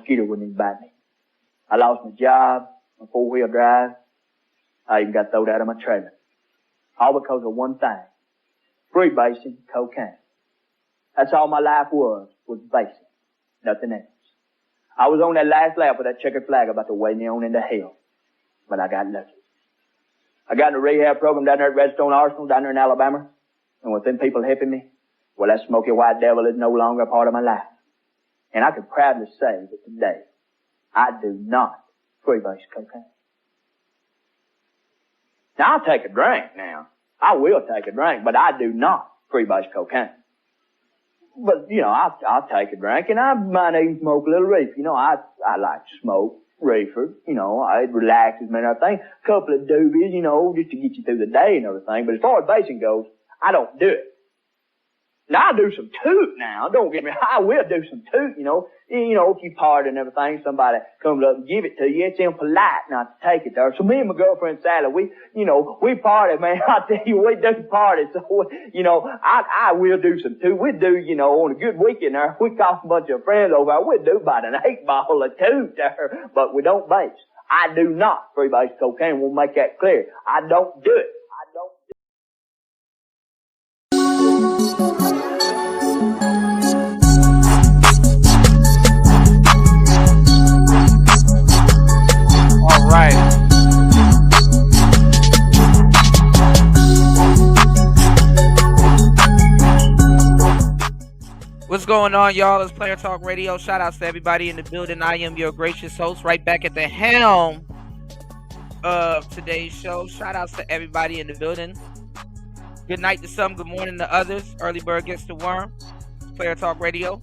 mosquito wouldn't even bite me. I lost my job, my 4-wheel drive. I even got thrown out of my trailer. All because of one thing. Freebasing cocaine. That's all my life was basing. Nothing else. I was on that last lap with that checkered flag about to weigh me on into hell. But I got lucky. I got in a rehab program down there at Redstone Arsenal, down there in Alabama. And with them people helping me, well, that smoky white devil is no longer a part of my life. And I can proudly say that today, I do not freebase cocaine. Now, I'll take a drink now. I will take a drink, but I do not freebase cocaine. But, you know, I'll take a drink, and I might even smoke a little reefer. You know, I like to smoke reefer. You know, it relaxes me and everything. A couple of doobies, you know, just to get you through the day and everything. But as far as basing goes, I don't do it. Now, I do some toot now. Don't get me, I will do some toot, you know. You know, if you party and everything, somebody comes up and give it to you, it's impolite not to take it there. So me and my girlfriend Sally, we party, man. I tell you, we do party. So, you know, I will do some toot. We do, you know, on a good weekend there, we call a bunch of friends over there, we do about an 8-ball of toot there, but we don't base. I do not freebase cocaine. We'll make that clear. I don't do it. All right. What's going on, y'all? It's Player Talk Radio. Shout outs to everybody in the building. I am your gracious host, right back at the helm of today's show. Shout outs to everybody in the building. Good night to some, good morning to others. Early bird gets the worm. Player Talk Radio.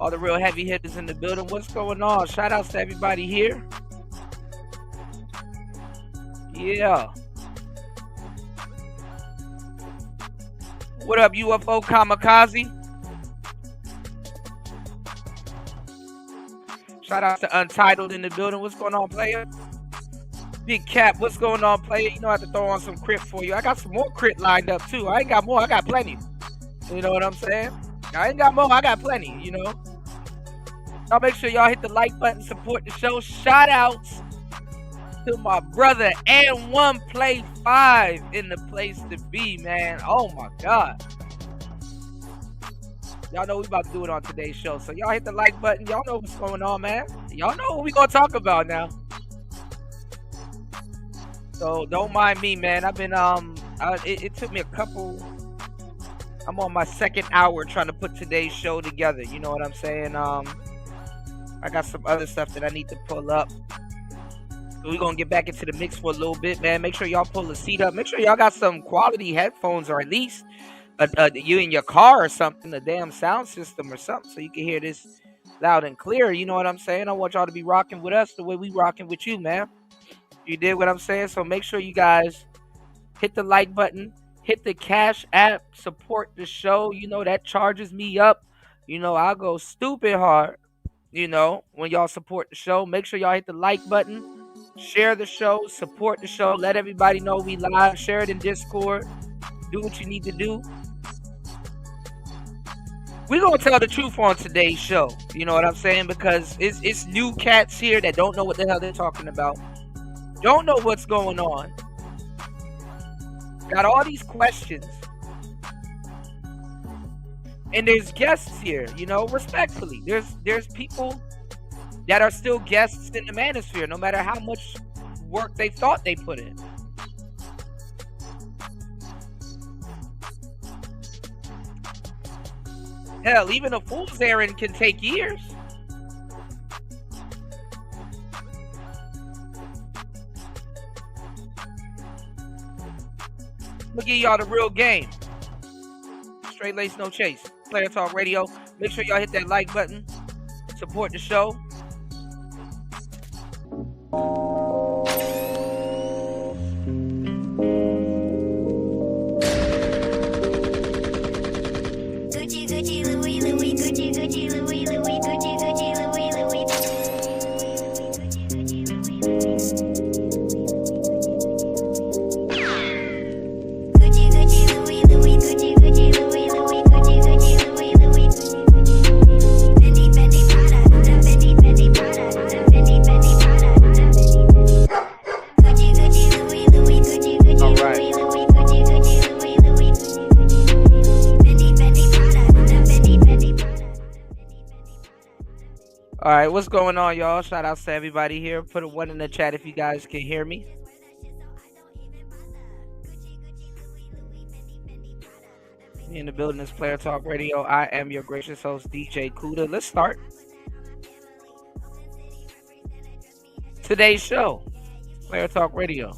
All the real heavy hitters in the building. What's going on? Shout outs to everybody here. Yeah. What up, UFO Kamikaze? Shout out to Untitled in the building. What's going on, player? Big Cap, what's going on, player? You know I have to throw on some crit for you. I got some more crit lined up too. I ain't got more, I got plenty. You know what I'm saying? I ain't got more, I got plenty, you know. Y'all make sure y'all hit the like button, support the show. Shout outs to my brother and One Play 5 in the place to be, man. Oh my God. Y'all know we about to do it on today's show. So y'all hit the like button. Y'all know what's going on, man. Y'all know what we gonna talk about now. So don't mind me, man. I've been it took me a couple. I'm on my second hour trying to put today's show together. You know what I'm saying? I got some other stuff that I need to pull up. So we're gonna get back into the mix for a little bit, man. Make sure y'all pull the seat up. Make sure y'all got some quality headphones, or at least you in your car or something, a damn sound system or something, so you can hear this loud and clear. You know what I'm saying? I want y'all to be rocking with us the way we rocking with you, man. You did what I'm saying? So make sure you guys hit the like button, hit the Cash App, support the show. You know, that charges me up. You know, I'll go stupid hard, you know, when y'all support the show. Make sure y'all hit the like button, share the show, support the show. Let everybody know we live. Share it in Discord. Do what you need to do. We're going to tell the truth on today's show. You know what I'm saying? Because it's new cats here that don't know what the hell they're talking about. Don't know what's going on. Got all these questions. And there's guests here, you know, respectfully. There's people that are still guests in the Manosphere, no matter how much work they thought they put in. Hell, even a fool's errand can take years. Look at y'all the real game. Straight lace, no chase. Player Talk Radio. Make sure y'all hit that like button. Support the show. Gucci, Gucci, Louis, Louis, Gucci, Gucci, Louis, Louis, Gucci, Gucci, Louis, Louis. Gucci, Gucci, Louis, Louis, Gucci, Gucci, Louis, Louis, Gucci, Gucci, Louis, Louis. Fendi, All right, what's going on, y'all? Shout out to everybody here. Put a 1 in the chat if you guys can hear me. Me in the building is Player Talk Radio. I am your gracious host, DJ Kuda. Let's start today's show, Player Talk Radio.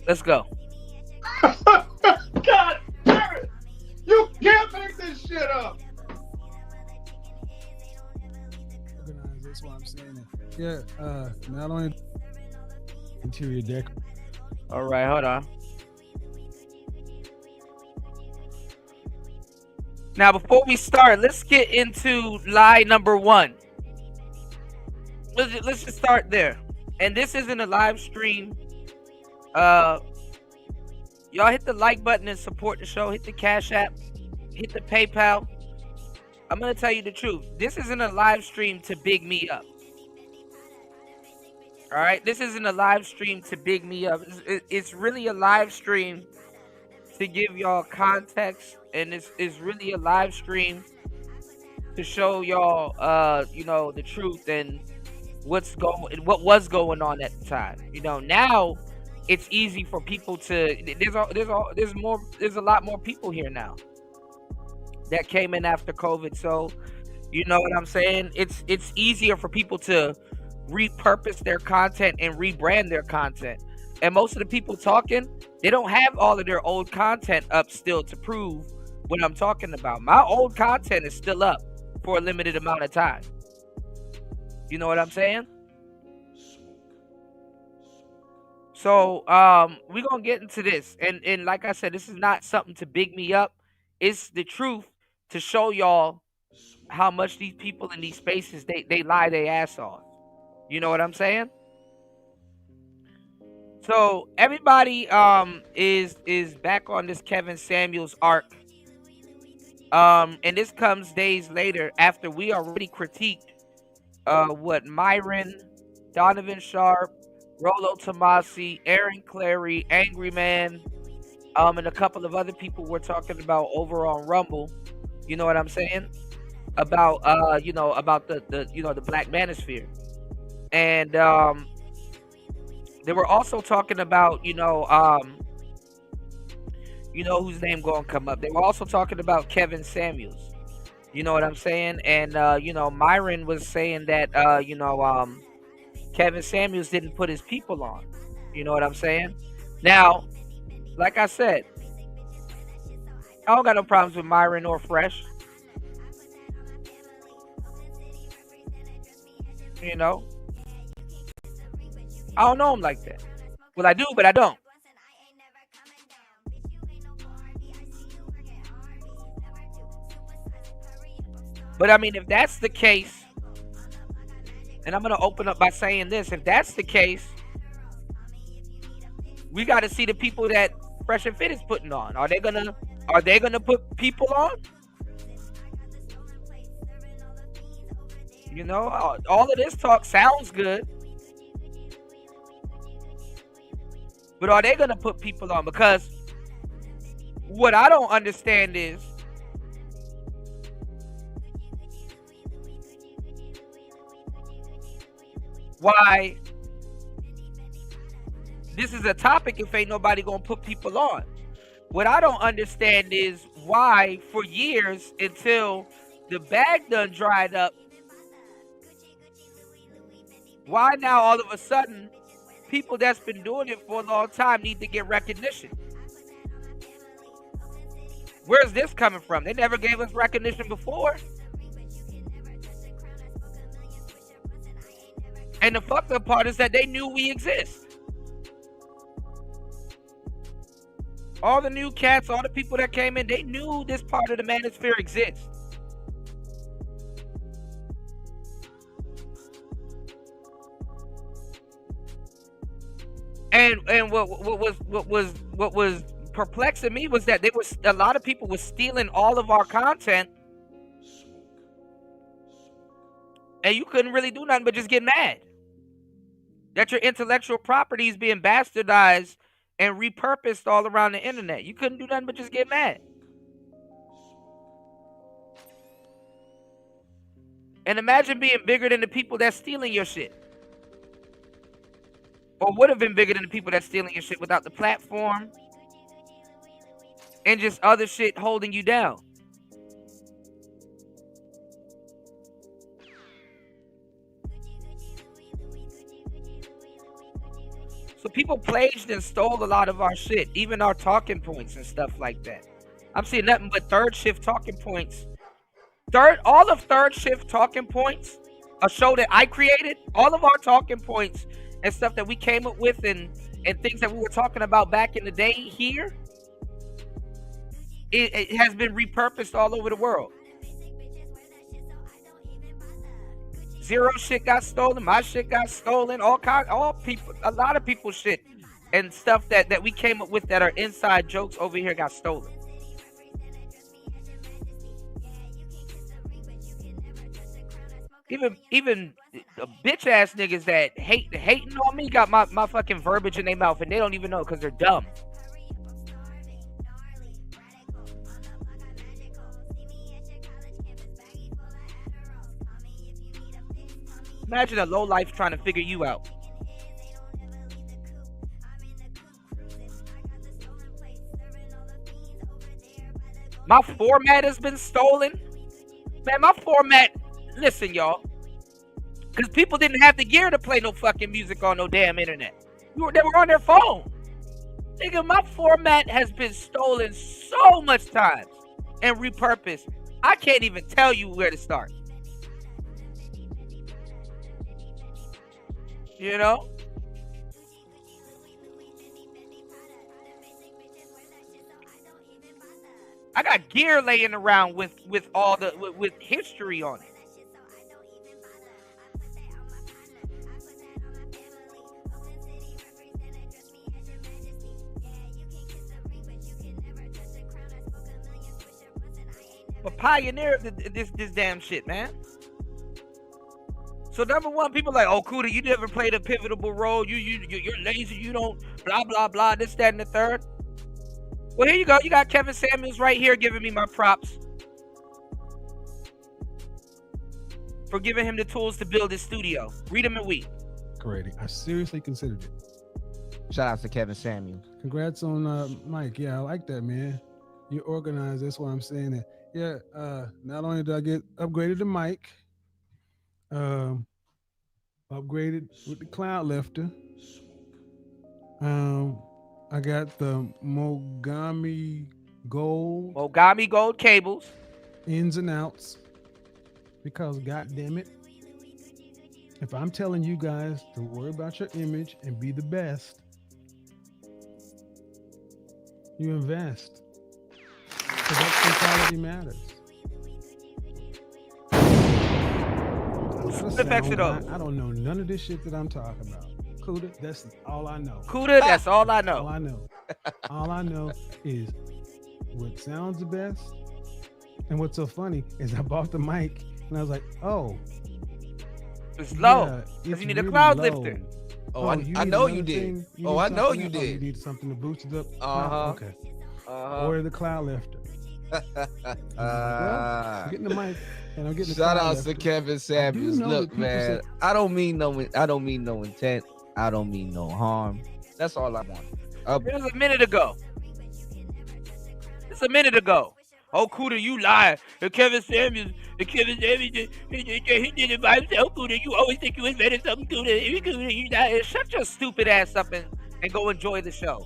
Let's go. God damn it! You can't make this shit up. That's why I'm saying it. Yeah, not only interior deck. All right, hold on. Now, before we start, let's get into lie number 1. Let's just start there. And this isn't a live stream. Y'all hit the like button and support the show. Hit the Cash App. Hit the PayPal. I'm gonna tell you the truth. This isn't a live stream to big me up. All right, this isn't a live stream to big me up. It's really a live stream to give y'all context, and it's really a live stream to show y'all, you know, the truth and what was going on at the time. You know, now it's easy for people to. There's a lot more people here now that came in after COVID. So, you know what I'm saying? It's easier for people to repurpose their content and rebrand their content. And most of the people talking, they don't have all of their old content up still to prove what I'm talking about. My old content is still up for a limited amount of time. You know what I'm saying? So, we're going to get into this. And like I said, this is not something to big me up. It's the truth to show y'all how much these people in these spaces, they lie their ass off. You know what I'm saying? So everybody is back on this Kevin Samuels arc. And this comes days later after we already critiqued what Myron, Donovan Sharp, Rolo Tomasi, Aaron Clary, Angry Man, and a couple of other people we're talking about over on Rumble. You know what I'm saying? About you know, about the you know, the Black Manosphere. And they were also talking about, you know, whose name gonna come up. They were also talking about Kevin Samuels. You know what I'm saying? And you know, Myron was saying that you know, Kevin Samuels didn't put his people on. You know what I'm saying? Now, like I said, I don't got no problems with Myron or Fresh. You know, I don't know him like that. Well, I do, but I don't. But I mean, if that's the case, and I'm gonna open up by saying this, if that's the case, we got to see the people that Fresh and Fit is putting on. Are they gonna put people on? You know, all of this talk sounds good, but are they gonna put people on? Because what I don't understand is why this is a topic if ain't nobody gonna put people on. What I don't understand is why for years until the bag done dried up, why now all of a sudden people that's been doing it for a long time need to get recognition? Where's this coming from? They never gave us recognition before. And the fucked up part is that they knew we exist. All the new cats, all the people that came in, they knew this part of the Manosphere exists. And what was perplexing me was that a lot of people were stealing all of our content, and you couldn't really do nothing but just get mad. that your intellectual property is being bastardized and repurposed all around the internet. You couldn't do nothing but just get mad. And imagine being bigger than the people that's stealing your shit. Or would have been bigger than the people that's stealing your shit without the platform and just other shit holding you down. So people plagiarized and stole a lot of our shit, even our talking points and stuff like that. I'm seeing nothing but third shift talking points. All of third shift talking points, a show that I created, all of our talking points and stuff that we came up with and things that we were talking about back in the day here, it has been repurposed all over the world. Zero shit got stolen, my shit got stolen, all people, a lot of people's shit and stuff that we came up with that are inside jokes over here got stolen. Even bitch ass niggas that hating on me got my fucking verbiage in their mouth and they don't even know because they're dumb. Imagine a low life trying to figure you out. My format has been stolen. Man, my format, listen, y'all. Because people didn't have the gear to play no fucking music on no damn internet. They were on their phone. Nigga, my format has been stolen so much times and repurposed. I can't even tell you where to start. You know? I got gear laying around with all the with history on it. A pioneer of this damn shit, man. So number one, people like, oh, Kuda, you never played a pivotal role. You're lazy. You don't blah blah blah. This, that, and the third. Well, here you go. You got Kevin Samuels right here giving me my props for giving him the tools to build his studio. Read him and weep. Great. I seriously considered it. Shout out to Kevin Samuels. Congrats on Mike. Yeah, I like that, man. You're organized. That's why I'm saying that. Yeah. Not only did I get upgraded to mic, upgraded with the cloud lifter. I got the Mogami Gold cables, ins and outs. Because goddamn it, if I'm telling you guys to worry about your image and be the best, you invest. Because that's when quality matters. I don't know none of this shit that I'm talking about. Kuda, that's all I know. Kuda, that's all I know. All I know. All I know is what sounds the best. And what's so funny is I bought the mic and I was like, oh. It's low. Because you need a cloud lifter. Oh, I know you did. Oh, I know you did. You need something to boost it up. Uh-huh. Okay. Order the cloud lifter. I'm getting the mic. And I'm getting shout out to Kevin Samuels. Look, man, I don't mean no intent. I don't mean no harm. That's all I want. It was a minute ago. Oh, Kuda, you lie. Kevin Samuels, he did it by himself, Kuda. You always think you invented something, Kuda. You lie. Shut your stupid ass up and go enjoy the show.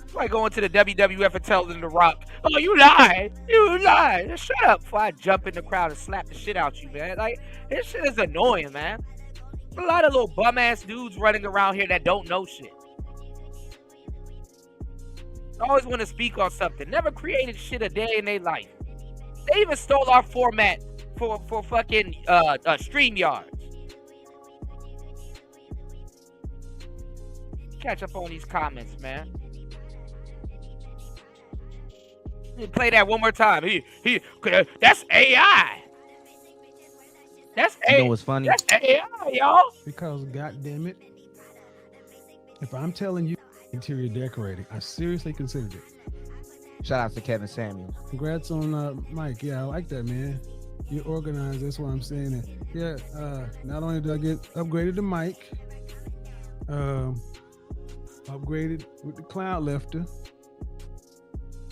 It's like going to the WWF and telling The Rock, oh, you lied. Shut up before I jump in the crowd and slap the shit out you, man. Like, this shit is annoying, man. A lot of little bum-ass dudes running around here that don't know shit. Always want to speak on something. Never created shit a day in their life. They even stole our format for fucking Streamyards. Catch up on these comments, man. Play that one more time. That's AI. That's You know what's funny? That's AI, y'all. Because goddamn it, if I'm telling you interior decorating, I seriously considered it. Shout out to Kevin Samuels. Congrats on Mike. Yeah, I like that, man. You're organized. That's what I'm saying. And yeah, not only did I get upgraded to mic, upgraded with the cloud lifter.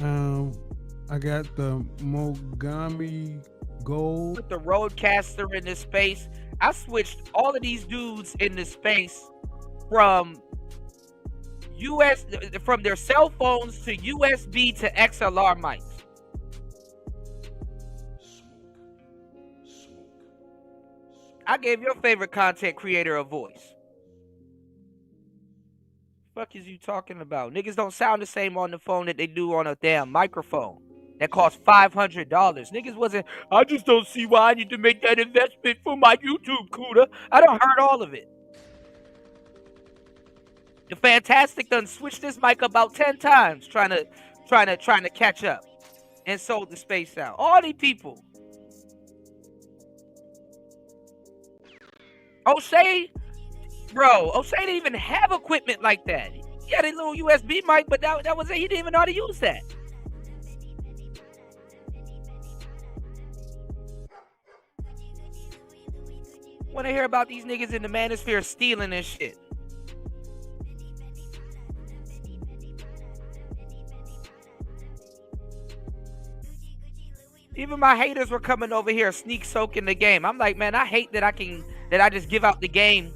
I got the Mogami Gold. Put the Roadcaster in this space. I switched all of these dudes in this space from from their cell phones to USB to XLR mics. I gave your favorite content creator a voice. Fuck is you talking about? Niggas don't sound the same on the phone that they do on a damn microphone that costs $500. Niggas wasn't, I just don't see why I need to make that investment for my YouTube, Cuda. I done heard all of it. The Fantastic done switched this mic about 10 times trying to catch up and sold the space out. All these people. O'Shea, bro, O'Shea didn't even have equipment like that. He had a little USB mic, but that was it. He didn't even know how to use that. Want to hear about these niggas in the Manosphere stealing this shit? Even my haters were coming over here sneak soaking the game. I'm like, man, I hate that I just give out the game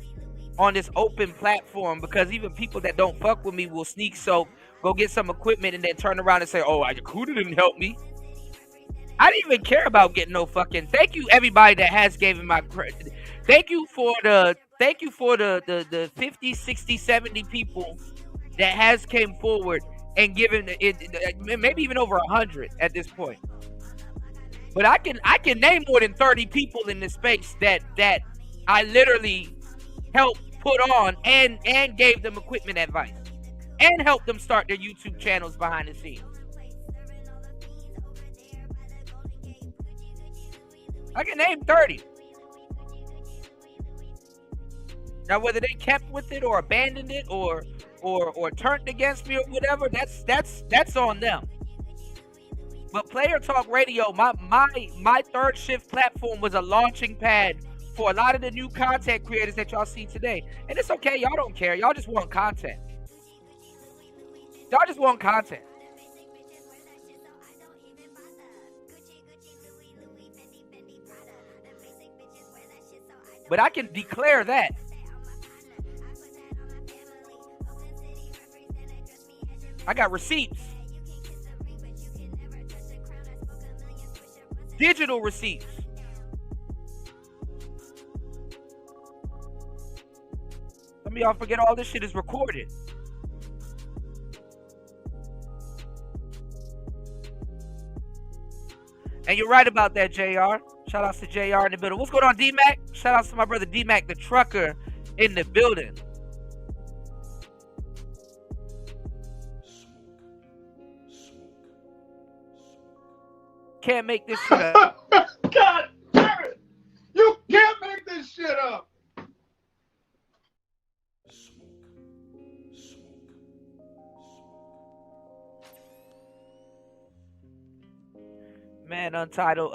on this open platform, because even people that don't fuck with me will sneak soak, go get some equipment, and then turn around and say, oh, Yakuda didn't help me. I didn't even care about getting no fucking. Thank you everybody that has given my credit. Thank you for the 50, 60, 70 people that has came forward and given it, maybe even over 100 at this point. But I can name more than 30 people in this space that I literally helped put on and gave them equipment advice and helped them start their YouTube channels behind the scenes. I can name 30. Now, whether they kept with it or abandoned it or turned against me or whatever, that's on them. But Player Talk Radio, my third shift platform, was a launching pad for a lot of the new content creators that y'all see today. And it's okay, y'all don't care. Y'all just want content. Y'all just want content. But I can declare that. I got receipts. Digital receipts. Some of y'all forget all this shit is recorded. And you're right about that, JR. Shout outs to JR in the building. What's going on, D-Mac? Shout outs to my brother D-Mac, the trucker, in the building. Can't make this shit up. God damn it! You can't make this shit up! Man, Untitled,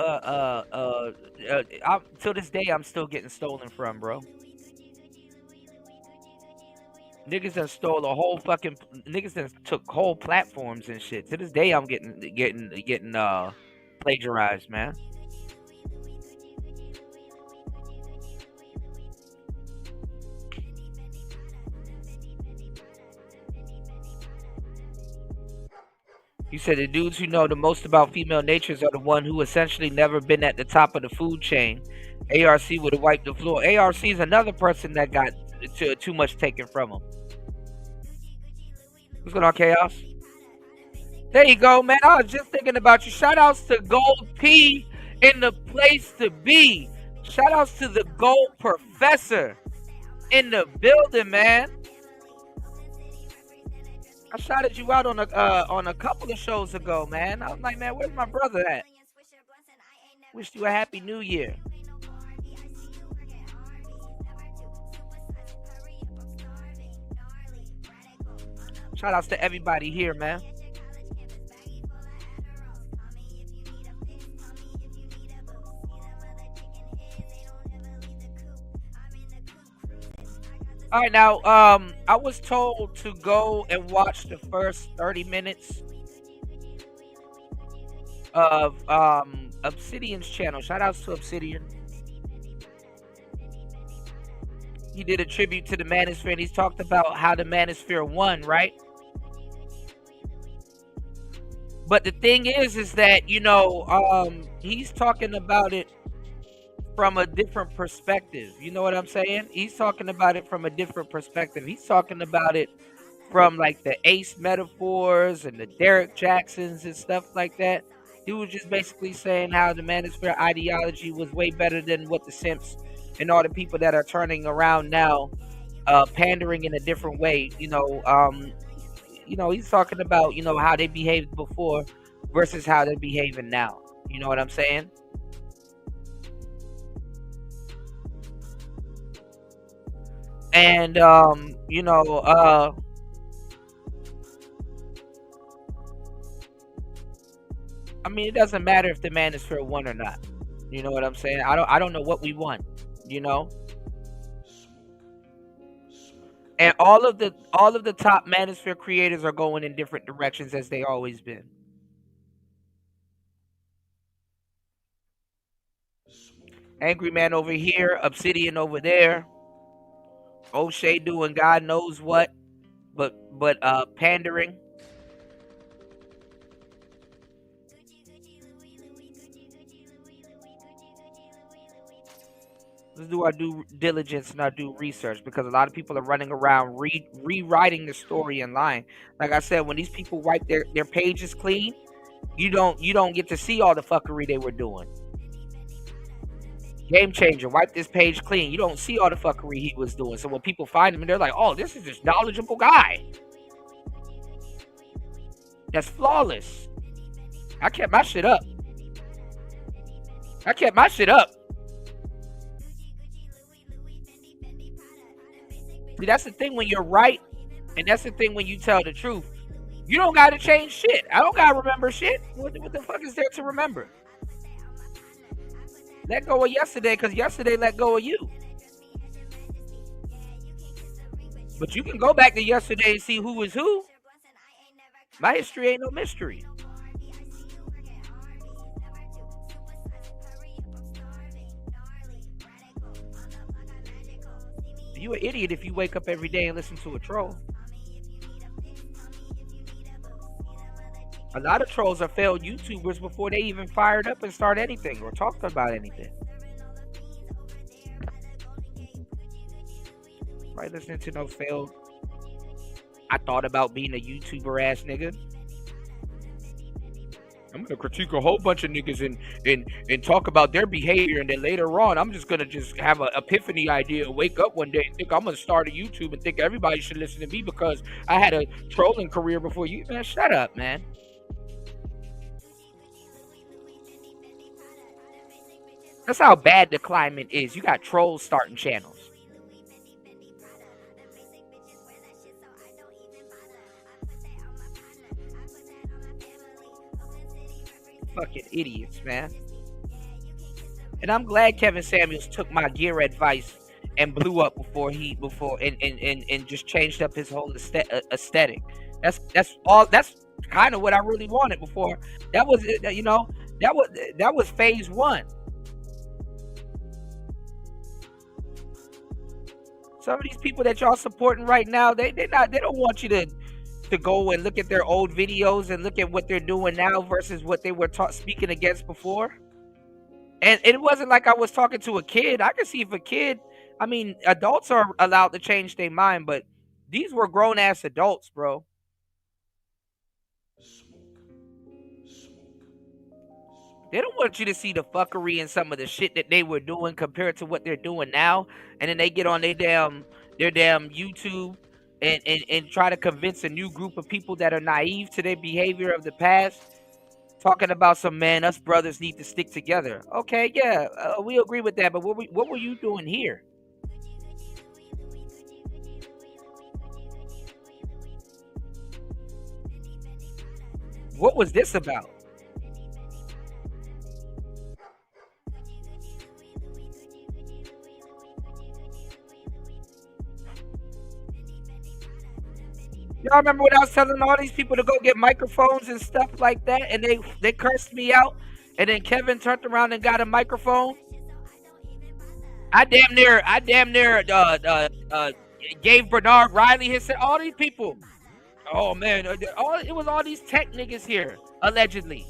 till this day, I'm still getting stolen from, bro. Niggas done stole a whole fucking, niggas done took whole platforms and shit. To this day, I'm getting plagiarized, man. You said the dudes who know the most about female natures are the one who essentially never been at the top of the food chain. ARC would have wiped the floor. ARC is another person that got too much taken from him. What's going on, Chaos? There you go, man. I was just thinking about you. Shout outs to Gold P in the place to be. Shout outs to the Gold Professor in the building, man. I shouted you out on a couple of shows ago, man. I was like, man, where's my brother at? Wished you a happy new year. Shout outs to everybody here, man. All right, now, I was told to go and watch the first 30 minutes of Obsidian's channel. Shout outs to Obsidian. He did a tribute to the Manosphere, and he's talked about how the Manosphere won, right? But the thing is that, you know, he's talking about it from a different perspective. You know what I'm saying? He's talking about it from a different perspective. He's talking about it from like the Ace metaphors and the Derek Jacksons and stuff like that. He was just basically saying how the Manosphere ideology was way better than what the simps and all the people that are turning around now, pandering in a different way. You know, he's talking about, you know, how they behaved before versus how they're behaving now. You know what I'm saying? And you know, I mean, it doesn't matter if the Manosphere won or not. You know what I'm saying? I don't know what we won, you know? And all of the top Manosphere creators are going in different directions as they always been. Angry Man over here, Obsidian over there, O'Shea doing God knows what, but pandering. Let's do our due diligence and our due research, because a lot of people are running around rewriting the story in line. Like I said, when these people wipe their pages clean, you don't get to see all the fuckery they were doing. Game Changer, wipe this page clean. You don't see all the fuckery he was doing. So when people find him and they're like, oh, this is this knowledgeable guy that's flawless. I kept my shit up. See, that's the thing when you're right, and that's the thing when you tell the truth. You don't gotta change shit. I don't gotta remember shit. What the fuck is there to remember? Let go of yesterday, because yesterday let go of you. But you can go back to yesterday and see who is who. My history ain't no mystery. You an idiot if you wake up every day and listen to a troll. A lot of trolls are failed YouTubers before they even fired up and start anything or talked about anything. Right, listening to no failed. I thought about being a YouTuber ass nigga. I'm gonna critique a whole bunch of niggas and talk about their behavior, and then later on, I'm just gonna have an epiphany idea, wake up one day and think I'm gonna start a YouTube and think everybody should listen to me because I had a trolling career before you. Man, shut up, man. That's how bad the climate is. You got trolls starting channels. Fucking idiots, man. And I'm glad Kevin Samuels took my gear advice and blew up before and just changed up his whole aesthetic. That's kind of what I really wanted before. That was, you know, that was phase one. Some of these people that y'all supporting right now, they don't want you to go and look at their old videos and look at what they're doing now versus what they were speaking against before. And it wasn't like I was talking to a kid. I could see if a kid, I mean, adults are allowed to change their mind, but these were grown ass adults, bro. They don't want you to see the fuckery and some of the shit that they were doing compared to what they're doing now. And then they get on their damn YouTube and try to convince a new group of people that are naive to their behavior of the past, talking about some, man, us brothers need to stick together. Okay, yeah, we agree with that, but what were you doing here? What was this about? Y'all remember when I was telling all these people to go get microphones and stuff like that, and they cursed me out, and then Kevin turned around and got a microphone? I damn near gave Bernard Riley his, all these people. Oh man, it was all these tech niggas here, allegedly.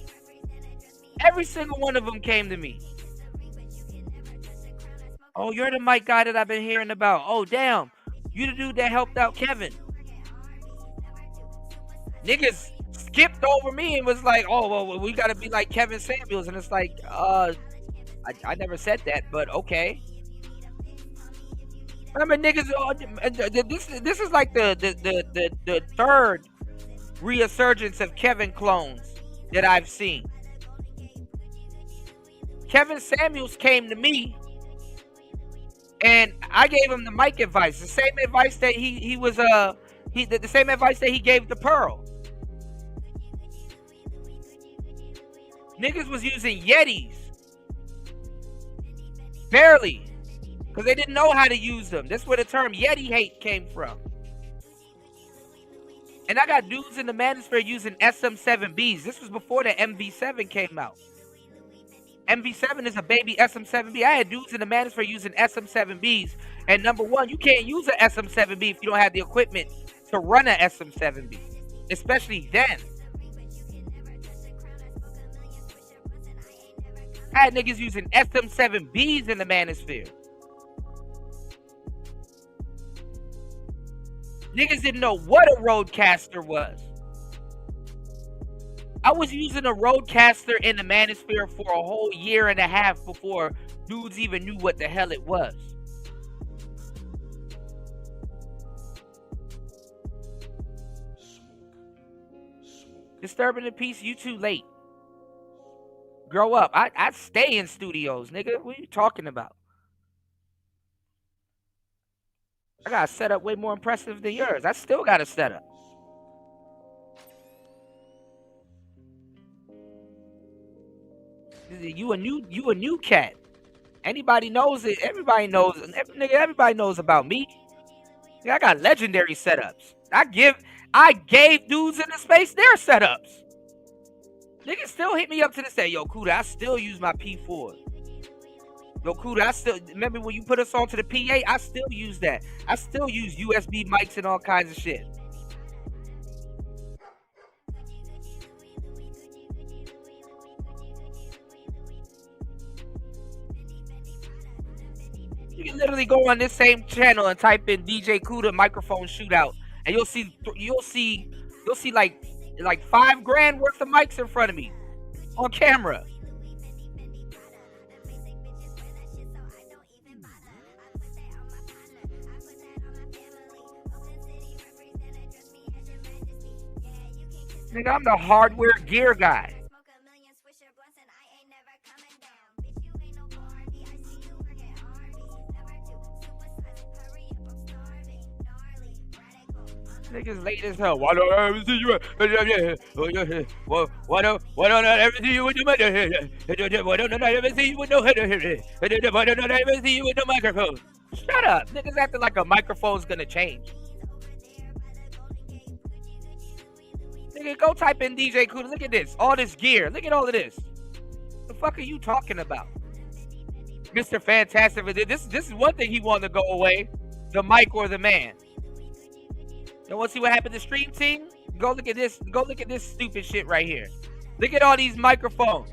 Every single one of them came to me. Oh, you're the mic guy that I've been hearing about. Oh damn, you the dude that helped out Kevin. Niggas skipped over me and was like, oh, well, we gotta be like Kevin Samuels. And it's like, I never said that, but okay. Remember, niggas, this is like the third resurgence of Kevin clones that I've seen. Kevin Samuels came to me and I gave him the mic advice, the same advice that the same advice that he gave to Pearl. Niggas was using Yetis. Barely. Because they didn't know how to use them. That's where the term Yeti hate came from. And I got dudes in the Manosphere using SM7Bs. This was before the MV7 came out. MV7 is a baby SM7B. I had dudes in the Manosphere using SM7Bs. And number one, you can't use an SM7B if you don't have the equipment to run an SM7B. Especially then. I had niggas using SM7Bs in the Manosphere. Niggas didn't know what a roadcaster was. I was using a roadcaster in the Manosphere for a whole year and a half before dudes even knew what the hell it was. Disturbing the peace, you too late. Grow up. I stay in studios, nigga. What are you talking about? I got a setup way more impressive than yours. I still got a setup. You a new cat. Anybody knows it. Everybody knows. Nigga, everybody knows about me. I got legendary setups. I gave dudes in the space their setups. Niggas still hit me up to this day. Yo, Kuda, I still use my P4. Yo, Kuda, I still remember when you put us on to the PA. I still use that. I still use USB mics and all kinds of shit. You can literally go on this same channel and type in DJ Kuda microphone shootout, and you'll see like $5,000 worth of mics in front of me on camera. Nigga, I'm the hardware gear guy. Niggas late as hell. Why don't I ever see you? Why don't I ever see you with the Why don't I ever see you with no Why don't I ever see you with no microphone? Shut up. Niggas acting like a microphone's gonna change. Nigga, go type in DJ Kuda. Look at this. All this gear. Look at all of this. The fuck are you talking about? Mr. Fantastic. This is one thing he wanted to go away. The mic or the man. You want to see what happened to Stream Team? Go look at this. Go look at this stupid shit right here. Look at all these microphones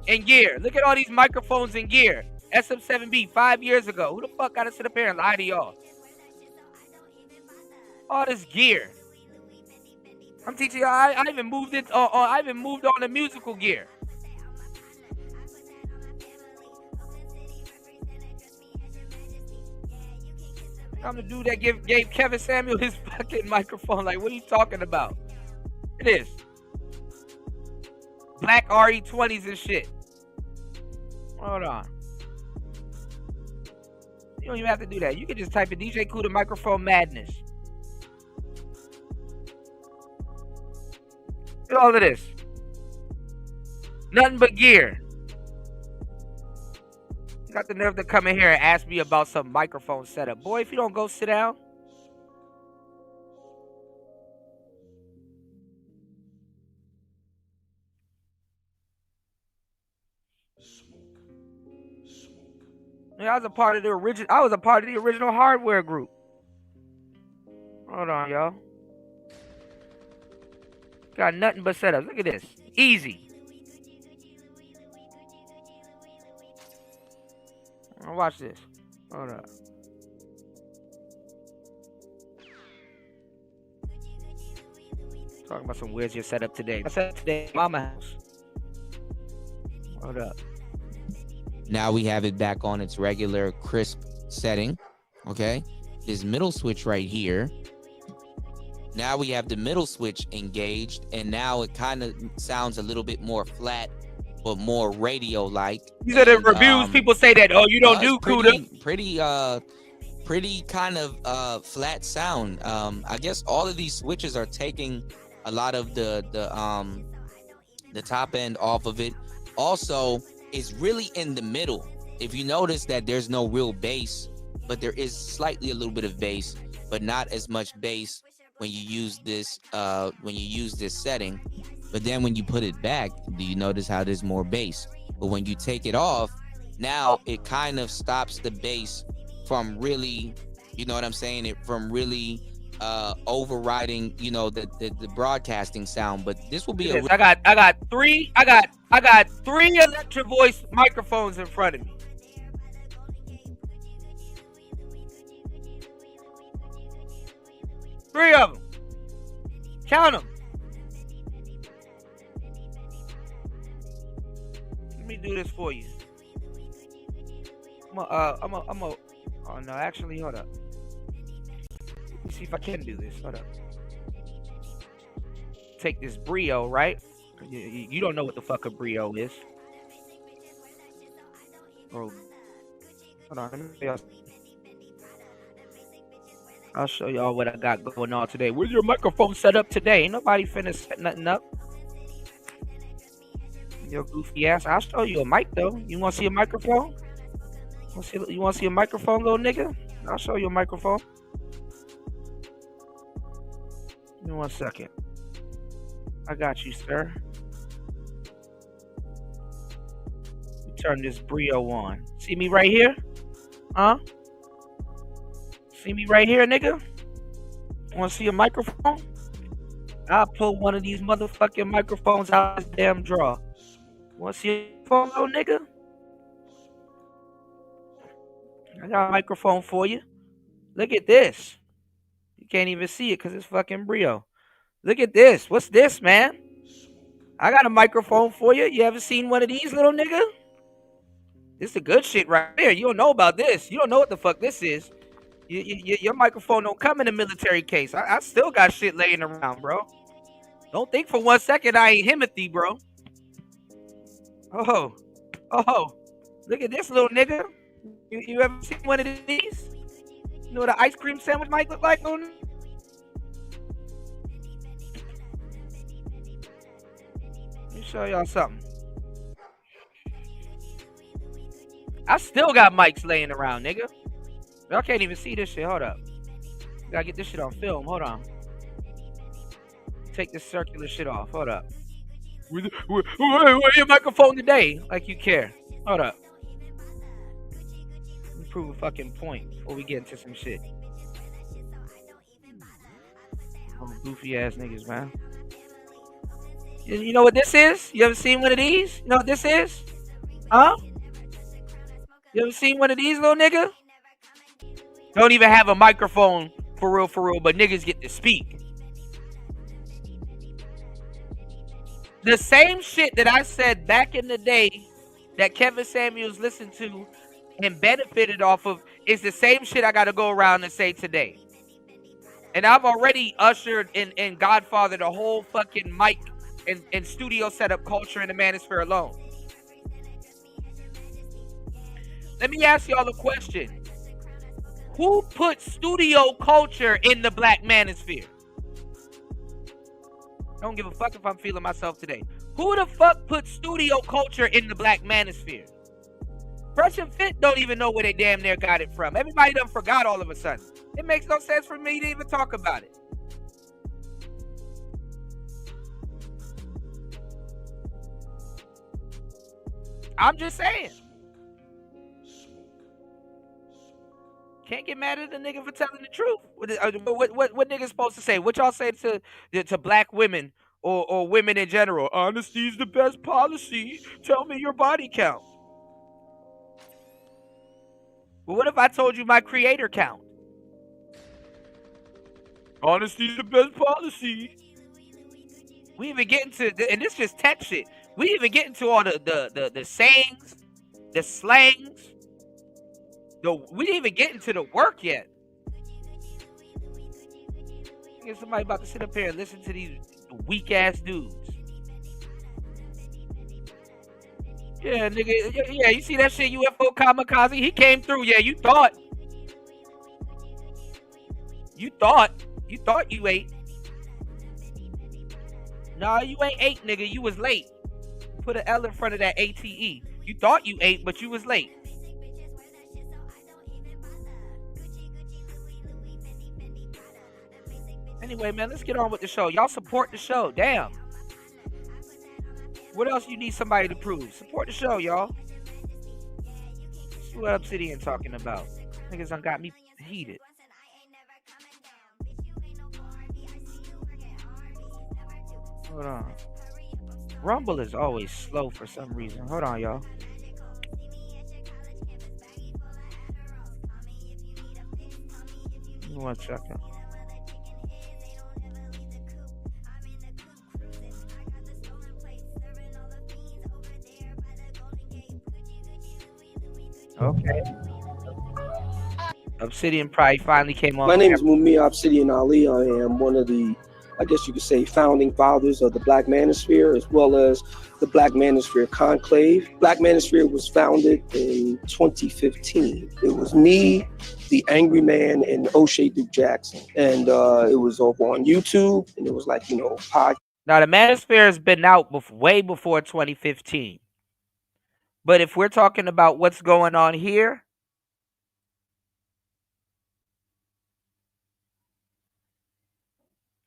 and gear. Look at all these microphones and gear. SM7B 5 years ago. Who the fuck got to sit up here and lie to y'all? All this gear. I'm teaching y'all. I even moved it. I even moved on to musical gear. I'm the dude that gave Kevin Samuel his fucking microphone. Like, what are you talking about? It is. Black RE20s and shit. Hold on. You don't even have to do that. You can just type in DJ Kuda microphone madness. Look at all of this. Nothing but gear. You got the nerve to come in here and ask me about some microphone setup. Boy, if you don't go sit down. I was a part of the original hardware group. Hold on, y'all. Got nothing but setups. Look at this. Easy. Now watch this. Hold up. Talking about some where's your setup today. I said today at Mama house. Hold up. Now we have it back on its regular crisp setting. Okay. This middle switch right here. Now we have the middle switch engaged, and now it kind of sounds a little bit more flat, but more radio-like. These are the reviews. People say that, oh, you don't do CUDA. Pretty kind of flat sound. I guess all of these switches are taking a lot of the top end off of it. Also, it's really in the middle. If you notice that there's no real bass, but there is slightly a little bit of bass, but not as much bass when you use this setting. But then when you put it back, do you notice how there's more bass? But when you take it off, now it kind of stops the bass from really, you know what I'm saying, it from really overriding, you know, the broadcasting sound. But this will be I got three electro voice microphones in front of me. Three of them. Count them. Let me do this for you. Oh no, actually, hold up. Let me see if I can do this. Hold up. Take this Brio, right? You don't know what the fuck a Brio is. Oh, hold on. Let me I'll show y'all what I got going on today. Where's your microphone set up today? Ain't nobody finna set nothing up. Your goofy ass. I'll show you a mic though. You wanna see a microphone? You wanna see a microphone, little nigga? I'll show you a microphone. Give me 1 second. I got you, sir. Turn this Brio on. See me right here? Huh? See me right here, nigga? Want to see a microphone? I'll pull one of these motherfucking microphones out of this damn drawer. Want to see a phone, little nigga? I got a microphone for you. Look at this. You can't even see it because it's fucking Brio. Look at this. What's this, man? I got a microphone for you. You ever seen one of these, little nigga? This is the good shit right here. You don't know about this. You don't know what the fuck this is. Your microphone don't come in a military case. I still got shit laying around, bro. Don't think for 1 second I ain't Himothy, bro. Oh. Look at this little nigga. You ever seen one of these? You know what an ice cream sandwich might look like, little nigga? Let me show y'all something. I still got mics laying around, nigga. Y'all can't even see this shit. Hold up. Gotta get this shit on film. Hold on. Take this circular shit off. Hold up. Where's your microphone today? Like you care. Hold up. Let me prove a fucking point before we get into some shit. Oh, goofy ass niggas, man. You know what this is? You ever seen one of these? You know what this is? Huh? You ever seen one of these, little nigga? Don't even have a microphone for real, but niggas get to speak. The same shit that I said back in the day that Kevin Samuels listened to and benefited off of is the same shit I gotta go around and say today. And I've already ushered and godfathered the whole fucking mic and studio setup culture in the Manosphere alone. Let me ask y'all a question. Who put studio culture in the Black Manosphere? Don't give a fuck if I'm feeling myself today. Who the fuck put studio culture in the Black Manosphere? Fresh and Fit don't even know where they damn near got it from. Everybody done forgot all of a sudden. It makes no sense for me to even talk about it. I'm just saying. Can't get mad at the nigga for telling the truth. What niggas supposed to say? What y'all say to black women or women in general? Honesty is the best policy. Tell me your body count. Well, what if I told you my creator count? Honesty is the best policy. We even get into, and this just tech shit. We even get into all the sayings, the slangs. We didn't even get into the work yet. I guess somebody about to sit up here and listen to these weak ass dudes. Yeah, nigga. Yeah, you see that shit, UFO kamikaze? He came through. Yeah, you thought. You thought you ate. No, you ain't ate, nigga. You was late. Put an L in front of that ATE. You thought you ate, but you was late. Anyway, man, let's get on with the show. Y'all support the show. Damn. What else you need somebody to prove? Support the show, y'all. See what Obsidian talking about. Niggas done got me heated. Hold on. Rumble is always slow for some reason. Hold on, y'all. Give me 1 second. Okay. Obsidian probably finally came on. My name is Mumia Obsidian Ali. I am one of the, I guess you could say, founding fathers of the Black Manosphere, as well as the Black Manosphere Conclave. Black Manosphere was founded in 2015. It was me, the Angry Man, and O'Shea Duke Jackson. And it was over on YouTube, and it was like, podcast. Now, the Manosphere has been out way before 2015. But if we're talking about what's going on here,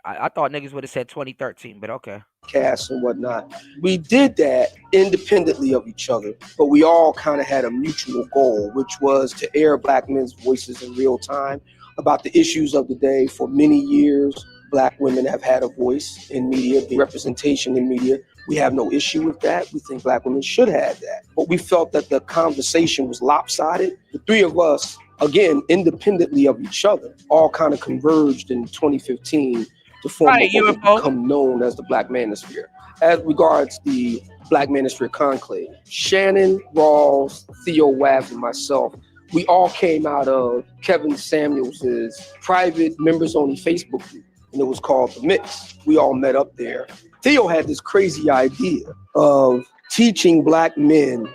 I thought niggas would have said 2013, but okay. Cast and whatnot. We did that independently of each other, but we all kind of had a mutual goal, which was to air Black men's voices in real time about the issues of the day. For many years, Black women have had a voice in media, the representation in media. We have no issue with that. We think Black women should have that. But we felt that the conversation was lopsided. The three of us, again, independently of each other, all kind of converged in 2015 to form what would become known as the Black Manosphere. As regards the Black Manosphere Conclave, Shannon, Rawls, Theo Wavs, and myself, we all came out of Kevin Samuels's private members-only Facebook group, and it was called The Mix. We all met up there. Theo had this crazy idea of teaching Black men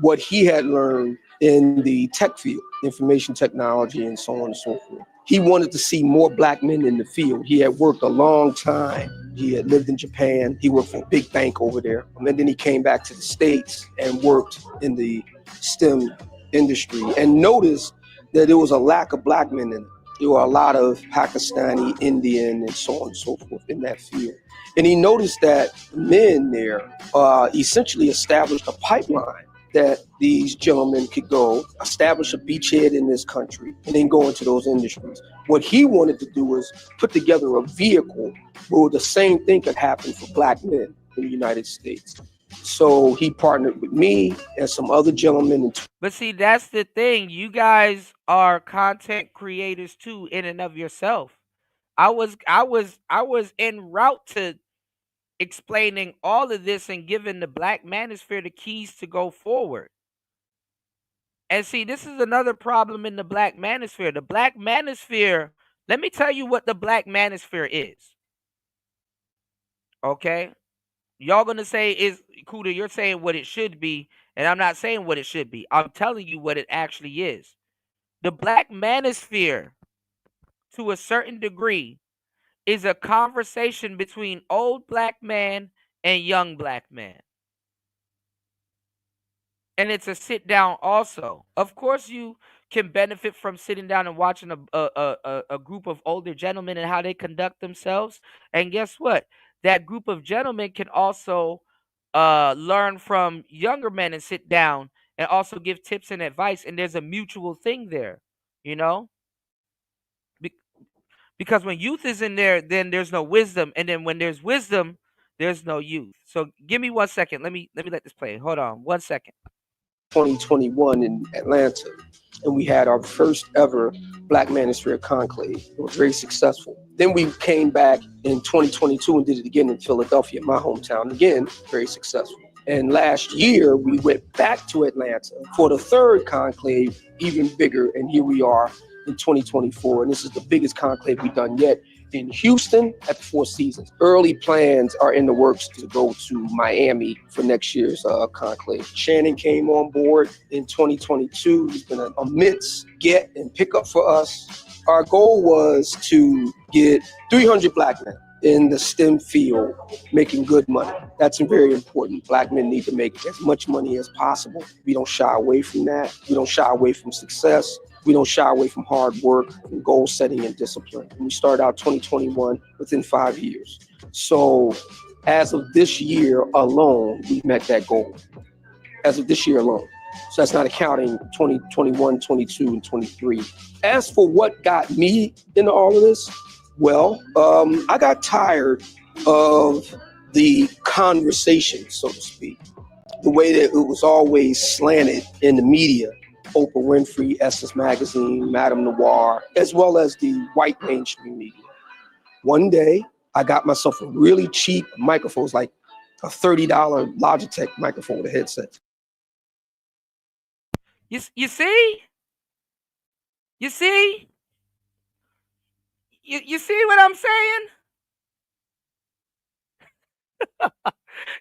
what he had learned in the tech field, information technology, and so on and so forth. He wanted to see more Black men in the field. He had worked a long time. He had lived in Japan. He worked for a big bank over there. And then he came back to the States and worked in the STEM industry and noticed that there was a lack of Black men in it. There were a lot of Pakistani, Indian, and so on and so forth in that field. And he noticed that men there essentially established a pipeline that these gentlemen could go establish a beachhead in this country and then go into those industries. What he wanted to do was put together a vehicle where the same thing could happen for Black men in the United States. So he partnered with me and some other gentlemen. But see, that's the thing. You guys are content creators too, in and of yourself. I was en route to explaining all of this and giving the Black Manosphere the keys to go forward. And see, this is another problem in the Black Manosphere. The Black Manosphere, let me tell you what the Black Manosphere is. Okay? Y'all gonna say, Kuda, you're saying what it should be, and I'm not saying what it should be. I'm telling you what it actually is. The Black Manosphere, to a certain degree, is a conversation between old black man and young black man. And it's a sit down also. Of course, you can benefit from sitting down and watching a group of older gentlemen and how they conduct themselves. And guess what? That group of gentlemen can also learn from younger men and sit down and also give tips and advice. And there's a mutual thing there, you know? Because when youth is in there, then there's no wisdom. And then when there's wisdom, there's no youth. So give me 1 second. Let me let this play. Hold on 1 second. 2021 in Atlanta, and we had our first ever Black Manosphere conclave. It was very successful. Then we came back in 2022 and did it again in Philadelphia, my hometown. Again, very successful. And last year, we went back to Atlanta for the third conclave, even bigger, and here we are in 2024. And this is the biggest conclave we've done yet in Houston at the Four Seasons. Early plans are in the works to go to Miami for next year's conclave. Shannon came on board in 2022. It's been an immense get and pick up for us. Our goal was to get 300 black men in the STEM field making good money. That's very important. Black men need to make as much money as possible. We don't shy away from that. We don't shy away from success. We don't shy away from hard work, from goal setting and discipline. And we started out 2021 within 5 years. So as of this year alone, we've met that goal. As of this year alone. So that's not accounting 2021, 22, and 23. As for what got me into all of this, well, I got tired of the conversation, so to speak. The way that it was always slanted in the media. Oprah Winfrey, Essence Magazine, Madame Noir, as well as the white mainstream media. One day, I got myself a really cheap microphone. It was like a $30 Logitech microphone with a headset. You see? You see? You see what I'm saying?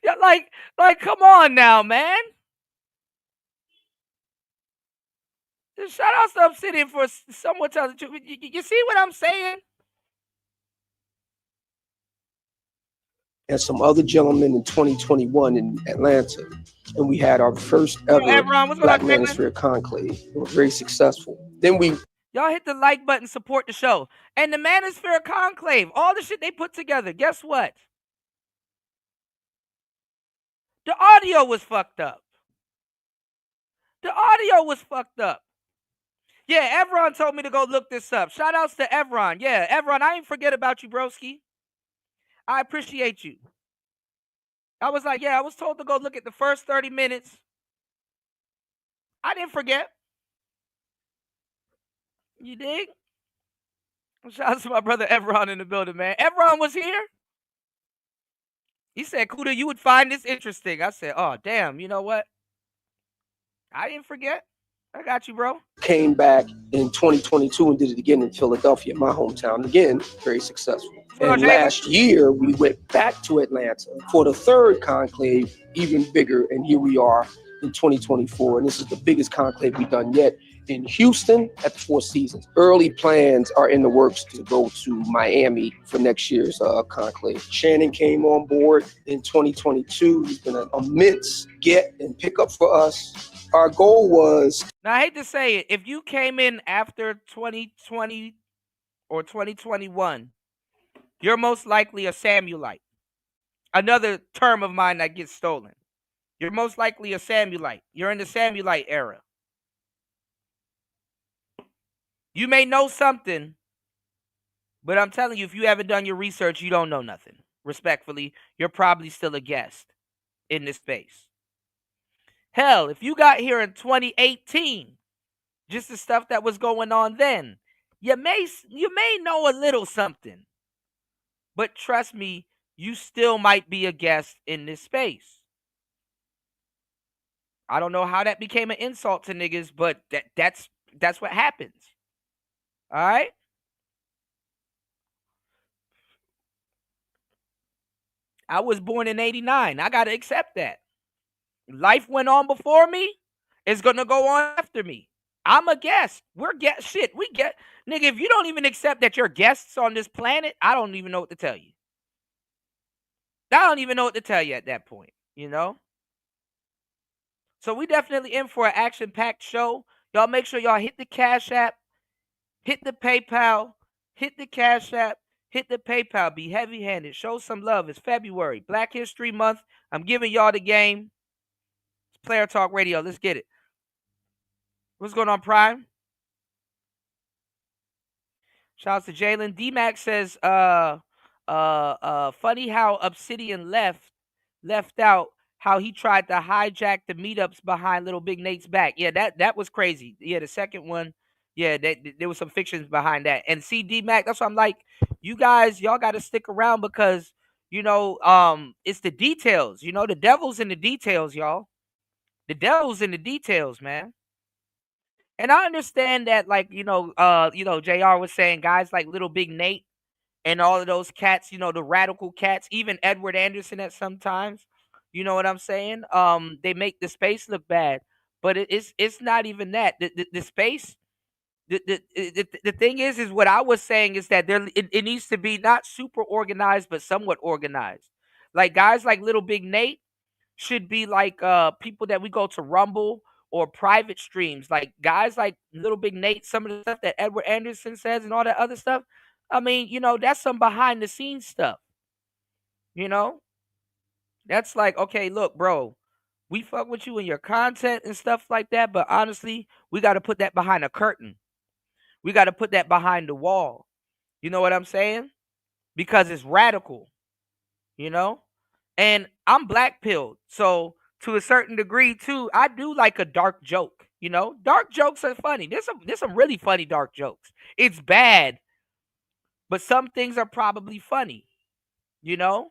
Yeah, like, come on now, man. Shout out to Obsidian for someone telling the truth. You see what I'm saying? And some other gentlemen in 2021 in Atlanta. And we had our first ever Black Manosphere conclave. It was very successful. Then y'all hit the like button, support the show. And the Manosphere conclave, all the shit they put together, guess what? The audio was fucked up. The audio was fucked up. Yeah, Evron told me to go look this up. Shout outs to Evron. Yeah, Evron, I ain't forget about you, broski. I appreciate you. I was like, yeah, I was told to go look at the first 30 minutes. I didn't forget. You dig? Shout out to my brother Evron in the building, man. Evron was here. He said, Kuda, you would find this interesting. I said, oh, damn, you know what? I didn't forget. I got you, bro. Came back in 2022 and did it again in Philadelphia, my hometown. Again, very successful. And last year, we went back to Atlanta for the third conclave, even bigger. And here we are in 2024. And this is the biggest conclave we've done yet in Houston at the Four Seasons. Early plans are in the works to go to Miami for next year's conclave. Shannon came on board in 2022. It's been an immense get and pick up for us. Our goal was... Now, I hate to say it. If you came in after 2020 or 2021, you're most likely a Samulite. Another term of mine that gets stolen. You're most likely a Samulite. You're in the Samulite era. You may know something, but I'm telling you, if you haven't done your research, you don't know nothing. Respectfully, you're probably still a guest in this space. Hell, if you got here in 2018, just the stuff that was going on then, you may know a little something. But trust me, you still might be a guest in this space. I don't know how that became an insult to niggas, but that's what happens. All right? I was born in 89. I got to accept that. Life went on before me. It's going to go on after me. I'm a guest. We're guest. Shit, we get nigga. If you don't even accept that you're guests on this planet, I don't even know what to tell you. I don't even know what to tell you at that point. You know. So we definitely in for an action-packed show. Y'all make sure y'all hit the Cash App, hit the PayPal, hit the Cash App, hit the PayPal. Be heavy-handed. Show some love. It's February, Black History Month. I'm giving y'all the game. It's Player Talk Radio. Let's get it. What's going on, Prime? Shouts to Jalen. D-Mac says, funny how Obsidian left out how he tried to hijack the meetups behind Little Big Nate's back. Yeah, that was crazy. Yeah, the second one, yeah, there was some fictions behind that. And see, D-Mac, that's what I'm like, you guys, y'all got to stick around because, you know, it's the details. You know, the devil's in the details, y'all. The devil's in the details, man. And I understand that, like, JR was saying guys like Little Big Nate and all of those cats, you know, the radical cats, even Edward Anderson at sometimes, you know what I'm saying? They make the space look bad, but it's not even that. The space, the thing is what I was saying is that it needs to be not super organized, but somewhat organized. Like guys like Little Big Nate should be like people that we go to Rumble or private streams, like guys like Little Big Nate, some of the stuff that Edward Anderson says and all that other stuff. I mean, you know, that's some behind the scenes stuff. You know? That's like, okay, look, bro, we fuck with you and your content and stuff like that, but honestly, we got to put that behind a curtain. We got to put that behind the wall. You know what I'm saying? Because it's radical, you know? And I'm black pilled. So to a certain degree too, I do like a dark joke. You know, dark jokes are funny. There's some really funny dark jokes. It's bad, but some things are probably funny. You know,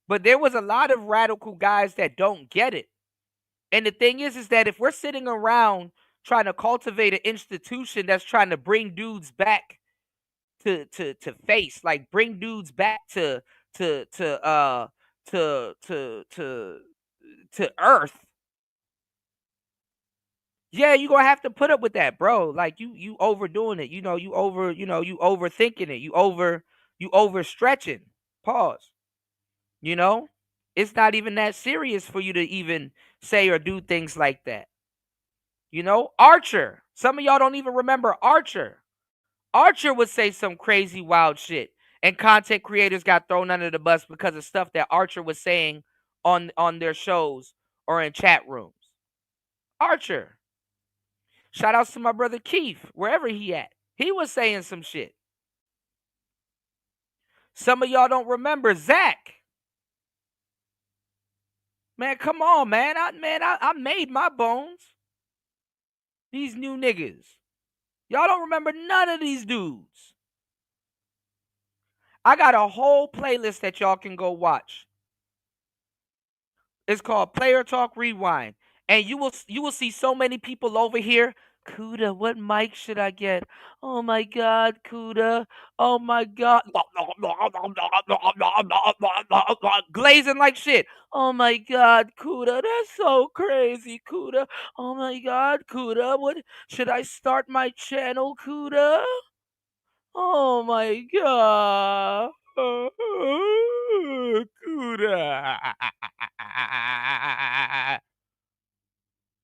but there was a lot of radical guys that don't get it. And the thing is that if we're sitting around trying to cultivate an institution that's trying to bring dudes back to face, like bring dudes back to earth. Yeah, you gonna have to put up with that, bro. Like you overdoing it. You know, you overthinking it. You overstretching. Pause. You know? It's not even that serious for you to even say or do things like that. You know? Archer. Some of y'all don't even remember Archer. Archer would say some crazy wild shit. And content creators got thrown under the bus because of stuff that Archer was saying on their shows or in chat rooms. Archer. Shout outs to my brother Keith, wherever he at. He was saying some shit. Some of y'all don't remember Zach. Man, come on, man. I made my bones. These new niggas. Y'all don't remember none of these dudes. I got a whole playlist that y'all can go watch. It's called Player Talk Rewind. And you will see so many people over here. Kuda, what mic should I get? Oh my God, Kuda. Oh my God. Glazing like shit. Oh my God, Kuda. That's so crazy, Kuda. Oh my God, Kuda. What should I start my channel, Kuda? Oh my God. Kuda.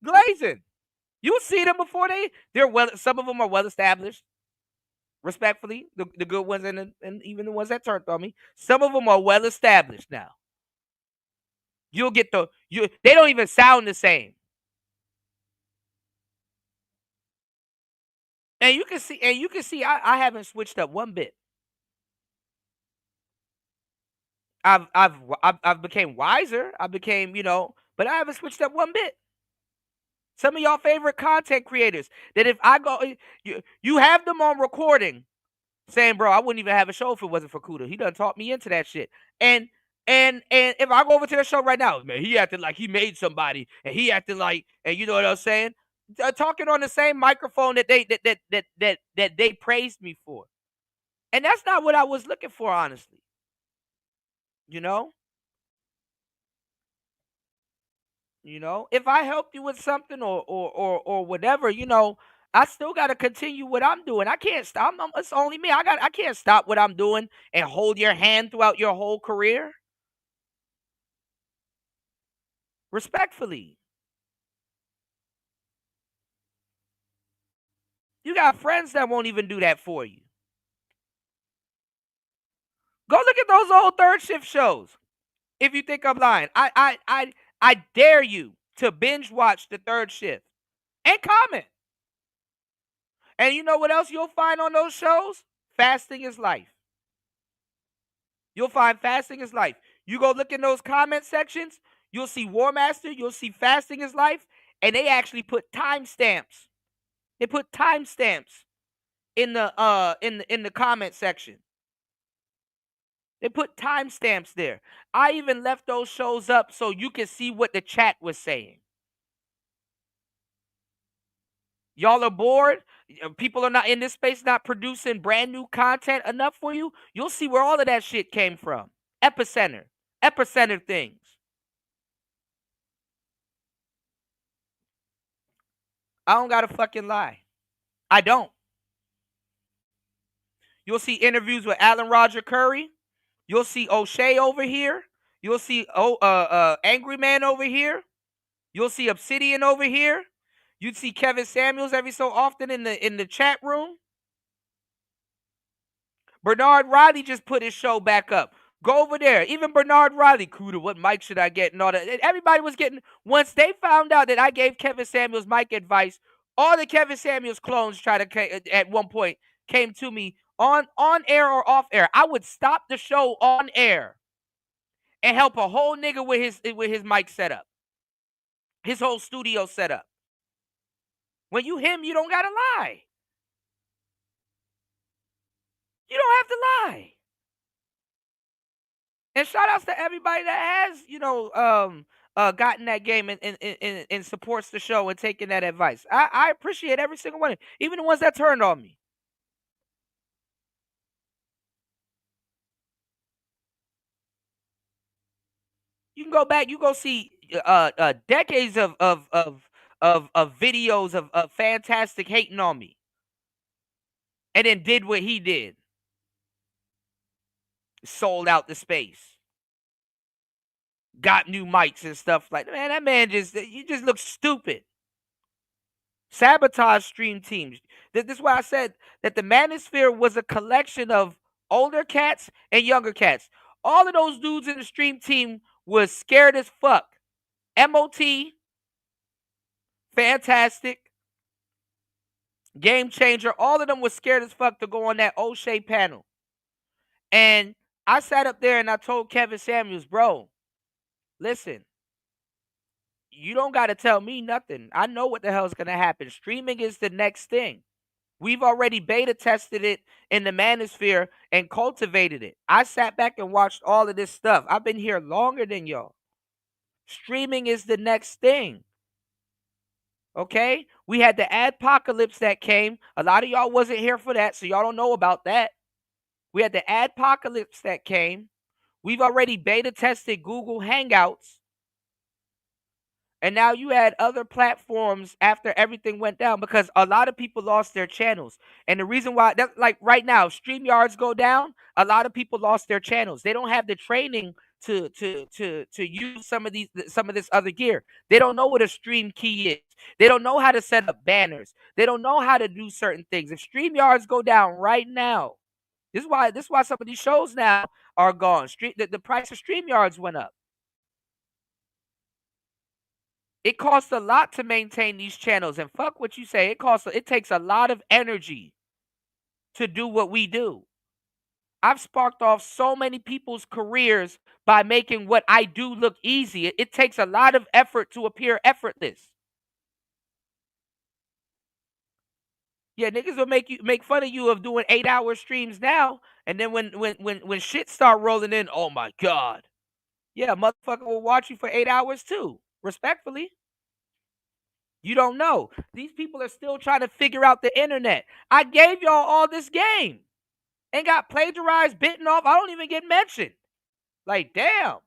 Glazing. You see them before they're well. Some of them are well established. Respectfully, the good ones and even the ones that turned on me. Some of them are well established now. You'll get they don't even sound the same. And you can see I haven't switched up one bit. I've became wiser. I became, but I haven't switched up one bit. Some of y'all favorite content creators that if I go, you have them on recording saying, bro, I wouldn't even have a show if it wasn't for Kuda. He done taught me into that shit. And if I go over to the show right now, man, he acted like he made somebody, and he acted like, and you know what I'm saying? Talking on the same microphone that they praised me for. And that's not what I was looking for, honestly. You know? You know, if I helped you with something or whatever, you know, I still got to continue what I'm doing. I can't stop. It's only me. I can't stop what I'm doing and hold your hand throughout your whole career. Respectfully. You got friends that won't even do that for you. Go look at those old third shift shows. If you think I'm lying, I dare you to binge watch the third shift and comment. And you know what else you'll find on those shows? Fasting is life. You'll find fasting is life. You go look in those comment sections, you'll see War Master, you'll see fasting is life, and they actually put timestamps. They put timestamps in the comment section. They put timestamps there. I even left those shows up so you can see what the chat was saying. Y'all are bored? People are not in this space, not producing brand new content enough for you? You'll see where all of that shit came from. Epicenter things. I don't gotta fucking lie. I don't. You'll see interviews with Alan Roger Curry. You'll see O'Shea over here. You'll see Angry Man over here. You'll see Obsidian over here. You'd see Kevin Samuels every so often in the chat room. Bernard Riley just put his show back up. Go over there. Even Bernard Riley, Kuda, what mic should I get? And all that. Everybody was getting, once they found out that I gave Kevin Samuels mic advice, all the Kevin Samuels clones tried to, at one point, came to me on air or off air. I would stop the show on air and help a whole nigga with his mic setup. His whole studio setup. When you him, you don't gotta lie. You don't have to lie. And shout outs to everybody that has, you know, gotten that game and supports the show and taking that advice. I appreciate every single one, even the ones that turned on me. You can go back, you go see decades of videos of Fantastic hating on me, and then did what he did. Sold out the space. Got new mics and stuff like that. Man, that man just looks stupid. Sabotage stream teams. This is why I said that the Manosphere was a collection of older cats and younger cats. All of those dudes in the stream team was scared as fuck. MOT, Fantastic, Game Changer, all of them was scared as fuck to go on that O'Shea panel. And I sat up there and I told Kevin Samuels, bro, listen, you don't got to tell me nothing. I know what the hell is going to happen. Streaming is the next thing. We've already beta tested it in the Manosphere and cultivated it. I sat back and watched all of this stuff. I've been here longer than y'all. Streaming is the next thing. Okay? We had the adpocalypse that came. A lot of y'all wasn't here for that, so y'all don't know about that. We had the adpocalypse that came. We've already beta tested Google Hangouts. And now you had other platforms after everything went down because a lot of people lost their channels. And the reason why, that's like right now, Streamyards go down, a lot of people lost their channels. They don't have the training to use some of this other gear. They don't know what a stream key is. They don't know how to set up banners. They don't know how to do certain things. If Streamyards go down right now, this is why some of these shows now are gone. The price of Streamyards went up. It costs a lot to maintain these channels, and fuck what you say. It takes a lot of energy to do what we do. I've sparked off so many people's careers by making what I do look easy. It takes a lot of effort to appear effortless. Yeah, niggas will make fun of you of doing 8-hour streams now, and then when shit start rolling in, oh my god. Yeah, motherfucker will watch you for 8 hours too. Respectfully. You don't know. These people are still trying to figure out the internet. I gave y'all all this game and got plagiarized, bitten off. I don't even get mentioned. Like, damn.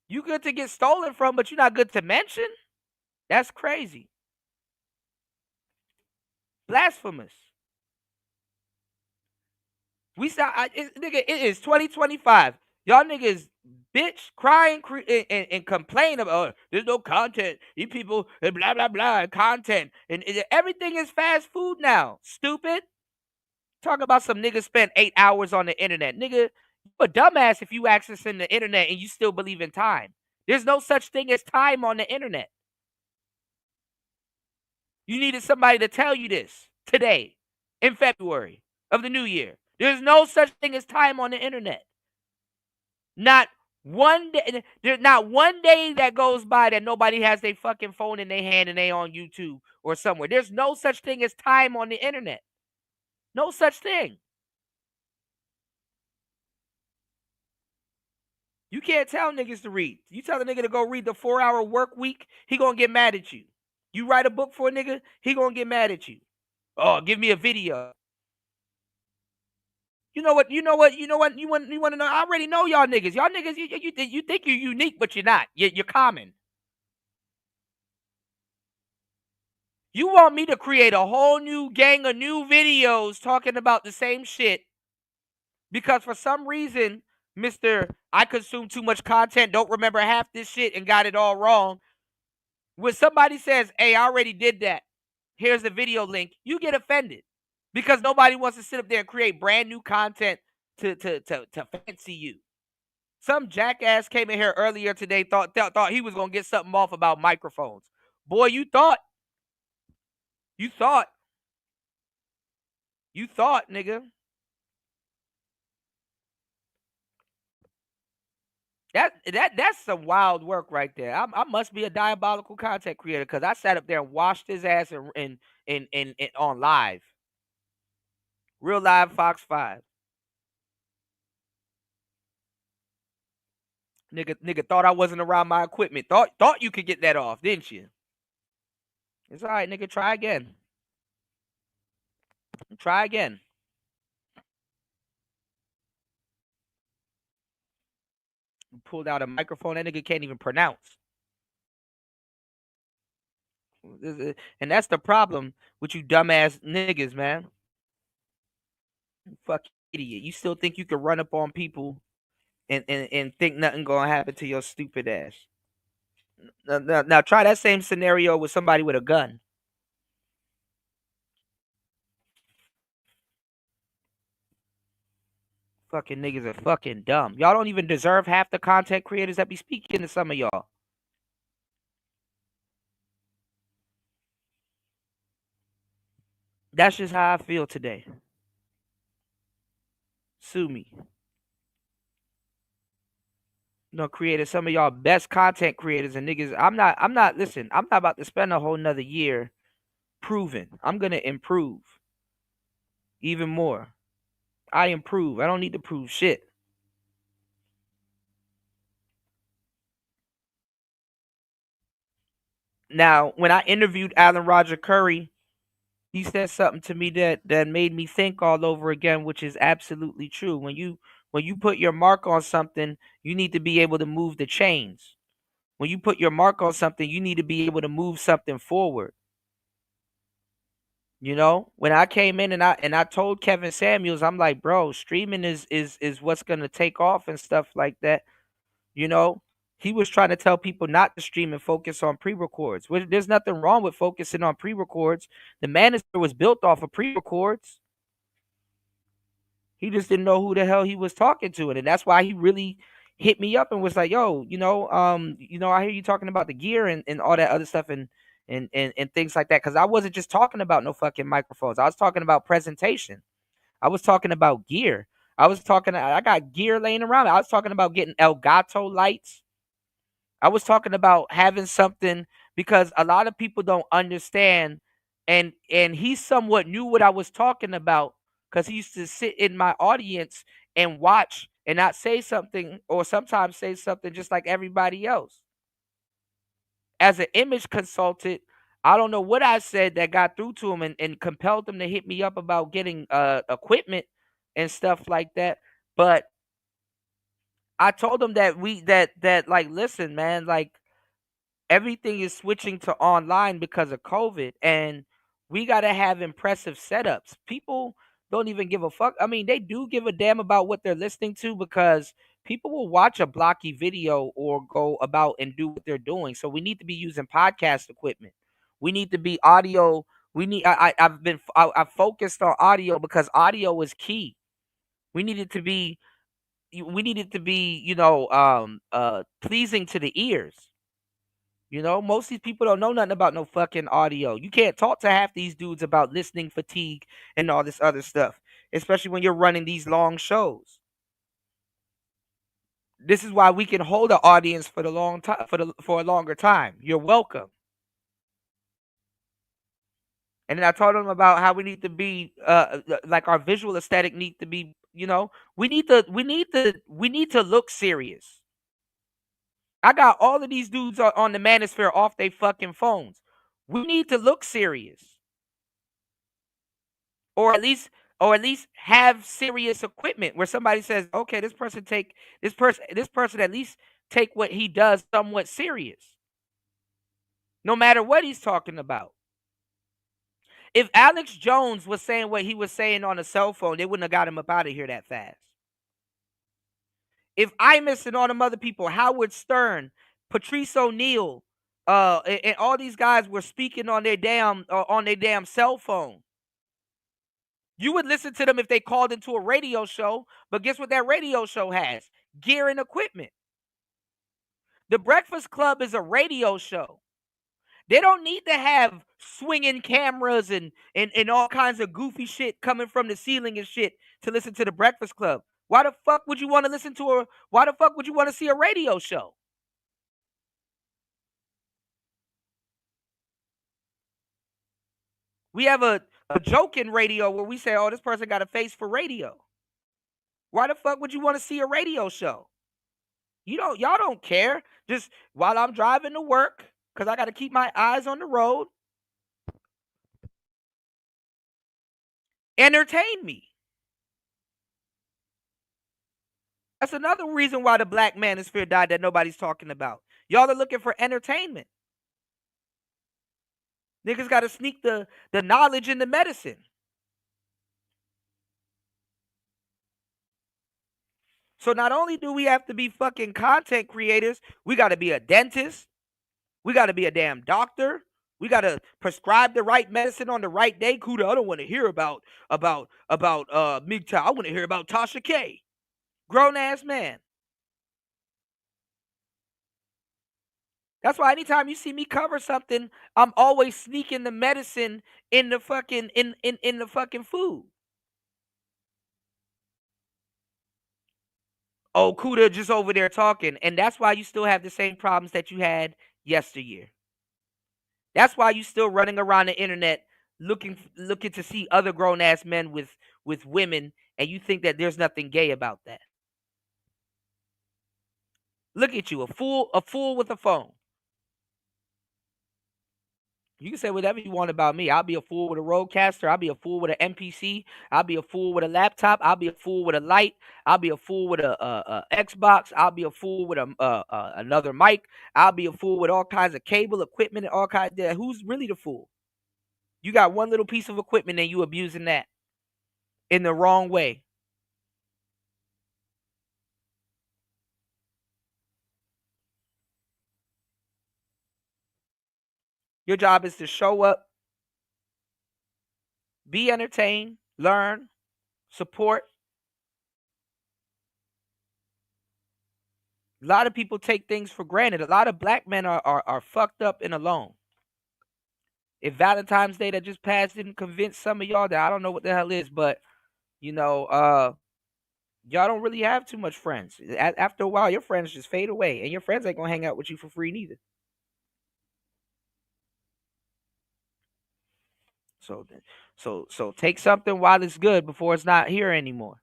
You good to get stolen from, but you're not good to mention? That's crazy. Blasphemous. Nigga, it is 2025. Y'all niggas bitch, crying and complain about there's no content. You people and blah blah blah content and everything is fast food now. Stupid. Talk about some niggas spent 8 hours on the internet. Nigga, you a dumbass if you accessing the internet and you still believe in time. There's no such thing as time on the internet. You needed somebody to tell you this today in February of the new year. There's no such thing as time on the internet. Not one day. There's not one day that goes by that nobody has their fucking phone in their hand and they on YouTube or somewhere. There's no such thing as time on the internet. No such thing. You can't tell niggas to read. You tell a nigga to go read the 4-hour work week, he gonna get mad at you. You write a book for a nigga, he gonna get mad at you. Oh, give me a video. You know what? You want to know? I already know y'all niggas. Y'all niggas, you think you're unique, but you're not. You're common. You want me to create a whole new gang of new videos talking about the same shit because for some reason, Mr. I consume too much content, don't remember half this shit and got it all wrong. When somebody says, hey, I already did that, here's the video link, you get offended because nobody wants to sit up there and create brand new content to fancy you. Some jackass came in here earlier today, thought he was going to get something off about microphones. Boy, you thought, nigga. That's some wild work right there. I must be a diabolical content creator because I sat up there and washed his ass and on live, real live Fox 5. Nigga thought I wasn't around my equipment. Thought you could get that off, didn't you? It's all right, nigga. Try again. Try again. Pulled out a microphone that nigga can't even pronounce. And that's the problem with you dumbass niggas, man. Fuck idiot. You still think you can run up on people and think nothing gonna happen to your stupid ass. Now try that same scenario with somebody with a gun. Fucking niggas are fucking dumb. Y'all don't even deserve half the content creators that be speaking to some of y'all. That's just how I feel today. Sue me. Creators, some of y'all best content creators and niggas. I'm not listen, I'm not about to spend a whole nother year proving. I'm gonna improve even more. I improve. I don't need to prove shit. Now, when I interviewed Alan Roger Curry, he said something to me that made me think all over again, which is absolutely true. When you put your mark on something, you need to be able to move the chains. When you put your mark on something, you need to be able to move something forward. When I came in and I told Kevin Samuels, I'm like, bro, streaming is what's gonna take off and stuff like that. He was trying to tell people not to stream and focus on pre-records. There's nothing wrong with focusing on pre-records. The Manosphere was built off of pre-records. He just didn't know who the hell he was talking to, and that's why he really hit me up and was like, yo, I hear you talking about the gear and all that other stuff and things like that. Because I wasn't just talking about no fucking microphones. I was talking about presentation. I was talking about gear. I got gear laying around. I was talking about getting Elgato lights. I was talking about having something because a lot of people don't understand. And he somewhat knew what I was talking about because he used to sit in my audience and watch and not say something or sometimes say something just like everybody else. As an image consultant, I don't know what I said that got through to him and compelled him to hit me up about getting equipment and stuff like that. But I told them that like, listen, man, like everything is switching to online because of COVID, and we got to have impressive setups. People don't even give a fuck. I mean, they do give a damn about what they're listening to, because people will watch a blocky video or go about and do what they're doing. So we need to be using podcast equipment. We need to be audio. We need. I've focused on audio because audio is key. We need it to be. We need it to be, pleasing to the ears. Most of these people don't know nothing about no fucking audio. You can't talk to half these dudes about listening fatigue and all this other stuff, especially when you're running these long shows. This is why we can hold an audience for the long time, for a longer time. You're welcome. And then I told them about how we need to be, like our visual aesthetic need to be, we need to look serious. I got all of these dudes on the Manosphere off their fucking phones. We need to look serious, or at least have serious equipment where somebody says, "Okay, this person at least take what he does somewhat serious, no matter what he's talking about." If Alex Jones was saying what he was saying on a cell phone, they wouldn't have got him up out of here that fast. If Imus and all them other people, Howard Stern, Patrice O'Neal, and all these guys were speaking on their damn cell phone, you would listen to them if they called into a radio show. But guess what that radio show has? Gear and equipment. The Breakfast Club is a radio show. They don't need to have swinging cameras and all kinds of goofy shit coming from the ceiling and shit to listen to the Breakfast Club. Why the fuck would you want to listen to why the fuck would you want to see a radio show? We have a joke in radio where we say, "Oh, this person got a face for radio." Why the fuck would you want to see a radio show? Y'all don't care. Just while I'm driving to work, because I got to keep my eyes on the road, entertain me. That's another reason why the Black Manosphere died that nobody's talking about. Y'all are looking for entertainment. Niggas got to sneak the knowledge and the medicine. So not only do we have to be fucking content creators, we got to be a dentist. We got to be a damn doctor. We got to prescribe the right medicine on the right day. Kuda, I don't want to hear about MGTOW. I want to hear about Tasha K. Grown ass man. That's why anytime you see me cover something, I'm always sneaking the medicine in the fucking in the fucking food. Oh, Kuda just over there talking. And that's why you still have the same problems that you had yesteryear. That's why you still running around the internet looking to see other grown ass men with women, and you think that there's nothing gay about that. Look at you, a fool with a phone. You can say whatever you want about me. I'll be a fool with a Rodecaster. I'll be a fool with an MPC. I'll be a fool with a laptop. I'll be a fool with a light. I'll be a fool with a Xbox. I'll be a fool with another mic. I'll be a fool with all kinds of cable equipment and all kinds of. Who's really the fool? You got one little piece of equipment and you abusing that in the wrong way. Your job is to show up, be entertained, learn, support. A lot of people take things for granted. A lot of black men are fucked up and alone. If Valentine's Day that just passed didn't convince some of y'all that I don't know what the hell is, but y'all don't really have too much friends. After a while, your friends just fade away, and your friends ain't gonna hang out with you for free neither. So take something while it's good before it's not here anymore.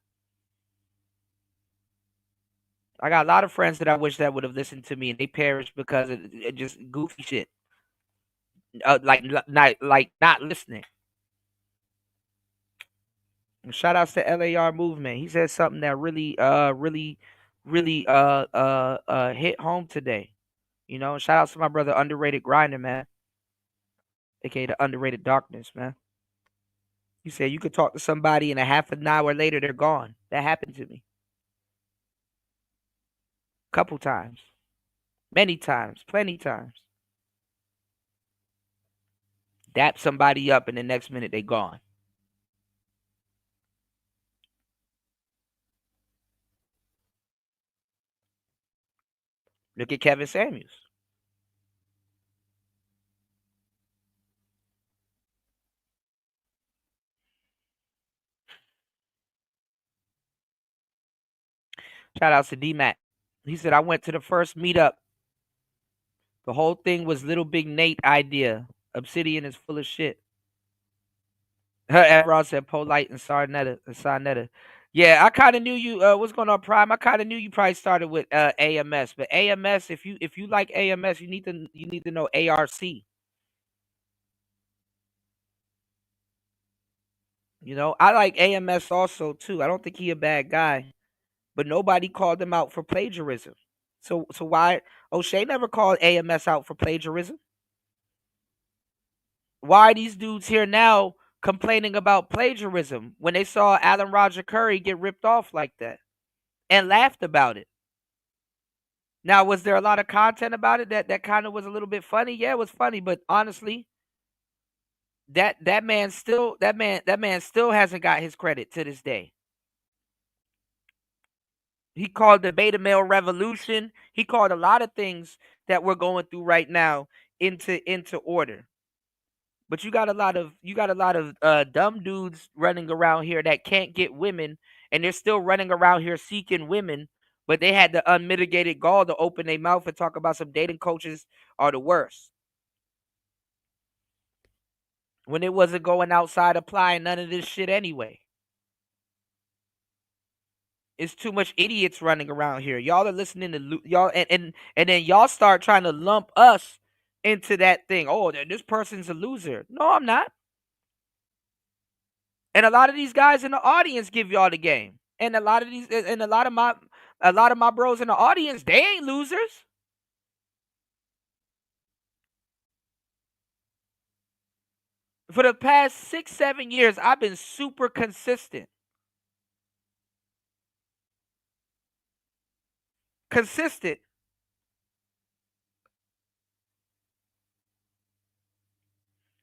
I got a lot of friends that I wish that would have listened to me, and they perished because of just goofy shit. Like not listening. Shout outs to LAR Movement. He said something that really really hit home today. You know, shout out to my brother Underrated Grinder, man. AKA the Underrated Darkness, man. You said you could talk to somebody and a half an hour later they're gone. That happened to me. Couple times. Many times. Plenty times. Dap somebody up and the next minute they gone. Look at Kevin Samuels. Shout out to D-Mac. He said, I went to the first meetup. The whole thing was Little Big Nate idea. Obsidian is full of shit. Everyone said Polite and Sarnetta. Yeah, I kind of knew you. What's going on, Prime? I kind of knew you probably started with AMS, but AMS, if you like AMS, you need to know ARC. You know, I like AMS also too. I don't think he a bad guy, but nobody called him out for plagiarism. So why O'Shea never called AMS out for plagiarism? Why are these dudes here now complaining about plagiarism when they saw Alan Roger Curry get ripped off like that and laughed about it? Now, was there a lot of content about it that kind of was a little bit funny? Yeah, it was funny, but honestly, that man still hasn't got his credit to this day. He called the beta male revolution. He called a lot of things that we're going through right now into order. But you got a lot of dumb dudes running around here that can't get women, and they're still running around here seeking women, but they had the unmitigated gall to open their mouth and talk about some dating coaches are the worst. When it wasn't going outside applying none of this shit anyway. It's too much idiots running around here. Y'all are listening to y'all, and then y'all start trying to lump us into that thing. Oh, this person's a loser. No, I'm not. And a lot of these guys in the audience give y'all the game. And a lot of my bros in the audience, they ain't losers. For the past 6-7 years, I've been super consistent.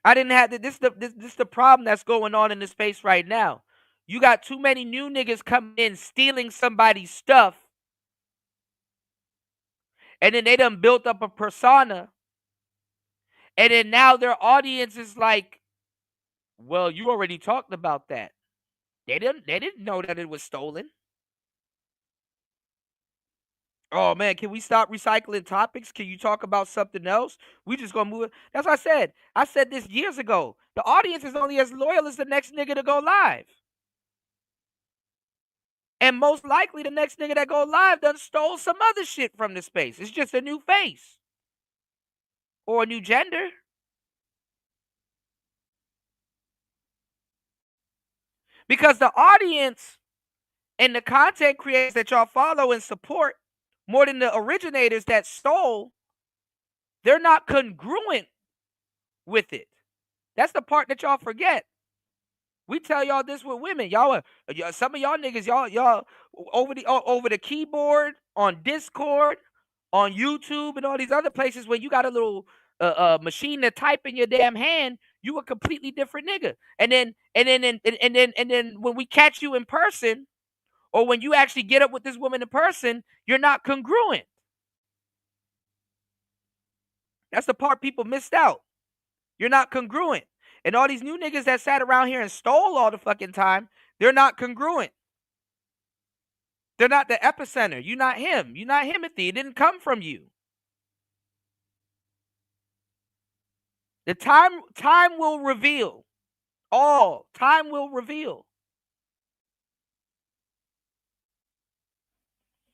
I didn't have this is the problem that's going on in the space right now. You got too many new niggas coming in stealing somebody's stuff, and then they done built up a persona, and then now their audience is like, well, you already talked about that. They didn't know that it was stolen. Oh man, can we stop recycling topics? Can you talk about something else? We just gonna move it. That's what I said. I said this years ago. The audience is only as loyal as the next nigga to go live. And most likely the next nigga that go live done stole some other shit from the space. It's just a new face. Or a new gender. Because the audience and the content creators that y'all follow and support, more than the originators that stole, they're not congruent with it. That's the part that y'all forget. We tell y'all this with women. Some of y'all niggas, y'all over the keyboard, on Discord, on YouTube, and all these other places where you got a little machine to type in your damn hand, you a completely different nigga. And then when we catch you in person, or when you actually get up with this woman in person, you're not congruent. That's the part people missed out. You're not congruent. And all these new niggas that sat around here and stole all the fucking time, they're not congruent. They're not the epicenter. You're not him. You're not Himothy. It didn't come from you. The time will reveal. All time will reveal.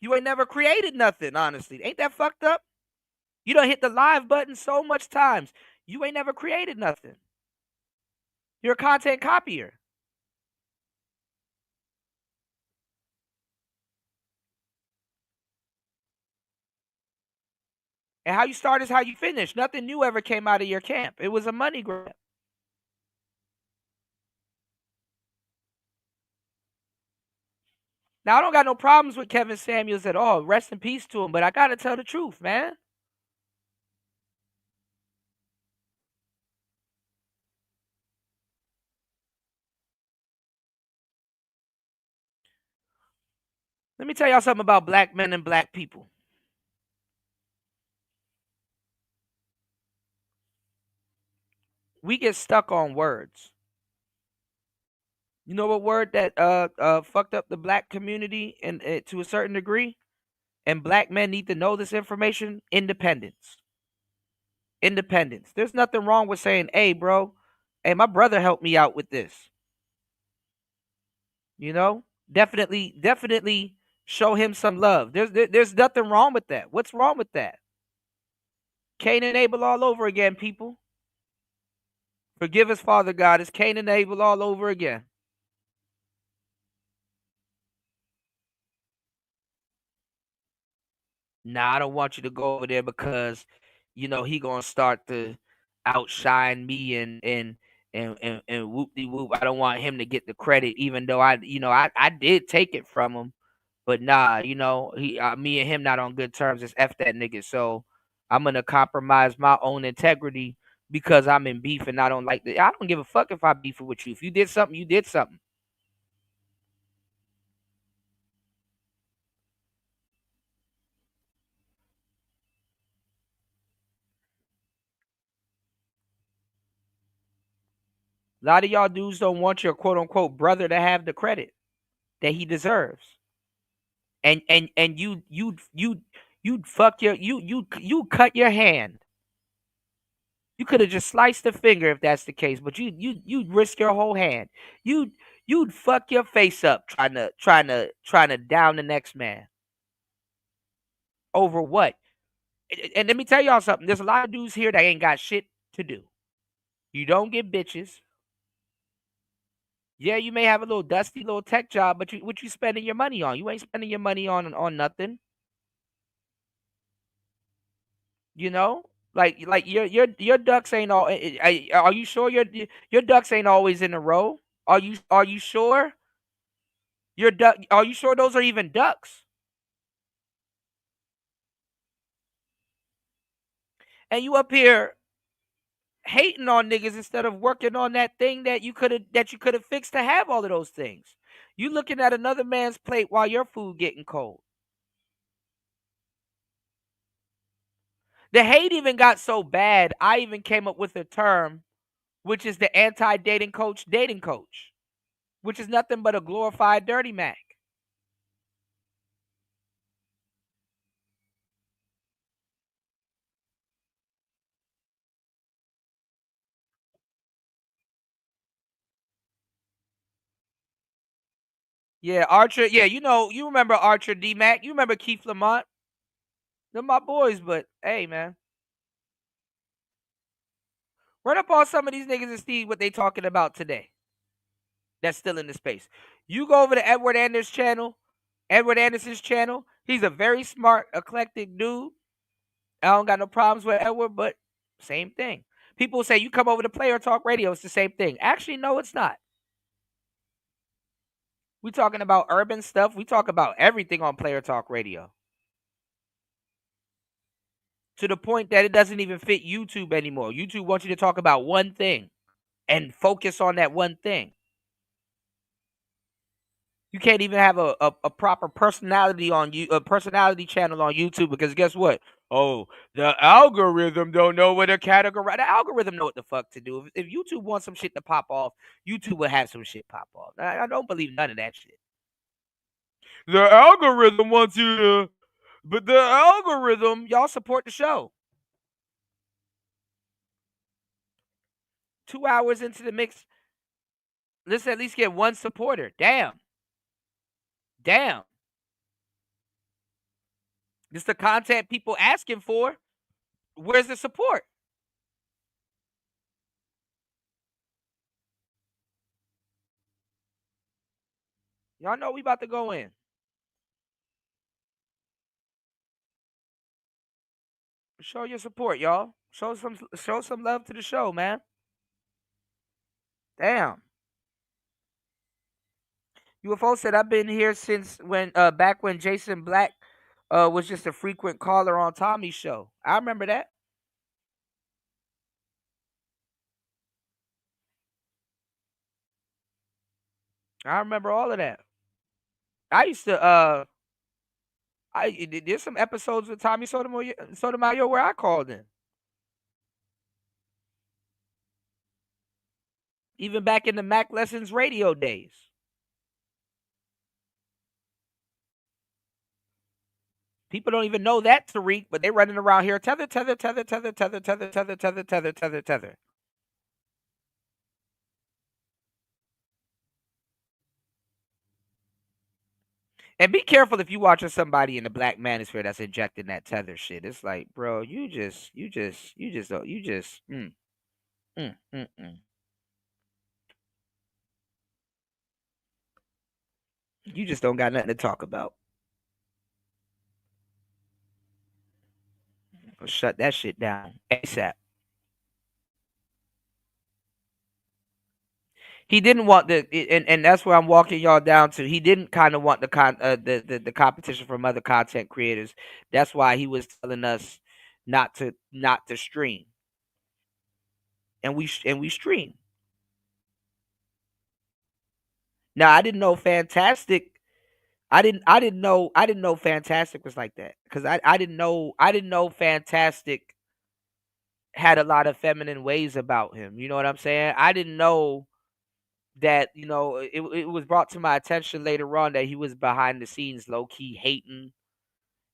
You ain't never created nothing, honestly. Ain't that fucked up? You done hit the live button so much times. You ain't never created nothing. You're a content copier. And how you start is how you finish. Nothing new ever came out of your camp. It was a money grab. Now, I don't got no problems with Kevin Samuels at all. Rest in peace to him. But I got to tell the truth, man. Let me tell y'all something about black men and black people. We get stuck on words. You know what word that fucked up the black community and to a certain degree? And black men need to know this information. Independence. Independence. There's nothing wrong with saying, hey, bro, hey, my brother helped me out with this. You know? Definitely show him some love. There's nothing wrong with that. What's wrong with that? Cain and Abel all over again, people. Forgive us, Father God. It's Cain and Abel all over again. Nah, I don't want you to go over there because, you know, he gonna start to outshine me and whoop de whoop. I don't want him to get the credit, even though I did take it from him. But nah, you know, me and him not on good terms. It's F that nigga. So I'm gonna compromise my own integrity because I'm in beef and I don't like the. I don't give a fuck if I beef with you. If you did something, you did something. A lot of y'all dudes don't want your quote unquote brother to have the credit that he deserves. And you'd fuck you cut your hand. You could have just sliced the finger if that's the case, but you'd risk your whole hand. You'd fuck your face up trying to down the next man. Over what? And let me tell y'all something. There's a lot of dudes here that ain't got shit to do. You don't get bitches. Yeah, you may have a little dusty little tech job, but what you spending your money on? You ain't spending your money on nothing. You know, like your ducks ain't all. Are you sure your ducks ain't always in a row? Are you sure your duck? Are you sure those are even ducks? And you up here hating on niggas instead of working on that thing that you could have fixed to have all of those things. You looking at another man's plate while your food getting cold. The hate even got so bad. I even came up with a term, which is the anti-dating coach, which is nothing but a glorified dirty Mac. Yeah, Archer. Yeah, you remember Archer D Mac. You remember Keith Lamont. They're my boys, but hey, man. Run up on some of these niggas and see what they talking about today. That's still in the space. You go over to Edward Anderson's channel. He's a very smart, eclectic dude. I don't got no problems with Edward, but same thing. People say you come over to Player Talk Radio, it's the same thing. Actually, no, it's not. We talking about urban stuff. We talk about everything on Player Talk Radio. To the point that it doesn't even fit YouTube anymore. YouTube wants you to talk about one thing and focus on that one thing. You can't even have a proper personality on you, a personality channel on YouTube, because guess what? Oh, the algorithm don't know what to categorize. The algorithm know what the fuck to do. If YouTube wants some shit to pop off, YouTube will have some shit pop off. I don't believe none of that shit. The algorithm wants you to, but the algorithm, y'all support the show. 2 hours into the mix, let's at least get one supporter. Damn. This the content people asking for. Where's the support? Y'all know we about to go in. Show your support, y'all. Show some love to the show, man. Damn. UFO said I've been here since when back when Jason Black was just a frequent caller on Tommy's show. I remember that. I remember all of that. I used to there's some episodes with Tommy Sotomayor where I called in. Even back in the Mac Lessons radio days. People don't even know that, Tariq, but they running around here tether. And be careful if you watching somebody in the black manosphere that's injecting that tether shit. It's like, bro, you just you just don't got nothing to talk about. Shut that shit down ASAP. He didn't want and that's where I'm walking y'all down to. He didn't kind of want the competition from other content creators. That's why he was telling us not to stream. And we stream. Now I didn't know Fantastic. I didn't know Fantastic was like that because I didn't know Fantastic had a lot of feminine ways about him. You know what I'm saying? I didn't know that, it was brought to my attention later on that he was behind the scenes low key hating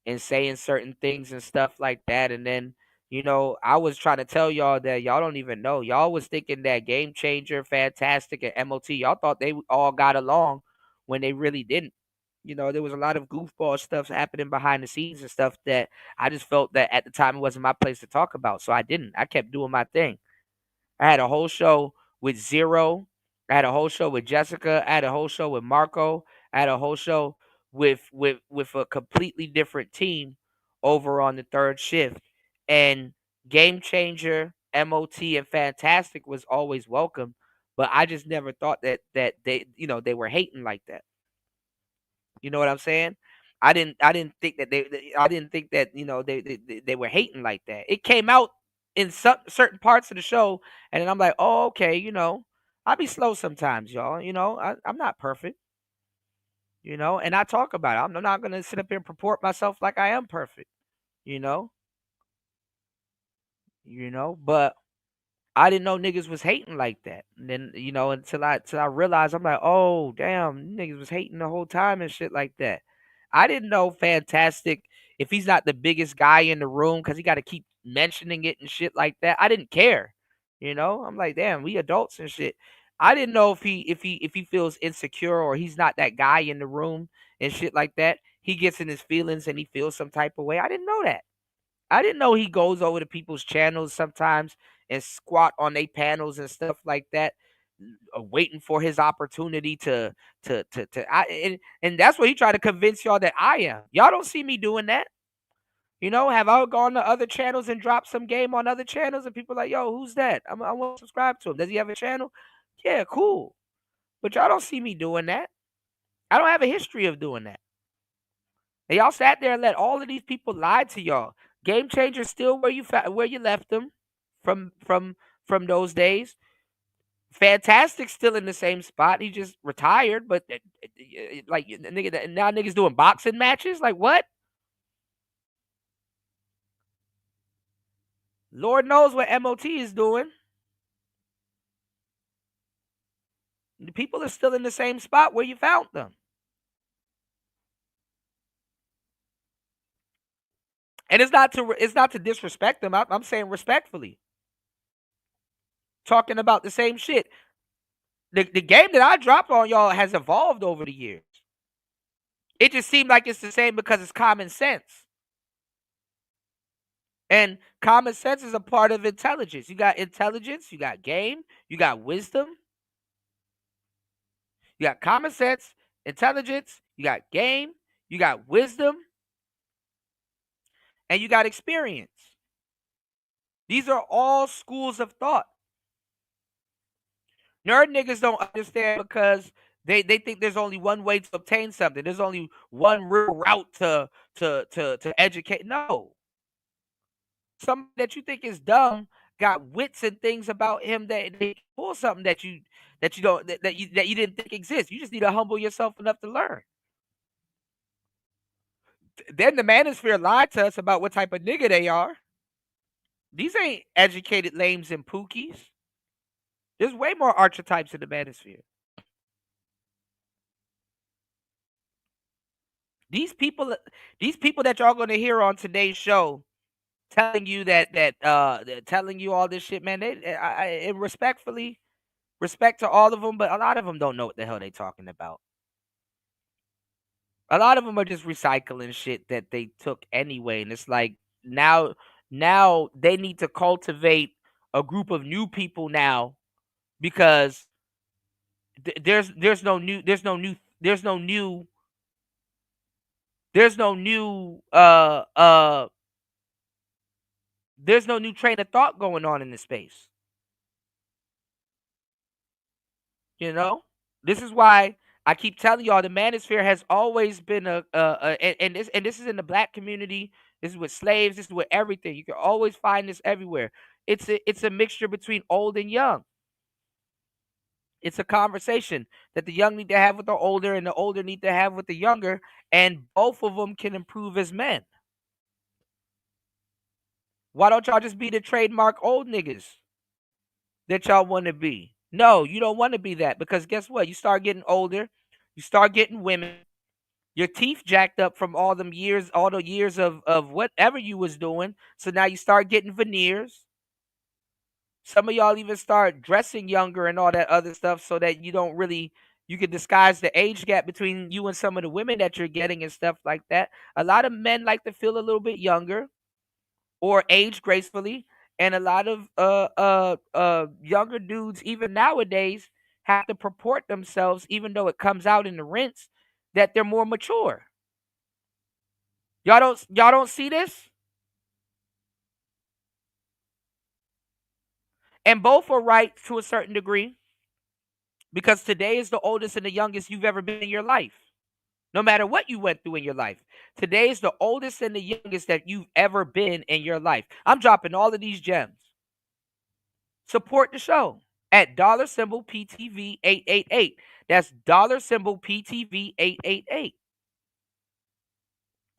and saying certain things and stuff like that. And then, I was trying to tell y'all that y'all don't even know. Y'all was thinking that Game Changer, Fantastic, and MOT, y'all thought they all got along when they really didn't. There was a lot of goofball stuff happening behind the scenes and stuff that I just felt that at the time it wasn't my place to talk about. So I didn't. I kept doing my thing. I had a whole show with Zero. I had a whole show with Jessica. I had a whole show with Marco. I had a whole show with a completely different team over on the third shift. And Game Changer, MOT, and Fantastic was always welcome. But I just never thought that they they were hating like that. You know what I'm saying? I didn't think that I didn't think that they were hating like that. It came out in certain parts of the show, and then I'm like, oh, okay, I be slow sometimes, y'all. I'm not perfect, and I talk about it. I'm not gonna sit up here and purport myself like I am perfect, you know, but I didn't know niggas was hating like that. And then, until I realized, I'm like, oh damn, niggas was hating the whole time and shit like that. I didn't know Fantastic, if he's not the biggest guy in the room, because he got to keep mentioning it and shit like that. I didn't care. I'm like, damn, we adults and shit. I didn't know if he feels insecure or he's not that guy in the room and shit like that. He gets in his feelings and he feels some type of way. I didn't know that. I didn't know he goes over to people's channels sometimes and squat on their panels and stuff like that, waiting for his opportunity and that's what he tried to convince y'all that I am. Y'all don't see me doing that. Have I gone to other channels and dropped some game on other channels and people like, yo, who's that? I want to subscribe to him. Does he have a channel? Yeah, cool. But y'all don't see me doing that. I don't have a history of doing that. And y'all sat there and let all of these people lie to y'all. Game Changer's still where you left them from those days. Fantastic's still in the same spot. He just retired, but like nigga, now niggas doing boxing matches. Like what? Lord knows what MOT is doing. The people are still in the same spot where you found them. And it's not to disrespect them. I'm saying respectfully. Talking about the same shit. The game that I dropped on y'all has evolved over the years. It just seemed like it's the same because it's common sense. And common sense is a part of intelligence. You got intelligence, you got game, you got wisdom. You got common sense, intelligence, you got game, you got wisdom, and you got experience. These are all schools of thought. Nerd niggas don't understand because they think there's only one way to obtain something. There's only one real route to educate. No. Somebody that you think is dumb got wits and things about him that they pull something that you don't that you didn't think exists. You just need to humble yourself enough to learn. Then the Manosphere lied to us about what type of nigga they are. These ain't educated lames and pookies. There's way more archetypes in the Manosphere. These people that y'all gonna hear on today's show telling you telling you all this shit, man. And respectfully, respect to all of them, but a lot of them don't know what the hell they talking about. A lot of them are just recycling shit that they took anyway, and it's like now they need to cultivate a group of new people now because there's no new train of thought going on in this space. You know, this is why I keep telling y'all the Manosphere has always been and this is in the black community. This is with slaves. This is with everything. You can always find this everywhere. It's a mixture between old and young. It's a conversation that the young need to have with the older, and the older need to have with the younger, and both of them can improve as men. Why don't y'all just be the trademark old niggas that y'all want to be? No, you don't want to be that because guess what? You start getting older, you start getting women, your teeth jacked up from all the years of whatever you was doing. So now you start getting veneers. Some of y'all even start dressing younger and all that other stuff so that you can disguise the age gap between you and some of the women that you're getting and stuff like that. A lot of men like to feel a little bit younger or age gracefully, and a lot of younger dudes even nowadays have to purport themselves, even though it comes out in the rinse, that they're more mature. Y'all don't see this? And both are right to a certain degree because today is the oldest and the youngest you've ever been in your life. No matter what you went through in your life, today is the oldest and the youngest that you've ever been in your life. I'm dropping all of these gems. Support the show at $PTV 888. That's $PTV 888.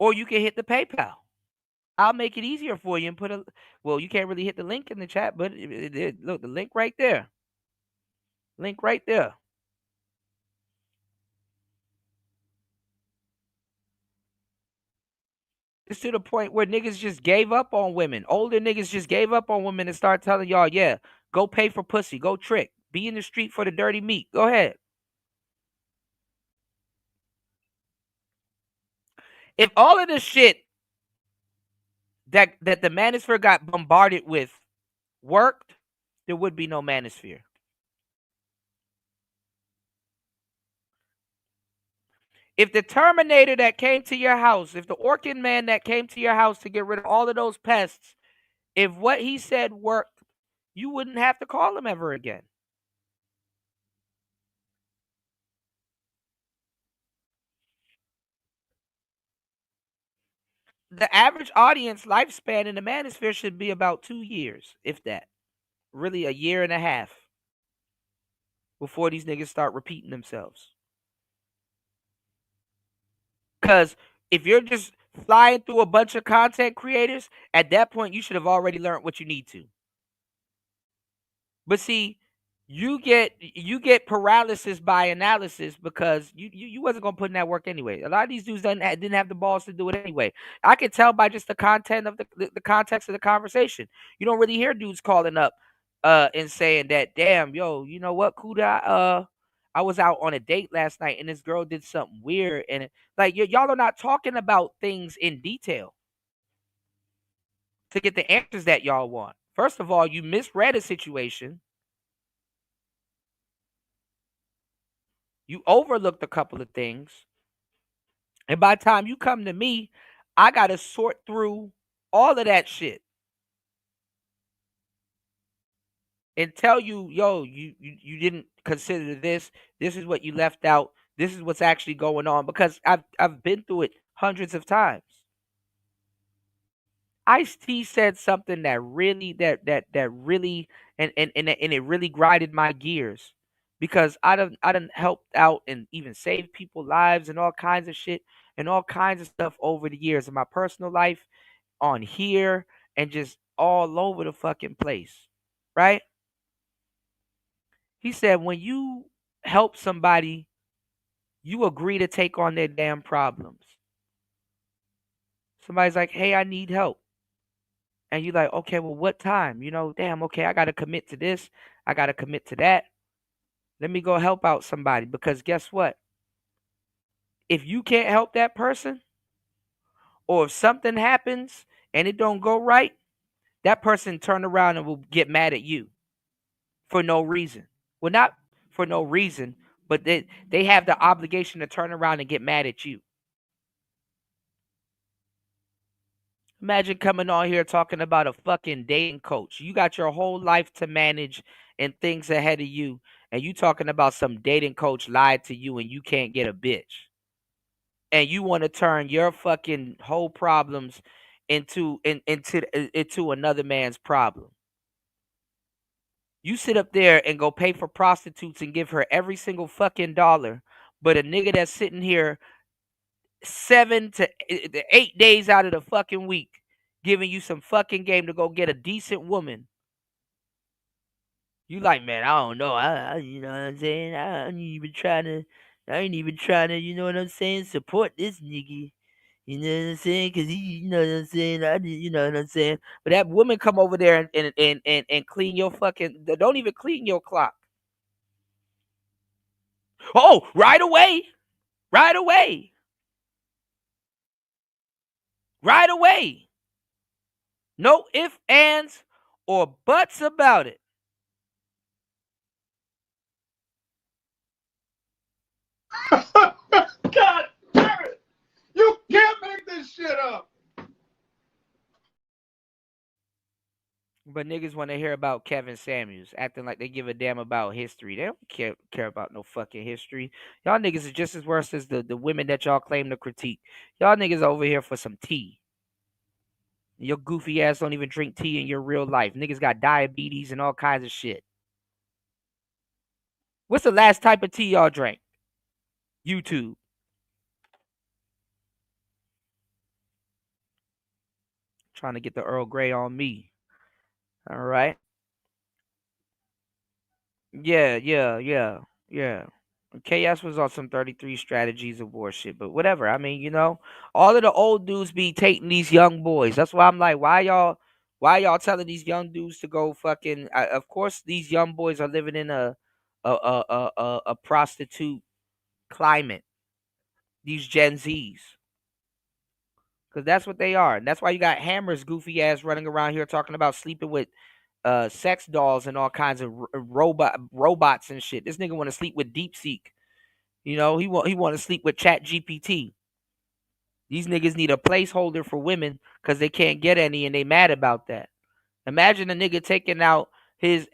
Or you can hit the PayPal. I'll make it easier for you and you can't really hit the link in the chat, but look, the link right there. Link right there. It's to the point where niggas just gave up on women. Older niggas just gave up on women and start telling y'all, yeah, go pay for pussy, go trick, be in the street for the dirty meat. Go ahead. If all of this shit that the Manosphere got bombarded with worked, there would be no Manosphere. If the Terminator that came to your house, if the Orkin man that came to your house to get rid of all of those pests, if what he said worked, you wouldn't have to call him ever again. The average audience lifespan in the Manosphere should be about 2 years, if that. Really, a year and a half before these niggas start repeating themselves. Because if you're just flying through a bunch of content creators, at that point you should have already learned what you need to. But see, you get paralysis by analysis because you wasn't gonna put in that work anyway. A lot of these dudes didn't have the balls to do it anyway. I can tell by just the content of the context of the conversation. You don't really hear dudes calling up and saying that, damn, yo, you know what, Kuda, I was out on a date last night and this girl did something weird, and y'all are not talking about things in detail to get the answers that y'all want. First of all, you misread a situation. You overlooked a couple of things. And by the time you come to me, I got to sort through all of that shit. and tell you, yo, you didn't consider this. This is what you left out. This is what's actually going on, because I've been through it hundreds of times. Ice-T said something that really that really and it really grinded my gears, because I done helped out and even saved people's lives and all kinds of shit and all kinds of stuff over the years in my personal life, on here, and just all over the fucking place. Right? He said when you help somebody, you agree to take on their damn problems. Somebody's like, "Hey, I need help." And you're like, okay, well, what time? Damn, okay, I got to commit to this. I got to commit to that. Let me go help out somebody, because guess what? If you can't help that person, or if something happens and it don't go right, that person turn around and will get mad at you for no reason. Well, not for no reason, but they have the obligation to turn around and get mad at you. Imagine coming on here talking about a fucking dating coach. You got your whole life to manage and things ahead of you, and you talking about some dating coach lied to you and you can't get a bitch. And you want to turn your fucking whole problems into another man's problem. You sit up there and go pay for prostitutes and give her every single fucking dollar, but a nigga that's sitting here 7 to 8 days out of the fucking week giving you some fucking game to go get a decent woman. You like, man, I don't know. I you know what I'm saying? I ain't even trying to, you know what I'm saying, support this nigga. You know what I'm saying? Cause he, you know what I'm saying? You know what I'm saying? But that woman come over there and clean your fucking, don't even clean your clock. Oh, right away. Right away. Right away. No ifs, ands, or buts about it. God damn it! You can't make this shit up. But niggas want to hear about Kevin Samuels, acting like they give a damn about history. They don't care about no fucking history. Y'all niggas is just as worse as the women that y'all claim to critique. Y'all niggas over here for some tea. Your goofy ass don't even drink tea in your real life. Niggas got diabetes and all kinds of shit. What's the last type of tea y'all drank? YouTube. Trying to get the Earl Grey on me. All right. Yeah. KS was on some 33 strategies of war shit, but whatever. I mean, all of the old dudes be taking these young boys. That's why I'm like, why y'all telling these young dudes to go fucking? Of course, these young boys are living in a prostitute climate. These Gen Zs, because that's what they are, and that's why you got Hammer's goofy ass running around here talking about sleeping with sex dolls and all kinds of robots and shit. This nigga want to sleep with DeepSeek. He want to sleep with Chat GPT. These niggas need a placeholder for women because they can't get any and they mad about that. Imagine a nigga taking out his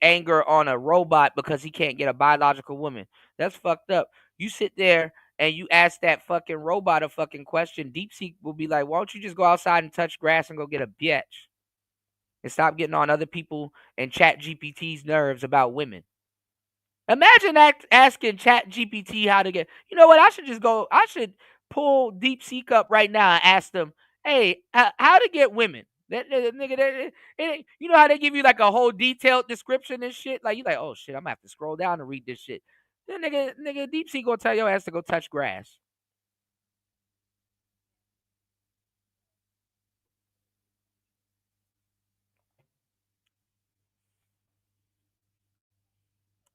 anger on a robot because he can't get a biological woman. That's fucked up. You sit there and you ask that fucking robot a fucking question. DeepSeek will be like, why don't you just go outside and touch grass and go get a bitch? And stop getting on other people and Chat GPT's nerves about women. Imagine asking Chat GPT how to get. You know what? I should pull DeepSeek up right now and ask them, hey, how to get women. That nigga, you know how they give you like a whole detailed description and shit? Like, you like, oh shit, I'm gonna have to scroll down and read this shit. Then nigga, DeepSeek gonna tell your ass to go touch grass.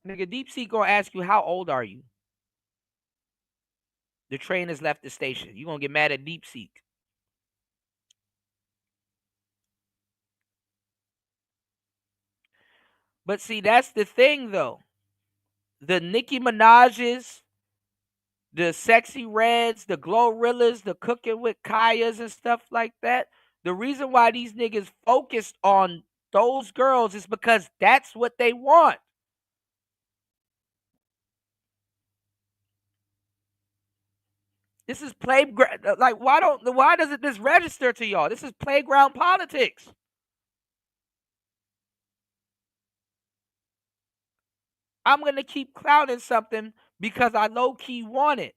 Nigga, DeepSeek gonna ask you, how old are you? The train has left the station. You gonna get mad at DeepSeek. But see, that's the thing though. The Nicki Minaj's, the Sexy Reds, the Glorrillas, the Cooking with Kayas and stuff like that. The reason why these niggas focused on those girls is because that's what they want. This is playground. Like, why doesn't this register to y'all? This is playground politics. I'm gonna keep clowning something because I low key want it.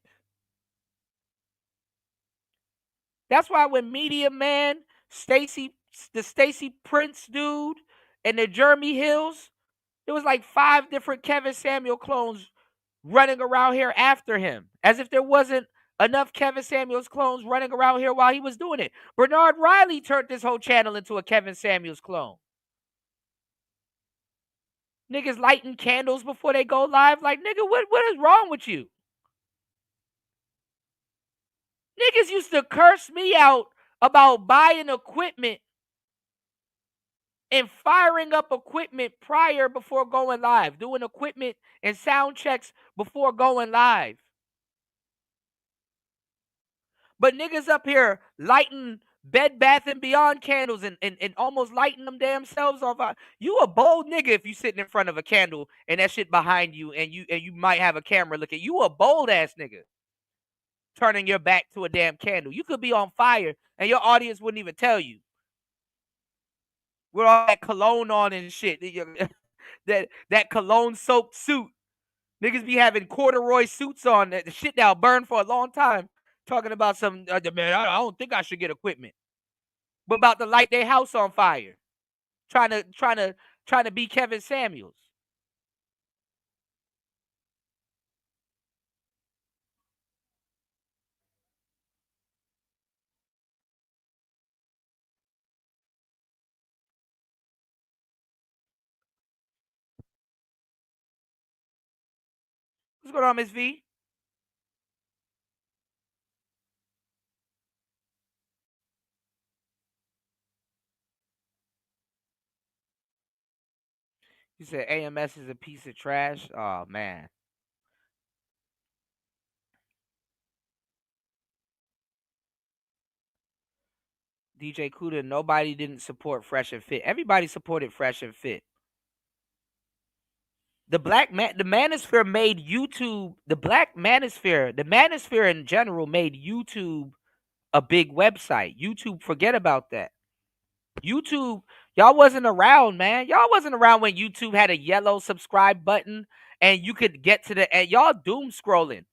That's why when Media Man, the Stacy Prince dude, and the Jeremy Hills, there was like 5 different Kevin Samuel clones running around here after him, as if there wasn't enough Kevin Samuels clones running around here while he was doing it. Bernard Riley turned this whole channel into a Kevin Samuels clone. Niggas lighting candles before they go live. Like, nigga, what is wrong with you? Niggas used to curse me out about buying equipment and firing up equipment before going live, doing equipment and sound checks before going live. But niggas up here lighting Bed Bath and Beyond candles and almost lighting them damn selves off. You a bold nigga if you sitting in front of a candle and that shit behind you and you might have a camera looking. You a bold ass nigga turning your back to a damn candle. You could be on fire and your audience wouldn't even tell you. With all that cologne on and shit. that cologne soaked suit. Niggas be having corduroy suits on. The shit that'll burn for a long time. Talking about some, man, I don't think I should get equipment. But about to light their house on fire. Trying to be Kevin Samuels. What's going on, Miss V? You said AMS is a piece of trash? Oh, man. DJ Kuda, nobody didn't support Fresh and Fit. Everybody supported Fresh and Fit. The Manosphere made YouTube, the Manosphere in general made YouTube a big website. YouTube, forget about that. YouTube, y'all wasn't around, man. Y'all wasn't around when YouTube had a yellow subscribe button and you could get to the end. Y'all doom scrolling.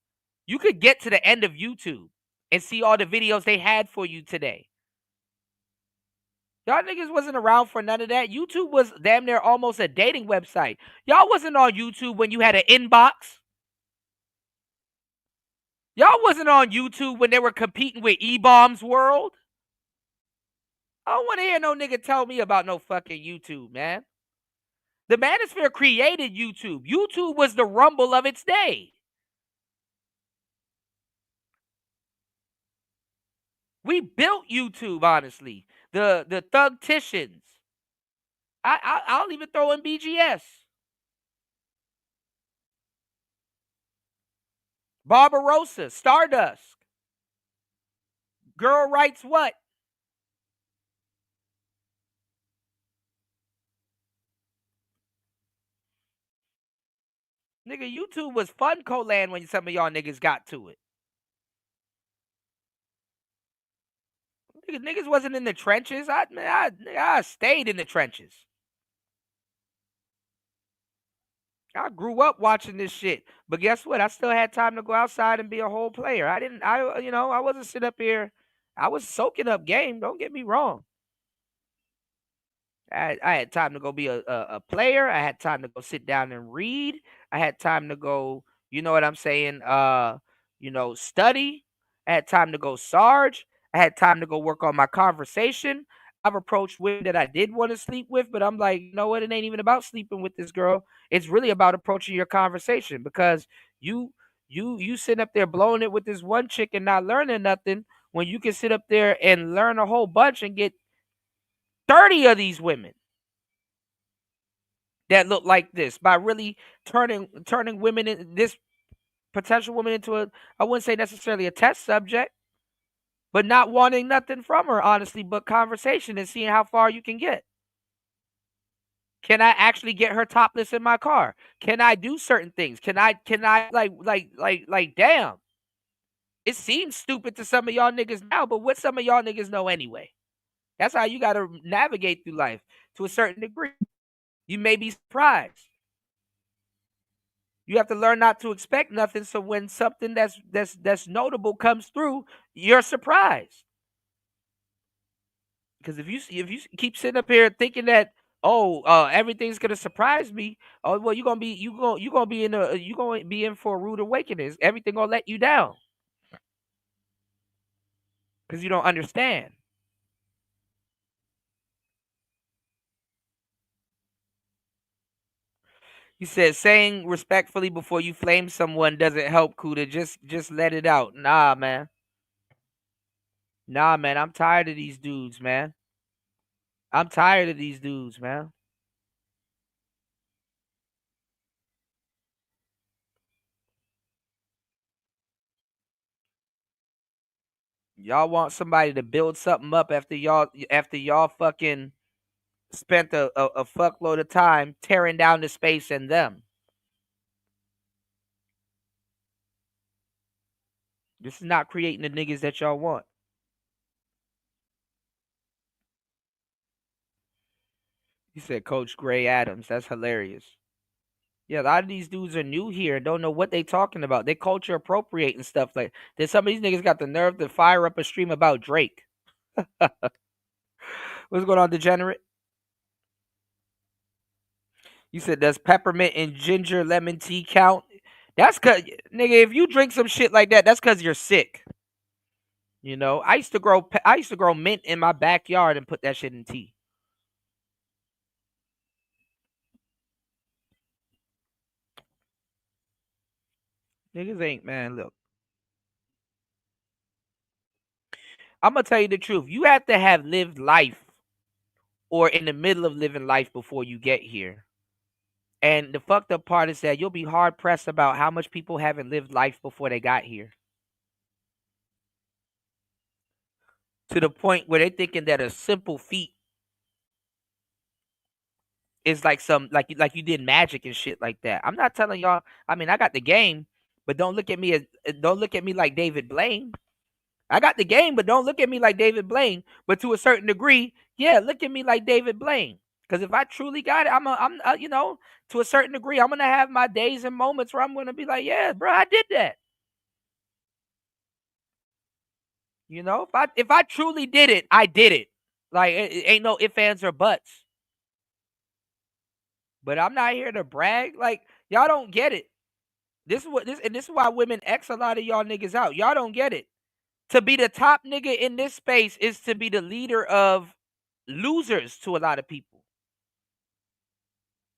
You could get to the end of YouTube and see all the videos they had for you today. Y'all niggas wasn't around for none of that. YouTube was damn near almost a dating website. Y'all wasn't on YouTube when you had an inbox. Y'all wasn't on YouTube when they were competing with E-Bombs World. I don't want to hear no nigga tell me about no fucking YouTube, man. The Manosphere created YouTube. YouTube was the Rumble of its day. We built YouTube, honestly. The Thugticians. I'll even throw in BGS. Barbarossa, Stardust. Girl Writes What? Nigga, YouTube was fun co-land when some of y'all niggas got to it. Niggas wasn't in the trenches. I stayed in the trenches. I grew up watching this shit. But guess what? I still had time to go outside and be a whole player. I wasn't sitting up here. I was soaking up game. Don't get me wrong. I had time to go be a player. I had time to go sit down and read. I had time to go, you know what I'm saying? Study. I had time to go Sarge. I had time to go work on my conversation. I've approached women that I did want to sleep with, but I'm like, you know what? It ain't even about sleeping with this girl. It's really about approaching your conversation because you sitting up there blowing it with this one chick and not learning nothing when you can sit up there and learn a whole bunch and get 30 of these women that look like this by really turning women in this potential woman into I wouldn't say necessarily a test subject, but not wanting nothing from her, honestly, but conversation and seeing how far you can get. Can I actually get her topless in my car? Can I do certain things? Can I like damn. It seems stupid to some of y'all niggas now, but what some of y'all niggas know anyway. That's how you gotta navigate through life to a certain degree. You may be surprised. You have to learn not to expect nothing, so when something that's notable comes through, you're surprised. Because if you keep sitting up here thinking that everything's gonna surprise me, oh well you're gonna be in for a rude awakening. Everything gonna let you down because you don't understand. He said saying respectfully before you flame someone doesn't help, Kuda. Just let it out. Nah, man. Nah, man. I'm tired of these dudes, man. I'm tired of these dudes, man. Y'all want somebody to build something up after y'all fucking spent a fuckload of time tearing down the space and them. This is not creating the niggas that y'all want. He said Coach Gray Adams. That's hilarious. Yeah, a lot of these dudes are new here and don't know what they talking about. They culture appropriate and stuff like that. Some of these niggas got the nerve to fire up a stream about Drake. What's going on, Degenerate? You said, does peppermint and ginger lemon tea count? That's cause nigga, if you drink some shit like that, that's cause you're sick. You know, I used to grow mint in my backyard and put that shit in tea. Niggas ain't, man, look. I'm gonna tell you the truth. You have to have lived life or in the middle of living life before you get here. And the fucked up part is that you'll be hard pressed about how much people haven't lived life before they got here. To the point where they're thinking that a simple feat is like like you did magic and shit like that. I'm not telling y'all. I mean, I got the game, but don't look at me like David Blaine. I got the game, but don't look at me like David Blaine. But to a certain degree, yeah, look at me like David Blaine. Because if I truly got it, I'm you know, to a certain degree, I'm gonna have my days and moments where I'm gonna be like, yeah, bro, I did that. You know, if I truly did it, I did it. Like it ain't no ifs, ands, or buts. But I'm not here to brag. Like y'all don't get it. This is why women X a lot of y'all niggas out. Y'all don't get it. To be the top nigga in this space is to be the leader of losers to a lot of people.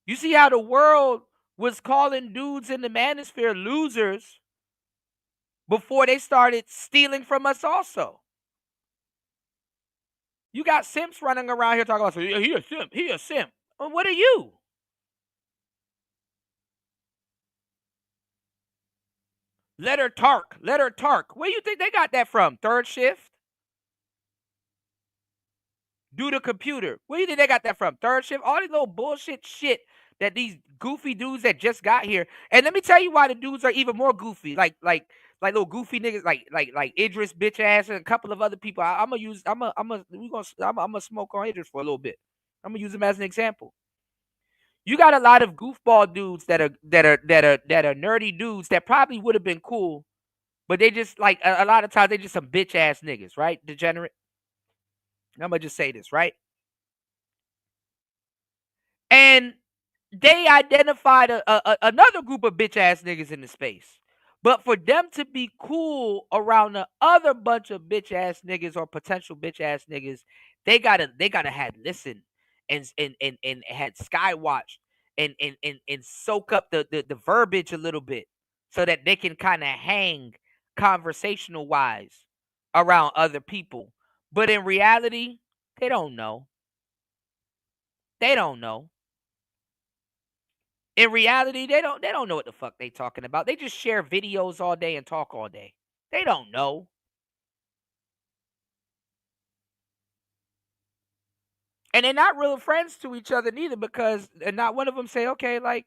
You see how the world was calling dudes in the Manosphere losers before they started stealing from us also. You got simps running around here talking about, he a simp, he a simp. Well, what are you? Let her talk. Where you think they got that from? Third Shift? Do the computer. Where you think they got that from? Third Shift? All these little bullshit shit that these goofy dudes that just got here. And let me tell you why the dudes are even more goofy. Like little goofy niggas like Idris bitch ass and a couple of other people. I'm gonna smoke on Idris for a little bit. I'm gonna use him as an example. You got a lot of goofball dudes that are nerdy dudes that probably would have been cool, but they just like a lot of times they just some bitch ass niggas, right? Degenerate. I'm gonna just say this, right? And they identified another group of bitch ass niggas in the space. But for them to be cool around the other bunch of bitch ass niggas or potential bitch ass niggas, they gotta had listened and had skywatched and soak up the verbiage a little bit so that they can kind of hang conversational wise around other people. But in reality, they don't know. They don't know. In reality, they don't know what the fuck they talking about. They just share videos all day and talk all day. They don't know. And they're not real friends to each other neither, because not one of them say, okay, like,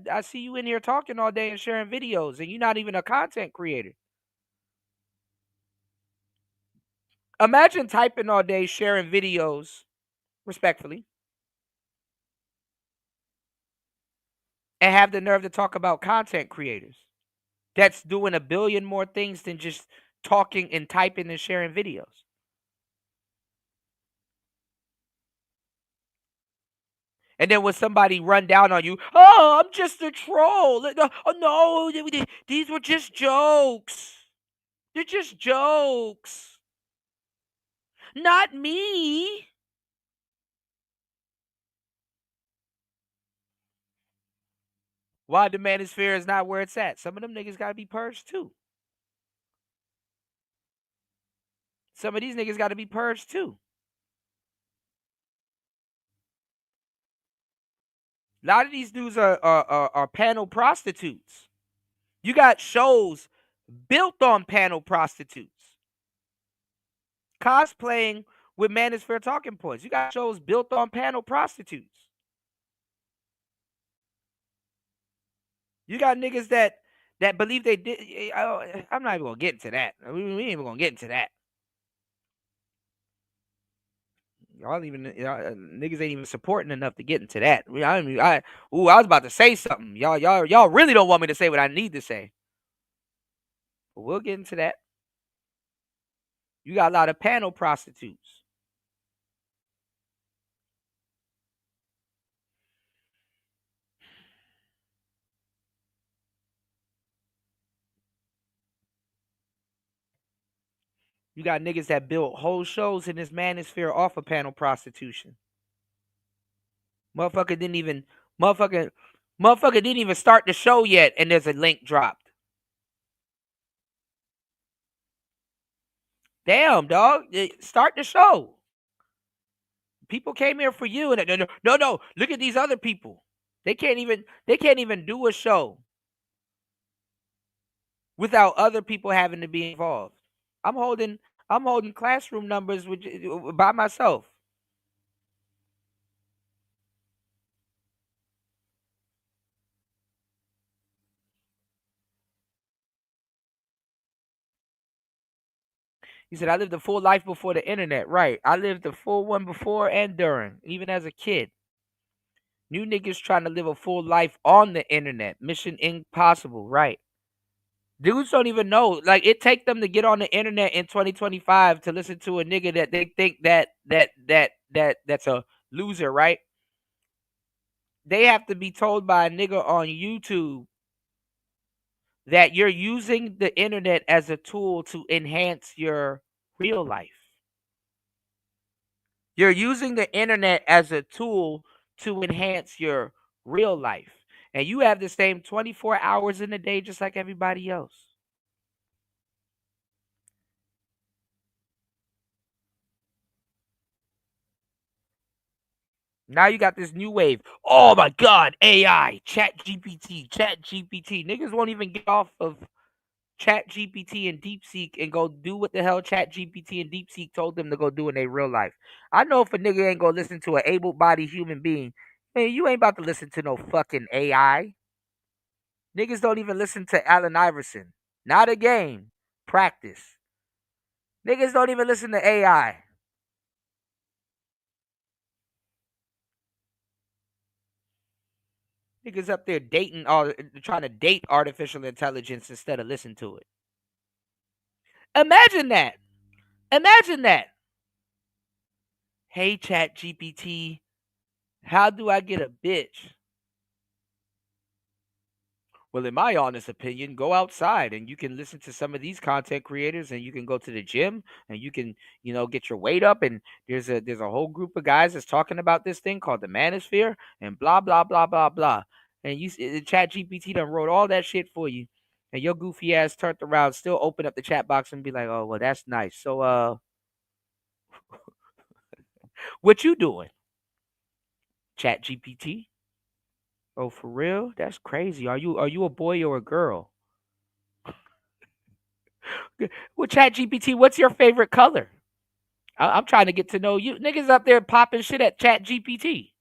I see you in here talking all day and sharing videos, and you're not even a content creator. Imagine typing all day, sharing videos, respectfully, and have the nerve to talk about content creators that's doing a billion more things than just talking and typing and sharing videos. And then when somebody run down on you, oh, I'm just a troll. Oh no, these were just jokes. They're just jokes. Not me. Why the Manosphere is not where it's at? Some of them niggas gotta be purged too. Some of these niggas gotta be purged too. A lot of these dudes are panel prostitutes. You got shows built on panel prostitutes cosplaying with Manosphere talking points. You got shows built on panel prostitutes. You got niggas that believe they did. I'm not even gonna get into that. We ain't even gonna get into that. Y'all niggas ain't even supporting enough to get into that. I was about to say something. Y'all really don't want me to say what I need to say. But we'll get into that. You got a lot of panel prostitutes. You got niggas that built whole shows in this Manosphere off of panel prostitution. Motherfucker didn't even start the show yet, and there's a link dropped. Damn, dog. Start the show. People came here for you, and no. Look at these other people. They can't even do a show without other people having to be involved. I'm holding classroom numbers by myself. He said, I lived a full life before the internet. Right. I lived a full one before and during, even as a kid. New niggas trying to live a full life on the internet. Mission impossible. Right. Dudes don't even know. Like, it take them to get on the internet in 2025 to listen to a nigga that they think that's a loser, right? They have to be told by a nigga on YouTube that you're using the internet as a tool to enhance your real life. You're using the internet as a tool to enhance your real life. And you have the same 24 hours in a day just like everybody else. Now you got this new wave. Oh my God, AI, Chat GPT. Niggas won't even get off of Chat GPT and DeepSeek and go do what the hell Chat GPT and DeepSeek told them to go do in their real life. I know if a nigga ain't gonna listen to an able-bodied human being, man, you ain't about to listen to no fucking AI. Niggas don't even listen to Allen Iverson. Not a game. Practice. Niggas don't even listen to AI. Niggas up there trying to date artificial intelligence instead of listen to it. Imagine that. Hey, Chat GPT, how do I get a bitch? Well, in my honest opinion, go outside and you can listen to some of these content creators, and you can go to the gym and you can, get your weight up, and there's a whole group of guys that's talking about this thing called the Manosphere and blah blah blah blah blah. And Chat GPT done wrote all that shit for you, and your goofy ass turned around, still open up the chat box and be like, "Oh, well, that's nice. So, what you doing, Chat GPT? Oh, for real? That's crazy. Are you a boy or a girl? Well, Chat GPT, what's your favorite color? I'm trying to get to know you. Niggas up there popping shit at Chat GPT.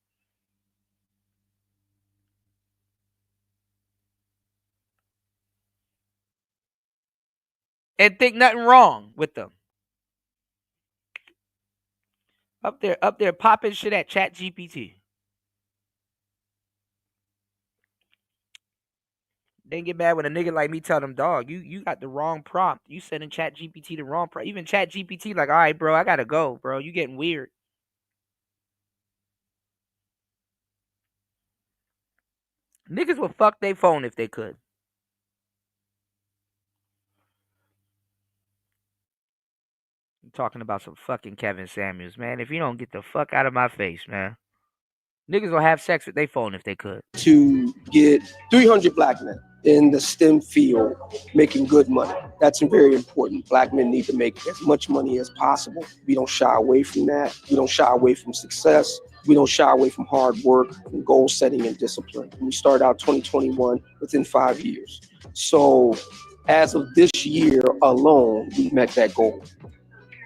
And think nothing wrong with them. Up there popping shit at Chat GPT. They get mad when a nigga like me tell them, dog, you got the wrong prompt. You sending Chat GPT the wrong prompt. Even Chat GPT like, all right, bro, I gotta go, bro. You getting weird. Niggas would fuck their phone if they could. I'm talking about some fucking Kevin Samuels, man. If you don't get the fuck out of my face, man. Niggas will have sex with their phone if they could. To get 300 black men in the STEM field making good money. That's very important. Black men need to make as much money as possible. We don't shy away from that. We don't shy away from success. We don't shy away from hard work, from goal setting and discipline. We started out 2021 within 5 years. So as of this year alone, we've met that goal.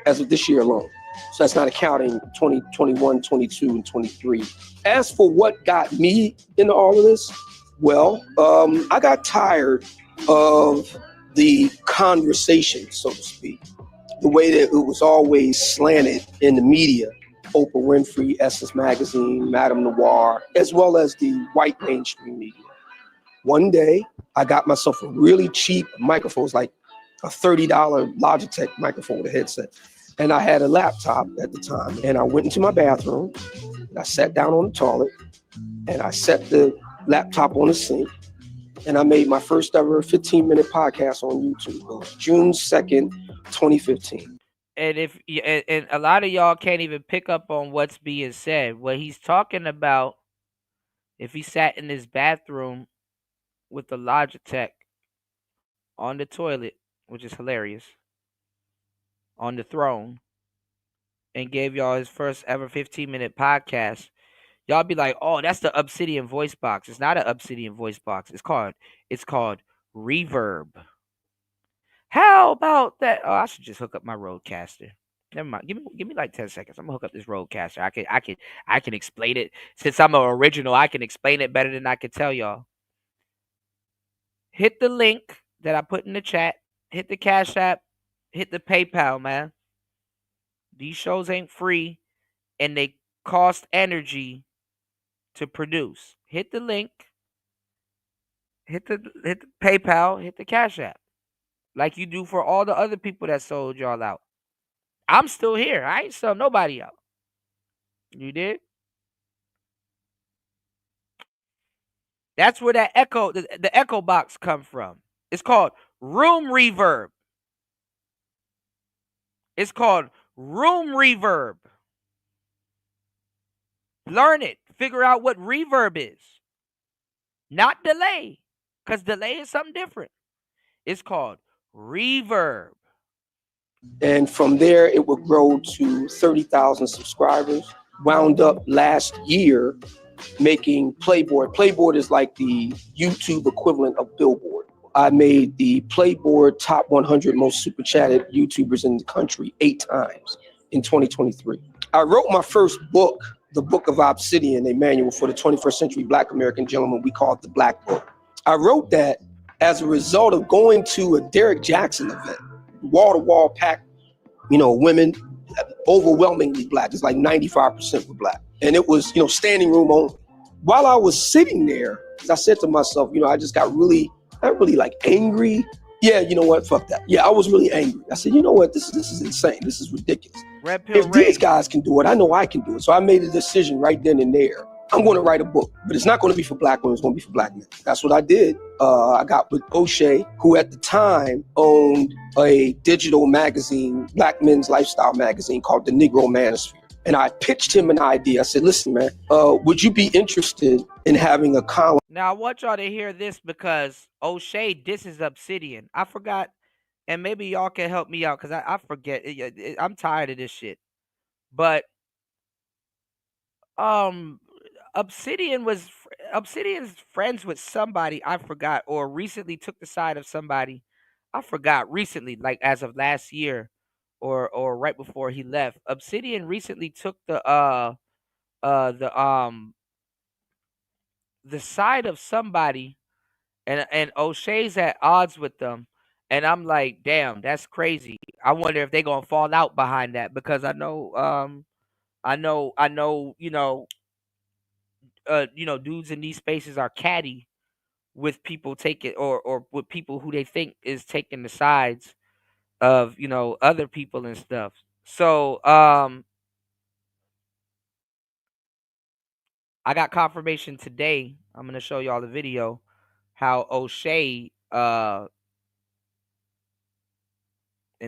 As of this year alone. So that's not accounting 2021, 22, and 23. As for what got me into all of this, well, I got tired of the conversation, so to speak. The way that it was always slanted in the media, Oprah Winfrey, Essence Magazine, Madame Noir, as well as the white mainstream media. One day, I got myself a really cheap microphone. It was like a $30 Logitech microphone with a headset. And I had a laptop at the time. And I went into my bathroom, and I sat down on the toilet, and I set the laptop on the sink, and I made my first ever 15-minute podcast on YouTube. It was June 2nd, 2015. And and a lot of y'all can't even pick up on what's being said. What he's talking about, if he sat in his bathroom with the Logitech on the toilet, which is hilarious, on the throne, and gave y'all his first ever 15-minute podcast, y'all be like, oh, that's the Obsidian voice box. It's not an Obsidian voice box. It's called Reverb. How about that? Oh, I should just hook up my Rodecaster. Never mind. Give me like 10 seconds. I'm gonna hook up this Rodecaster. I can explain it. Since I'm an original, I can explain it better than I can tell y'all. Hit the link that I put in the chat. Hit the Cash App. Hit the PayPal, man. These shows ain't free, and they cost energy to produce. Hit the link. Hit the PayPal. Hit the Cash App, like you do for all the other people that sold y'all out. I'm still here. I ain't sell nobody out. You did? That's where that echo, the echo box come from. It's called room reverb. It's called room reverb. Learn it. Figure out what reverb is. Not delay, because delay is something different. It's called reverb. And from there, it would grow to 30,000 subscribers. Wound up last year making Playboard. Playboard is like the YouTube equivalent of Billboard. I made the Playboard top 100 most super chatted YouTubers in the country 8 times in 2023. I wrote my first book, The Book of Obsidian, a manual for the 21st century Black American gentleman. We call it the Black Book. I wrote that as a result of going to a Derek Jackson event, wall-to-wall packed, women, overwhelmingly Black. It's like 95% were Black. And it was, standing room only. While I was sitting there, I said to myself, I just got not really like angry. Yeah, you know what? Fuck that. Yeah, I was really angry. I said, you know what? This is insane. This is ridiculous. If these guys can do it, I know I can do it. So I made a decision right then and there. I'm going to write a book, but it's not going to be for Black women. It's going to be for Black men. That's what I did. I got with O'Shea, who at the time owned a digital magazine, Black men's lifestyle magazine called the Negro Manosphere. And I pitched him an idea. I said, listen, man, would you be interested in having a column? Now, I want y'all to hear this because O'Shea disses Obsidian. I forgot, and maybe y'all can help me out because I forget. I'm tired of this shit. But Obsidian's friends with somebody, I forgot, or recently took the side of somebody, I forgot, recently, like as of last year, or right before he left. Obsidian recently took the side of somebody, and O'Shea's at odds with them, and I'm like, damn, that's crazy. I wonder if they gonna fall out behind that, because I know dudes in these spaces are catty with people taking, or with people who they think is taking the sides of other people and stuff. So I got confirmation today. I'm gonna show y'all the video how O'Shea and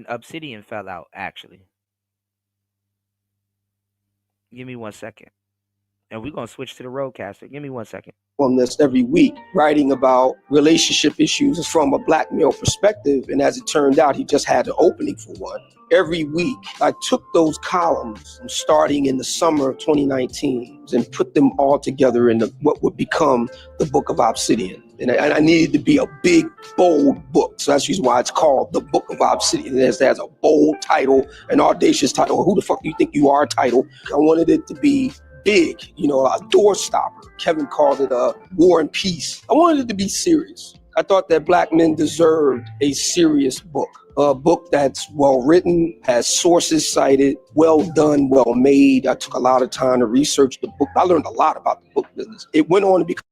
Obsidian fell out, actually. Give me 1 second. And we're gonna switch to the Roadcaster. Give me 1 second. On this every week, writing about relationship issues from a black male perspective. And as it turned out, he just had an opening for one. Every week, I took those columns starting in the summer of 2019 and put them all together in what would become the Book of Obsidian. And I needed to be a big, bold book. So that's why it's called the Book of Obsidian. It has a bold title, an audacious title, who the fuck do you think you are title. I wanted it to be big, a door stopper. Kevin called it a War and Peace. I wanted it to be serious. I thought that black men deserved a serious book. A book that's well written, has sources cited, well done, well made. I took a lot of time to research the book. I learned a lot about the book business. It went on to become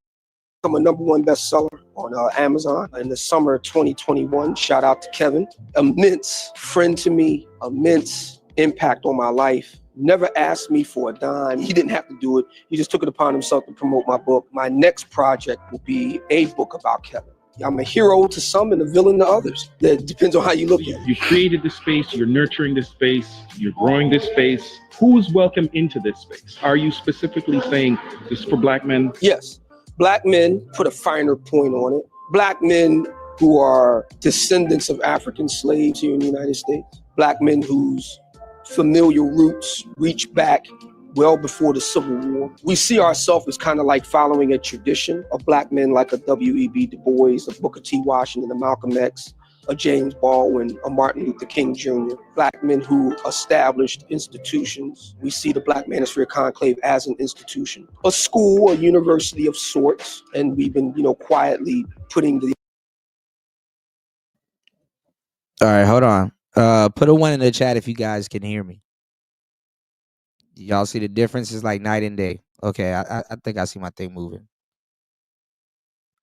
a #1 bestseller on Amazon in the summer of 2021. Shout out to Kevin. Immense friend to me, immense impact on my life. Never asked me for a dime. He didn't have to do it. He just took it upon himself to promote my book. My next project will be a book about Kevin. I'm a hero to some and a villain to others. That depends on how you look at it. You created this space, you're nurturing this space, you're growing this space. Who's welcome into this space? Are you specifically saying this is for black men? Yes. Black men, put a finer point on it. Black men who are descendants of African slaves here in the United States. Black men whose familial roots reach back well before the Civil War. We see ourselves as kind of like following a tradition of black men like a W.E.B. Du Bois, a Booker T. Washington, a Malcolm X, a James Baldwin, a Martin Luther King Jr., black men who established institutions. We see the Black Manosphere Conclave as an institution, a school, a university of sorts, and we've been, quietly putting the... All right, hold on. Put a 1 in the chat if you guys can hear me. Y'all see the difference is like night and day. Okay, I think I see my thing moving.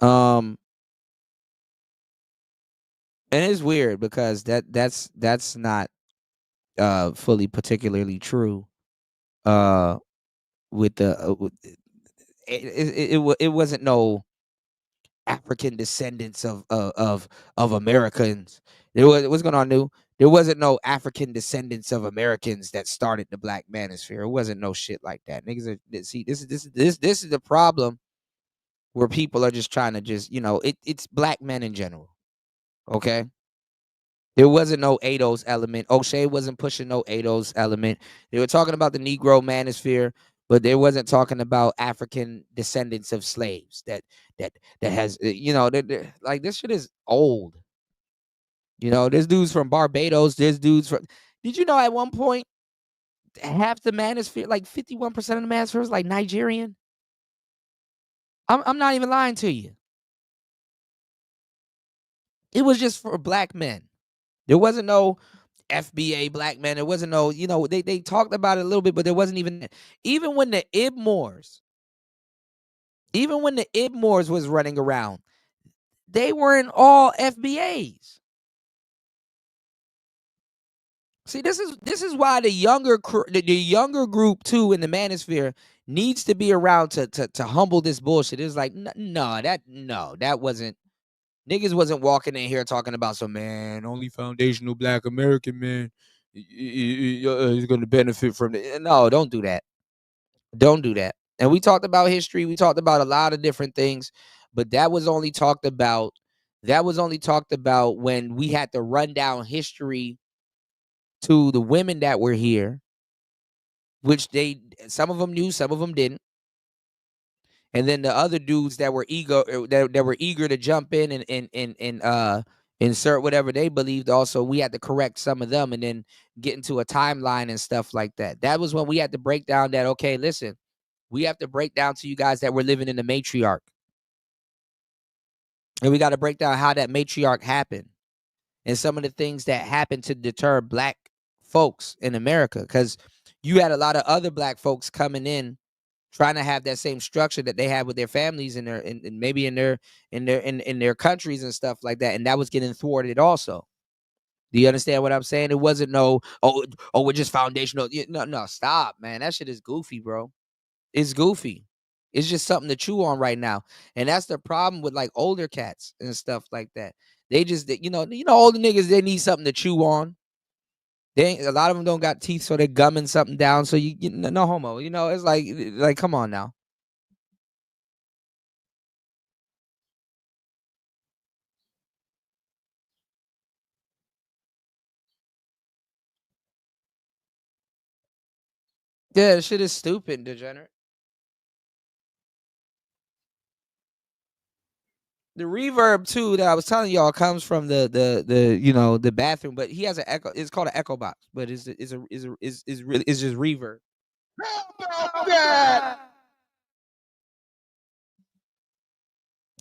And it's weird because that's not fully particularly true. With the it wasn't no African descendants of Americans. What's going on, new? There wasn't no African descendants of Americans that started the Black Manosphere. It wasn't no shit like that. Niggas see, this is the problem, where people are just trying to it's black men in general. Okay. There wasn't no ADOS element. O'Shea wasn't pushing no ADOS element. They were talking about the Negro Manosphere, but they wasn't talking about African descendants of slaves that has, like, this shit is old. There's dudes from Barbados. There's dudes from, did you know at one point, half the Manosphere, like 51% of the Manosphere was like Nigerian? I'm not even lying to you. It was just for black men. There wasn't no FBA black men. There wasn't no, they talked about it a little bit, but there wasn't even, even when the Ibmores was running around, they weren't all FBAs. See, this is why the younger group too in the Manosphere needs to be around to humble this bullshit. It's like, that wasn't, niggas wasn't walking in here talking about some, man, only foundational black American man is going to benefit from it. No, don't do that. Don't do that. And we talked about history. We talked about a lot of different things, but that was only talked about when we had to run down history to the women that were here, which some of them knew, some of them didn't. And then the other dudes that were eager to jump in and insert whatever they believed. Also, we had to correct some of them and then get into a timeline and stuff like that. That was when we had to break down that, okay, listen, we have to break down to you guys that we're living in the matriarch. And we got to break down how that matriarch happened and some of the things that happened to deter black folks in America. Because you had a lot of other black folks coming in trying to have that same structure that they had with their families and maybe in their countries and stuff like that. And that was getting thwarted also. Do you understand what I'm saying? It wasn't we're just foundational. No, stop, man. That shit is goofy, bro. It's goofy. It's just something to chew on right now. And that's the problem with like older cats and stuff like that. They just, older niggas, they need something to chew on. A lot of them don't got teeth, so they're gumming something down. So no homo, it's like, come on now. Yeah, this shit is stupid, degenerate. The reverb too that I was telling y'all comes from the bathroom, but he has an echo. It's called an echo box, but it's just reverb.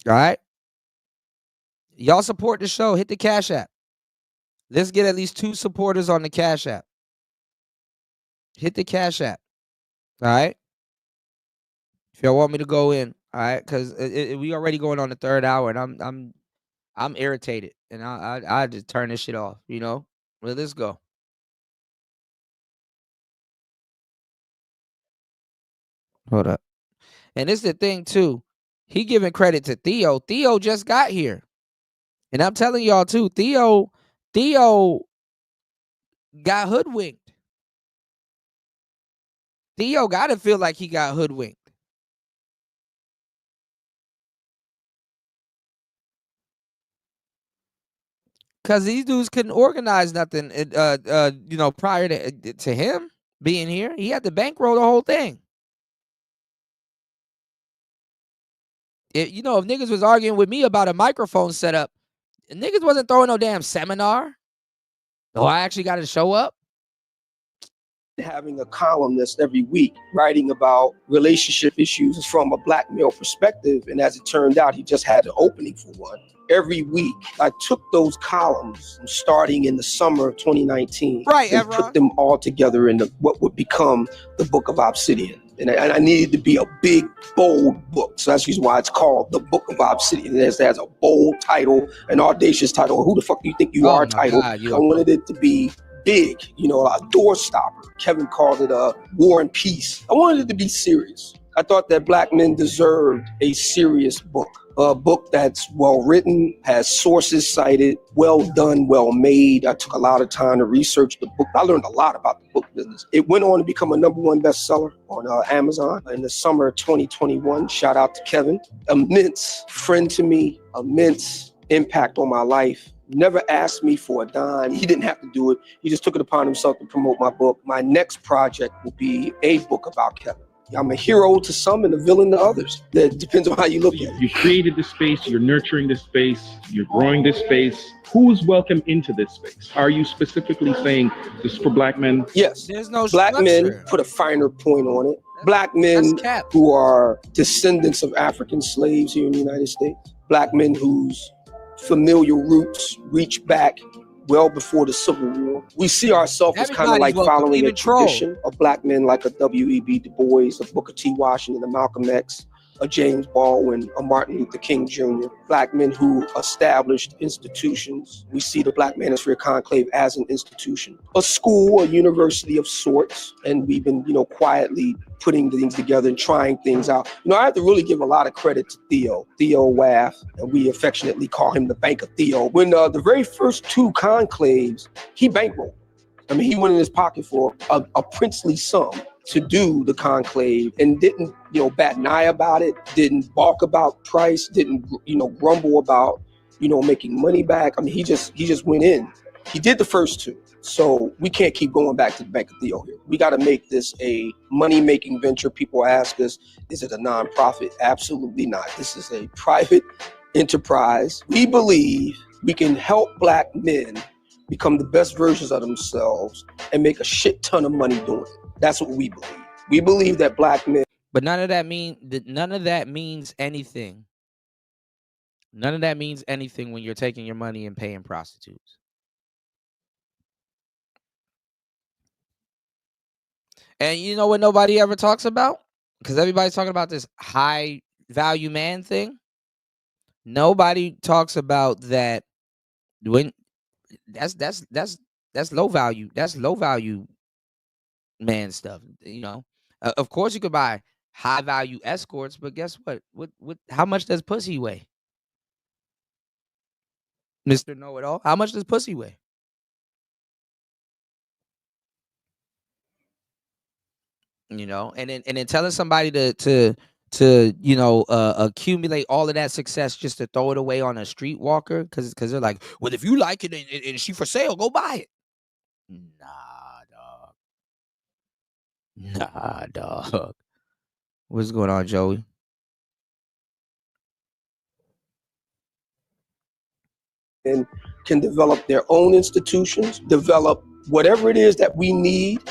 All right, y'all support the show. Hit the Cash App. Let's get at least 2 supporters on the Cash App. Hit the Cash App. All right. If y'all want me to go in, all right, because we already going on the 3rd hour, and I'm irritated, and I just turn this shit off. Well, let's go. Hold up. And this is the thing too. He giving credit to Theo. Theo just got here, and I'm telling y'all too. Theo got hoodwinked. Theo got to feel like he got hoodwinked. Because these dudes couldn't organize nothing, prior to him being here. He had to bankroll the whole thing. If niggas was arguing with me about a microphone setup, niggas wasn't throwing no damn seminar. Oh, I actually got to show up. Having a columnist every week writing about relationship issues from a black male perspective. And as it turned out, he just had an opening for one. Every week, I took those columns starting in the summer of 2019 and put them all together in what would become the Book of Obsidian. And I needed to be a big, bold book. So that's the reason why it's called the Book of Obsidian. It has a bold title, an audacious title. Who the fuck do you think you are title. I wanted it to be big, a door stopper. Kevin called it a War and Peace. I wanted it to be serious. I thought that black men deserved a serious book. A book that's well written, has sources cited, well done, well made. I took a lot of time to research the book. I learned a lot about the book business. It went on to become a #1 bestseller on Amazon in the summer of 2021. Shout out to Kevin. Immense friend to me, immense impact on my life. Never asked me for a dime. He didn't have to do it. He just took it upon himself to promote my book. My next project will be a book about Kevin. I'm a hero to some and a villain to others. That depends on how you look at it. You created this space, you're nurturing this space, you're growing this space. Who's welcome into this space? Are you specifically saying this is for black men? Yes. There's no black structure. Men, put a finer point on it. Black men who are descendants of African slaves here in the United States. Black men whose familial roots reach back well before the Civil War. We see ourselves as kind of like following a tradition of black men like a W.E.B. Du Bois, a Booker T. Washington, a Malcolm X, a James Baldwin, a Martin Luther King Jr., black men who established institutions. We see the Black Manosphere Conclave as an institution, a school, a university of sorts, and we've been, quietly putting things together and trying things out. I have to really give a lot of credit to Theo Waff, and we affectionately call him the Bank of Theo. When the very first 2 conclaves, he bankrolled. I mean, he went in his pocket for a princely sum to do the conclave and didn't, bat an eye about it, didn't balk about price, didn't, grumble about, making money back. I mean, he just went in. He did the first 2. So we can't keep going back to the Bank of Theo here. We got to make this a money-making venture. People ask us, is it a nonprofit? Absolutely not. This is a private enterprise. We believe we can help black men become the best versions of themselves and make a shit ton of money doing it. That's what we believe. We believe that black men. But none of that means anything. None of that means anything when you're taking your money and paying prostitutes. And you know what nobody ever talks about? Because everybody's talking about this high value man thing. Nobody talks about that when that's low value. That's low value man stuff. You know, of course you could buy high value escorts, but guess what? What? How much does pussy weigh, Mr. Know It All? How much does pussy weigh? You know, and then telling somebody to you know accumulate all of that success just to throw it away on a streetwalker because they're like, well, if you like it and she for sale, go buy it. Nah, dog. What's going on, Joey? And can develop their own institutions, develop whatever it is that we need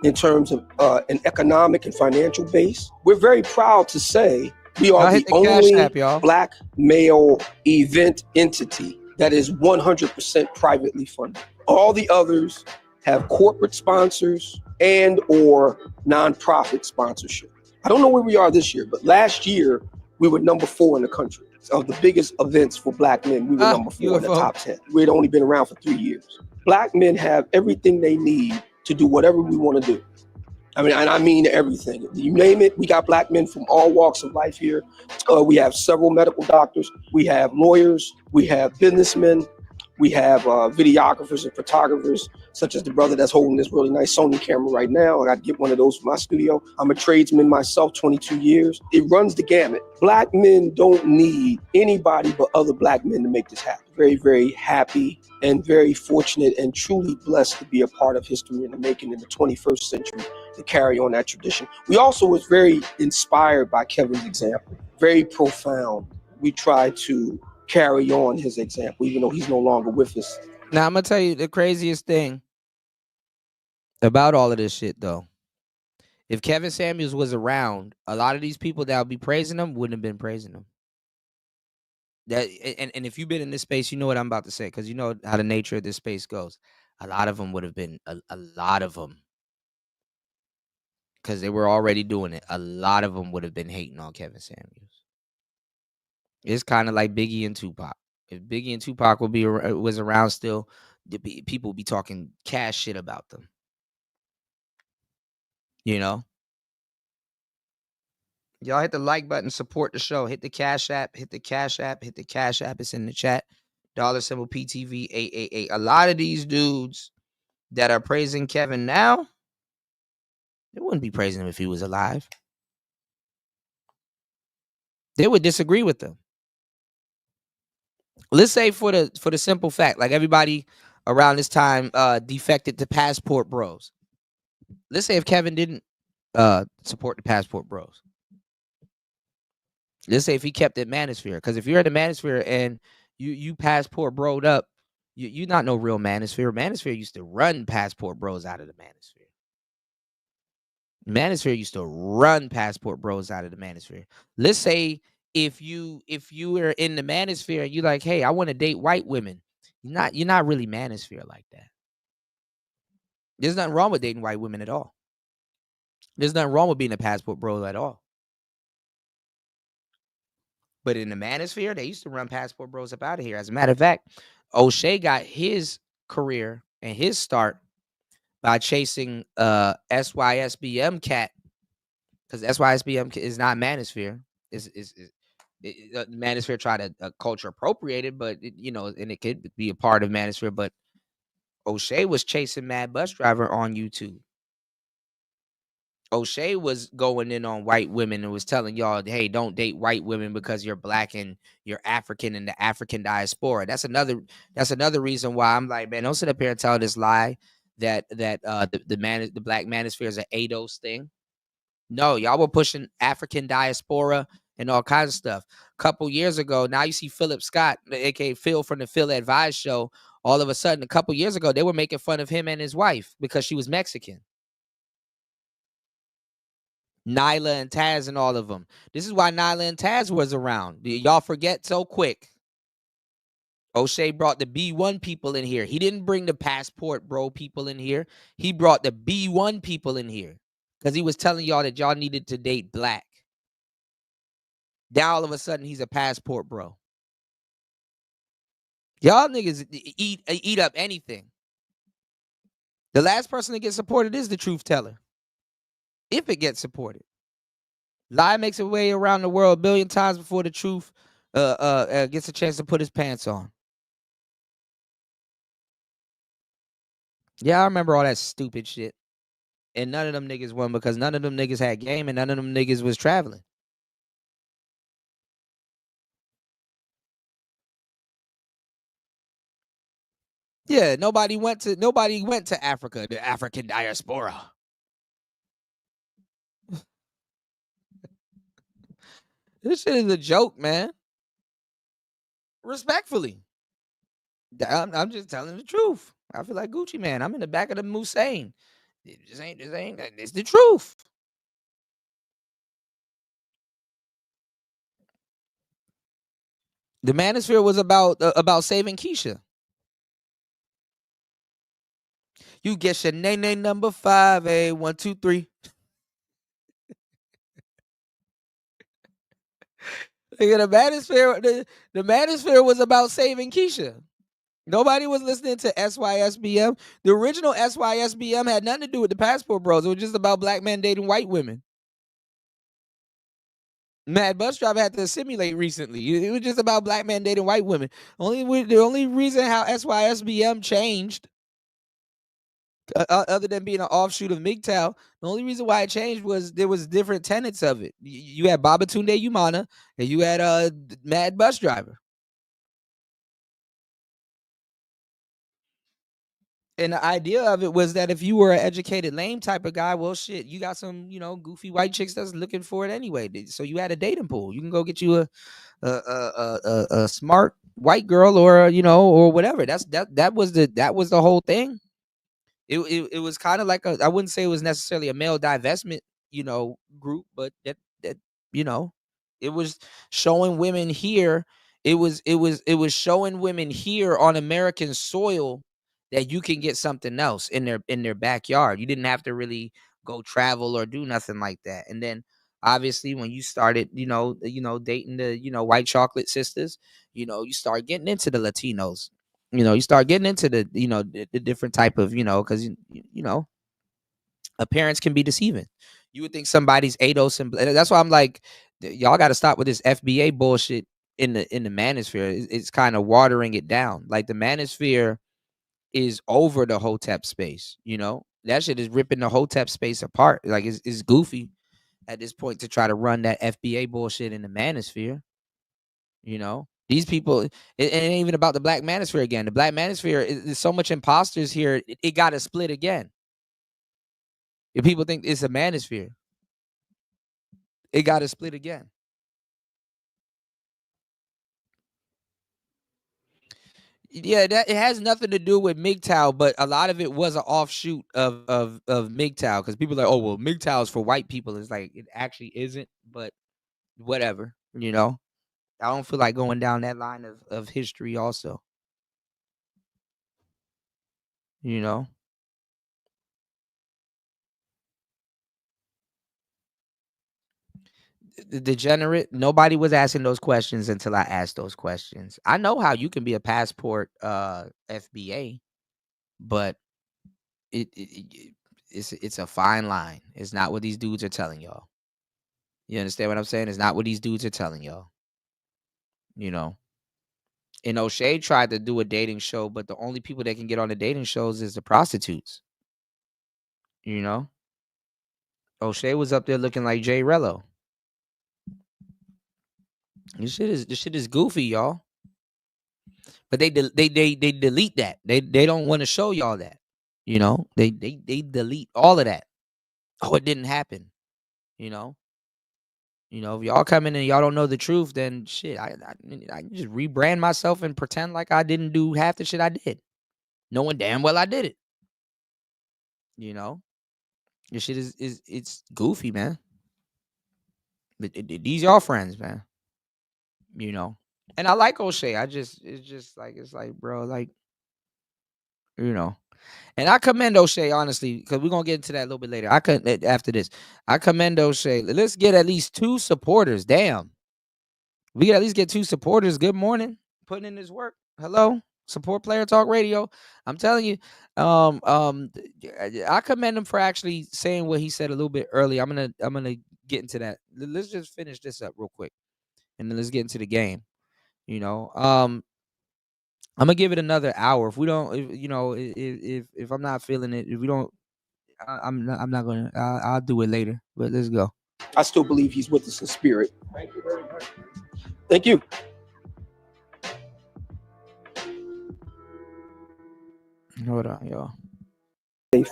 in terms of an economic and financial base. We're very proud to say we are the only black male event entity that is 100% privately funded. All the others have corporate sponsors and or nonprofit sponsorship. I don't know where we are this year, but last year we were number 4 in the country. Of the biggest events for black men, we were number 4 in the top 10. We had only been around for 3 years. Black men have everything they need to do whatever we want to do. I mean, and I mean everything. You name it, we got black men from all walks of life here. We have several medical doctors. We have lawyers. We have businessmen. We have videographers and photographers, such as the brother that's holding this really nice Sony camera right now. I got to get one of those for my studio. I'm a tradesman myself, 22 years. It runs the gamut. Black men don't need anybody but other black men to make this happen. Very, very happy and very fortunate and truly blessed to be a part of history in the making in the 21st century to carry on that tradition. We also was very inspired by Kevin's example, very profound. We try to carry on his example, even though he's no longer with us. Now, I'm going to tell you the craziest thing about all of this shit, though. If Kevin Samuels was around, a lot of these people that would be praising him wouldn't have been praising him. That and if you've been in this space, you know what I'm about to say, because you know how the nature of this space goes. A lot of them would have been, a lot of them, because they were already doing it. A lot of them would have been hating on Kevin Samuels. It's kind of like Biggie and Tupac. If Biggie and Tupac was around still, people would be talking cash shit about them. You know? Y'all hit the like button, support the show. Hit the Cash App, hit the Cash App, hit the Cash App. It's in the chat. $ PTV 888. A lot of these dudes that are praising Kevin now, they wouldn't be praising him if he was alive. They would disagree with him. Let's say for the simple fact, like everybody around this time defected to Passport Bros. Let's say if Kevin didn't support the Passport Bros. Let's say if he kept it Manosphere. Because if you're in the Manosphere and you Passport Bro'd up, you're not no real Manosphere. Manosphere used to run Passport Bros out of the Manosphere. Manosphere used to run Passport Bros out of the Manosphere. Let's say if you were in the Manosphere and you're like, hey, I want to date white women, you're not really Manosphere like that. There's nothing wrong with dating white women at all. There's nothing wrong with being a Passport Bro at all. But in the Manosphere, they used to run Passport Bros up out of here. As a matter of fact, O'Shea got his career and his start by chasing SYSBM cat, because SYSBM is not Manosphere. Manosphere tried to culture appropriate it, but and it could be a part of Manosphere. But O'Shea was chasing Mad Bus Driver on YouTube. O'Shea was going in on white women and was telling y'all, hey, don't date white women because you're black and you're African in the African diaspora. That's another reason why I'm like, man, don't sit up here and tell this lie that the black Manosphere is an ADOS thing. No, y'all were pushing African diaspora and all kinds of stuff. A couple years ago, now you see Philip Scott, aka Phil from the Phil Advise show. All of a sudden, a couple years ago, they were making fun of him and his wife because she was Mexican. Nyla and Taz and all of them. This is why Nyla and Taz was around. Y'all forget so quick. O'Shea brought the B1 people in here. He didn't bring the passport bro people in here. He brought the B1 people in here because he was telling y'all that y'all needed to date black. Now all of a sudden he's a passport bro. Y'all niggas eat up anything. The last person to get supported is the truth teller. If it gets supported. Lie makes its way around the world 1 billion times before the truth gets a chance to put his pants on. Yeah, I remember all that stupid shit. And none of them niggas won because none of them niggas had game and none of them niggas was traveling. Yeah, nobody went to Africa, the African diaspora. This shit is a joke, man. Respectfully. I'm just telling the truth. I feel like Gucci, man. I'm in the back of the Musain. It's the truth. The Manosphere was about saving Keisha. You get your name number 5, 1, 2, 3. The Manosphere was about saving Keisha. Nobody was listening to SYSBM. The original SYSBM had nothing to do with the Passport Bros. It was just about black men dating white women. Mad Bus Driver had to assimilate recently. It was just about black men dating white women. The only reason how SYSBM changed, other than being an offshoot of MGTOW, the only reason why it changed was there was different tenets of it. You had Babatunde Umana and you had Mad Bus Driver. And the idea of it was that if you were an educated lame type of guy, well, shit, you got some, goofy white chicks that's looking for it anyway. So you had a dating pool. You can go get you a smart white girl or or whatever. That was the whole thing. It was kind of like I wouldn't say it was necessarily a male divestment group, but that it was showing women here. It was showing women here on American soil that you can get something else in their backyard. You didn't have to really go travel or do nothing like that. And then obviously when you started, dating the white chocolate sisters, you start getting into the Latinos. You start getting into the the different type of because appearance can be deceiving. You would think somebody's ADOS and that's why I'm like, y'all got to stop with this FBA bullshit in the Manosphere. It's kind of watering it down. Like the Manosphere is over the Hotep space. That shit is ripping the Hotep space apart. Like it's goofy at this point to try to run that FBA bullshit in the Manosphere. These people, it ain't even about the Black Manosphere again. The Black Manosphere, there's so much imposters here, it got to split again. If people think it's a Manosphere, it got to split again. Yeah, that it has nothing to do with MGTOW, but a lot of it was an offshoot of MGTOW because people are like, oh well, MGTOW is for white people. It's like it actually isn't, but whatever, I don't feel like going down that line of history also. The degenerate, nobody was asking those questions until I asked those questions. I know how you can be a passport FBA, but it's a fine line. It's not what these dudes are telling y'all. You understand what I'm saying? It's not what these dudes are telling y'all. And O'Shea tried to do a dating show, but the only people that can get on the dating shows is the prostitutes. O'Shea was up there looking like Jay Rello. This shit is goofy, y'all. But they delete that. They don't want to show y'all that. They delete all of that. Oh, it didn't happen. You know, if y'all come in and y'all don't know the truth, then shit, I just rebrand myself and pretend like I didn't do half the shit I did, knowing damn well I did it. You know, your shit it's goofy, man. But these y'all friends, man. You know, and I like O'Shea. It's like, bro, like, you know. And I commend O'Shea, honestly, because we're gonna get into that a little bit later. After this. I commend O'Shea. Let's get at least 2 supporters. Damn. We can at least get 2 supporters. Good morning. Putting in this work. Hello. Support Player Talk Radio. I'm telling you, I commend him for actually saying what he said a little bit earlier. I'm gonna get into that. Let's just finish this up real quick, and then let's get into the game. You know, I'm gonna give it another hour. If we don't, if I'm not feeling it, if we don't, I'm not gonna. I'll do it later. But let's go. I still believe he's with us in spirit. Thank you very much. Thank you. Hold on, y'all.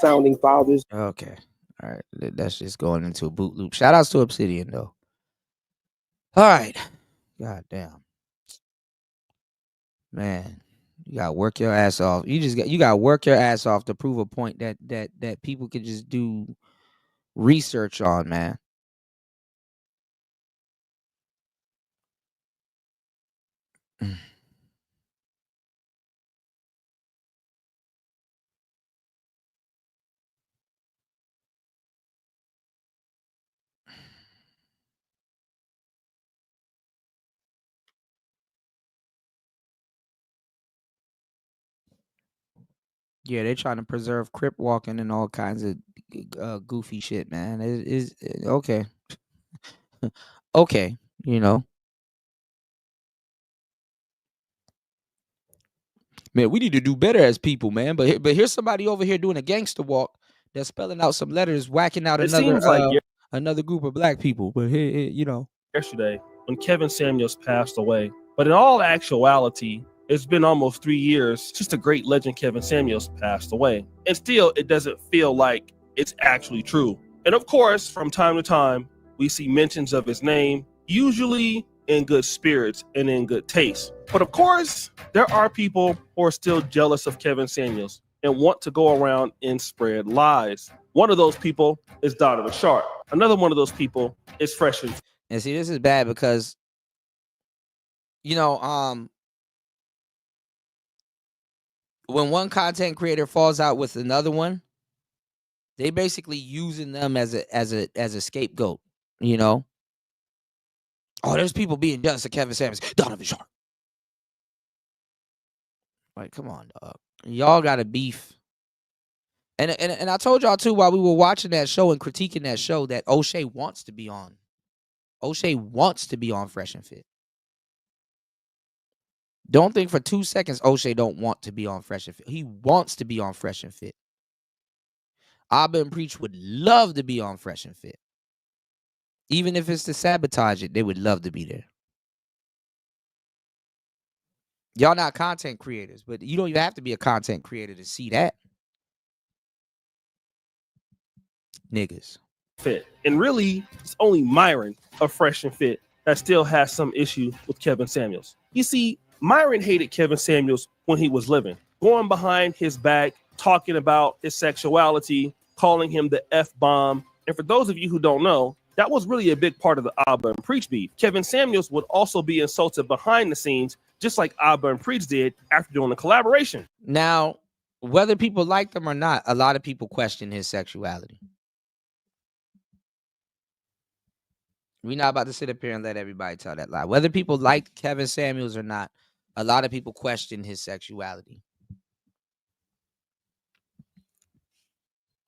Founding fathers. Okay. All right. That's just going into a boot loop. Shout outs to Obsidian, though. All right. God damn. Man, you gotta work your ass off. You gotta work your ass off to prove a point that people can just do research on, man. Yeah, they're trying to preserve crip walking and all kinds of goofy shit, man. It is okay. Okay, you know. Man, we need to do better as people, man. But here's somebody over here doing a gangster walk that's spelling out some letters, whacking out another group of black people. But here, you know, yesterday when Kevin Samuels passed away. But in all actuality, it's been almost 3 years since the great legend Kevin Samuels passed away. And still, it doesn't feel like it's actually true. And of course, from time to time, we see mentions of his name, usually in good spirits and in good taste. But of course, there are people who are still jealous of Kevin Samuels and want to go around and spread lies. One of those people is Donovan Sharp. Another one of those people is Fresh and see, this is bad because, you know, when one content creator falls out with another one, they basically using them as a scapegoat, you know. Oh, there's people being jealous of Kevin Samuels, Donovan Sharp. Like, come on, dog. Y'all got a beef. And I told y'all too while we were watching that show and critiquing that show that O'Shea wants to be on. O'Shea wants to be on Fresh and Fit. Don't think for 2 seconds O'Shea don't want to be on Fresh and Fit. He wants to be on Fresh and Fit. Abba and Preach would love to be on Fresh and Fit. Even if it's to sabotage it, they would love to be there. Y'all not content creators, but you don't even have to be a content creator to see that. Niggas. Fit. And really, it's only Myron of Fresh and Fit that still has some issue with Kevin Samuels. You see, Myron hated Kevin Samuels when he was living, going behind his back, talking about his sexuality, calling him the F-bomb. And for those of you who don't know, that was really a big part of the Abba and Preach beef. Kevin Samuels would also be insulted behind the scenes, just like Abba and Preach did after doing the collaboration. Now, whether people like them or not, a lot of people question his sexuality. We're not about to sit up here and let everybody tell that lie. Whether people like Kevin Samuels or not, a lot of people question his sexuality.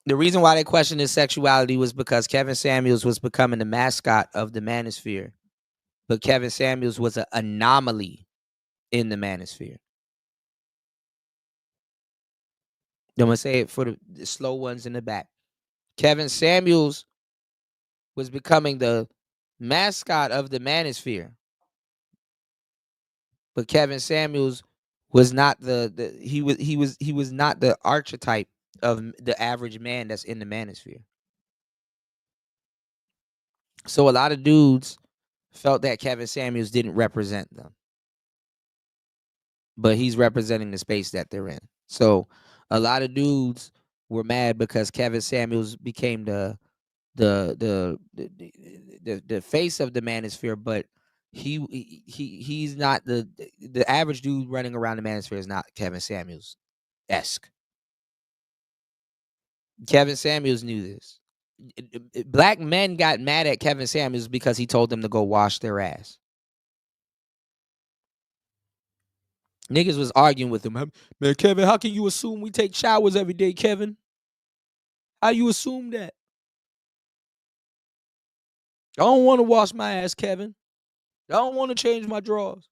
The reason why they questioned his sexuality was because Kevin Samuels was becoming the mascot of the Manosphere. But Kevin Samuels was an anomaly in the Manosphere. I'm going to say it for the slow ones in the back. Kevin Samuels was becoming the mascot of the Manosphere. But Kevin Samuels was not he was not the archetype of the average man that's in the Manosphere. So a lot of dudes felt that Kevin Samuels didn't represent them. But he's representing the space that they're in. So a lot of dudes were mad because Kevin Samuels became the face of the Manosphere, but he's not the average dude running around the Manosphere is not Kevin Samuels-esque. Kevin Samuels knew this. Black men got mad at Kevin Samuels because he told them to go wash their ass. Niggas was arguing with him. Man, Kevin, how can you assume we take showers every day, Kevin? How you assume that? I don't want to wash my ass, Kevin. I don't want to change my drawers.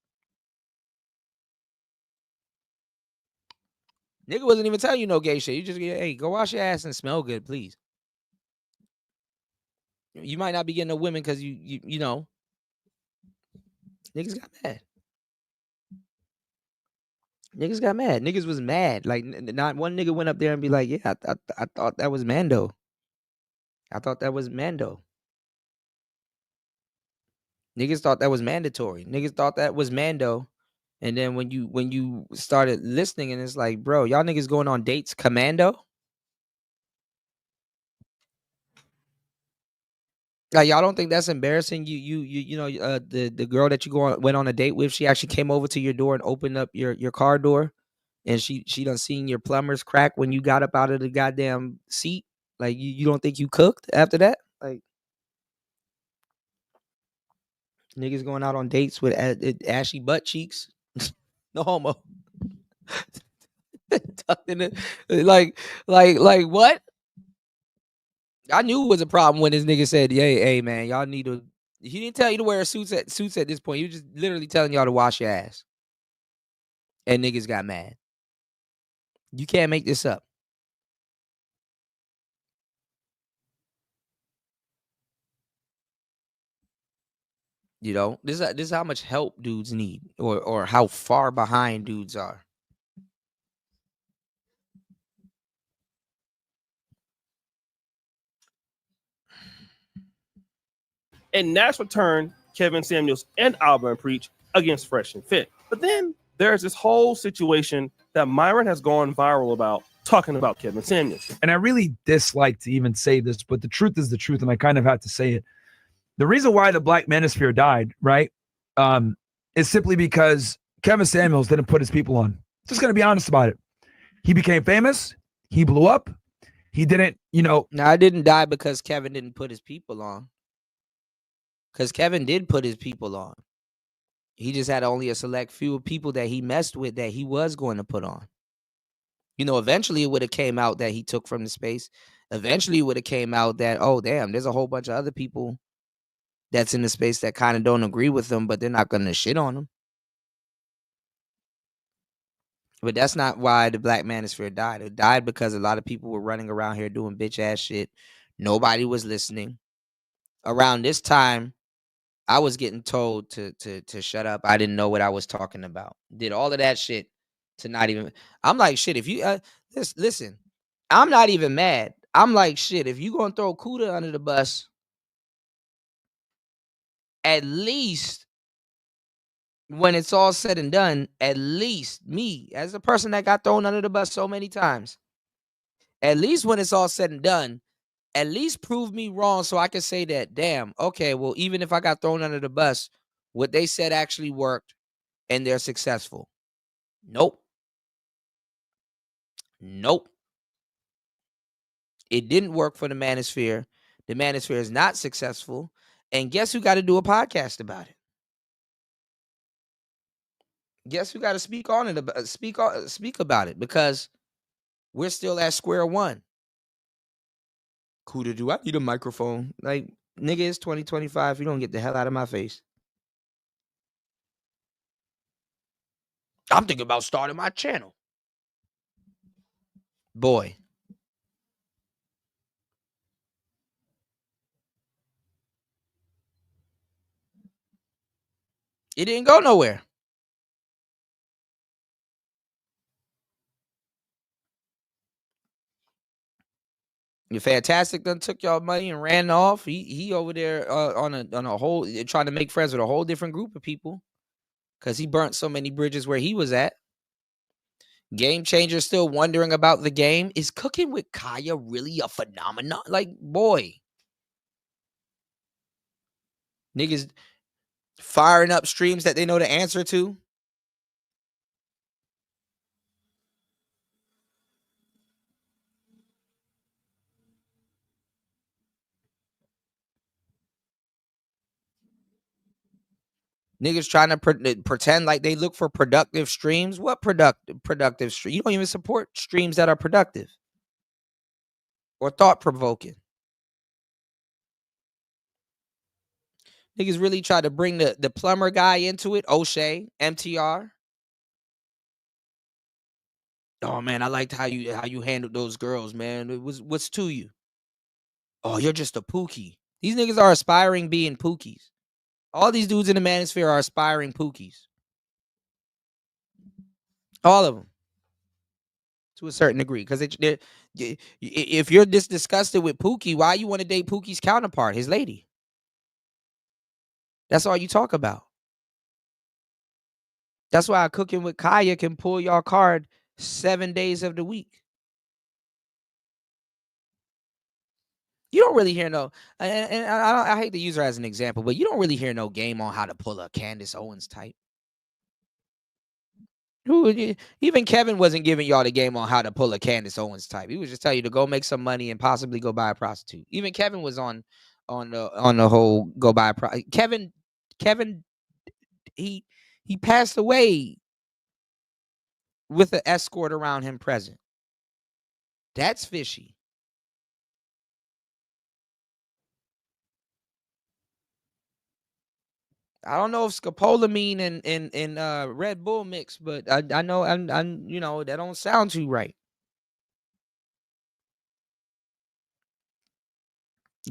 Nigga wasn't even telling you no gay shit. You just get, hey, go wash your ass and smell good, please. You might not be getting no women because you know. Niggas got mad. Niggas got mad. Niggas was mad. Like, not one nigga went up there and be like, yeah, I thought that was Mando. I thought that was Mando. Niggas thought that was mandatory. Niggas thought that was Mando. And then when you started listening, and it's like, bro, y'all niggas going on dates commando? Like, y'all don't think that's embarrassing? You know, the girl that you went on a date with, she actually came over to your door and opened up your car door, and she done seen your plumbers crack when you got up out of the goddamn seat. Like, you don't think you cooked after that? Like, niggas going out on dates with ashy butt cheeks. No homo. like what? I knew it was a problem when this nigga said, hey man, y'all need to. He didn't tell you to wear suits at this point. He was just literally telling y'all to wash your ass. And niggas got mad. You can't make this up. You know, this is how much help dudes need, or how far behind dudes are. And Nash returned Kevin Samuels and Alvin Preach against Fresh and Fit. But then there's this whole situation that Myron has gone viral about, talking about Kevin Samuels. And I really dislike to even say this, but the truth is the truth, and I kind of have to say it. The reason why the Black Manosphere died, right, is simply because Kevin Samuels didn't put his people on. Just going to be honest about it. He became famous. He blew up. He didn't, you know. Now, I didn't die because Kevin didn't put his people on. Because Kevin did put his people on. He just had only a select few of people that he messed with that he was going to put on. You know, eventually it would have came out that he took from the space. Eventually it would have came out that, oh, damn, there's a whole bunch of other people that's in the space that kind of don't agree with him, but they're not going to shit on him. But that's not why the Black Manosphere died. It died because a lot of people were running around here doing bitch ass shit. Nobody was listening. Around this time, I was getting told to shut up. I didn't know what I was talking about. Did all of that shit to not even. I'm like, shit, if you listen, I'm not even mad. I'm like, shit, if you gonna throw Kuda under the bus, at least when it's all said and done, at least me, as a person that got thrown under the bus so many times, at least when it's all said and done, at least prove me wrong so I can say that, damn, okay, well, even if I got thrown under the bus, what they said actually worked and they're successful. Nope. It didn't work for the Manosphere. The Manosphere is not successful. And guess who got to do a podcast about it? Guess who got to speak on it? Speak about it, because we're still at square one. Kuda, do I need a microphone? Like, nigga, it's 2025. You don't get the hell out of my face. I'm thinking about starting my channel. Boy. It didn't go nowhere. Fantastic done took y'all money and ran off. He over there on a whole trying to make friends with a whole different group of people because he burnt so many bridges where he was at. Game Changer still wondering about the game. Is cooking with Kaya really a phenomenon? Like, boy, niggas firing up streams that they know the answer to. Niggas trying to pretend like they look for productive streams. What productive stream? You don't even support streams that are productive or thought-provoking. Niggas really tried to bring the plumber guy into it. O'Shea, MTR. Oh man, I liked how you handled those girls, man. What's to you? Oh, you're just a pookie. These niggas are aspiring being pookies. All these dudes in the Manosphere are aspiring pookies. All of them. To a certain degree. Because if you're this disgusted with Pookie, why you want to date Pookie's counterpart, his lady? That's all you talk about. That's why Cooking with Kaya can pull your card 7 days of the week. You don't really hear no, and I hate to use her as an example, but you don't really hear no game on how to pull a Candace Owens type. Even Kevin wasn't giving y'all the game on how to pull a Candace Owens type. He was just telling you to go make some money and possibly go buy a prostitute. Even Kevin was on the whole go buy a prostitute. Kevin, he passed away with an escort around him present. That's fishy. I don't know if scopolamine and Red Bull mix, but I know I'm you know that don't sound too right.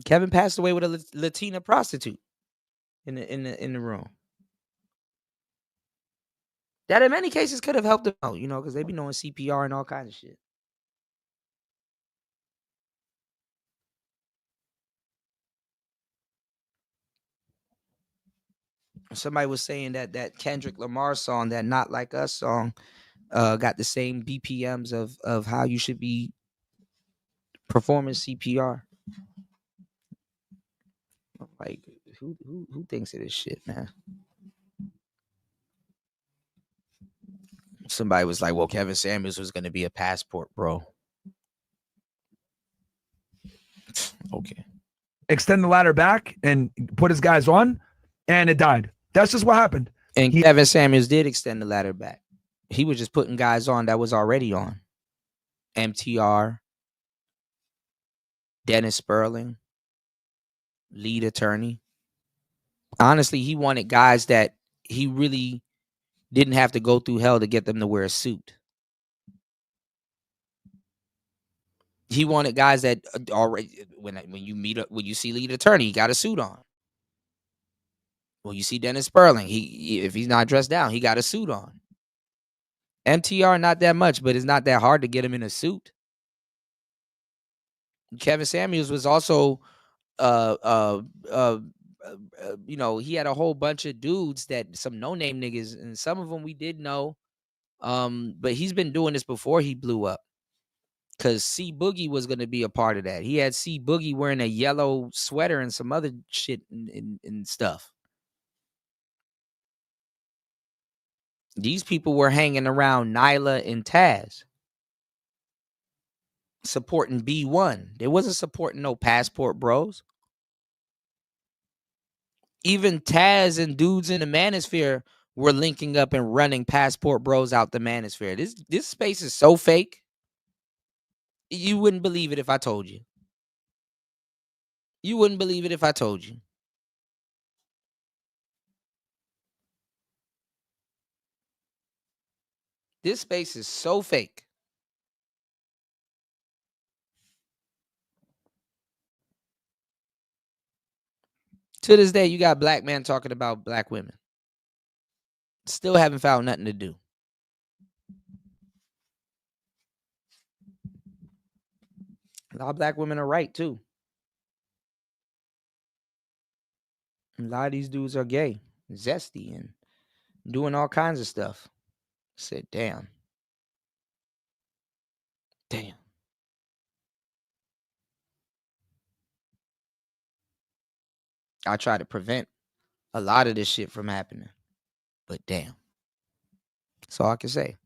Kevin passed away with a Latina prostitute in the room. That in many cases could have helped them out, you know, because they be knowing CPR and all kinds of shit. Somebody was saying that Kendrick Lamar song, that Not Like Us song, got the same BPMs of how you should be performing CPR. Like, who thinks of this shit, man? Somebody was like, well, Kevin Samuels was going to be a passport, bro. Okay. Extend the ladder back and put his guys on, and it died. That's just what happened. And Kevin Samuels did extend the ladder back. He was just putting guys on that was already on. MTR, Dennis Sperling, lead attorney. Honestly, he wanted guys that he really didn't have to go through hell to get them to wear a suit. He wanted guys that already, when you meet up, when you see lead attorney, he got a suit on. When you see Dennis Sperling, if he's not dressed down, he got a suit on. MTR, not that much, but it's not that hard to get him in a suit. Kevin Samuels was also, you know, he had a whole bunch of dudes that some no-name niggas, and some of them we did know. But he's been doing this before he blew up. Because C Boogie was going to be a part of that. He had C Boogie wearing a yellow sweater and some other shit and stuff. These people were hanging around Nyla and Taz, supporting B1. They wasn't supporting no Passport Bros. Even Taz and dudes in the Manosphere were linking up and running Passport Bros out the Manosphere. This space is so fake. You wouldn't believe it if I told you. You wouldn't believe it if I told you. This space is so fake. To this day, you got black men talking about black women. Still haven't found nothing to do. A lot of black women are right too. A lot of these dudes are gay, zesty, and doing all kinds of stuff. I said, damn. Damn. I try to prevent a lot of this shit from happening. But damn. That's all I can say.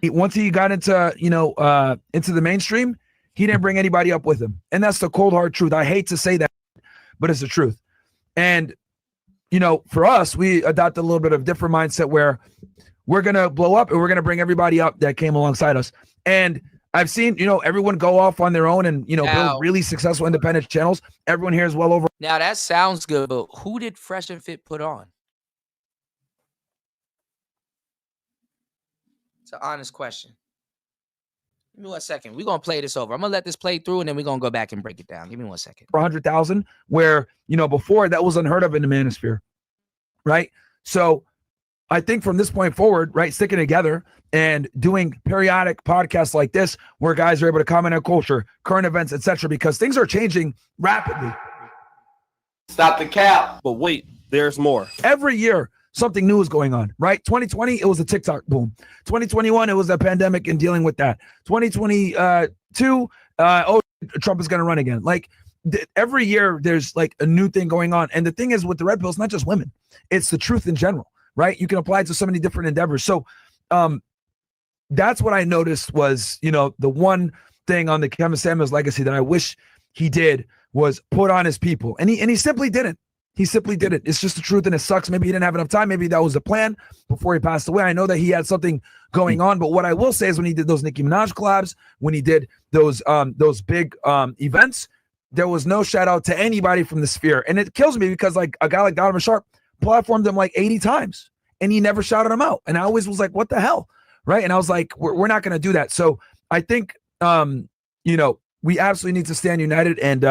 Once he got into, into the mainstream, he didn't bring anybody up with him. And that's the cold hard truth. I hate to say that, but it's the truth. And, for us, we adopted a little bit of different mindset where we're going to blow up and we're going to bring everybody up that came alongside us. And I've seen, everyone go off on their own and, build really successful independent channels. Everyone here is well over. Now that sounds good, but who did Fresh and Fit put on? It's an honest question. Give me 1 second. We're going to play this over. I'm going to let this play through and then we're going to go back and break it down. Give me 1 second. 100,000, where, before that was unheard of in the Manosphere, right? So I think from this point forward, right, sticking together and doing periodic podcasts like this, where guys are able to comment on culture, current events, etc., because things are changing rapidly. Stop the cap. But wait, there's more. Every year, something new is going on, right? 2020, it was a TikTok boom. 2021, it was a pandemic and dealing with that. 2022, Trump is going to run again. Like every year, there's like a new thing going on. And the thing is with the red pill, it's not just women. It's the truth in general, right? You can apply it to so many different endeavors. So that's what I noticed was, the one thing on the Kevin Samuels legacy that I wish he did was put on his people. And he simply didn't. He simply did it. It's just the truth, and it sucks. Maybe he didn't have enough time. Maybe that was the plan before he passed away. I know that he had something going on, but what I will say is when he did those Nicki Minaj collabs, when he did those big events, there was no shout out to anybody from the sphere. And it kills me because like a guy like Donovan Sharp platformed him like 80 times, and he never shouted him out. And I always was like, what the hell? Right? And I was like, we're not going to do that. So I think, we absolutely need to stand united and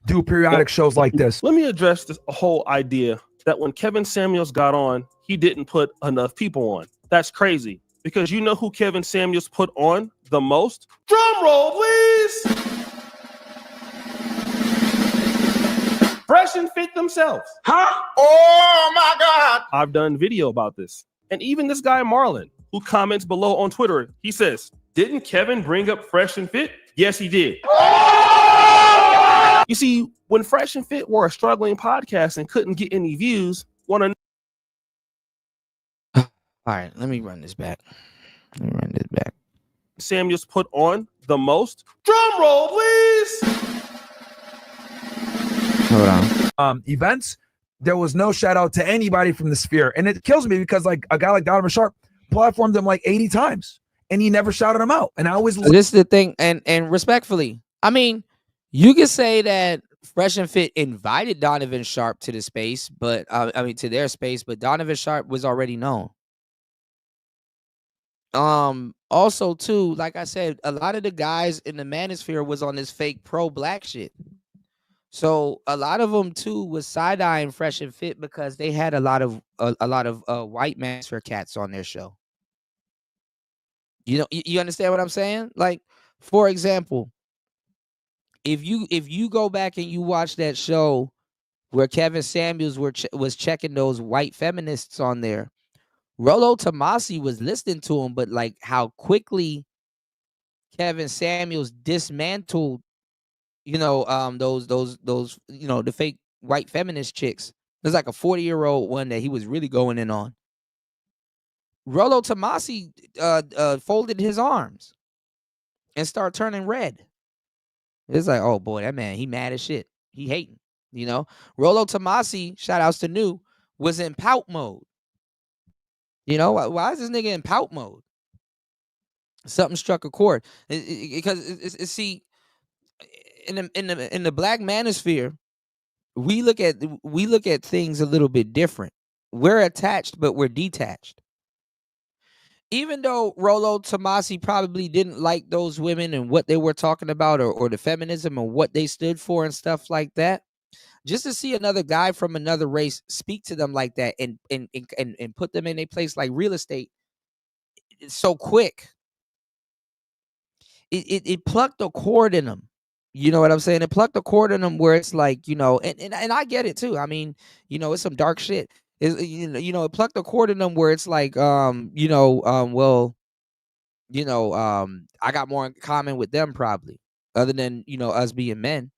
do periodic shows like this. Let me address this whole idea that when Kevin Samuels got on, he didn't put enough people on. That's crazy, because you know who Kevin Samuels put on the most? Drum roll, please. Fresh and Fit themselves. Huh? Oh my God. I've done video about this. And even this guy Marlon, who comments below on Twitter, he says, didn't Kevin bring up Fresh and Fit? Yes, he did. You see, when Fresh and Fit were a struggling podcast and couldn't get any views, All right, let me run this back. Samuels put on the most. Drum roll, please. Hold on. Events, there was no shout out to anybody from the sphere. And it kills me because like a guy like Donovan Sharp platformed him like 80 times. And he never shouted him out. And I always this is the thing, and respectfully, I mean, you could say that Fresh and Fit invited Donovan Sharp to the space, but to their space, but Donovan Sharp was already known. Also, too, like I said, a lot of the guys in the Manosphere was on this fake pro-black shit. So a lot of them too was side-eyeing Fresh and Fit because they had a lot of white Manosphere cats on their show. You understand what I'm saying? Like, for example, if you go back and you watch that show where Kevin Samuels was checking those white feminists on there, Rollo Tomasi was listening to him, but like how quickly Kevin Samuels dismantled, those the fake white feminist chicks. There's like a 40-year-old one that he was really going in on. Rollo Tomasi folded his arms and started turning red. It's like, oh boy, that man, he mad as shit. He hating, Rollo Tomasi, shout outs to New, was in pout mode. Why is this nigga in pout mode? Something struck a chord. Because see, in the Black Manosphere, we look at things a little bit different. We're attached, but we're detached. Even though Rollo Tomasi probably didn't like those women and what they were talking about or the feminism and what they stood for and stuff like that, just to see another guy from another race speak to them like that and put them in a place like real estate, it's so quick. It plucked a chord in them. You know what I'm saying? It plucked a chord in them where it's like, and I get it too. I mean, it's some dark shit. It plucked a chord in them where it's like, well, I got more in common with them probably, other than, us being men.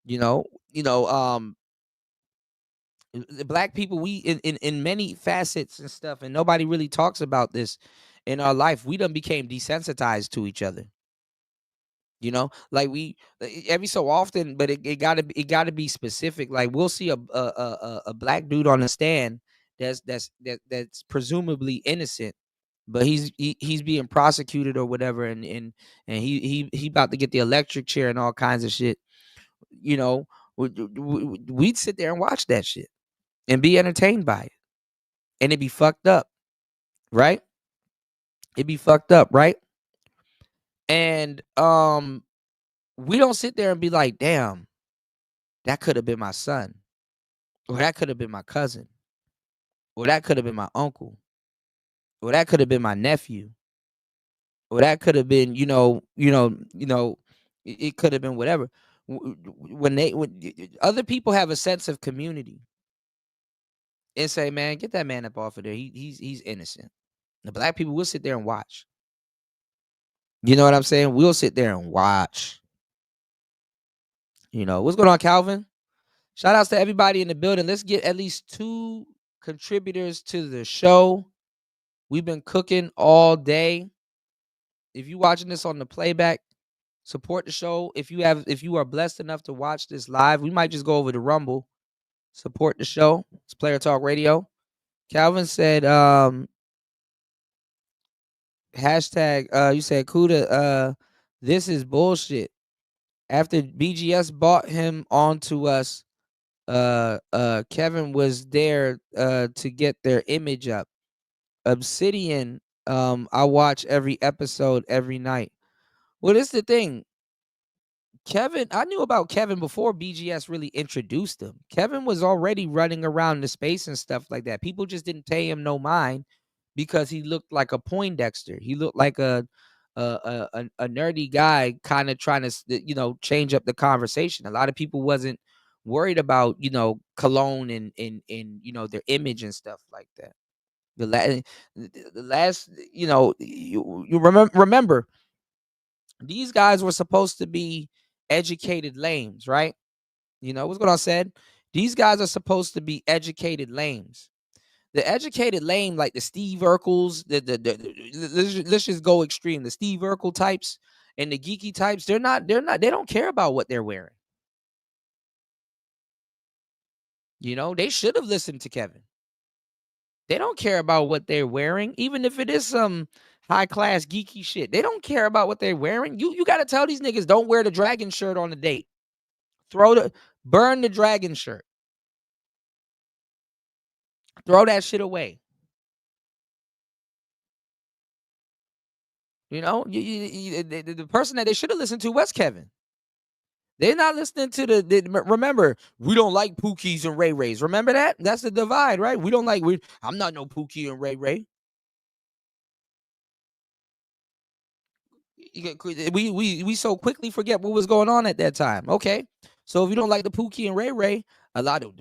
The black people, we in many facets and stuff, and nobody really talks about this in our life. We done became desensitized to each other. Like we every so often, but it gotta be specific. Like we'll see a black dude on the stand that's presumably innocent, but he's being prosecuted or whatever, and he about to get the electric chair and all kinds of shit. We'd sit there and watch that shit and be entertained by it, and it'd be fucked up, right? It'd be fucked up, right? And we don't sit there and be like, damn, that could have been my son, or that could have been my cousin, or that could have been my uncle, or that could have been my nephew, or that could have been, it could have been whatever. When other people have a sense of community and say, man, get that man up off of there. He's innocent. The black people will sit there and watch. You know what I'm saying? We'll sit there and watch. What's going on, Calvin? Shout outs to everybody in the building. Let's get at least 2 contributors to the show. We've been cooking all day. If you're watching this on the playback, support the show. If you are blessed enough to watch this live, we might just go over to Rumble. Support the show. It's Player Talk Radio. Calvin said, hashtag, you said, Kuda, this is bullshit. After BGS bought him onto us, Kevin was there to get their image up. Obsidian, I watch every episode every night. Well, this is the thing. Kevin, I knew about Kevin before BGS really introduced him. Kevin was already running around the space and stuff like that. People just didn't pay him no mind because he looked like a Poindexter. He looked like a nerdy guy kind of trying to, change up the conversation. A lot of people wasn't worried about, cologne and their image and stuff like that. The last, you remember, these guys were supposed to be educated lames, right? What's going on, said? These guys are supposed to be educated lames. The educated lame, like the Steve Urkels, let's just go extreme. The Steve Urkel types and the geeky types, they don't care about what they're wearing. They should have listened to Kevin. They don't care about what they're wearing, even if it is some high class geeky shit. They don't care about what they're wearing. You got to tell these niggas, don't wear the dragon shirt on a date. Burn the dragon shirt. Throw that shit away. The person that they should have listened to was Kevin. They're not listening to remember, we don't like Pookies and Ray Rays. Remember that? That's the divide, right? I'm not no Pookie and Ray Ray. We so quickly forget what was going on at that time. Okay. So if you don't like the Pookie and Ray Ray, a lot of,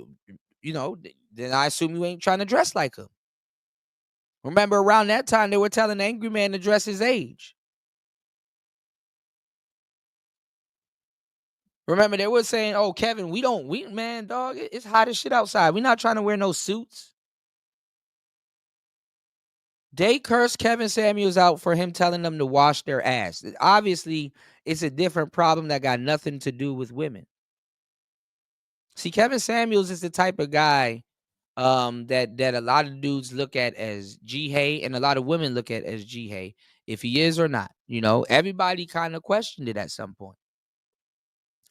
then I assume you ain't trying to dress like him. Remember around that time, they were telling Angry Man to dress his age. Remember, they were saying, oh, Kevin, man, dog, it's hot as shit outside. We're not trying to wear no suits. They cursed Kevin Samuels out for him telling them to wash their ass. Obviously, it's a different problem that got nothing to do with women. See, Kevin Samuels is the type of guy that a lot of dudes look at as G-Hay and a lot of women look at as G-Hay, if he is or not. Everybody kind of questioned it at some point.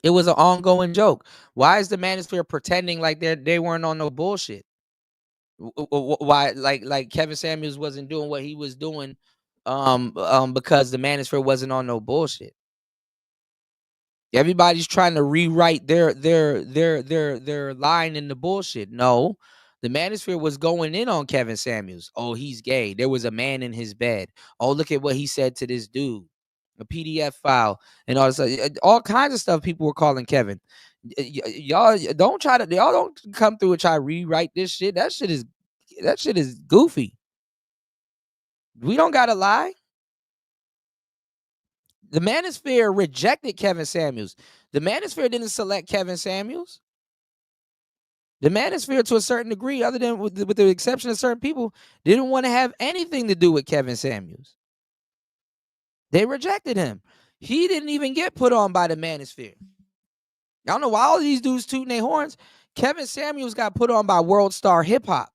It was an ongoing joke. Why is the Manosphere pretending like they weren't on no bullshit? Why, like Kevin Samuels wasn't doing what he was doing because the Manosphere wasn't on no bullshit. Everybody's trying to rewrite their line in the bullshit. No, the Manosphere was going in on Kevin Samuels. Oh, he's gay. There was a man in his bed. Oh, look at what he said to this dude. A PDF file and all kinds of stuff people were calling Kevin. Y'all don't come through and try to rewrite this shit. That shit is goofy. We don't gotta lie. The Manosphere rejected Kevin Samuels. The Manosphere didn't select Kevin Samuels. The Manosphere, to a certain degree, other than with the exception of certain people, didn't want to have anything to do with Kevin Samuels. They rejected him. He didn't even get put on by the Manosphere. I don't know why all these dudes tooting their horns. Kevin Samuels got put on by World Star Hip Hop.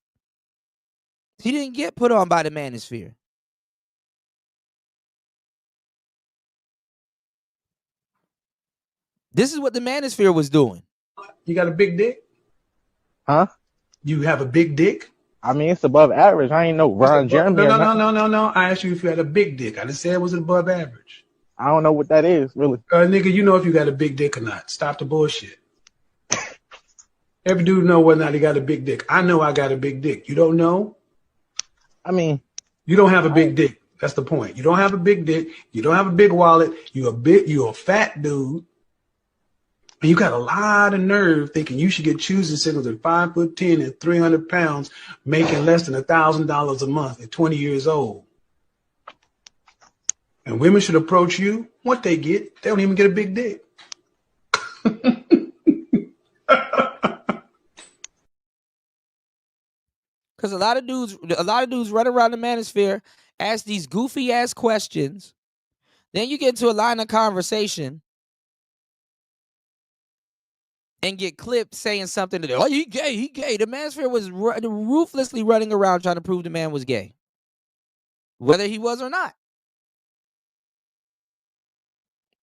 He didn't get put on by the Manosphere. This is what the Manosphere was doing. You got a big dick? Huh? You have a big dick? I mean, it's above average. I ain't no Ron Jeremy. No. I asked you if you had a big dick. I didn't say it was above average. I don't know what that is, really. Nigga, you know if you got a big dick or not. Stop the bullshit. Every dude know whether or not he got a big dick. I know I got a big dick. You don't know? I mean, you don't have a big dick. That's the point. You don't have a big dick. You don't have a big wallet. You a fat dude. And you got a lot of nerve thinking you should get choosing signals at 5'10" and 300 pounds, making less than $1,000 a month at 20 years old. And women should approach you. What they get, they don't even get a big dick. Because a lot of dudes run around the Manosphere, ask these goofy ass questions. Then you get into a line of conversation and get clipped saying something to them. Oh, he gay. The Manosphere was ruthlessly running around trying to prove the man was gay, whether he was or not.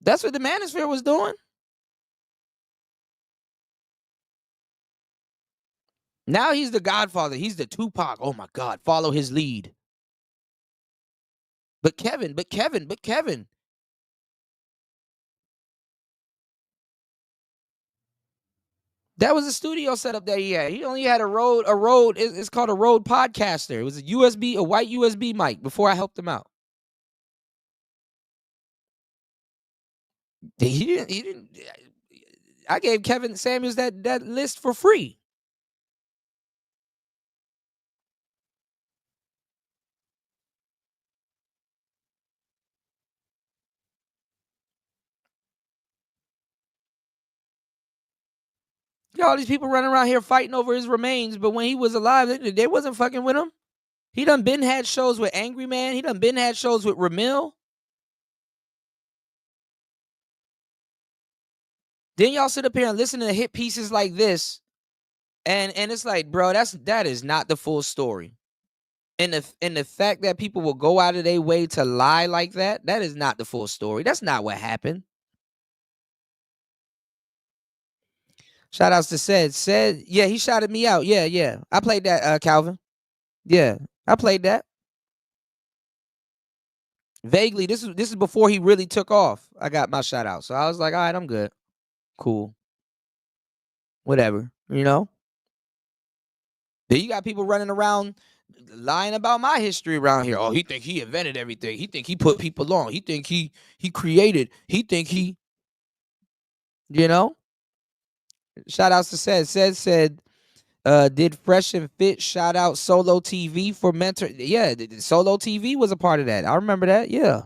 That's what the Manosphere was doing. Now he's the Godfather. He's the Tupac. Oh my God, follow his lead. But Kevin. That was a studio setup that he had. He only had a Rode. It's called a Rode Podcaster. It was a white USB mic before I helped him out. He didn't. I gave Kevin Samuels that list for free. All these people running around here fighting over his remains, but when he was alive, they wasn't fucking with him. He done been had shows with Angry Man. He done been had shows with Ramil. Then y'all sit up here and listen to hit pieces like this, and it's like, bro, that is not the full story. And the fact that people will go out of their way to lie like that is not the full story. That's not what happened. Shout outs to Said, yeah, he shouted me out. Yeah. I played that, Calvin. Yeah, I played that. Vaguely, this is before he really took off. I got my shout out. So I was like, all right, I'm good. Cool. Whatever, you know? Then you got people running around lying about my history around here. Oh, he think he invented everything. He think he put people on. He think he created. He think he, you know? Shout outs to said did Fresh and Fit shout out Solo TV for mentor. Yeah, Solo TV was a part of that. I remember that. Yeah.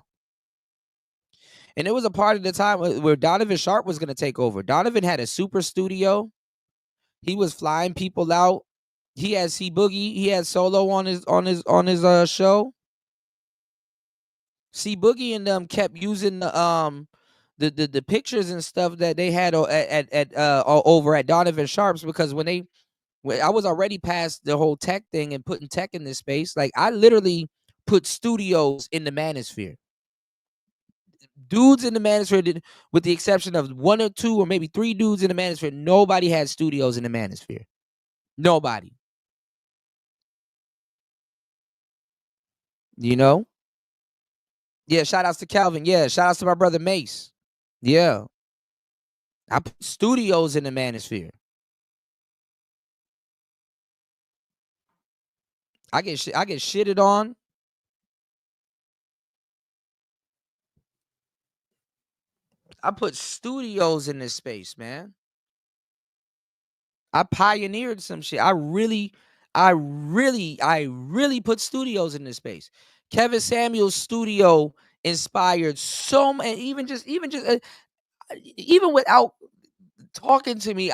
And it was a part of the time where Donovan Sharp was going to take over. Donovan had a super studio. He was flying people out. He had C Boogie. He had Solo on his show. C Boogie and them kept using the pictures and stuff that they had over at Donovan Sharp's, because when I was already past the whole tech thing and putting tech in this space, like I literally put studios in the Manosphere. Dudes in the Manosphere, with the exception of one or two or maybe three dudes in the Manosphere, nobody had studios in the Manosphere. Nobody. You know? Yeah, shout outs to Calvin. Yeah, shout outs to my brother Mace. Yeah. I put studios in the Manosphere. I get shitted on. I put studios in this space, man. I pioneered some shit. I really put studios in this space. Kevin Samuel's studio inspired so many, even without talking to me,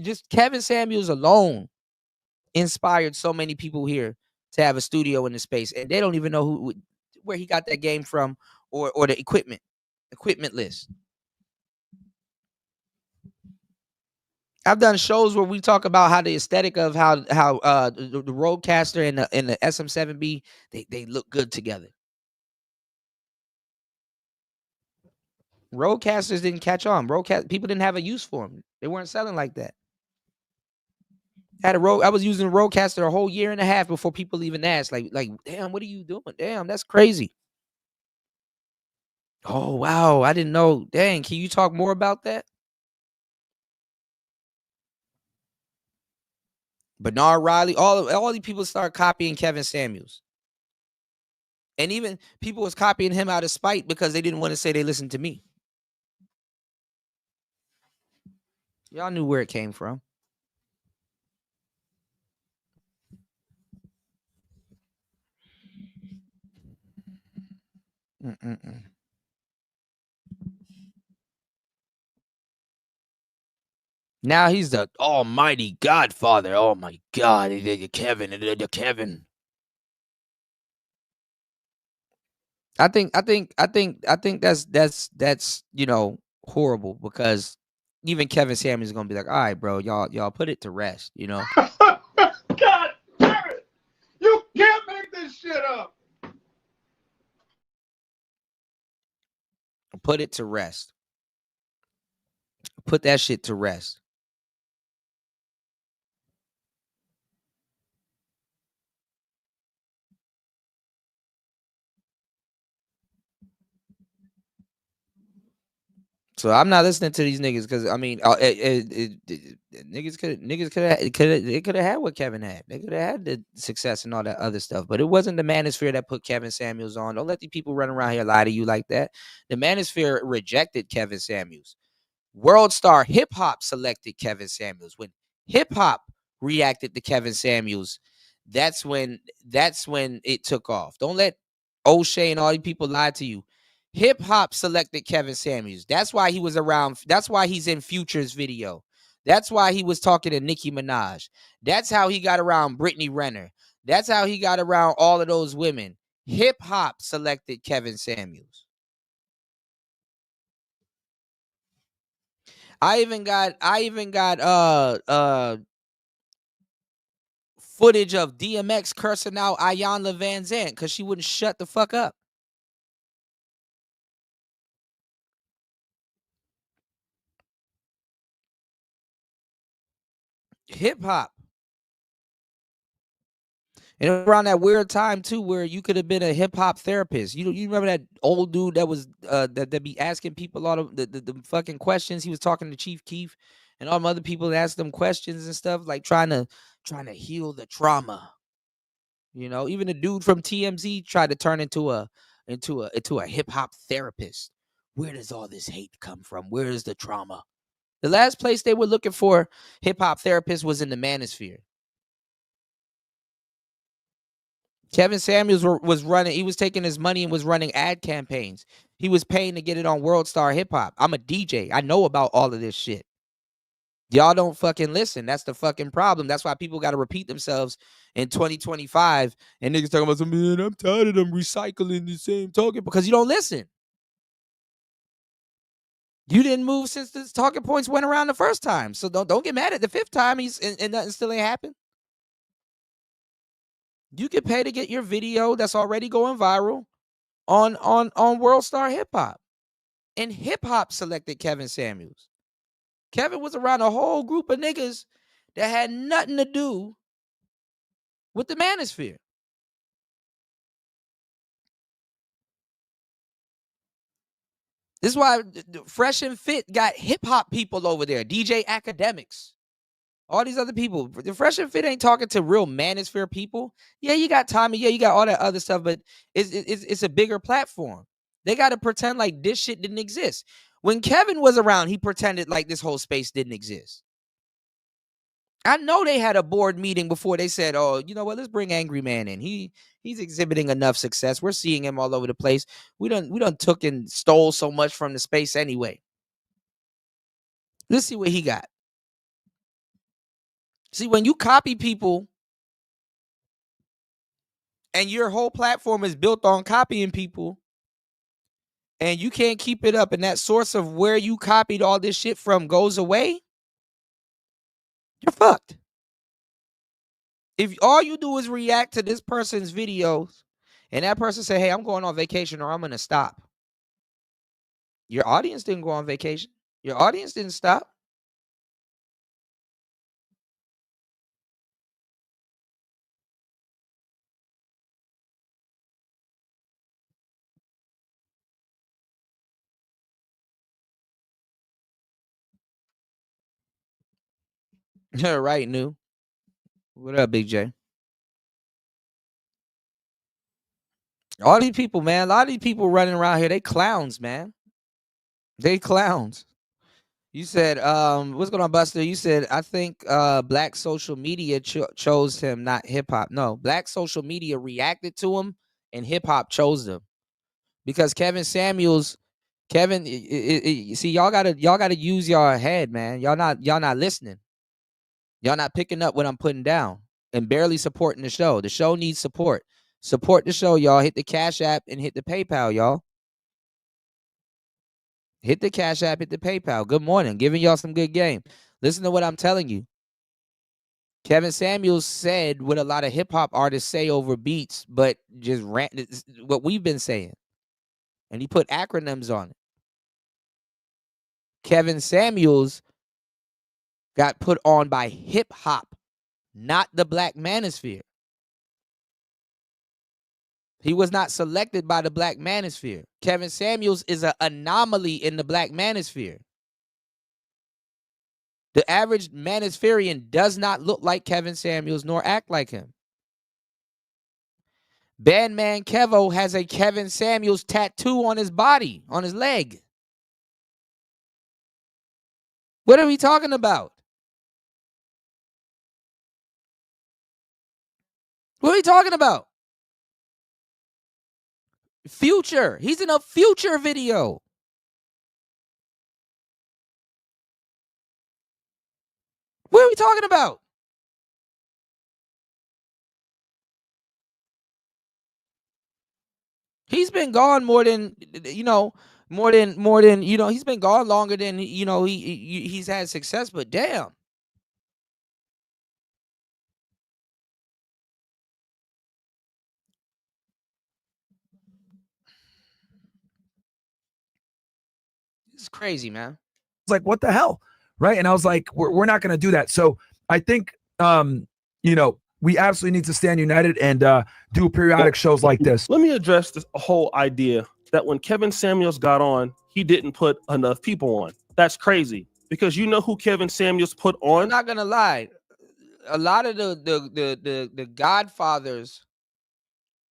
just Kevin Samuels alone inspired so many people here to have a studio in the space, and they don't even know where he got that game from or the equipment list. I've done shows where we talk about how the aesthetic of how the Rodecaster and the SM7B they look good together. Roadcasters didn't catch on. People didn't have a use for them. They weren't selling like that. I was using a Rodecaster a whole year and a half before people even asked. Like, damn, what are you doing? Damn, that's crazy. Oh wow, I didn't know. Dang, can you talk more about that? Bernard Riley, all these people start copying Kevin Samuels. And even people was copying him out of spite because they didn't want to say they listened to me. Y'all knew where it came from. Now he's the almighty Godfather. Oh my God, Kevin. I think that's horrible, because even Kevin Samuels is gonna be like, all right, bro, y'all put it to rest, God damn it! You can't make this shit up. Put it to rest. Put that shit to rest. So I'm not listening to these niggas, because I mean, niggas could have had what Kevin had. They could have had the success and all that other stuff, but it wasn't the Manosphere that put Kevin Samuels on. Don't let these people run around here lie to you like that. The Manosphere rejected Kevin Samuels. World Star Hip Hop selected Kevin Samuels. When hip hop reacted to Kevin Samuels, that's when it took off. Don't let O'Shea and all these people lie to you. Hip hop selected Kevin Samuels. That's why he was around. That's why he's in Future's video. That's why he was talking to Nicki Minaj. That's how he got around Brittany Renner. That's how he got around all of those women. Hip hop selected Kevin Samuels. I even got footage of DMX cursing out Ayanna Van Zant because she wouldn't shut the fuck up. Hip hop. And around that weird time too, where you could have been a hip hop therapist. You remember that old dude that was that be asking people all of the fucking questions. He was talking to Chief Keef and all them other people that asked them questions and stuff, like trying to heal the trauma. Even the dude from TMZ tried to turn into a hip hop therapist. Where does all this hate come from? Where is the trauma? The last place they were looking for hip hop therapists was in the Manosphere. Kevin Samuels was running. He was taking his money and was running ad campaigns. He was paying to get it on World Star Hip Hop. I'm a DJ. I know about all of this shit. Y'all don't fucking listen. That's the fucking problem. That's why people got to repeat themselves in 2025. And niggas talking about, man, I'm tired of them recycling the same talking, because you don't listen. You didn't move since the talking points went around the first time. So don't get mad at the fifth time and nothing still ain't happened. You can pay to get your video that's already going viral on World Star Hip Hop. And hip hop selected Kevin Samuels. Kevin was around a whole group of niggas that had nothing to do with the Manosphere. This is why Fresh and Fit got hip hop people over there, DJ Academics, all these other people. The Fresh and Fit ain't talking to real Manosphere people. Yeah, you got Tommy. Yeah, you got all that other stuff, but it's a bigger platform. They got to pretend like this shit didn't exist. When Kevin was around, he pretended like this whole space didn't exist. I know they had a board meeting before they said, "Oh, you know what? Let's bring Angry Man in. He's exhibiting enough success. We're seeing him all over the place. We done took and stole so much from the space anyway. Let's see what he got." See, when you copy people and your whole platform is built on copying people, and you can't keep it up, and that source of where you copied all this shit from goes away, you're fucked. If all you do is react to this person's videos and that person say, "Hey, I'm going on vacation," or "I'm going to stop," your audience didn't go on vacation. Your audience didn't stop. You're right, New. What up, Big J? All these people, man, a lot of these people running around here, they clowns, man. They clowns. You said, what's going on, Buster? You said, I think black social media chose him, not hip hop. No, black social media reacted to him and hip hop chose them. Because Kevin Samuels, see, y'all gotta use your head, man. Y'all not listening. Y'all not picking up what I'm putting down and barely supporting the show. The show needs support. Support the show, y'all. Hit the Cash App and hit the PayPal, y'all. Hit the Cash App, hit the PayPal. Good morning. Giving y'all some good game. Listen to what I'm telling you. Kevin Samuels said what a lot of hip hop artists say over beats, but just what we've been saying. And he put acronyms on it. Kevin Samuels got put on by hip hop, not the Black Manosphere. He was not selected by the Black Manosphere. Kevin Samuels is an anomaly in the Black Manosphere. The average Manospherian does not look like Kevin Samuels nor act like him. Bandman Kevo has a Kevin Samuels tattoo on his body, on his leg. What are we talking about? What are we talking about? Future. He's in a Future video. What are we talking about? He's been gone more than, he's been gone longer than, he's had success, but damn. It's crazy, man. It's like, what the hell? Right. And I was like, we're not going to do that. So I think, we absolutely need to stand united and do periodic shows like this. Let me address this whole idea that when Kevin Samuels got on, he didn't put enough people on. That's crazy, because you know who Kevin Samuels put on? I'm not gonna lie. A lot of the godfathers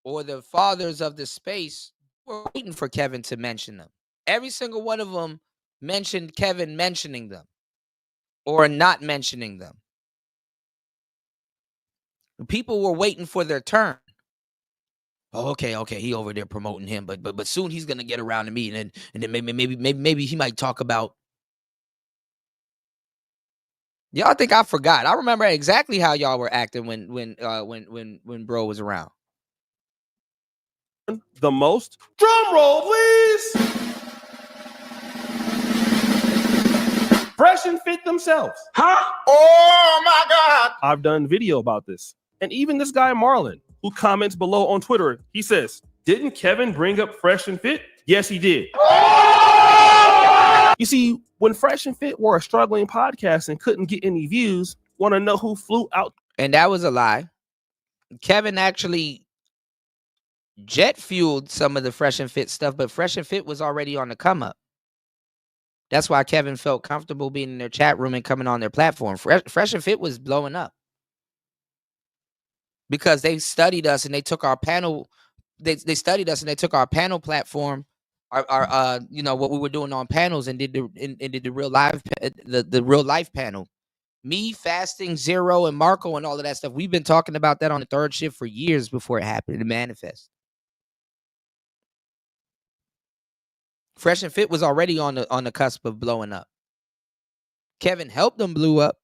or the fathers of the space were waiting for Kevin to mention them. Every single one of them mentioned Kevin mentioning them or not mentioning them. People were waiting for their turn. Oh, okay, he over there promoting him, but soon he's gonna get around to me, and then maybe he might talk about. Y'all think I forgot? I remember exactly how y'all were acting when bro was around. The most. Drum roll, please. Fresh and Fit themselves. Huh? Oh my God. I've done video about this. And even this guy, Marlon, who comments below on Twitter, he says, "Didn't Kevin bring up Fresh and Fit?" Yes, he did. You see, when Fresh and Fit were a struggling podcast and couldn't get any views, want to know who flew out? And that was a lie. Kevin actually jet fueled some of the Fresh and Fit stuff, but Fresh and Fit was already on the come up. That's why Kevin felt comfortable being in their chat room and coming on their platform. Fresh and Fit was blowing up because they studied us and they took our panel. They studied us and they took our panel platform, our you know, what we were doing on panels, and did the real live the real life panel. Me, Fasting, Zero, and Marco, and all of that stuff. We've been talking about that on the third shift for years before it happened to manifest. Fresh and Fit was already on the cusp of blowing up. Kevin helped them blew up,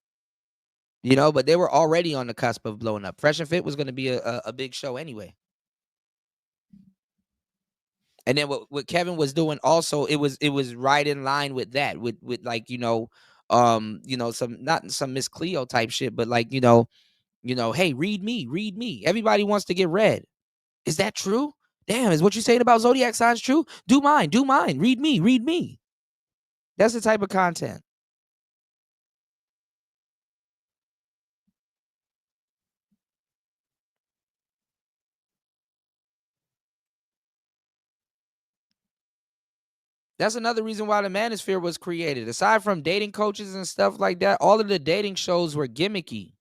you know, but they were already on the cusp of blowing up. Fresh and Fit was going to be a big show anyway. And then what Kevin was doing also, it was right in line with that, with like, you know, some, not some Miss Cleo type shit, but like, you know, hey, read me. Everybody wants to get read. Is that true? Damn, is what you're saying about zodiac signs true? Do mine. Read me. That's the type of content. That's another reason why the Manosphere was created. Aside from dating coaches and stuff like that, all of the dating shows were gimmicky.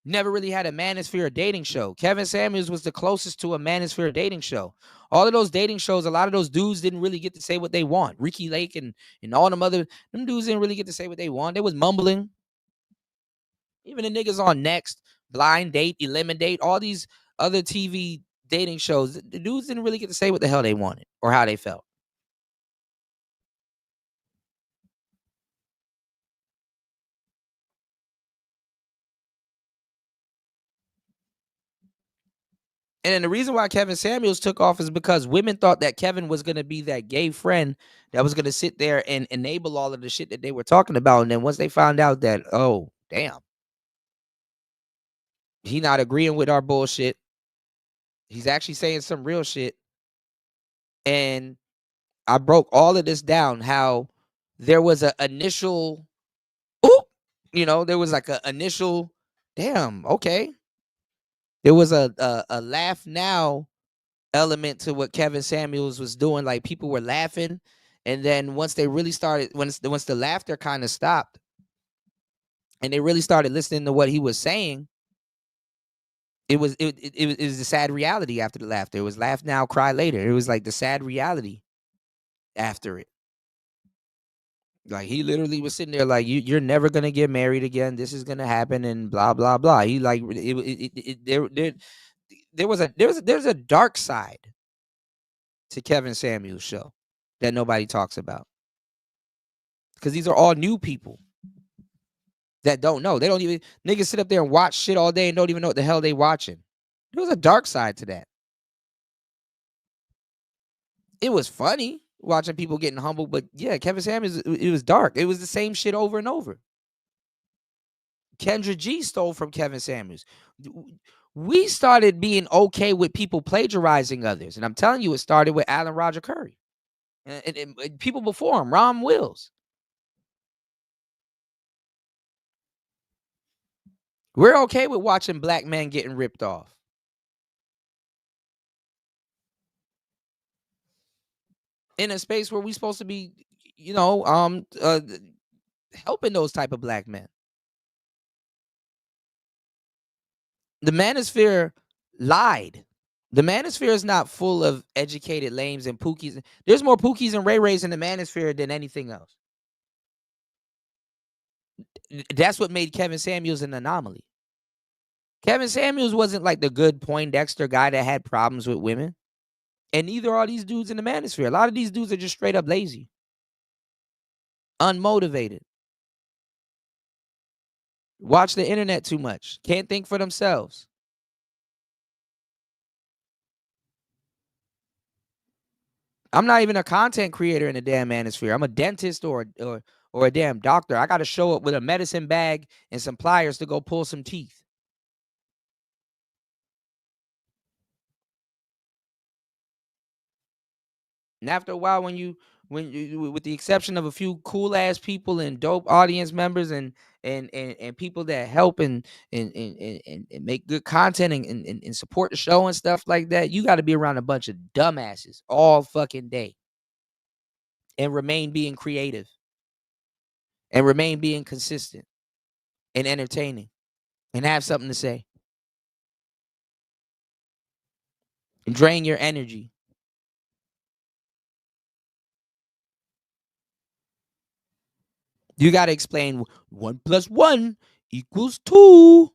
Never really had a Manosphere dating show. Kevin Samuels was the closest to a Manosphere dating show. All of those dating shows, a lot of those dudes didn't really get to say what they want. Ricky Lake and all them dudes didn't really get to say what they want. They was mumbling. Even the niggas on Next, Blind Date, Eliminate, all these other TV dating shows, the dudes didn't really get to say what the hell they wanted or how they felt. And then the reason why Kevin Samuels took off is because women thought that Kevin was going to be that gay friend that was going to sit there and enable all of the shit that they were talking about. And then once they found out that, oh, damn, he not agreeing with our bullshit. He's actually saying some real shit. And I broke all of this down, how there was an initial, there was like an initial, damn, okay. There was a laugh now element to what Kevin Samuels was doing. Like, people were laughing, and then once they really started, once the laughter kind of stopped, and they really started listening to what he was saying, it was the sad reality after the laughter. It was laugh now, cry later. It was like the sad reality after it. Like, he literally was sitting there like, you're never gonna get married again. This is gonna happen, and blah blah blah. He like there's a dark side to Kevin Samuels' show that nobody talks about, because these are all new people that don't know. They don't even, niggas sit up there and watch shit all day and don't even know what the hell they watching. There was a dark side to that. It was funny watching people getting humbled, but yeah, Kevin Samuels, it was dark. It was the same shit over and over. Kendra G stole from Kevin Samuels. We started being okay with people plagiarizing others, and I'm telling you, it started with Alan Roger Curry and people before him, Ron Wills. We're okay with watching black men getting ripped off. In a space where we're supposed to be, helping those type of black men. The Manosphere lied. The Manosphere is not full of educated lames and pookies. There's more pookies and ray-rays in the Manosphere than anything else. That's what made Kevin Samuels an anomaly. Kevin Samuels wasn't like the good Poindexter guy that had problems with women. And neither are these dudes in the Manosphere. A lot of these dudes are just straight up lazy. Unmotivated. Watch the internet too much. Can't think for themselves. I'm not even a content creator in the damn Manosphere. I'm a dentist or a damn doctor. I got to show up with a medicine bag and some pliers to go pull some teeth. And after a while, when you, with the exception of a few cool ass people and dope audience members and people that help and make good content and support the show and stuff like that, you got to be around a bunch of dumbasses all fucking day. and remain being creative and remain being consistent and entertaining and have something to say. And drain your energy. You got to explain 1 + 1 = 2.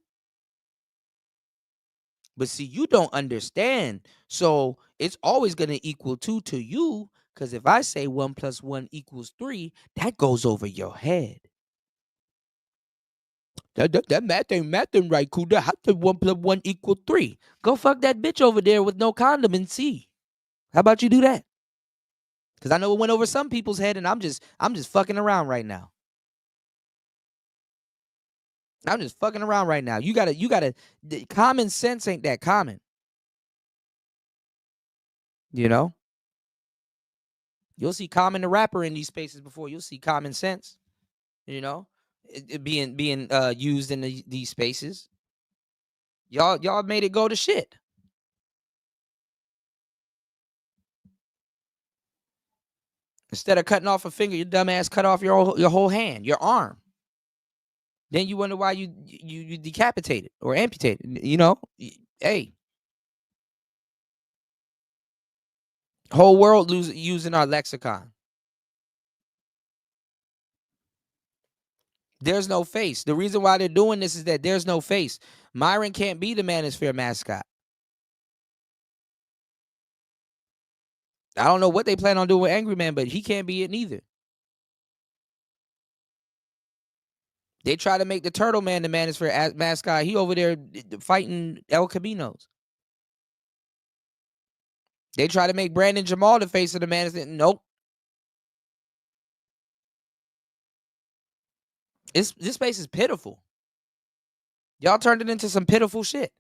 But see, you don't understand. So it's always going to equal 2 to you. Because if I say 1 + 1 = 3, that goes over your head. That math ain't mathing right, Kuda. How could 1 + 1 = 3? Go fuck that bitch over there with no condom and see. How about you do that? Because I know it went over some people's head, and I'm just fucking around right now. I'm just fucking around right now. You gotta. Common sense ain't that common. You know. You'll see Common the rapper in these spaces before you'll see Common Sense. You know, it being used in these spaces. Y'all made it go to shit. Instead of cutting off a finger, your dumb ass cut off your whole hand, your arm. Then you wonder why you decapitated or amputated. You know, hey, whole world using our lexicon. There's no face. The reason why they're doing this is that there's no face. Myron can't be the Manosphere mascot. I don't know what they plan on doing with Angry Man, but he can't be it neither. They try to make the Turtle Man the Manosphere mascot. He over there fighting El Caminos. They try to make Brandon Jamal the face of the Manosphere. Nope. This space is pitiful. Y'all turned it into some pitiful shit.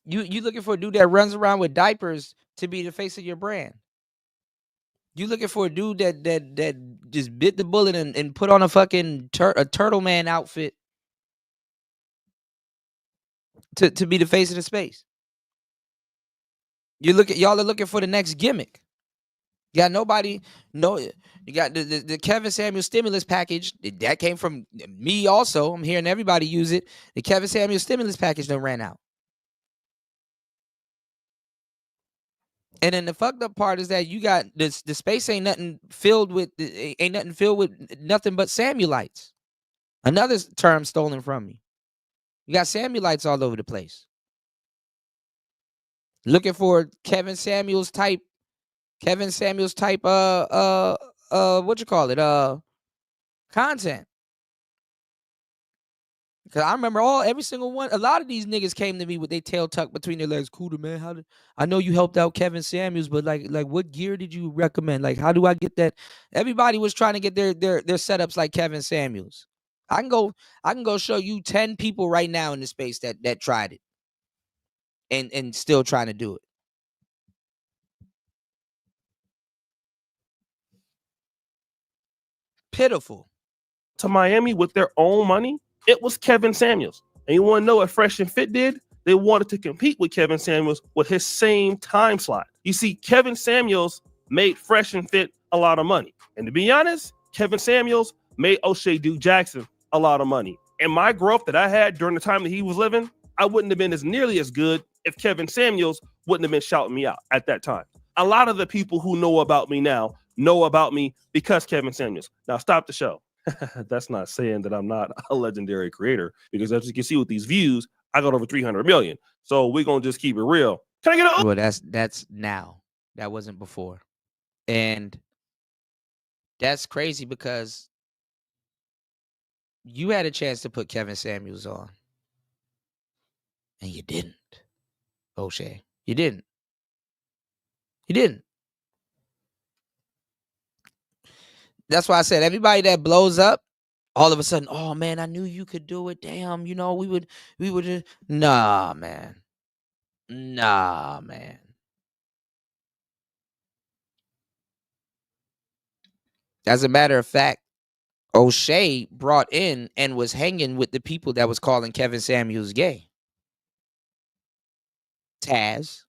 You looking for a dude that runs around with diapers to be the face of your brand. You looking for a dude that just bit the bullet and put on a fucking Turtle Man outfit to be the face of the space. Y'all are looking for the next gimmick. You got nobody. No, you got the Kevin Samuels stimulus package that came from me. Also, I'm hearing everybody use it. The Kevin Samuels stimulus package done ran out. And then the fucked up part is that you got the space ain't nothing filled with nothing but Samuelites. Another term stolen from me. You got Samuelites all over the place. Looking for Kevin Samuels type what you call it? Content. Cause I remember every single one. A lot of these niggas came to me with their tail tucked between their legs. Cooler, man. I know you helped out Kevin Samuels, but like what gear did you recommend? Like, how do I get that? Everybody was trying to get their setups like Kevin Samuels. I can go show you 10 people right now in the space that tried it and still trying to do it. Pitiful. To Miami with their own money, it was Kevin Samuels. And you want to know what Fresh and Fit did? They wanted to compete with Kevin Samuels with his same time slot. You see, Kevin Samuels made Fresh and Fit a lot of money. And to be honest, Kevin Samuels made O'Shea Duke Jackson a lot of money. And my growth that I had during the time that he was living, I wouldn't have been as nearly as good if Kevin Samuels wouldn't have been shouting me out at that time. A lot of the people who know about me now know about me because Kevin Samuels. Now stop the show. That's not saying that I'm not a legendary creator, because as you can see with these views, I got over 300 million. So we're going to just keep it real. Can I get a... Well, that's now. That wasn't before. And that's crazy because you had a chance to put Kevin Samuels on. And you didn't. O'Shea. You didn't. You didn't. That's why I said everybody that blows up, all of a sudden, oh man, I knew you could do it. Damn, we would just, nah, man. As a matter of fact, O'Shea brought in and was hanging with the people that was calling Kevin Samuels gay. Taz.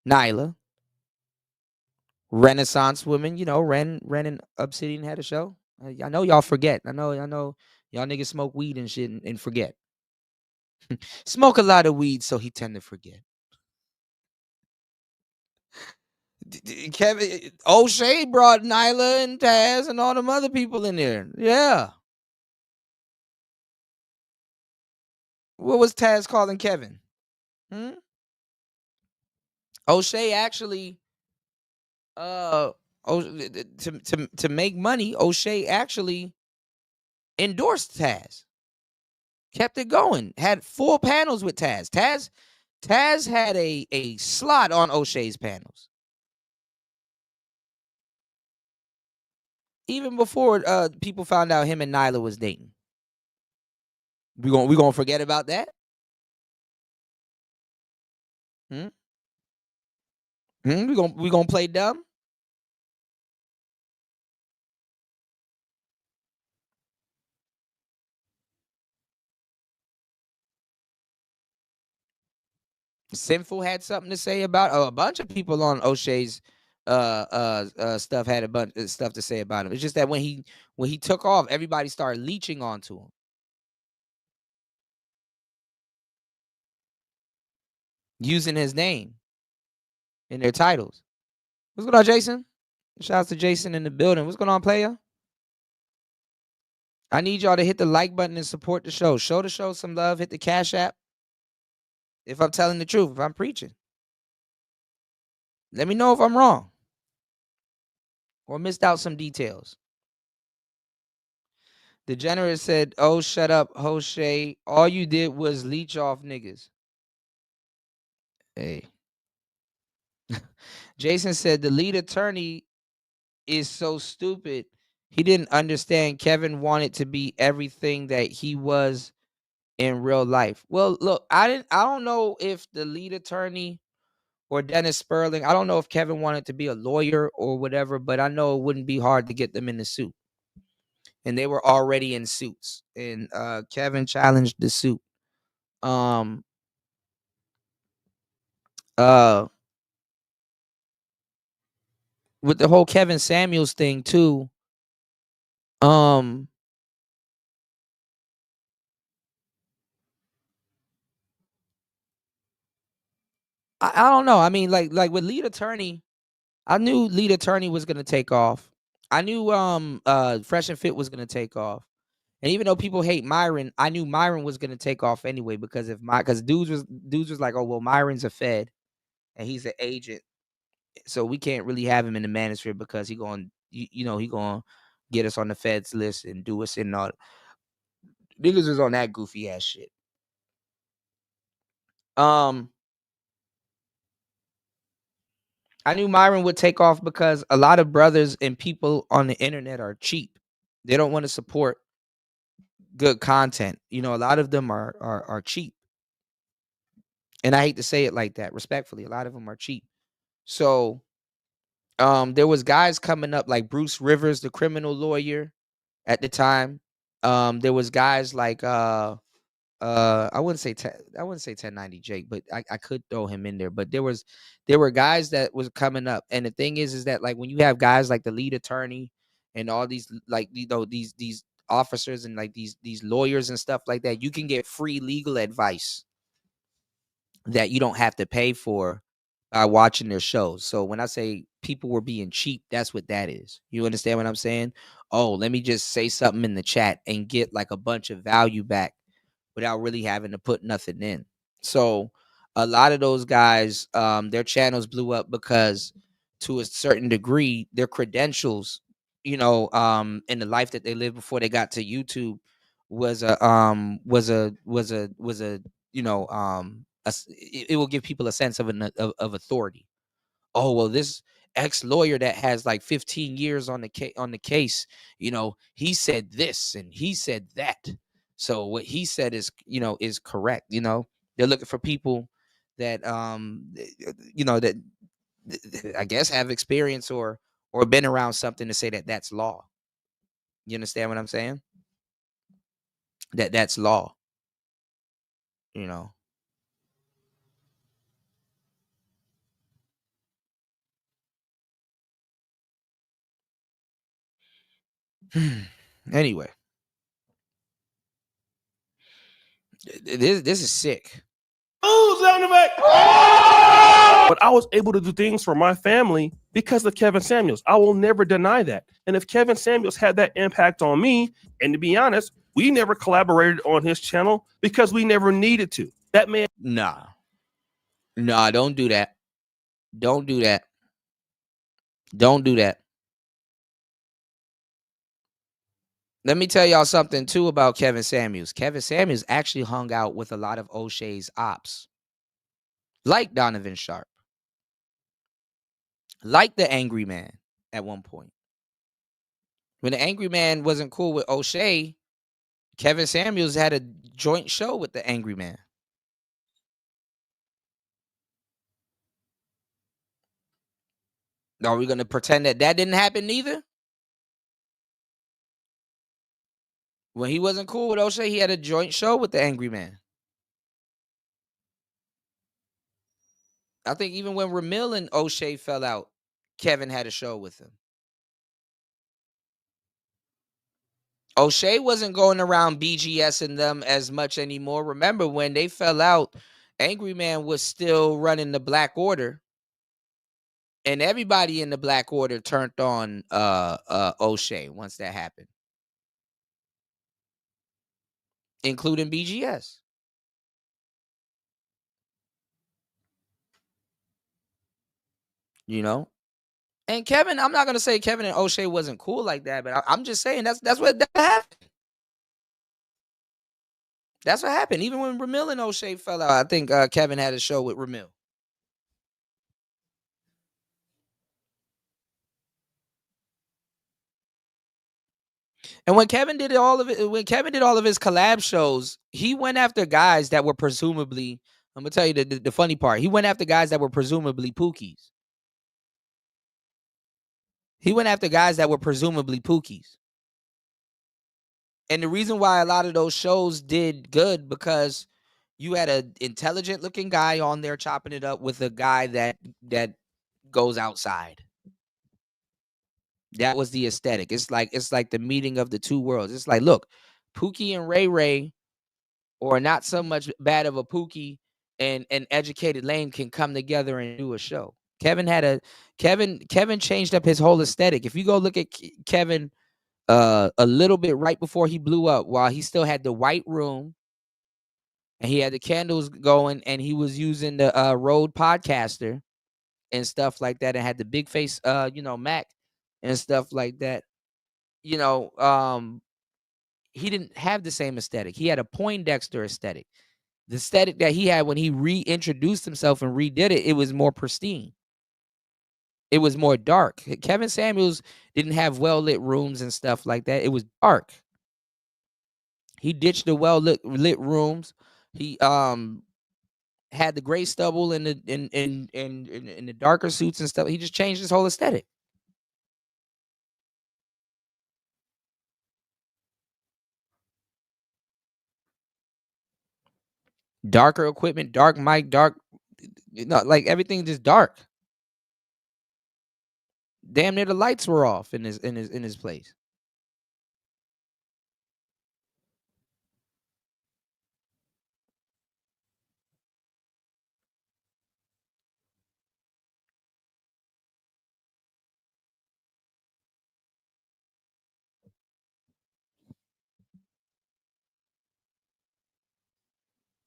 Nyla, Renaissance women. You know, Ren and Obsidian had a show. I know y'all forget. I know y'all niggas smoke weed and shit and forget. Smoke a lot of weed, so he tend to forget. Kevin O'Shea brought Nyla and Taz and all them other people in there. Yeah. What was Taz calling Kevin? O'Shea actually to make money, O'Shea actually endorsed Taz. Kept it going. Had full panels with Taz. Taz had a slot on O'Shea's panels. Even before people found out him and Nyla was dating. We gonna forget about that? We gonna play dumb? Sinful had something to say about a bunch of people on O'Shea's stuff had a bunch of stuff to say about him. It's just that when he took off, everybody started leeching onto him. Using his name in their titles. What's going on, Jason? Shout out to Jason in the building. What's going on, player? I need y'all to hit the like button and support the show. Show the show some love. Hit the Cash App. If I'm telling the truth, if I'm preaching. Let me know if I'm wrong. Or missed out some details. Degenerate said, "Oh, shut up, O'Shea. All you did was leech off niggas." Hey. Jason said, "The lead attorney is so stupid. He didn't understand Kevin wanted to be everything that he was in real life." Well, look, I don't know if the lead attorney or Dennis Sperling, I don't know if Kevin wanted to be a lawyer or whatever, but I know it wouldn't be hard to get them in the suit. And they were already in suits. And Kevin challenged the suit. With the whole Kevin Samuels thing too. I don't know. I mean, like with lead attorney, I knew lead attorney was gonna take off. I knew Fresh and Fit was gonna take off. And even though people hate Myron, I knew Myron was gonna take off anyway because dudes was like, oh well, Myron's a Fed and he's an agent, so we can't really have him in the Manosphere because he going he gonna get us on the Feds list and do us in all. Niggas is on that goofy ass shit. I knew Myron would take off because a lot of brothers and people on the internet are cheap. They don't want to support good content. A lot of them are cheap. And I hate to say it like that, respectfully. A lot of them are cheap. So there was guys coming up like Bruce Rivers, the criminal lawyer at the time. There was guys like I wouldn't say 1090 Jake, but I could throw him in there. But there were guys that was coming up, and the thing is that like when you have guys like the lead attorney and all these like these officers and like these lawyers and stuff like that, you can get free legal advice that you don't have to pay for by watching their shows. So when I say people were being cheap, that's what that is. You understand what I'm saying? Oh, let me just say something in the chat and get like a bunch of value back without really having to put nothing in. So a lot of those guys, their channels blew up because to a certain degree, their credentials, in the life that they lived before they got to YouTube it will give people a sense of authority. Oh, well, this ex-lawyer that has like 15 years on the case, he said this and he said that. So what he said is correct. They're looking for people that that I guess have experience or been around something to say that that's law. You understand what I'm saying? That's law. Anyway, this is sick. But I was able to do things for my family because of Kevin Samuels. I will never deny that. And if Kevin Samuels had that impact on me, and to be honest, we never collaborated on his channel because we never needed to. That man. Nah, don't do that. Don't do that. Don't do that. Let me tell y'all something too about Kevin Samuels. Kevin Samuels actually hung out with a lot of O'Shea's ops, like Donovan Sharp, like the Angry Man at one point. When the Angry Man wasn't cool with O'Shea, Kevin Samuels had a joint show with the Angry Man. Are we going to pretend that didn't happen neither? When he wasn't cool with O'Shea, he had a joint show with the Angry Man. I think even when Ramil and O'Shea fell out, Kevin had a show with him. O'Shea wasn't going around BGSing them as much anymore. Remember, when they fell out, Angry Man was still running the Black Order. And everybody in the Black Order turned on O'Shea once that happened. Including BGS. You know? And Kevin, I'm not going to say Kevin and O'Shea wasn't cool like that, but I'm just saying that's what happened. That's what happened. Even when Ramil and O'Shea fell out, I think Kevin had a show with Ramil. And when Kevin did all of his collab shows, he went after guys that were presumably, I'm gonna tell you the funny part. He went after guys that were presumably Pookies. And the reason why a lot of those shows did good because you had an intelligent looking guy on there chopping it up with a guy that goes outside. That was the aesthetic. It's like the meeting of the two worlds. It's like, look, Pookie and Ray Ray, or not so much bad of a Pookie and an educated lame, can come together and do a show. Kevin changed up his whole aesthetic. If you go look at Kevin a little bit right before he blew up, while he still had the white room and he had the candles going and he was using the Rode Podcaster and stuff like that, and had the big face Mac and stuff like that, he didn't have the same aesthetic. He had a Poindexter aesthetic. The aesthetic that he had when he reintroduced himself and redid it, it was more pristine. It was more dark. Kevin Samuels didn't have well-lit rooms and stuff like that. It was dark. He ditched the well-lit rooms. He had the gray stubble and the darker suits and stuff. He just changed his whole aesthetic. Darker equipment, dark mic, dark, like everything just dark. Damn near the lights were off in his place.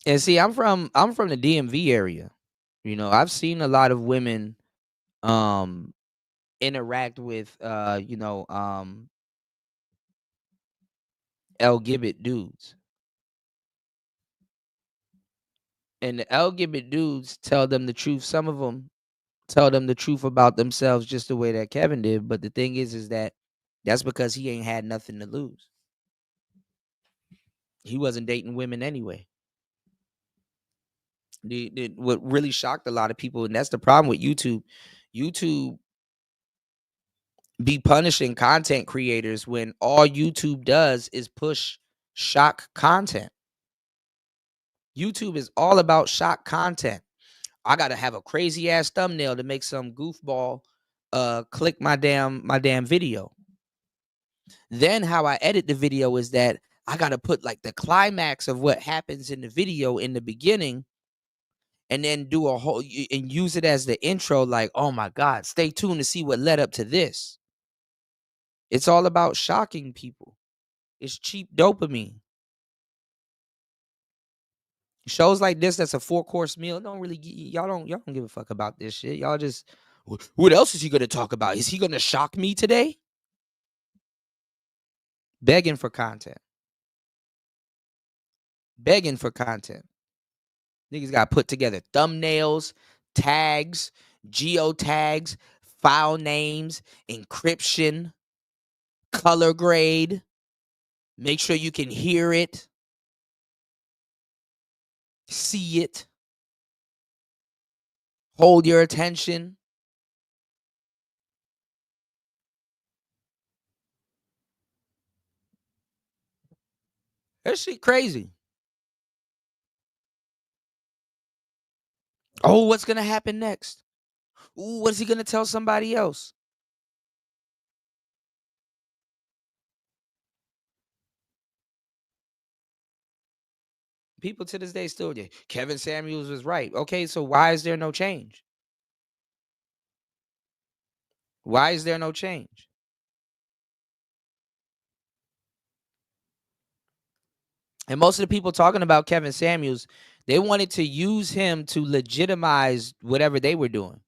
And see, I'm from the DMV area. I've seen a lot of women interact with LGBT dudes. And the LGBT dudes tell them the truth. Some of them tell them the truth about themselves just the way that Kevin did. But the thing is that that's because he ain't had nothing to lose. He wasn't dating women anyway. What really shocked a lot of people, and that's the problem with YouTube. YouTube be punishing content creators when all YouTube does is push shock content. YouTube is all about shock content. I gotta have a crazy ass thumbnail to make some goofball click my damn video. Then how I edit the video is that I got to put like the climax of what happens in the video in the beginning, and then do a whole and use it as the intro. Like, oh my God, stay tuned to see what led up to this. It's all about shocking people. It's cheap dopamine. Shows like this, that's a 4-course meal. Don't really y'all don't give a fuck about this shit. Y'all just, what else is he gonna talk about? Is he gonna shock me today? Begging for content. Begging for content. Niggas got to put together thumbnails, tags, geotags, file names, encryption, color grade. Make sure you can hear it, see it, hold your attention. That shit crazy. Oh, what's going to happen next? Ooh, what's he going to tell somebody else? People to this day still, Kevin Samuels was right. Okay, so why is there no change? Why is there no change? And most of the people talking about Kevin Samuels, they wanted to use him to legitimize whatever they were doing.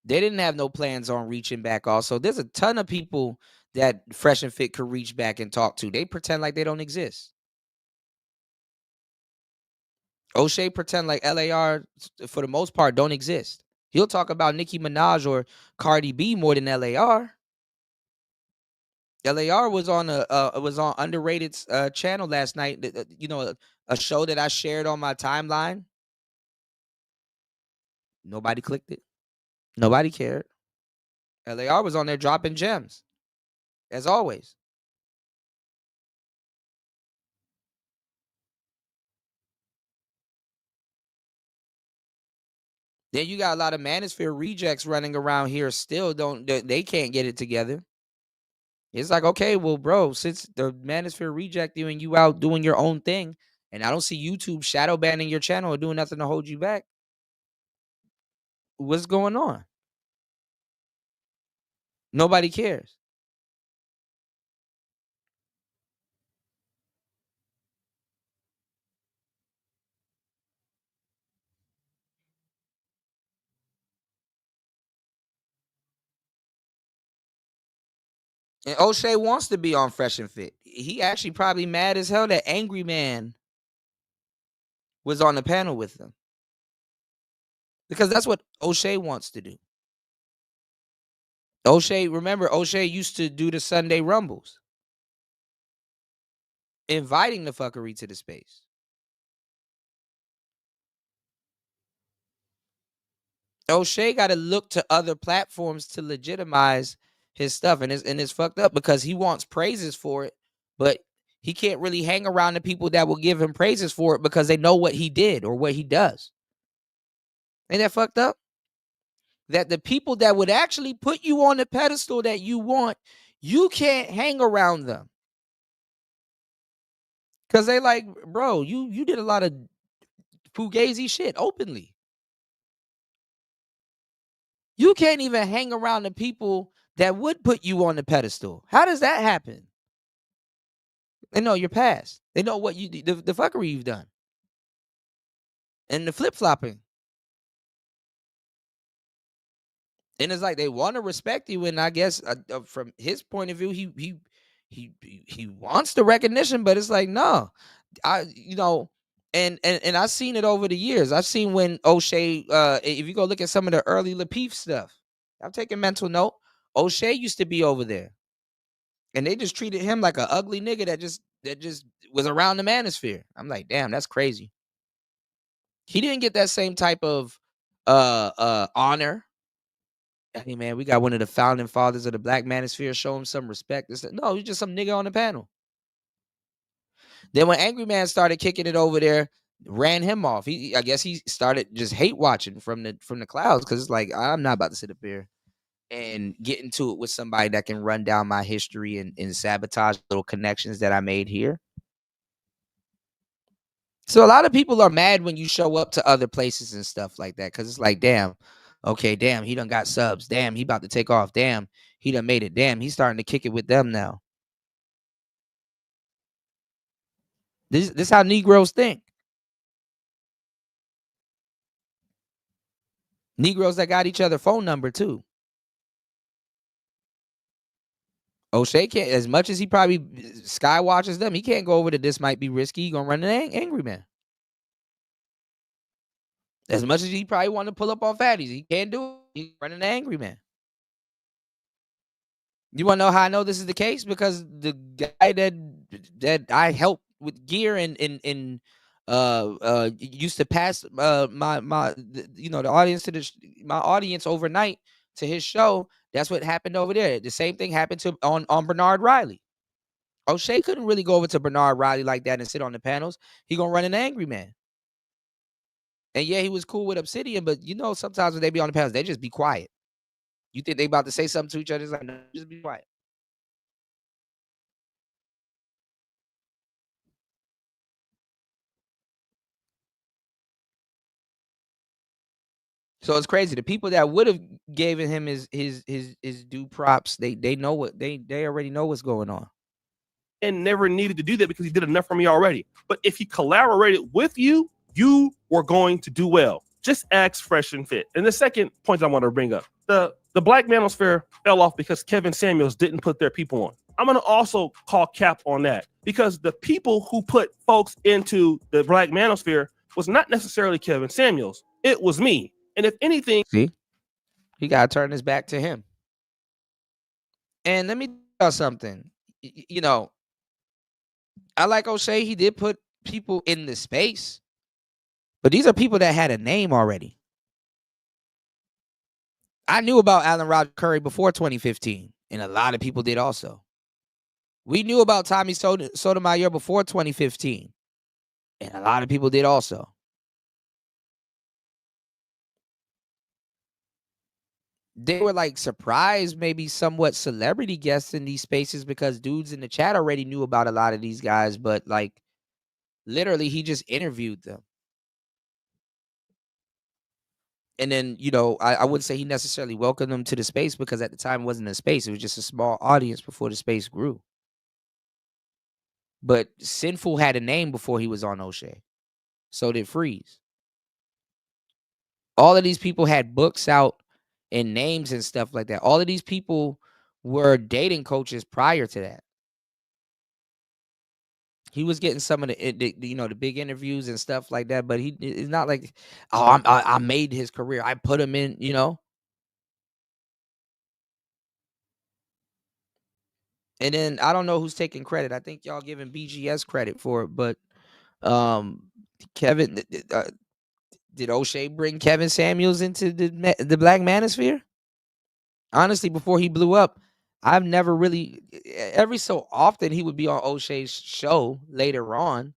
They didn't have no plans on reaching back also. There's a ton of people that Fresh and Fit could reach back and talk to. They pretend like they don't exist. O'Shea pretend like LAR, for the most part, don't exist. He'll talk about Nicki Minaj or Cardi B more than LAR. LAR was on Underrated's channel last night. You know, a show that I shared on my timeline. Nobody clicked it. Nobody cared. LAR was on there dropping gems, as always. Then you got a lot of Manosphere rejects running around here still. They can't get it together. It's like, okay, well, bro, since the Manosphere reject you and you out doing your own thing, and I don't see YouTube shadow banning your channel or doing nothing to hold you back, what's going on? Nobody cares. And O'Shea wants to be on Fresh and Fit. He actually probably mad as hell that Angry Man was on the panel with them. Because that's what O'Shea wants to do. Remember, O'Shea used to do the Sunday Rumbles, inviting the fuckery to the space. O'Shea got to look to other platforms to legitimize his stuff, and it's fucked up because he wants praises for it, but he can't really hang around the people that will give him praises for it because they know what he did or what he does. Ain't that fucked up? That the people that would actually put you on the pedestal that you want, you can't hang around them. Because they like, bro, you did a lot of fugazi shit openly. You can't even hang around the people that would put you on the pedestal. How does that happen? They know your past. They know what you the fuckery you've done. And the flip-flopping. And it's like they want to respect you, and I guess from his point of view, he wants the recognition, but it's like, no. And I've seen it over the years. I've seen when O'Shea, if you go look at some of the early Lapeef stuff, I'm taking mental note. O'Shea used to be over there, and they just treated him like an ugly nigga that just was around the Manosphere. I'm like, damn, that's crazy. He didn't get that same type of honor. Hey man, we got one of the founding fathers of the Black Manosphere. Show him some respect. No, he's just some nigga on the panel. Then when Angry Man started kicking it over there, ran him off. I guess he started just hate watching from the clouds because it's like, I'm not about to sit up here and get into it with somebody that can run down my history and sabotage little connections that I made here. So a lot of people are mad when you show up to other places and stuff like that, because it's like, damn, okay, damn, he done got subs. Damn, he about to take off. Damn, he done made it. Damn, he's starting to kick it with them now. This how Negroes think. Negroes that got each other phone number too. O'Shea can't, as much as he probably sky watches them, he can't go over to This Might Be Risky. He gonna run an angry man. As much as he probably want to pull up on fatties, he can't do it. He's running an angry man. You want to know how I know this is the case? Because the guy that I helped with gear and used to pass the audience to my audience overnight to his show. That's what happened over there. The same thing happened to on Bernard Riley. O'Shea couldn't really go over to Bernard Riley like that and sit on the panels. He gonna run an angry man. And yeah, he was cool with Obsidian, but sometimes when they be on the panels, they just be quiet. You think they about to say something to each other? It's like, no, just be quiet. So it's crazy. The people that would have given him his due props, they know what they already know what's going on. And never needed to do that because he did enough for me already. But if he collaborated with you, you were going to do well. Just ask Fresh and Fit. And the second point I want to bring up, the Black Manosphere fell off because Kevin Samuels didn't put their people on. I'm going to also call cap on that because the people who put folks into the Black Manosphere was not necessarily Kevin Samuels. It was me. And if anything, see, he got to turn his back to him. And let me tell you something. I like O'Shea. He did put people in the space, but these are people that had a name already. I knew about Alan Roger Curry before 2015, and a lot of people did also. We knew about Tommy Sotomayor before 2015, and a lot of people did also. They were like surprised, maybe somewhat celebrity guests in these spaces because dudes in the chat already knew about a lot of these guys, but like literally he just interviewed them. And then, I wouldn't say he necessarily welcomed them to the space because at the time it wasn't a space. It was just a small audience before the space grew. But Sinful had a name before he was on O'Shea. So did Freeze. All of these people had books out and names and stuff like that. All of these people were dating coaches prior to that. He was getting some of the big interviews and stuff like that, but it's not like, I made his career. I put him in, And then I don't know who's taking credit. I think y'all giving BGS credit for it, but Kevin, did O'Shea bring Kevin Samuels into the Black Manosphere? Honestly, before he blew up, I've never really, every so often he would be on O'Shea's show later on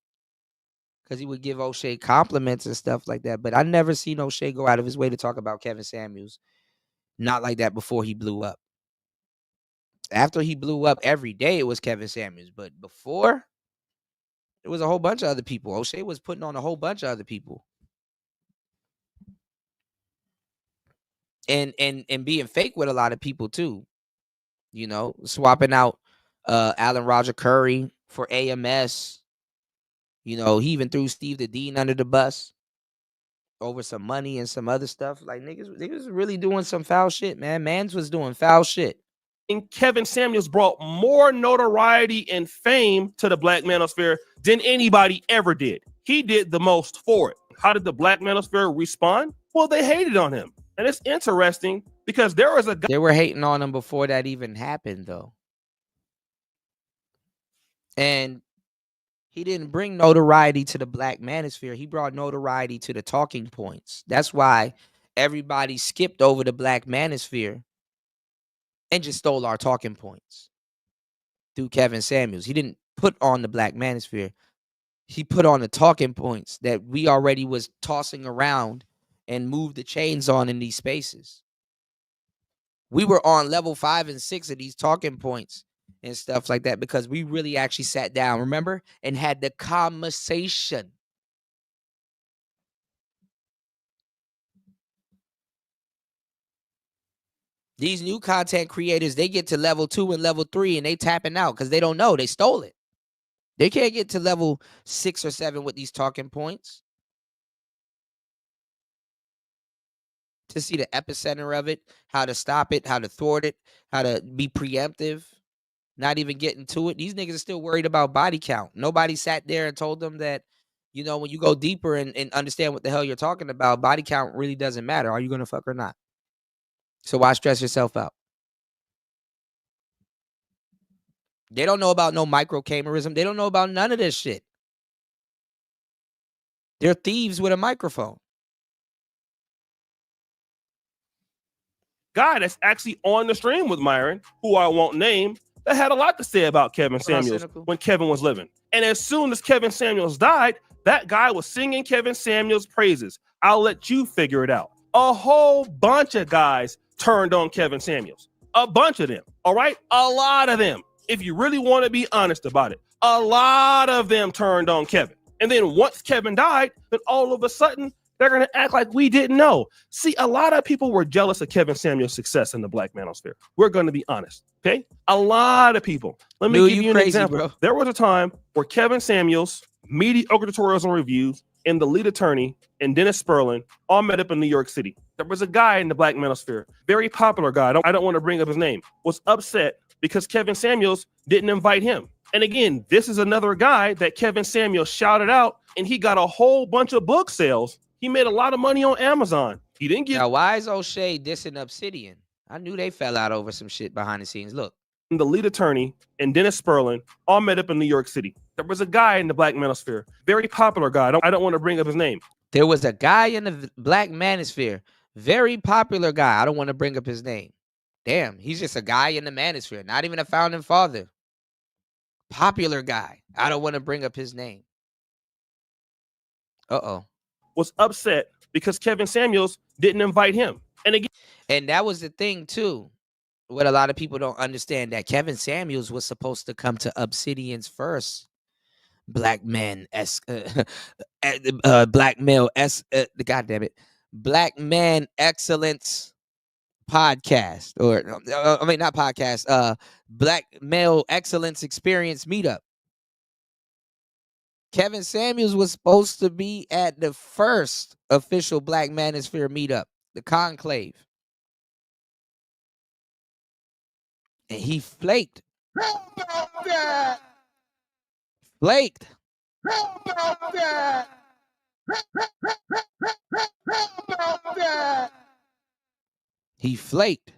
because he would give O'Shea compliments and stuff like that. But I never seen O'Shea go out of his way to talk about Kevin Samuels. Not like that before he blew up. After he blew up, every day it was Kevin Samuels. But before, it was a whole bunch of other people. O'Shea was putting on a whole bunch of other people. And being fake with a lot of people too. Swapping out Alan Roger Curry for AMS. He even threw Steve the Dean under the bus over some money and some other stuff. Like niggas really doing some foul shit, man. Mans was doing foul shit. And Kevin Samuels brought more notoriety and fame to the Black Manosphere than anybody ever did. He did the most for it. How did the Black Manosphere respond? Well, they hated on him. And it's interesting because there was a guy. They were hating on him before that even happened, though. And he didn't bring notoriety to the Black Manosphere. He brought notoriety to the talking points. That's why everybody skipped over the Black Manosphere and just stole our talking points through Kevin Samuels. He didn't put on the Black Manosphere. He put on the talking points that we already was tossing around and moved the chains on in these spaces. We were on level 5 and 6 of these talking points and stuff like that because we really actually sat down, remember, and had the conversation. These new content creators, they get to level 2 and level 3 and they tapping out because they don't know. They stole it. They can't get to level 6 or 7 with these talking points. To see the epicenter of it, how to stop it, how to thwart it, how to be preemptive, not even getting to it. These niggas are still worried about body count. Nobody sat there and told them that, you know, when you go deeper and understand what the hell you're talking about, body count really doesn't matter. Are you going to fuck or not? So why stress yourself out? They don't know about no microcamerism. They don't know about none of this shit. They're thieves with a microphone. Guy that's actually on the stream with Myron, who I won't name, that had a lot to say about Kevin Samuels when Kevin was living. And as soon as Kevin Samuels died, that guy was singing Kevin Samuels' praises. I'll let you figure it out. A whole bunch of guys turned on Kevin Samuels. A bunch of them, all right? A lot of them. If you really want to be honest about it, a lot of them turned on Kevin. And then once Kevin died, then all of a sudden, they're going to act like we didn't know. See, a lot of people were jealous of Kevin Samuels' success in the Black Manosphere. We're going to be honest, okay? A lot of people. Let me give you an example. Bro. There was a time where Kevin Samuels, mediocre tutorials and reviews, and the lead attorney, and Dennis Sperlin all met up in New York City. There was a guy in the Black Manosphere, very popular guy, I don't want to bring up his name, was upset because Kevin Samuels didn't invite him. And again, this is another guy that Kevin Samuels shouted out, and he got a whole bunch of book sales. He made a lot of money on Amazon. He didn't get. Now, why is O'Shea dissing Obsidian? I knew they fell out over some shit behind the scenes. Look. The lead attorney and Dennis Sperlin all met up in New York City. There was a guy in the Black Manosphere, very popular guy. I don't want to bring up his name. There was a guy in the Black Manosphere, very popular guy. I don't want to bring up his name. Damn, he's just a guy in the Manosphere, not even a founding father. Popular guy. I don't want to bring up his name. Uh-oh. Was upset because Kevin Samuels didn't invite him. And again, and that was the thing too. What a lot of people don't understand, that Kevin Samuels was supposed to come to Obsidian's first Black Man Black Male God damn it, Black Man Excellence podcast, or I mean not podcast, Black Male Excellence Experience meetup. Kevin Samuels was supposed to be at the first official Black Manosphere meetup, the Conclave. And he flaked. Flaked. He flaked.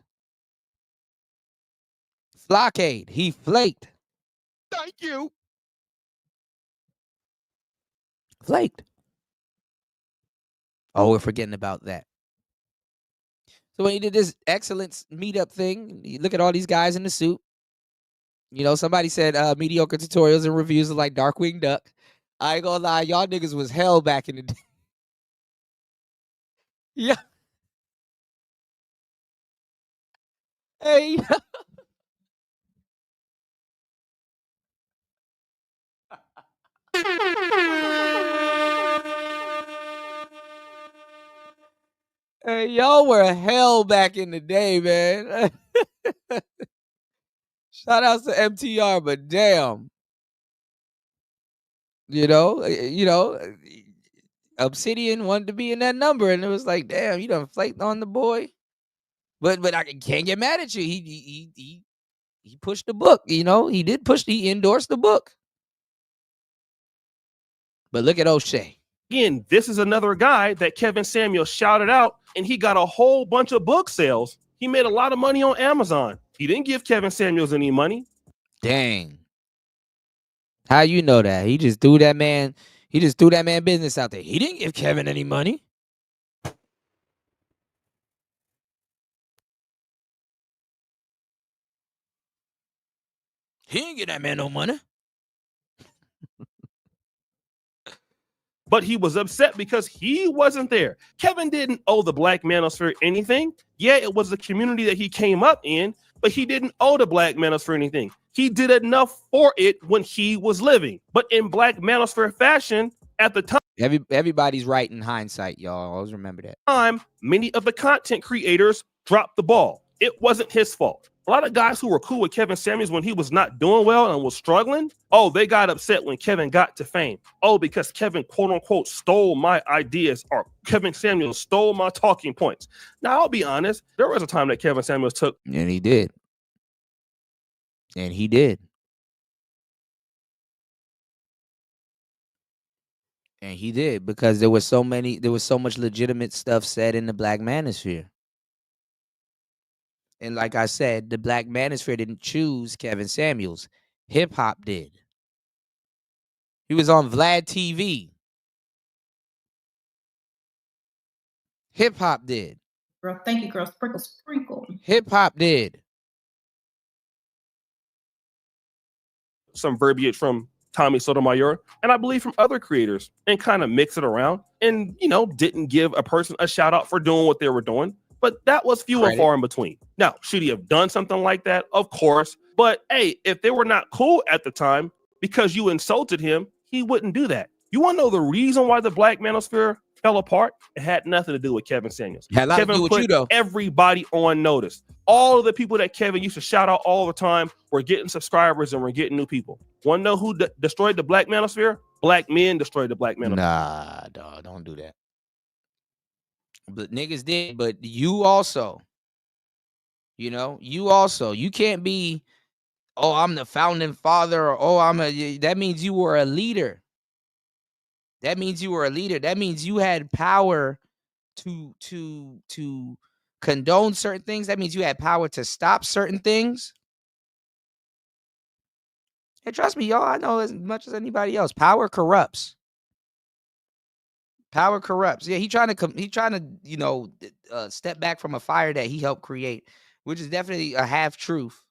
Flockade. He flaked. Thank you. Flaked. Oh, we're forgetting about that. So when he did this excellence meetup thing, you look at all these guys in the suit. You know, somebody said mediocre tutorials and reviews are like Darkwing Duck. I ain't gonna lie, y'all niggas was hell back in the day. Yeah. Hey. Hey, y'all were hell back in the day, man. Shout outs to MTR, but damn. You know, Obsidian wanted to be in that number, and it was like, damn, you done flaked on the boy. But I can't get mad at you. He pushed the book, you know. He endorsed the book. But look at O'Shea. Again, this is another guy that Kevin Samuels shouted out, and he got a whole bunch of book sales. He made a lot of money on Amazon. He didn't give Kevin Samuels any money. Dang. How you know that? He just threw that man business out there. He didn't give Kevin any money. He didn't get that man no money. but he was upset because he wasn't there. Kevin didn't owe the Black Manosphere anything. Yeah, it was the community that he came up in, but he didn't owe the Black Manosphere anything. He did enough for it when he was living. But in Black Manosphere fashion, at the time, everybody's right in hindsight, y'all. Always remember that. Many of the content creators dropped the ball. It wasn't his fault. A lot of guys who were cool with Kevin Samuels when he was not doing well and was struggling, oh, they got upset when Kevin got to fame. Oh, because Kevin, quote unquote, stole my ideas, or Kevin Samuels stole my talking points. Now, I'll be honest, there was a time that Kevin Samuels took. And he did. And he did. And he did, because there was so much legitimate stuff said in the Black Manosphere. And like I said, the Black Manosphere didn't choose Kevin Samuels. Hip hop did. He was on Vlad TV. Hip hop did. Girl, thank you, girl. Sprinkle, sprinkle. Hip hop did. Some verbiage from Tommy Sotomayor, and I believe from other creators, and kind of mix it around, and didn't give a person a shout out for doing what they were doing. But that was few and far in between. Now, should he have done something like that? Of course. But hey, if they were not cool at the time because you insulted him, he wouldn't do that. You want to know the reason why the Black Manosphere fell apart? It had nothing to do with Kevin Samuels. Had a lot to do with you, though. Everybody on notice. All of the people that Kevin used to shout out all the time were getting subscribers and were getting new people. Want to know who destroyed the Black Manosphere? Black men destroyed the Black Manosphere. Nah, dog, don't do that. But niggas did, but you also, you can't be, oh, I'm the founding father, or oh, that means you were a leader. That means you were a leader. That means you had power to condone certain things. That means you had power to stop certain things. And trust me, y'all, I know as much as anybody else, power corrupts. Power corrupts. Yeah, he trying to step back from a fire that he helped create, which is definitely a half truth.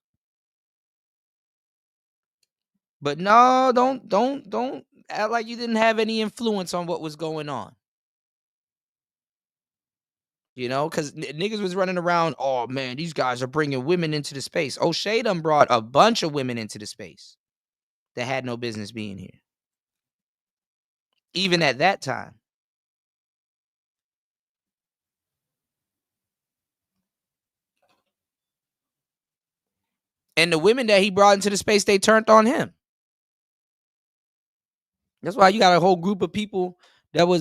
But no, don't act like you didn't have any influence on what was going on. Because niggas was running around, oh man, these guys are bringing women into the space. O'Shea done brought a bunch of women into the space that had no business being here. Even at that time. And the women that he brought into the space, they turned on him. That's why you got a whole group of people that's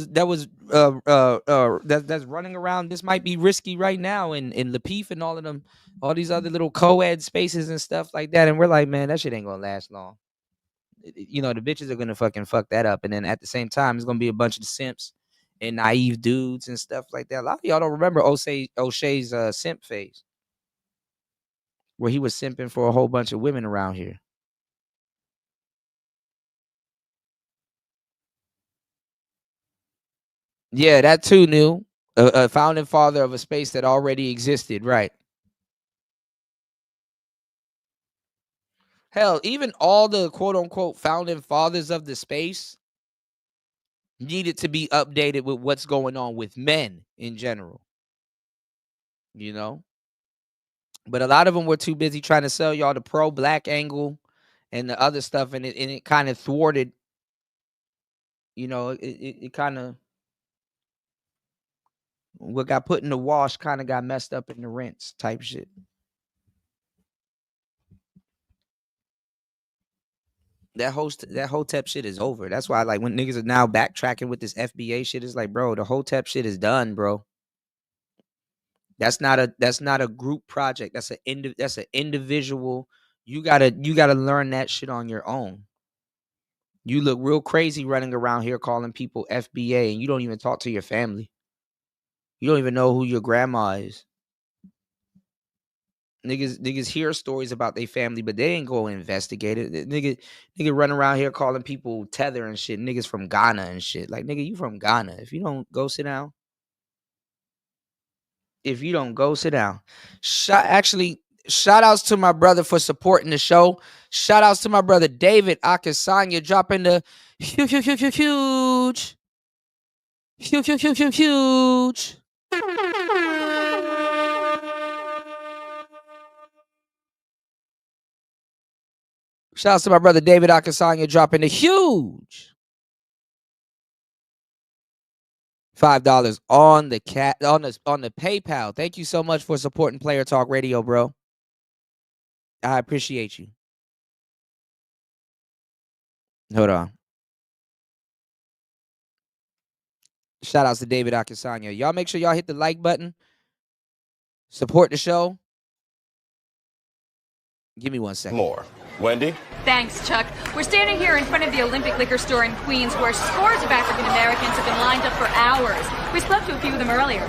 running around. This might be risky right now in Lapeef and all of them, all these other little co-ed spaces and stuff like that. And we're like, man, that shit ain't gonna last long. The bitches are gonna fucking fuck that up. And then at the same time, it's gonna be a bunch of simps and naive dudes and stuff like that. A lot of y'all don't remember O'Shea's simp phase, where he was simping for a whole bunch of women around here. Yeah, that too, New. A founding father of a space that already existed, right? Hell, even all the quote-unquote founding fathers of the space needed to be updated with what's going on with men in general. But a lot of them were too busy trying to sell y'all the pro-black angle and the other stuff, and it kind of thwarted. It kind of, what got put in the wash kind of got messed up in the rinse type shit. That Hotep shit is over. That's why, like, when niggas are now backtracking with this FBA shit, it's like, bro, the Hotep shit is done, bro. That's not a group project. That's an individual. You gotta learn that shit on your own. You look real crazy running around here calling people FBA, and you don't even talk to your family. You don't even know who your grandma is. Niggas hear stories about their family, but they ain't go investigate it. Nigga run around here calling people tether and shit. Niggas from Ghana and shit. Like, nigga, you from Ghana. If you don't go sit down. Shout outs to my brother for supporting the show. Shout outs to my brother David Akasanya dropping the huge Huge, huge, huge, huge, huge. Shouts to my brother David Akasanya dropping a huge $5 on the PayPal. Thank you so much for supporting Player Talk Radio, bro. I appreciate you. Hold on. Shout outs to David Akasanya. Y'all make sure y'all hit the like button. Support the show. Give me 1 second. More. Wendy? Thanks, Chuck. We're standing here in front of the Olympic Liquor Store in Queens where scores of African Americans have been lined up for hours. We spoke to a few of them earlier.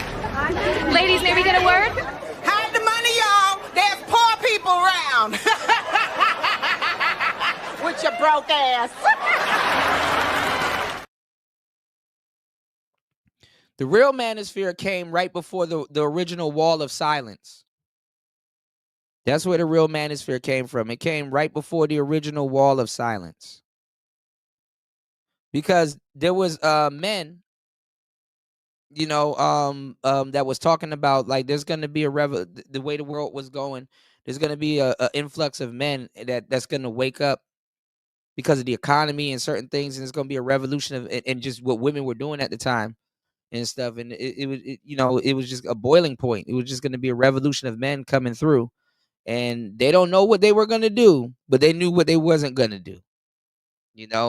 Ladies, may we get a word? Hide the money, y'all. There's poor people around. With your broke ass. The real Manosphere came right before the original Wall of Silence. That's where the real Manosphere came from. It came right before the original Wall of Silence. Because there was men, that was talking about, like, there's going to be the way the world was going, there's going to be a influx of men that's going to wake up because of the economy and certain things, and it's going to be a revolution and just what women were doing at the time and stuff. And it was just a boiling point. It was just going to be a revolution of men coming through. And they don't know what they were going to do, but they knew what they wasn't going to do,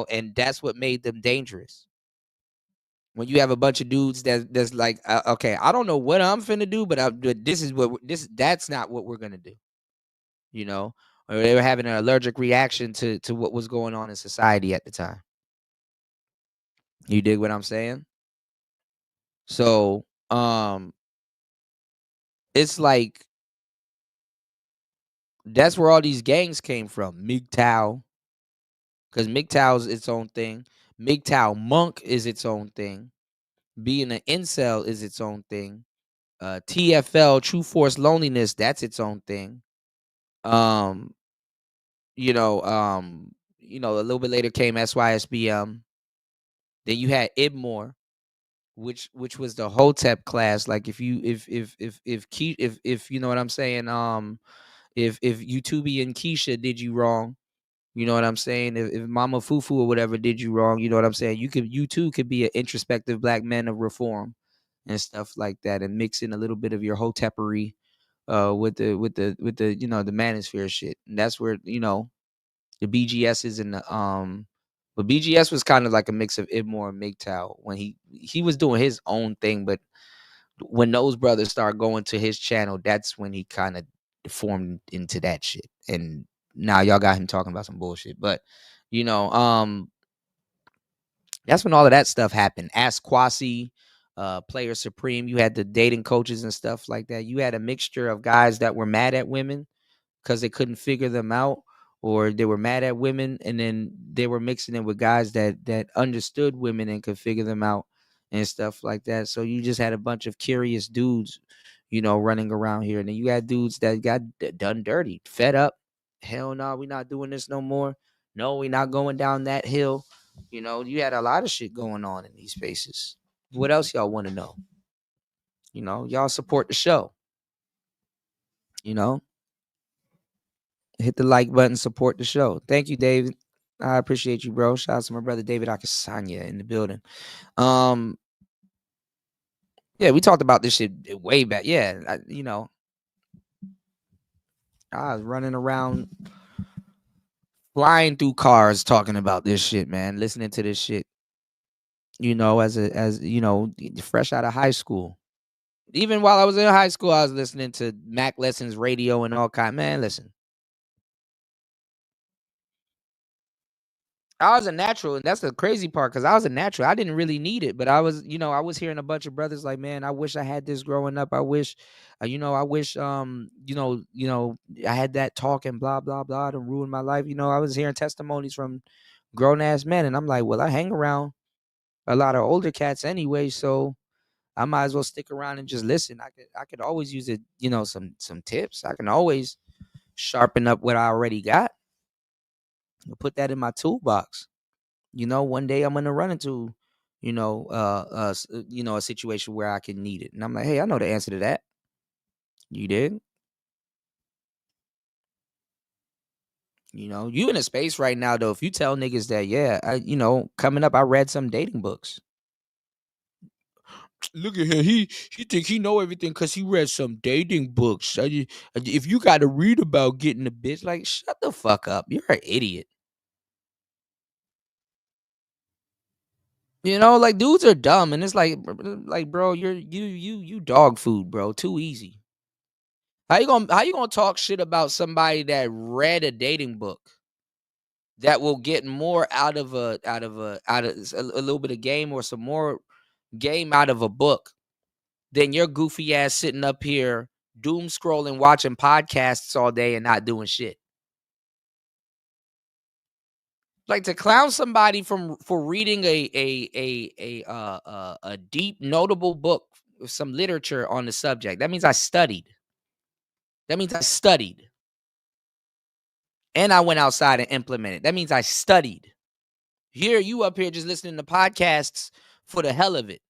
and that's what made them dangerous. When you have a bunch of dudes that's like, okay, I don't know what I'm finna do, but that's not what we're going to do, or they were having an allergic reaction to what was going on in society at the time. You dig what I'm saying? So, it's like, that's where all these gangs came from. MGTOW, because MGTOW is its own thing. MGTOW Monk is its own thing. Being an incel is its own thing. TFL, True Force Loneliness, that's its own thing. A little bit later came SYSBM. Then you had Ibmore, which was the Hotep class. Like if you know what I'm saying, if Yutubi and Keisha did you wrong, you know what I'm saying? If Mama Fufu or whatever did you wrong, you know what I'm saying? You too could be an introspective black man of reform and stuff like that, and mix in a little bit of your hotepery with the the Manosphere shit. And that's where, the BGSs and the but BGS was kind of like a mix of Ibmore and MGTOW when he was doing his own thing, but when those brothers start going to his channel, that's when he kind of formed into that shit. And now y'all got him talking about some bullshit. But that's when all of that stuff happened. Ask Kwasi, Player Supreme. You had the dating coaches and stuff like that. You had a mixture of guys that were mad at women because they couldn't figure them out, or they were mad at women, and then they were mixing it with guys that understood women and could figure them out and stuff like that. So you just had a bunch of curious dudes, running around here. And then you had dudes that got done dirty, fed up. Hell no, we're not doing this no more. No, we're not going down that hill. You had a lot of shit going on in these spaces. What else y'all want to know? Y'all support the show. Hit the like button, support the show. Thank you, David. I appreciate you, bro. Shout out to my brother David Akasanya in the building. Yeah, we talked about this shit way back. Yeah, I was running around, flying through cars, talking about this shit, man. Listening to this shit. As fresh out of high school. Even while I was in high school, I was listening to Mac Lessons radio and all kind. Man, listen. I was a natural, and that's the crazy part, because I was a natural. I didn't really need it, but I was hearing a bunch of brothers like, man, I wish I had this growing up. I wish, I had that talk and blah, blah, blah to ruin my life. I was hearing testimonies from grown ass men, and I'm like, well, I hang around a lot of older cats anyway, so I might as well stick around and just listen. I could always use it, some tips. I can always sharpen up what I already got. Put that in my toolbox. One day I'm gonna run into, a situation where I can need it. And I'm like, hey, I know the answer to that. You did? You in a space right now, though. If you tell niggas that, yeah, coming up, I read some dating books. Look at him. He think he know everything because he read some dating books. If you got to read about getting a bitch, like, shut the fuck up. You're an idiot. Like, dudes are dumb, and it's like, bro, you dog food, bro. Too easy. How you gonna talk shit about somebody that read a dating book that will get more out of a little bit of game or some more game out of a book than your goofy ass sitting up here doom scrolling, watching podcasts all day and not doing shit? Like, to clown somebody for reading a deep, notable book with some literature on the subject. That means I studied. And I went outside and implemented. That means I studied. Here, you up here just listening to podcasts for the hell of it.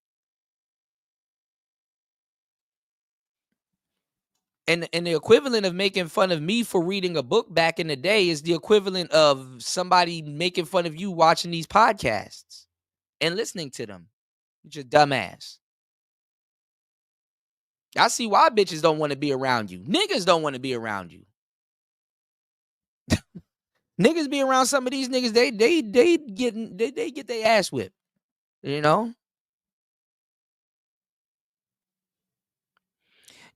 And the equivalent of making fun of me for reading a book back in the day is the equivalent of somebody making fun of you watching these podcasts and listening to them. You're just dumbass. I see why bitches don't want to be around you. Niggas don't want to be around you. Niggas be around some of these niggas, they get their ass whipped.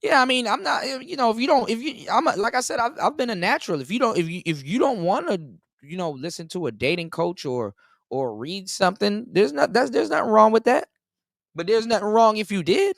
Yeah, I mean, I'm not, like I said, I've been a natural. If you don't want to, listen to a dating coach or read something, there's nothing wrong with that. But there's nothing wrong if you did.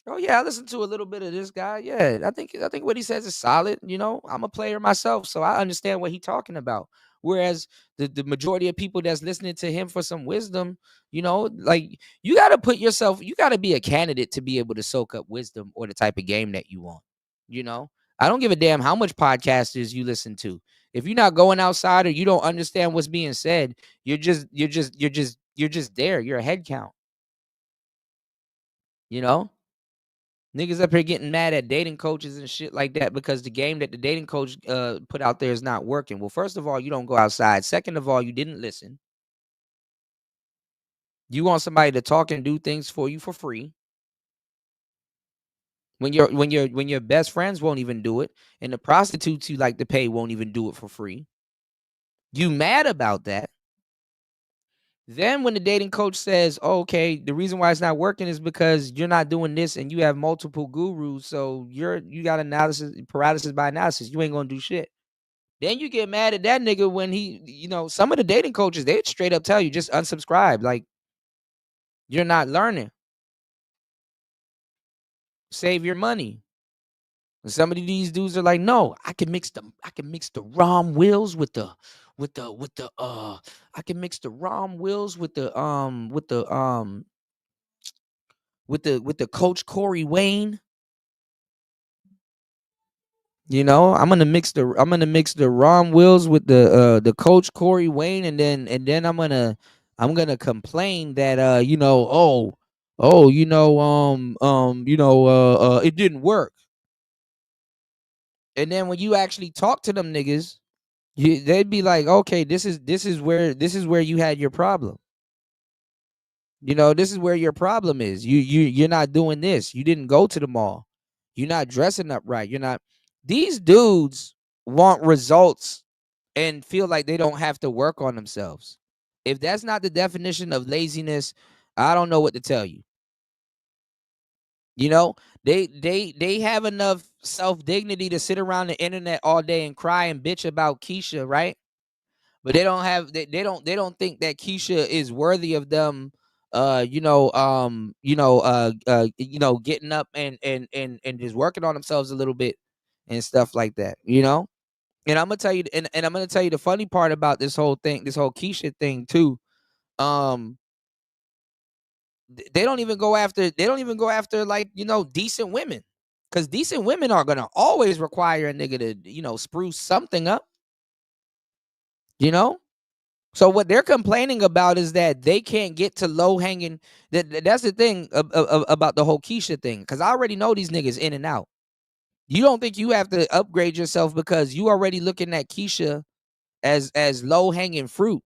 Oh yeah, I listened to a little bit of this guy. Yeah, I think what he says is solid. I'm a player myself, so I understand what he's talking about. Whereas the majority of people that's listening to him for some wisdom, like, you got to be a candidate to be able to soak up wisdom or the type of game that you want. I don't give a damn how much podcasters you listen to. If you're not going outside or you don't understand what's being said, you're just there. You're a head count. Niggas up here getting mad at dating coaches and shit like that because the game that the dating coach put out there is not working. Well, first of all, you don't go outside. Second of all, you didn't listen. You want somebody to talk and do things for you for free. When your best friends won't even do it, and the prostitutes you like to pay won't even do it for free. You mad about that? Then when the dating coach says, oh, okay, the reason why it's not working is because you're not doing this and you have multiple gurus, so you got paralysis by analysis. You ain't gonna do shit. Then you get mad at that nigga when he, some of the dating coaches, they straight up tell you just unsubscribe. Like, you're not learning. Save your money. And some of these dudes are like, no, I can mix the ROM wheels with the I can mix the ROM wheels with the Coach Corey Wayne. I'm gonna mix the ROM wheels with the Coach Corey Wayne, and then I'm gonna complain that it didn't work. And then when you actually talk to them niggas, they'd be like, okay, this is where you had your problem. This is where your problem is. You're not doing this. You didn't go to the mall. You're not dressing up right. You're not. These dudes want results and feel like they don't have to work on themselves. If that's not the definition of laziness, I don't know what to tell you. They have enough self-dignity to sit around the internet all day and cry and bitch about Keisha, right? But they don't think that Keisha is worthy of them getting up and just working on themselves a little bit and stuff like that, And I'm gonna tell you, and I'm gonna tell you the funny part about this whole thing, this whole Keisha thing too. They don't even go after like, decent women, because decent women are gonna always require a nigga to, spruce something up. So what they're complaining about is that they can't get to low hanging. That's the thing about the whole Keisha thing. Because I already know these niggas in and out. You don't think you have to upgrade yourself because you already looking at Keisha as low hanging fruit.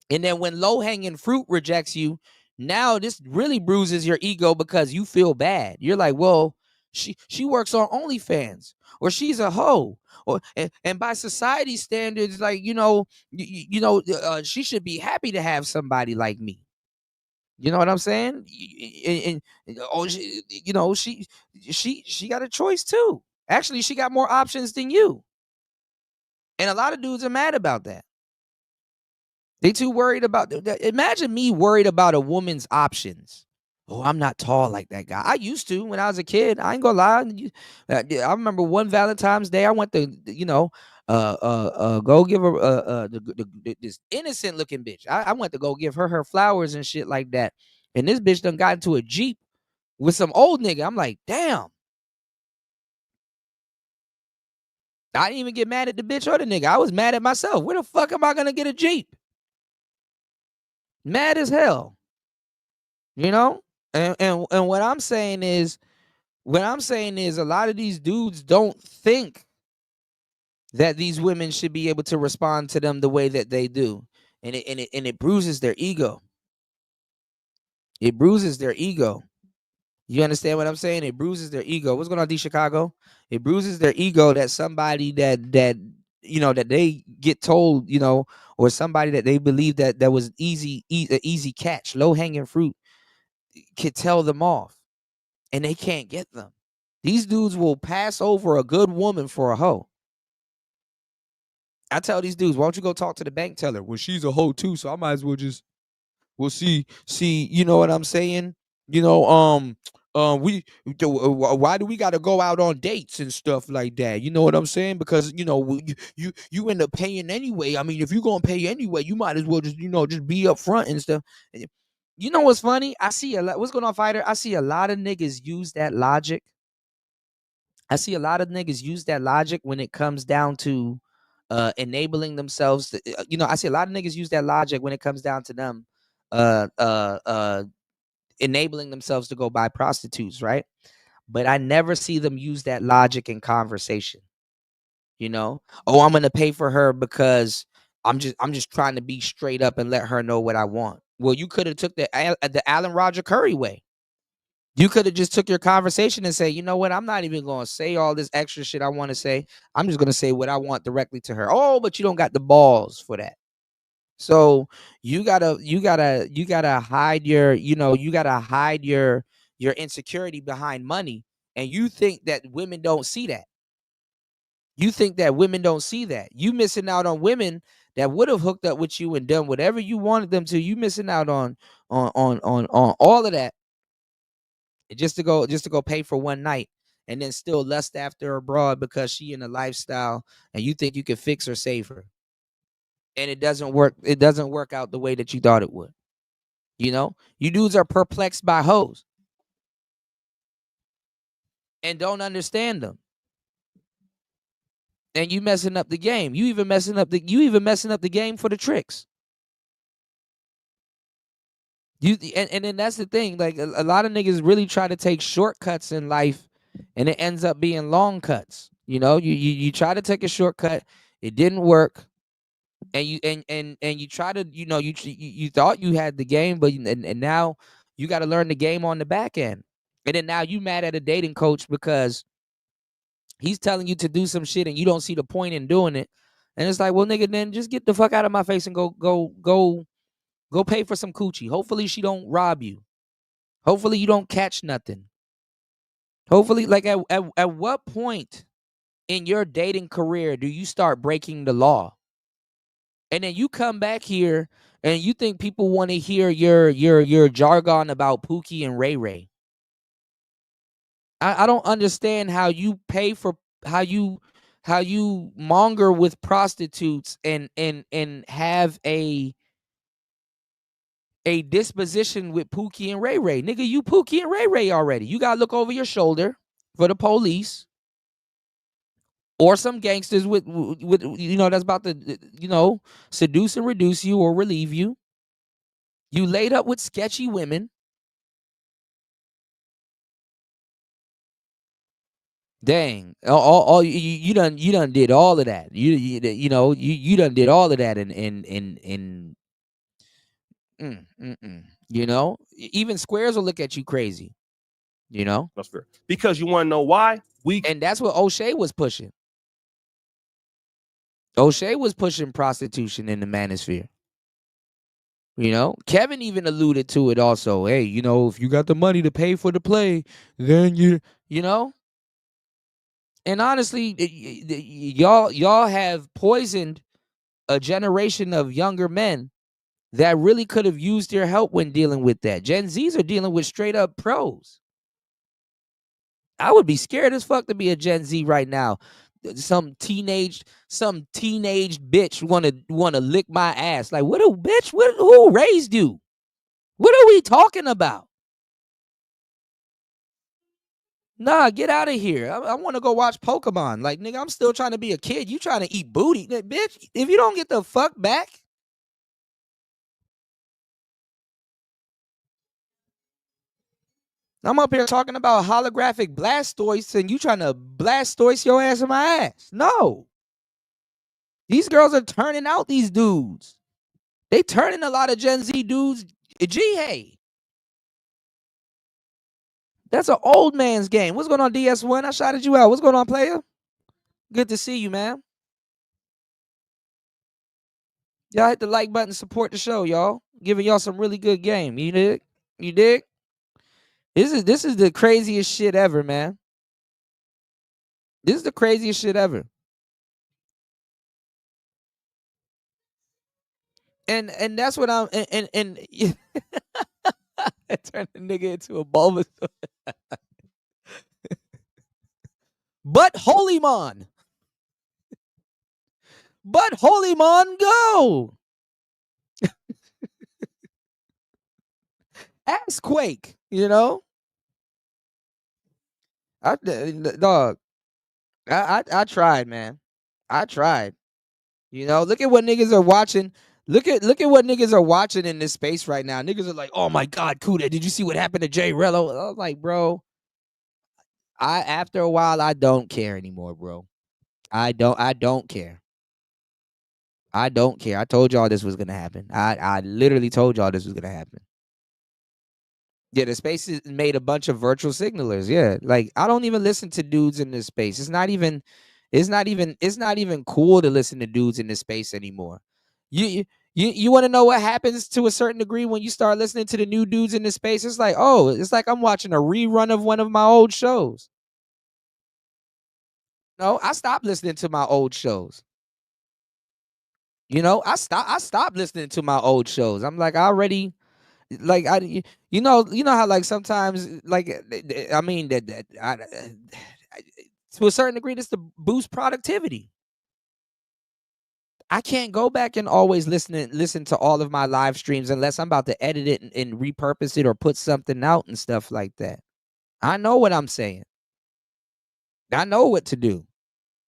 And then when low hanging fruit rejects you, now this really bruises your ego because you feel bad. You're like, well, she works on OnlyFans, or she's a hoe, or and by society standards, like she should be happy to have somebody like me. You know what I'm saying? She got a choice too. Actually, she got more options than you, and a lot of dudes are mad about that. They too worried about. Imagine me worried about a woman's options. Oh, I'm not tall like that guy. I used to when I was a kid. I ain't gonna lie. I remember one Valentine's Day, I went to go give her this innocent looking bitch. I went to go give her flowers and shit like that. And this bitch done got into a Jeep with some old nigga. I'm like, damn. I didn't even get mad at the bitch or the nigga. I was mad at myself. Where the fuck am I gonna get a Jeep? Mad as hell. And what I'm saying is a lot of these dudes don't think that these women should be able to respond to them the way that they do. And it bruises their ego. It bruises their ego. You understand what I'm saying? It bruises their ego. What's going on, D Chicago? It bruises their ego that somebody that they get told, or somebody that they believe that was easy catch, low hanging fruit, could tell them off, and they can't get them. These dudes will pass over a good woman for a hoe. I tell these dudes, why don't you go talk to the bank teller? Well, she's a hoe too, so I might as well we'll see, you know what I'm saying? Why do we got to go out on dates and stuff like that? You know what I'm saying? Because you end up paying anyway. I mean, if you're gonna pay anyway, you might as well just be up front and stuff. You know what's funny? I see a lot. What's going on, Fighter? I see a lot of niggas use that logic. I see a lot of niggas use that logic when it comes down to enabling themselves to, I see a lot of niggas use that logic when it comes down to them enabling themselves to go buy prostitutes, right? But I never see them use that logic in conversation. I'm gonna pay for her because I'm just trying to be straight up and let her know what I want. Well, you could have took the Alan Roger Curry way. You could have just took your conversation and say, you know what? I'm not even going to say all this extra shit I want to say. I'm just going to say what I want directly to her. Oh, but you don't got the balls for that. So you gotta hide your insecurity behind money. And you think that women don't see that. You missing out on women that would have hooked up with you and done whatever you wanted them to. You missing out on all of that. Just to go pay for one night and then still lust after her broad because she in a lifestyle and you think you can fix or save her. And it doesn't work. It doesn't work out the way that you thought it would. You dudes are perplexed by hoes and don't understand them. And you messing up the game. You even messing up the game for the tricks. And then that's the thing. Like a lot of niggas really try to take shortcuts in life, and it ends up being long cuts. You try to take a shortcut, it didn't work, and you try to you thought you had the game, but and now you got to learn the game on the back end. And then now you mad at a dating coach because he's telling you to do some shit and you don't see the point in doing it. And it's like, well, nigga, then just get the fuck out of my face and go pay for some coochie. Hopefully she don't rob you. Hopefully you don't catch nothing. Hopefully, like at what point in your dating career do you start breaking the law? And then you come back here and you think people want to hear your jargon about Pookie and Ray Ray. I don't understand how you pay for how you monger with prostitutes and have a disposition with Pookie and Ray Ray. Nigga, you Pookie and Ray Ray already. You gotta look over your shoulder for the police. or some gangsters with that's about to seduce and reduce you or relieve you. You laid up with sketchy women. Dang, all you done did all of that. You done did all of that in even squares will look at you crazy. That's fair. Because you want to know why? And that's what O'Shea was pushing. O'Shea was pushing prostitution in the manosphere. Kevin even alluded to it also. Hey, if you got the money to pay for the play, then and honestly, y'all have poisoned a generation of younger men that really could have used your help when dealing with that. Gen Zs are dealing with straight up pros. I would be scared as fuck to be a Gen Z right now. Some teenage bitch wanna lick my ass. Like, who raised you? What are we talking about? Nah, get out of here. I want to go watch Pokemon. Like, nigga, I'm still trying to be a kid. You trying to eat booty. Bitch, if you don't get the fuck back. I'm up here talking about holographic Blastoise and you trying to Blastoise your ass in my ass. No. These girls are turning out these dudes. They turning a lot of Gen Z dudes. Hey. That's an old man's game. What's going on, DS1? I shouted you out. What's going on, player? Good to see you, man. Y'all hit the like button, support the show, y'all. Giving y'all some really good game. You dig? You dig? This is the craziest shit ever, man. This is the craziest shit ever. And that's what I'm and I turned the nigga into a Bulbasaur. But Holymon. But Holymon, go. Ask Quake, dog. I tried, man. I tried. Look at what niggas are watching. Look at what niggas are watching in this space right now. Niggas are like, oh my God, Kuda, did you see what happened to Jay Rello? I was like, bro, after a while, I don't care anymore, bro. I don't care. I don't care. I told y'all this was gonna happen. I literally told y'all this was gonna happen. Yeah, the space is made a bunch of virtual signalers. Yeah, like I don't even listen to dudes in this space. It's not even cool to listen to dudes in this space anymore. You want to know what happens to a certain degree when you start listening to the new dudes in this space? It's like I'm watching a rerun of one of my old shows. No, I stopped listening to my old shows. I stopped listening to my old shows. I'm like, I already, like, how like sometimes, like, I mean to a certain degree, this to boost productivity. I can't go back and always listen to all of my live streams unless I'm about to edit it and repurpose it or put something out and stuff like that. I know what I'm saying. I know what to do.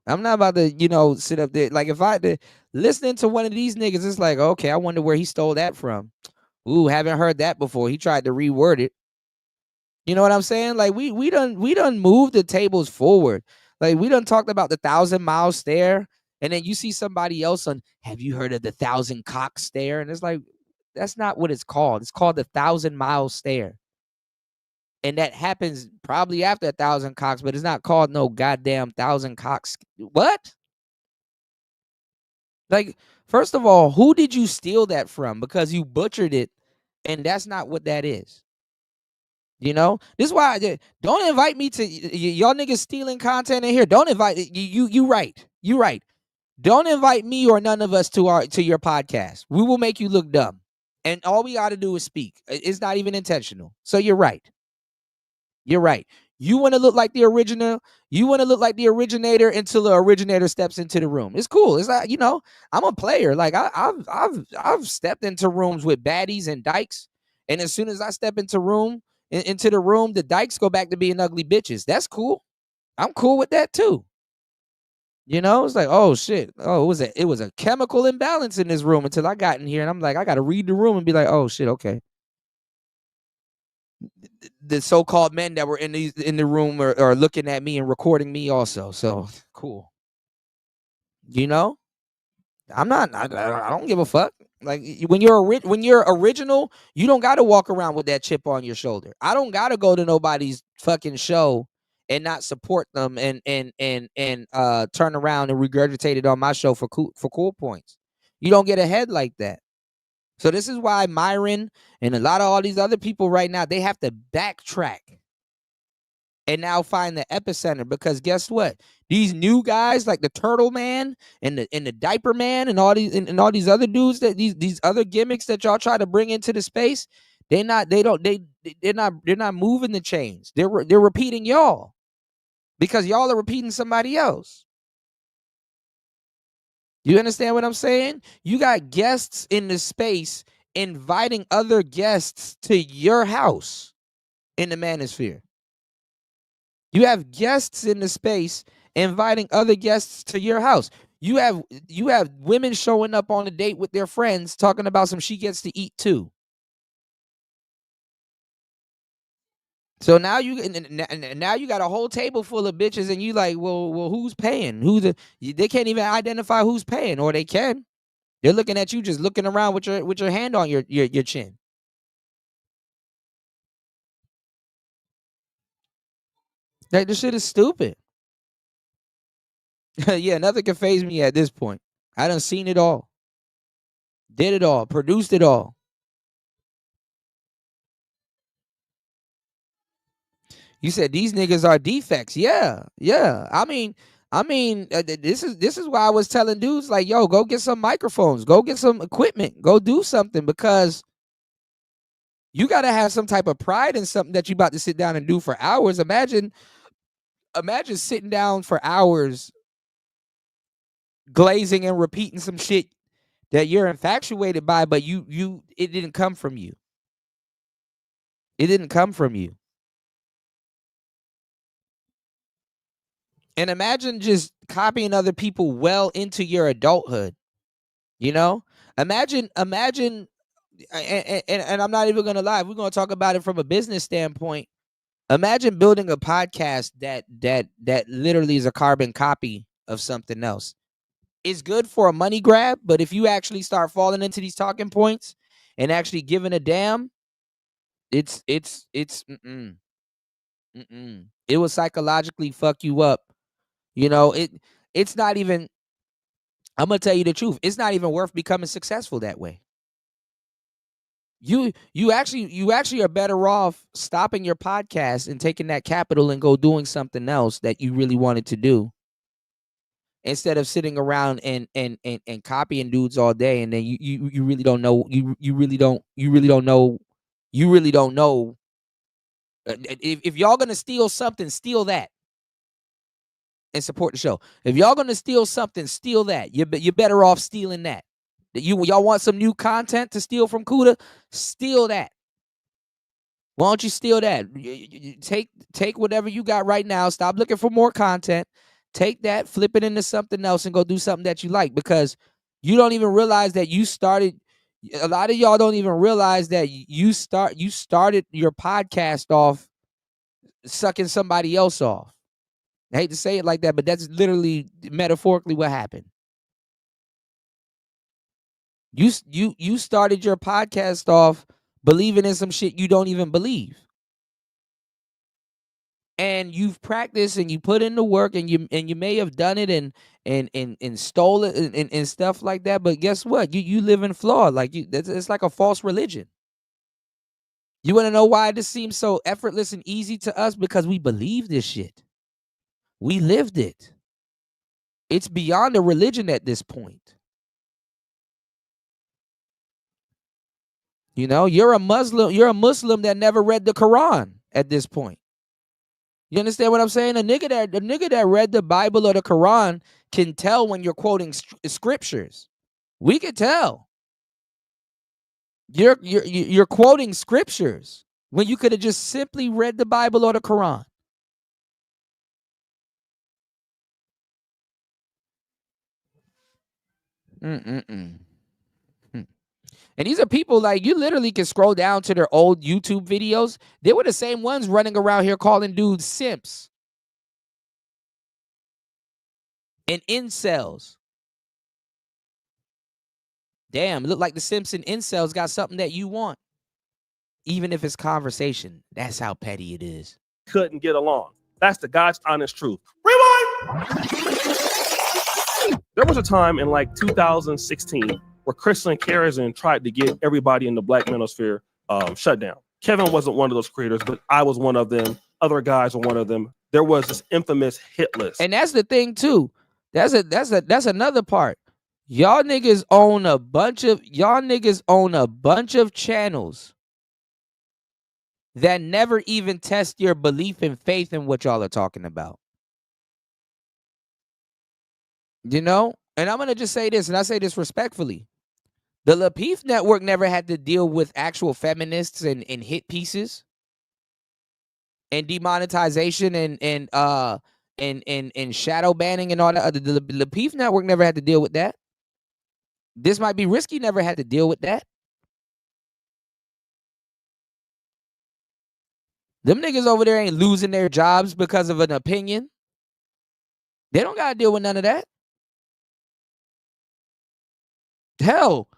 I'm not about to, sit up there. Like, if I listening to one of these niggas, it's like, okay, I wonder where he stole that from. Ooh, haven't heard that before. He tried to reword it. You know what I'm saying? Like, we done moved the tables forward. Like, we done talked about the 1,000-mile stare, and then you see somebody else on, have you heard of the 1,000-cock stare? And it's like, that's not what it's called. It's called the 1,000-mile stare. And that happens probably after 1,000 cocks, but it's not called no goddamn 1,000 cocks. What? Like, first of all, who did you steal that from? Because you butchered it, and that's not what that is. This is why don't invite me to y'all niggas stealing content in here. Don't invite you. Right. You right. Don't invite me or none of us to your podcast. We will make you look dumb, and all we got to do is speak. It's not even intentional. So you're right. You're right. You want to look like the original. You want to look like the originator until the originator steps into the room. It's cool. It's like, I'm a player. Like I've stepped into rooms with baddies and dykes, and as soon as I step into the room, the dykes go back to being ugly bitches. That's cool. I'm cool with that too. You know, it's like, oh shit. Oh, it was a chemical imbalance in this room until I got in here, and I'm like, I gotta read the room and be like, oh shit, okay. The so-called men that were in the room are looking at me and recording me also. So cool. You know, I don't give a fuck. Like when you're original, you don't got to walk around with that chip on your shoulder. I don't got to go to nobody's fucking show and not support them and turn around and regurgitate it on my show for cool points. You don't get ahead like that. So this is why Myron and a lot of all these other people right now, they have to backtrack and now find the epicenter, because guess what? These new guys like the Turtle Man and the Diaper Man and all these other dudes, that these other gimmicks that y'all try to bring into the space, they're not moving the chains. They're repeating y'all, because y'all are repeating somebody else. You understand what I'm saying? You got guests in the space inviting other guests to your house in the Manosphere. You have guests in the space inviting other guests to your house. You have women showing up on a date with their friends talking about some she gets to eat too. So now you got a whole table full of bitches, and you like, well, who's paying? They can't even identify who's paying, or they can. They're looking at you, just looking around with your hand on your chin. Like, this shit is stupid. Yeah, nothing can faze me at this point. I done seen it all. Did it all. Produced it all. You said these niggas are defects. Yeah. I mean, this is why I was telling dudes like, yo, go get some microphones, go get some equipment, go do something, because you got to have some type of pride in something that you about to sit down and do for hours. Imagine sitting down for hours, glazing and repeating some shit that you're infatuated by, but it didn't come from you. It didn't come from you. And imagine just copying other people well into your adulthood. You know, imagine, and I'm not even gonna lie. We're gonna talk about it from a business standpoint. Imagine building a podcast that literally is a carbon copy of something else. It's good for a money grab, but if you actually start falling into these talking points and actually giving a damn, it will psychologically fuck you up. You know, it's not even. I'm gonna tell you the truth. It's not even worth becoming successful that way. You actually are better off stopping your podcast and taking that capital and go doing something else that you really wanted to do, instead of sitting around and copying dudes all day, and then you really don't know you really don't know. If y'all gonna steal something, steal that and support the show. If y'all gonna steal something, steal that. You're better off stealing that. Y'all want some new content to steal from Kuda? Steal that. Why don't you steal that? You take whatever you got right now. Stop looking for more content. Take that, flip it into something else, and go do something that you like, because you don't even realize that you started. A lot of y'all don't even realize that you started your podcast off sucking somebody else off. I hate to say it like that, but that's literally metaphorically what happened. You started your podcast off believing in some shit you don't even believe. And you've practiced and you put in the work, and you may have done it and stole it and stuff like that. But guess what? You live in flawed. Like it's like a false religion. You want to know why this seems so effortless and easy to us? Because we believe this shit. We lived it. It's beyond a religion at this point. You know, you're a Muslim that never read the Quran at this point. You understand what I'm saying? A nigga that read the Bible or the Quran can tell when you're quoting scriptures. We can tell. You're quoting scriptures when you could have just simply read the Bible or the Quran. And these are people like you literally can scroll down to their old YouTube videos. They were the same ones running around here calling dudes simps and incels. Damn, it look like the simps and incels got something that you want. Even if it's conversation. That's how petty it is. Couldn't get along. That's the God's honest truth. There was a time in like 2016 where Crystal Kerrigan tried to get everybody in the Black Manosphere shut down. Kevin wasn't one of those creators, but I was one of them. Other guys were one of them. There was this infamous hit list. And that's the thing too. That's another part. Y'all niggas own a bunch of channels that never even test your belief and faith in what y'all are talking about. You know? And I'm going to just say this, and I say this respectfully. The Lapeef Network never had to deal with actual feminists and hit pieces and demonetization and shadow banning and all that. The Lapeef Network never had to deal with that. This Might Be Risky never had to deal with that. Them niggas over there ain't losing their jobs because of an opinion. They don't got to deal with none of that. Hell,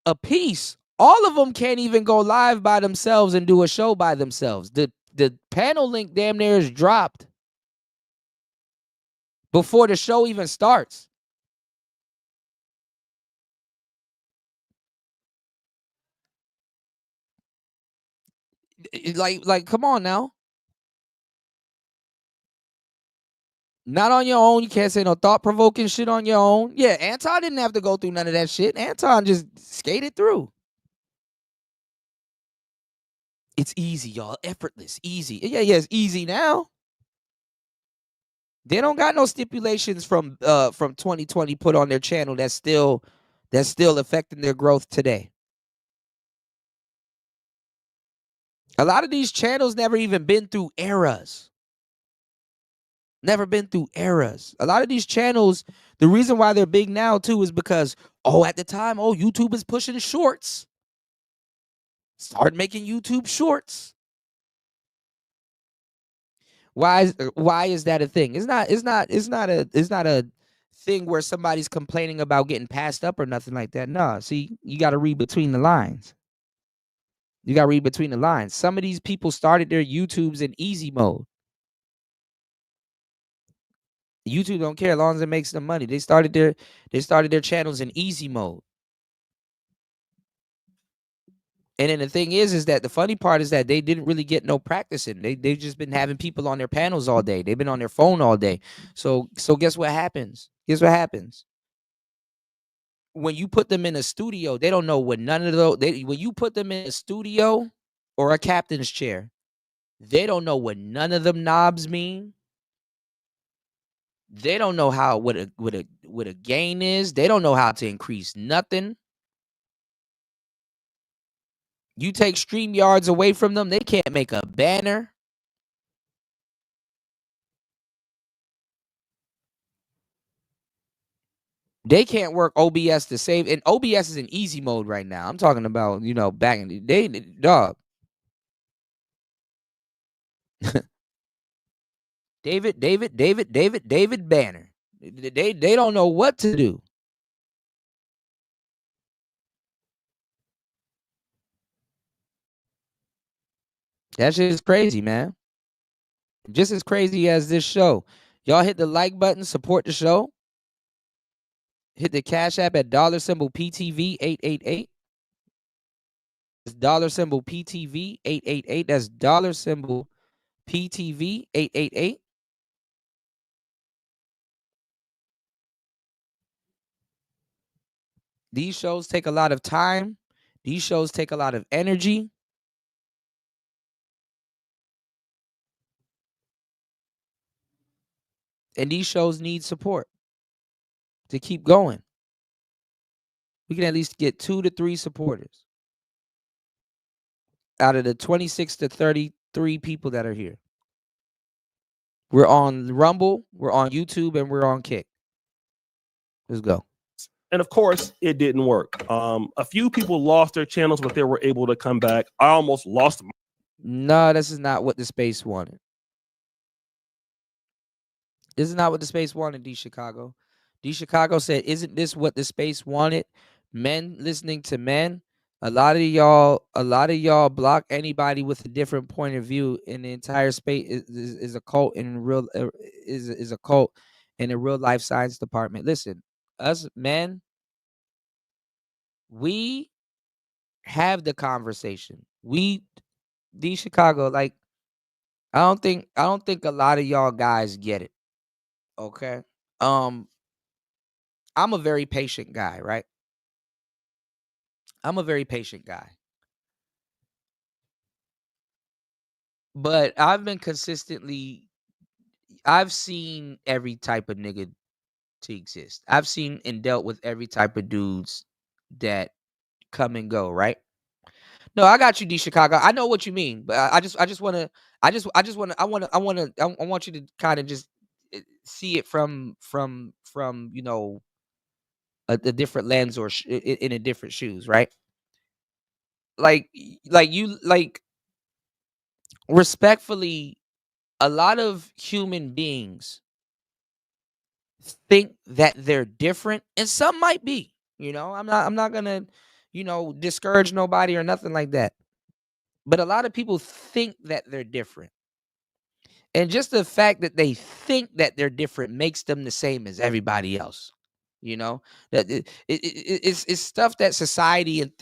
a piece. All of them can't even go live by themselves and do a show by themselves. The panel link damn near is dropped before the show even starts. Like, come on now. Not on your own. You can't say no thought-provoking shit on your own. Yeah, Anton didn't have to go through none of that shit. Anton just skated through. It's easy, y'all. Effortless. Easy. Yeah, it's easy now. They don't got no stipulations from 2020 put on their channel that's still affecting their growth today. A lot of these channels never even been through eras. Never been through eras. A lot of these channels, the reason why they're big now too is because, at the time, YouTube is pushing shorts. Start making YouTube shorts. Why is that a thing? It's not a thing where somebody's complaining about getting passed up or nothing like that. No, see, you got to read between the lines. You got to read between the lines. Some of these people started their YouTubes in easy mode. YouTube don't care as long as it makes them money. They started their channels in easy mode. And then the thing is that the funny part is that they didn't really get no practice in. They've just been having people on their panels all day. They've been on their phone all day. So guess what happens? When you put them in a studio, they don't know what none of those. When you put them in a studio or a captain's chair, they don't know what none of them knobs mean. They don't know what a gain is. They don't know how to increase nothing. You take Streamyards away from them, they can't make a banner. They can't work OBS to save, and OBS is in easy mode right now. I'm talking about, back in the day, dog. David Banner. They don't know what to do. That shit is crazy, man. Just as crazy as this show. Y'all hit the like button, support the show. Hit the Cash App at $PTV 888. It's $PTV 888. That's $PTV 888. These shows take a lot of time. These shows take a lot of energy. And these shows need support to keep going. We can at least get 2 to 3 supporters out of the 26 to 33 people that are here. We're on Rumble, we're on YouTube, and we're on Kick. Let's go. And of course, it didn't work. A few people lost their channels, but they were able to come back. I almost lost them. No, this is not what the space wanted. This is not what the space wanted, D Chicago. D Chicago said, isn't this what the space wanted? Men listening to men. A lot of y'all block anybody with a different point of view, and the entire space is a cult in real is a cult in a real life science department. Listen, us men, we have the conversation. We, D Chicago, like I don't think a lot of y'all guys get it. Okay. I'm a very patient guy, right? I'm a very patient guy. But I've seen every type of nigga to exist. I've seen and dealt with every type of dudes that come and go, right? No, I got you, D Chicago. I know what you mean, but I want you to kind of just see it from you know a different lens or in a different shoes, right? Like respectfully, a lot of human beings think that they're different, and some might be. You know, I'm not gonna, discourage nobody or nothing like that. But a lot of people think that they're different. And just the fact that they think that they're different makes them the same as everybody else. You know, that it's stuff that society and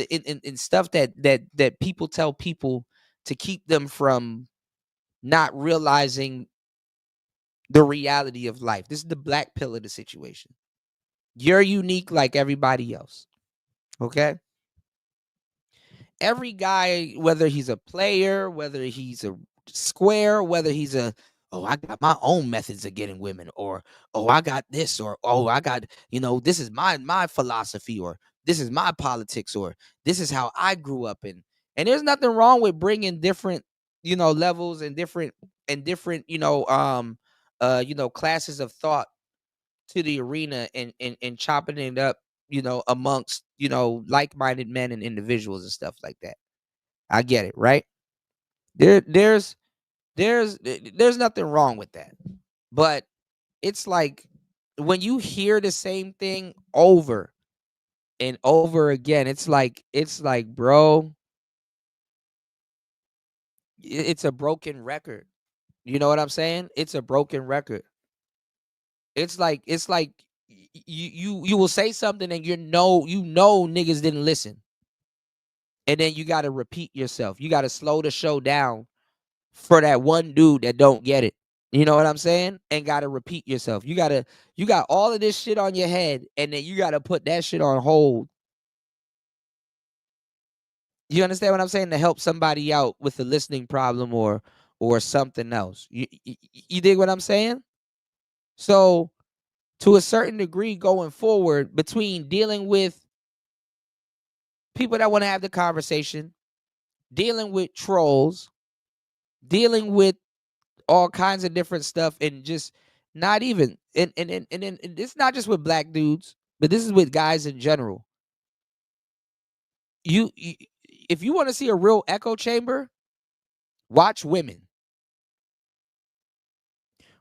stuff that people tell people to keep them from not realizing the reality of life. This is the black pill of the situation. You're unique like everybody else. Okay? Every guy, whether he's a player, whether he's a square, whether he's I got my own methods of getting women, or I got this, or I got, this is my philosophy, or this is my politics, or this is how I grew up in. And there's nothing wrong with bringing different, levels and different classes of thought to the arena and chopping it up, amongst, like-minded men and individuals and stuff like that. I get it, right? There's nothing wrong with that. But it's like when you hear the same thing over and over again, it's like, bro, it's a broken record. You know what I'm saying? It's a broken record. It's like you will say something and niggas didn't listen. And then you got to repeat yourself. You got to slow the show down for that one dude that don't get it. You know what I'm saying? And got to repeat yourself. You got all of this shit on your head, and then you got to put that shit on hold. You understand what I'm saying? To help somebody out with a listening problem or something else. You dig what I'm saying? So, to a certain degree going forward, between dealing with people that want to have the conversation, dealing with trolls, dealing with all kinds of different stuff, and just not even and it's not just with black dudes, but this is with guys in general. You if you want to see a real echo chamber, watch women.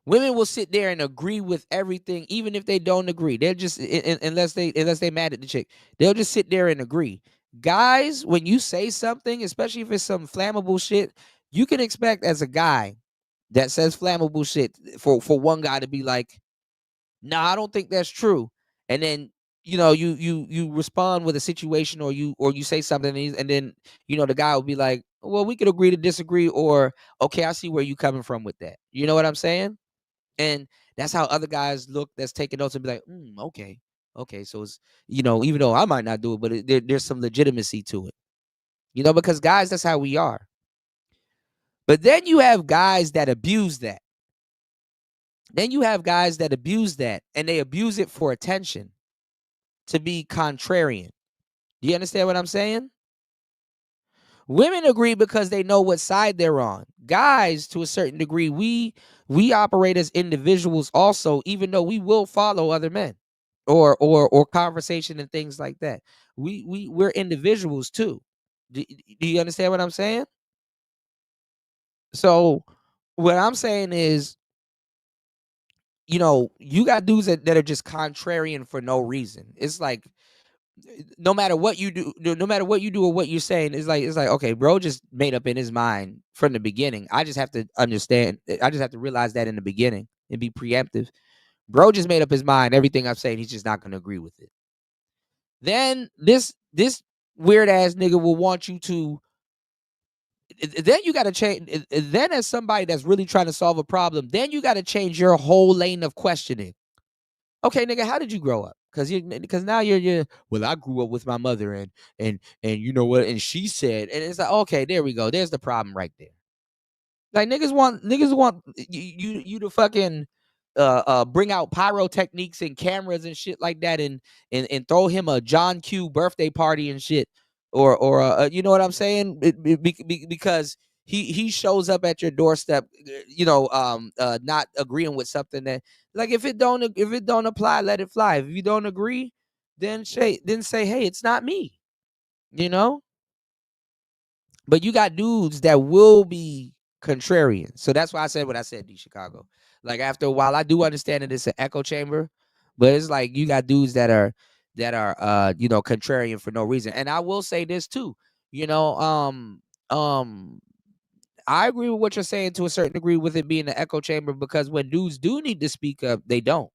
Women will sit there and agree with everything, even if they don't agree. They're just unless they mad at the chick, they'll just sit there and agree. Guys, when you say something, especially if it's some flammable shit, you can expect as a guy that says flammable shit for one guy to be like, "Nah, I don't think that's true," and then you respond with a situation, or you say something, and then the guy will be like, "Well, we could agree to disagree," or "Okay, I see where you coming from with that." You know what I'm saying? And that's how other guys look that's taking notes and be like, okay, so it's, even though I might not do it, but there's some legitimacy to it, because guys, that's how we are. But then you have guys that abuse that. And they abuse it for attention, to be contrarian. Do you understand what I'm saying? Women agree because they know what side they're on. Guys, to a certain degree, we operate as individuals also, even though we will follow other men or conversation and things like that. We're individuals too. Do you understand what I'm saying? So what I'm saying is, you know, you got dudes that are just contrarian for no reason. It's like, no matter what you do, no matter what you do or what you're saying, it's like, okay, bro just made up in his mind from the beginning. I just have to understand. I just have to realize that in the beginning and be preemptive. Bro just made up his mind. Everything I'm saying, he's just not going to agree with it. Then this weird ass nigga will want you to. Then you got to change. Then as somebody that's really trying to solve a problem, then you got to change your whole lane of questioning. Okay, nigga, how did you grow up? Because now you're well, I grew up with my mother and you know what, and she said, and it's like, okay, there we go. There's the problem right there. Like niggas want you to fucking bring out pyrotechniques and cameras and shit like that and throw him a John Q birthday party and shit, or you know what I'm saying? Because he shows up at your doorstep, you know, not agreeing with something that, like, if it don't apply, let it fly. If you don't agree, then say, hey, it's not me, you know. But you got dudes that will be contrarian. So that's why I said what I said, D Chicago. Like, after a while, I do understand that it's an echo chamber, but it's like you got dudes that are you know, contrarian for no reason. And I will say this too, you know, I agree with what you're saying to a certain degree with it being an echo chamber, because when dudes do need to speak up, they don't.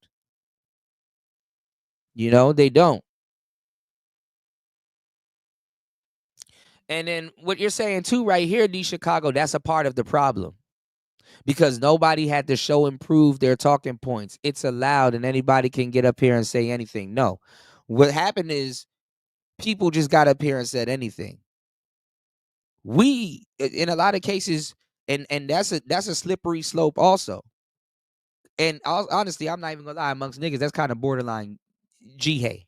You know, they don't. And then what you're saying too right here, D Chicago, that's a part of the problem. Because nobody had to show and prove their talking points. It's allowed and anybody can get up here and say anything. No. What happened is people just got up here and said anything. We, in a lot of cases, and that's a slippery slope also. And honestly, I'm not even gonna lie, amongst niggas, that's kind of borderline G-hay.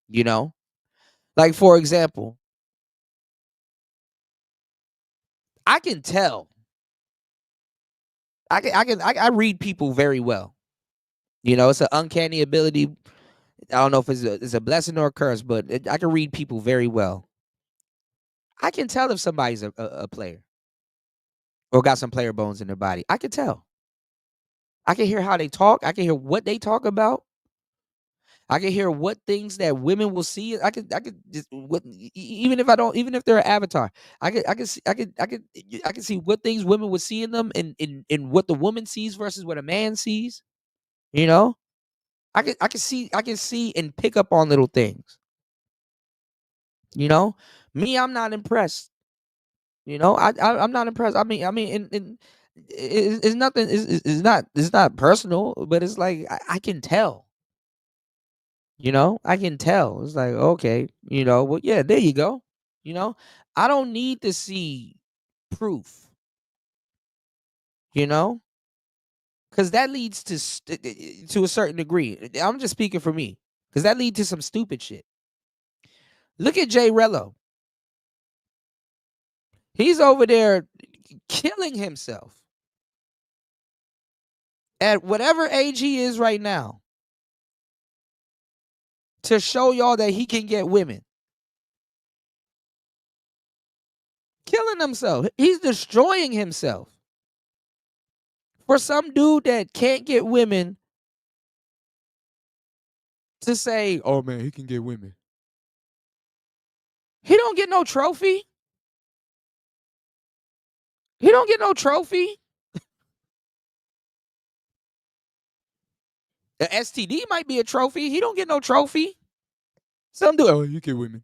You know? Like, for example, I can tell. I read people very well. You know, it's an uncanny ability. I don't know if it's a blessing or a curse, but I can read people very well. I can tell if somebody's a player or got some player bones in their body. I can tell. I can hear how they talk. I can hear what they talk about. I can hear what things that women will see. I could just even if they're an avatar, I can see what things women would see in them, and what the woman sees versus what a man sees. You know, I can see and pick up on little things. You know, me, I'm not impressed. You know, I'm not impressed. I mean, it's nothing. It's not personal, but it's like I can tell. You know, I can tell. It's like, okay, you know, well, yeah, there you go. You know, I don't need to see proof. You know, because that leads to a certain degree. I'm just speaking for me, because that leads to some stupid shit. Look at Jay Rello. He's over there killing himself at whatever age he is right now to show y'all that he can get women. Killing himself. He's destroying himself. For some dude that can't get women to say, oh man, he can get women. He don't get no trophy. He don't get no trophy. The STD might be a trophy. He don't get no trophy. Some dude, oh, you get women.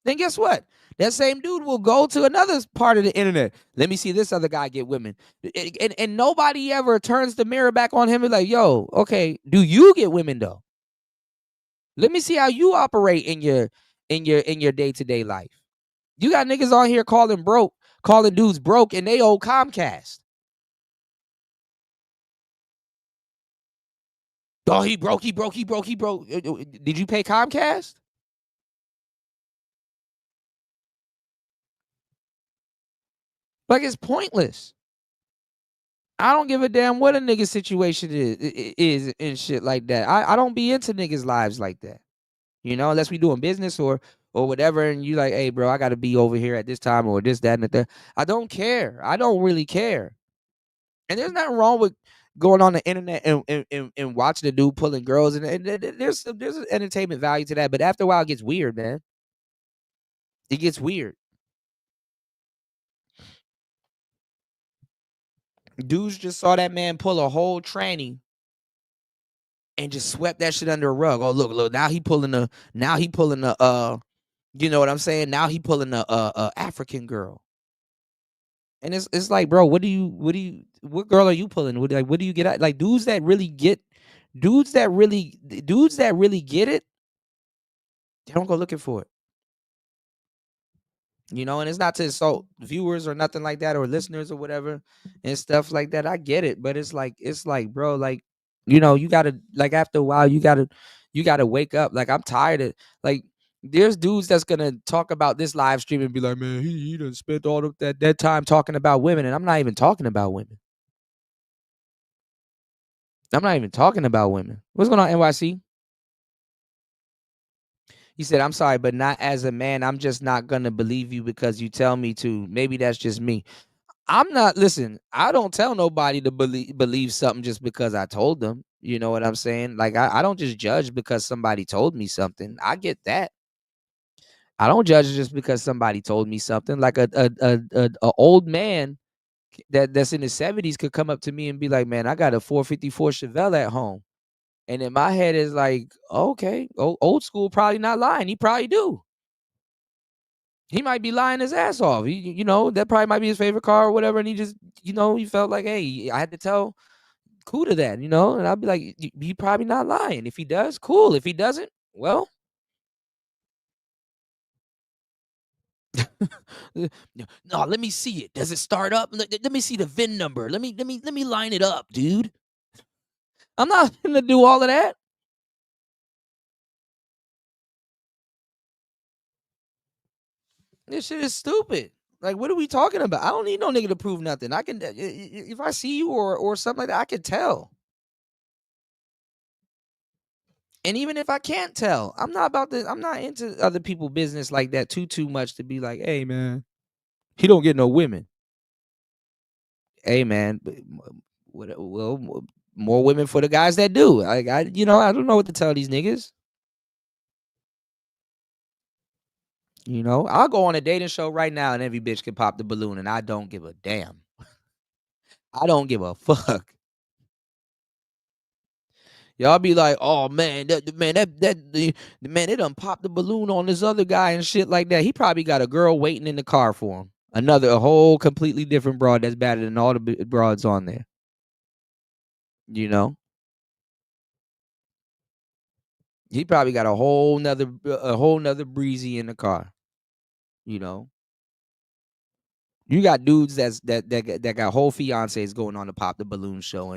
Then guess what? That same dude will go to another part of the internet. Let me see this other guy get women. And nobody ever turns the mirror back on him and like, yo, okay, do you get women though? Let me see how you operate in your day-to-day life. You got niggas on here calling dudes broke, and they owe Comcast. Oh, he broke. Did you pay Comcast? Like, it's pointless. I don't give a damn what a nigga situation is and shit like that. I don't be into niggas' lives like that. You know, unless we doing business or whatever, and you like, hey, bro, I gotta be over here at this time or this, that, and the third. I don't care. I don't really care. And there's nothing wrong with going on the internet and watching the dude pulling girls, and there's an entertainment value to that. But after a while, it gets weird, man. It gets weird. Dudes just saw that man pull a whole tranny and just swept that shit under a rug. Oh, look, now he pulling the you know what I'm saying? Now he pulling the African girl. And it's like, bro, what girl are you pulling? What do you get at? Like dudes that really get it, they don't go looking for it. You know, and it's not to insult viewers or nothing like that or listeners or whatever and stuff like that. I get it, but it's like, bro, like, you know, you gotta, like, after a while, you gotta wake up. Like, I'm tired of, like, there's dudes that's gonna talk about this live stream and be like, man, he done spent all of that time talking about women, and I'm not even talking about women. I'm not even talking about women. What's going on, NYC? He said, I'm sorry, but not as a man. I'm just not going to believe you because you tell me to. Maybe that's just me. Listen, I don't tell nobody to believe something just because I told them. You know what I'm saying? Like, I don't just judge because somebody told me something. I get that. I don't judge just because somebody told me something. Like a old man that's in his 70s could come up to me and be like, man, I got a 454 Chevelle at home. And in my head is like, okay, old school probably not lying. He probably do. He might be lying his ass off. You know, that probably might be his favorite car or whatever. And he just, you know, he felt like, hey, I had to tell Kuda that, you know. And I'd be like, he probably not lying. If he does, cool. If he doesn't, well. No, let me see it. Does it start up? Let me see the VIN number. Let me line it up, dude. I'm not gonna do all of that. This shit is stupid. Like, what are we talking about? I don't need no nigga to prove nothing. I can, if I see you or something like that, I can tell. And even if I can't tell, I'm not into other people's business like that too much to be like, hey man, he don't get no women. Hey man, well, more women for the guys that do. Like, I don't know what to tell these niggas. You know, I'll go on a dating show right now and every bitch can pop the balloon and I don't give a damn. I don't give a fuck. Y'all be like, oh man, the man, they done popped the balloon on this other guy and shit like that. He probably got a girl waiting in the car for him. A whole completely different broad that's better than all the broads on there. You know? He probably got a whole nother breezy in the car. You know? You got dudes that got whole fiancés going on to pop the balloon show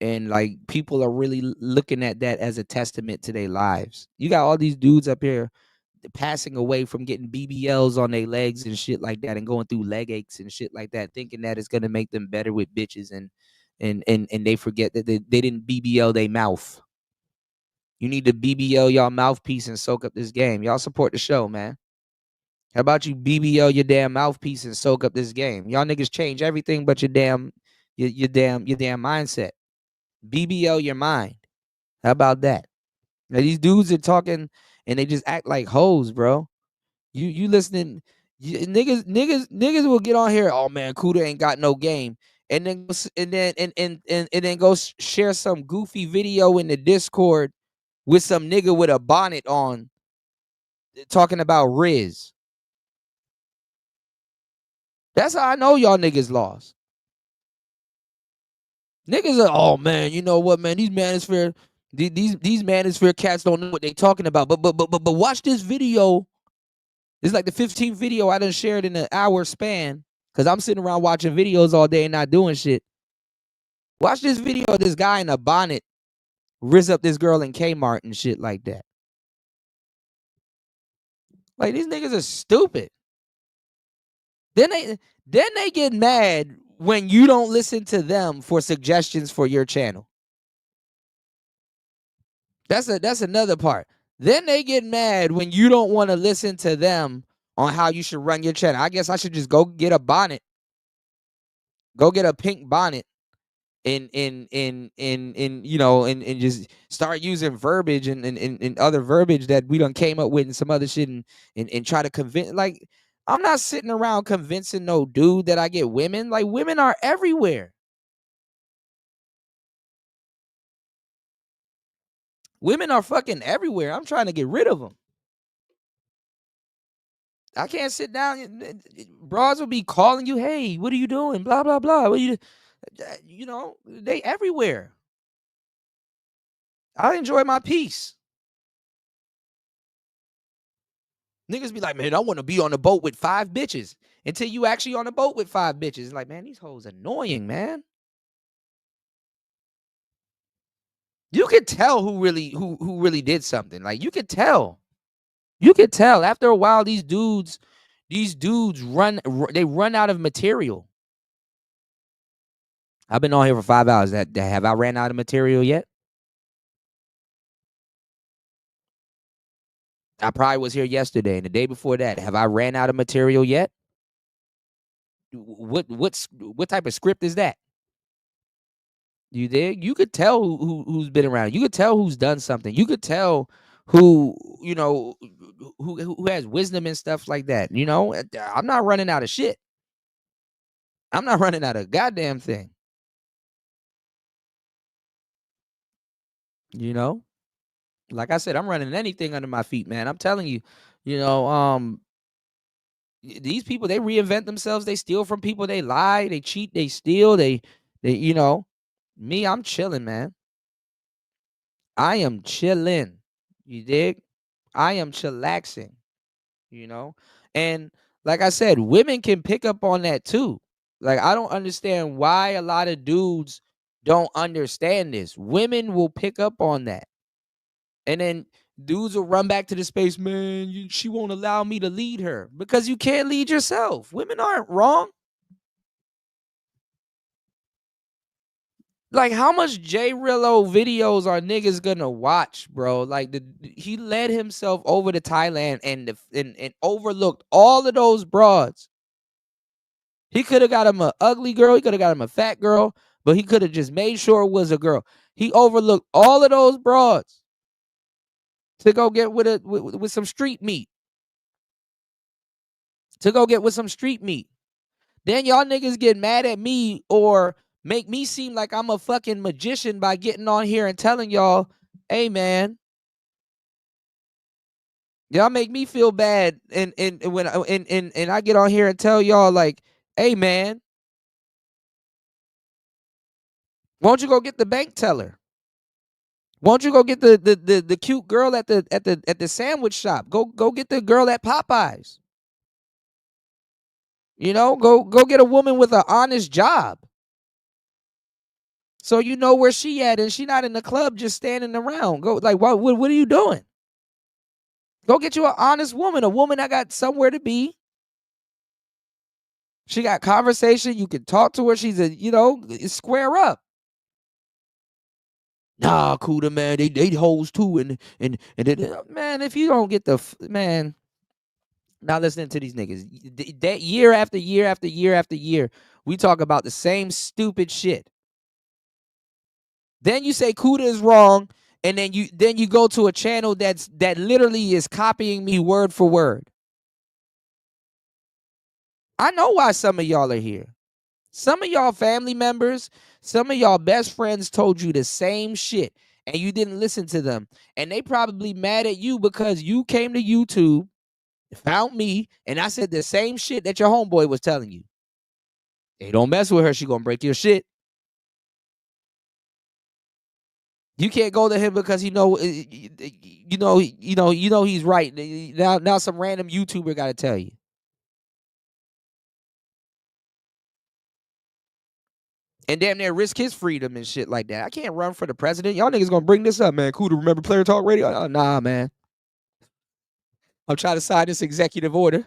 and like people are really looking at that as a testament to their lives. You got all these dudes up here passing away from getting BBLs on their legs and shit like that and going through leg aches and shit like that, thinking that it's gonna make them better with bitches and they forget that they didn't BBL their mouth. You need to BBL y'all mouthpiece and soak up this game. Y'all support the show, man. How about you BBL your damn mouthpiece and soak up this game? Y'all niggas change everything but your damn mindset. BBL your mind. How about that? Now these dudes are talking and they just act like hoes, bro. You listening? Niggas will get on here. Oh man, Kuda ain't got no game, and then go share some goofy video in the Discord with some nigga with a bonnet on, talking about Riz. That's how I know y'all niggas lost. Niggas are, oh man, you know what, man? These Manosphere cats don't know what they talking about. But watch this video. It's like the 15th video I done shared in an hour span because I'm sitting around watching videos all day and not doing shit. Watch this video of this guy in a bonnet riz up this girl in Kmart and shit like that. Like, these niggas are stupid. Then they get mad when you don't listen to them for suggestions for your channel. That's another part. Then they get mad when you don't want to listen to them on how you should run your channel. I guess I should just go get a bonnet. Go get a pink bonnet and just start using verbiage and other verbiage that we done came up with and some other shit and try to convince. Like, I'm not sitting around convincing no dude that I get women. Like, women are everywhere. Women are fucking everywhere. I'm trying to get rid of them. I can't sit down. Broads will be calling you, hey, what are you doing? Blah, blah, blah. What you know, they everywhere. I enjoy my peace. Niggas be like, man, I want to be on a boat with 5 bitches. Until you actually on a boat with 5 bitches. Like, man, these hoes annoying, man. You could tell who really did something. Like, you could tell. You could tell. After a while, these dudes run out of material. I've been on here for 5 hours. Have I ran out of material yet? I probably was here yesterday and the day before that. Have I ran out of material yet? What type of script is that? You dig? You could tell who's been around. You could tell who's done something. You could tell who has wisdom and stuff like that. You know, I'm not running out of shit. I'm not running out of goddamn thing. You know? Like I said, I'm running anything under my feet, man. I'm telling you, these people, they reinvent themselves. They steal from people. They lie. They cheat. They steal. They me, I'm chilling, man. I am chilling. You dig? I am chillaxing, And like I said, women can pick up on that too. Like, I don't understand why a lot of dudes don't understand this. Women will pick up on that. And then dudes will run back to the space, man, she won't allow me to lead her. Because you can't lead yourself. Women aren't wrong. Like, how much J Rillo videos are niggas gonna watch, bro? Like, he led himself over to Thailand and overlooked all of those broads. He could have got him an ugly girl. He could have got him a fat girl, but he could have just made sure it was a girl. He overlooked all of those broads to go get with some street meat. Then y'all niggas get mad at me or make me seem like I'm a fucking magician by getting on here and telling y'all, hey, man. Y'all make me feel bad and when I get on here and tell y'all, like, hey, man, won't you go get the bank teller? Won't you go get the cute girl at the sandwich shop? Go get the girl at Popeyes. Go get a woman with an honest job. So you know where she at and she not in the club just standing around. Go, like, what are you doing? Go get you an honest woman, a woman that got somewhere to be. She got conversation. You can talk to her. She's square up. Nah, Cuda, man, they hoes too, and man, if you don't get man, now listening to these niggas, that year after year after year after year, we talk about the same stupid shit. Then you say Cuda is wrong, and then you go to a channel that literally is copying me word for word. I know why some of y'all are here. Some of y'all family members, some of y'all best friends told you the same shit and you didn't listen to them. And they probably mad at you because you came to YouTube, found me, and I said the same shit that your homeboy was telling you. Hey, don't mess with her. She gonna break your shit. You can't go to him because he's right. Now some random YouTuber got to tell you. And damn near risk his freedom and shit like that. I can't run for the president. Y'all niggas gonna bring this up, man. Cool to remember Player Talk Radio? Nah, man. I'm trying to sign this executive order.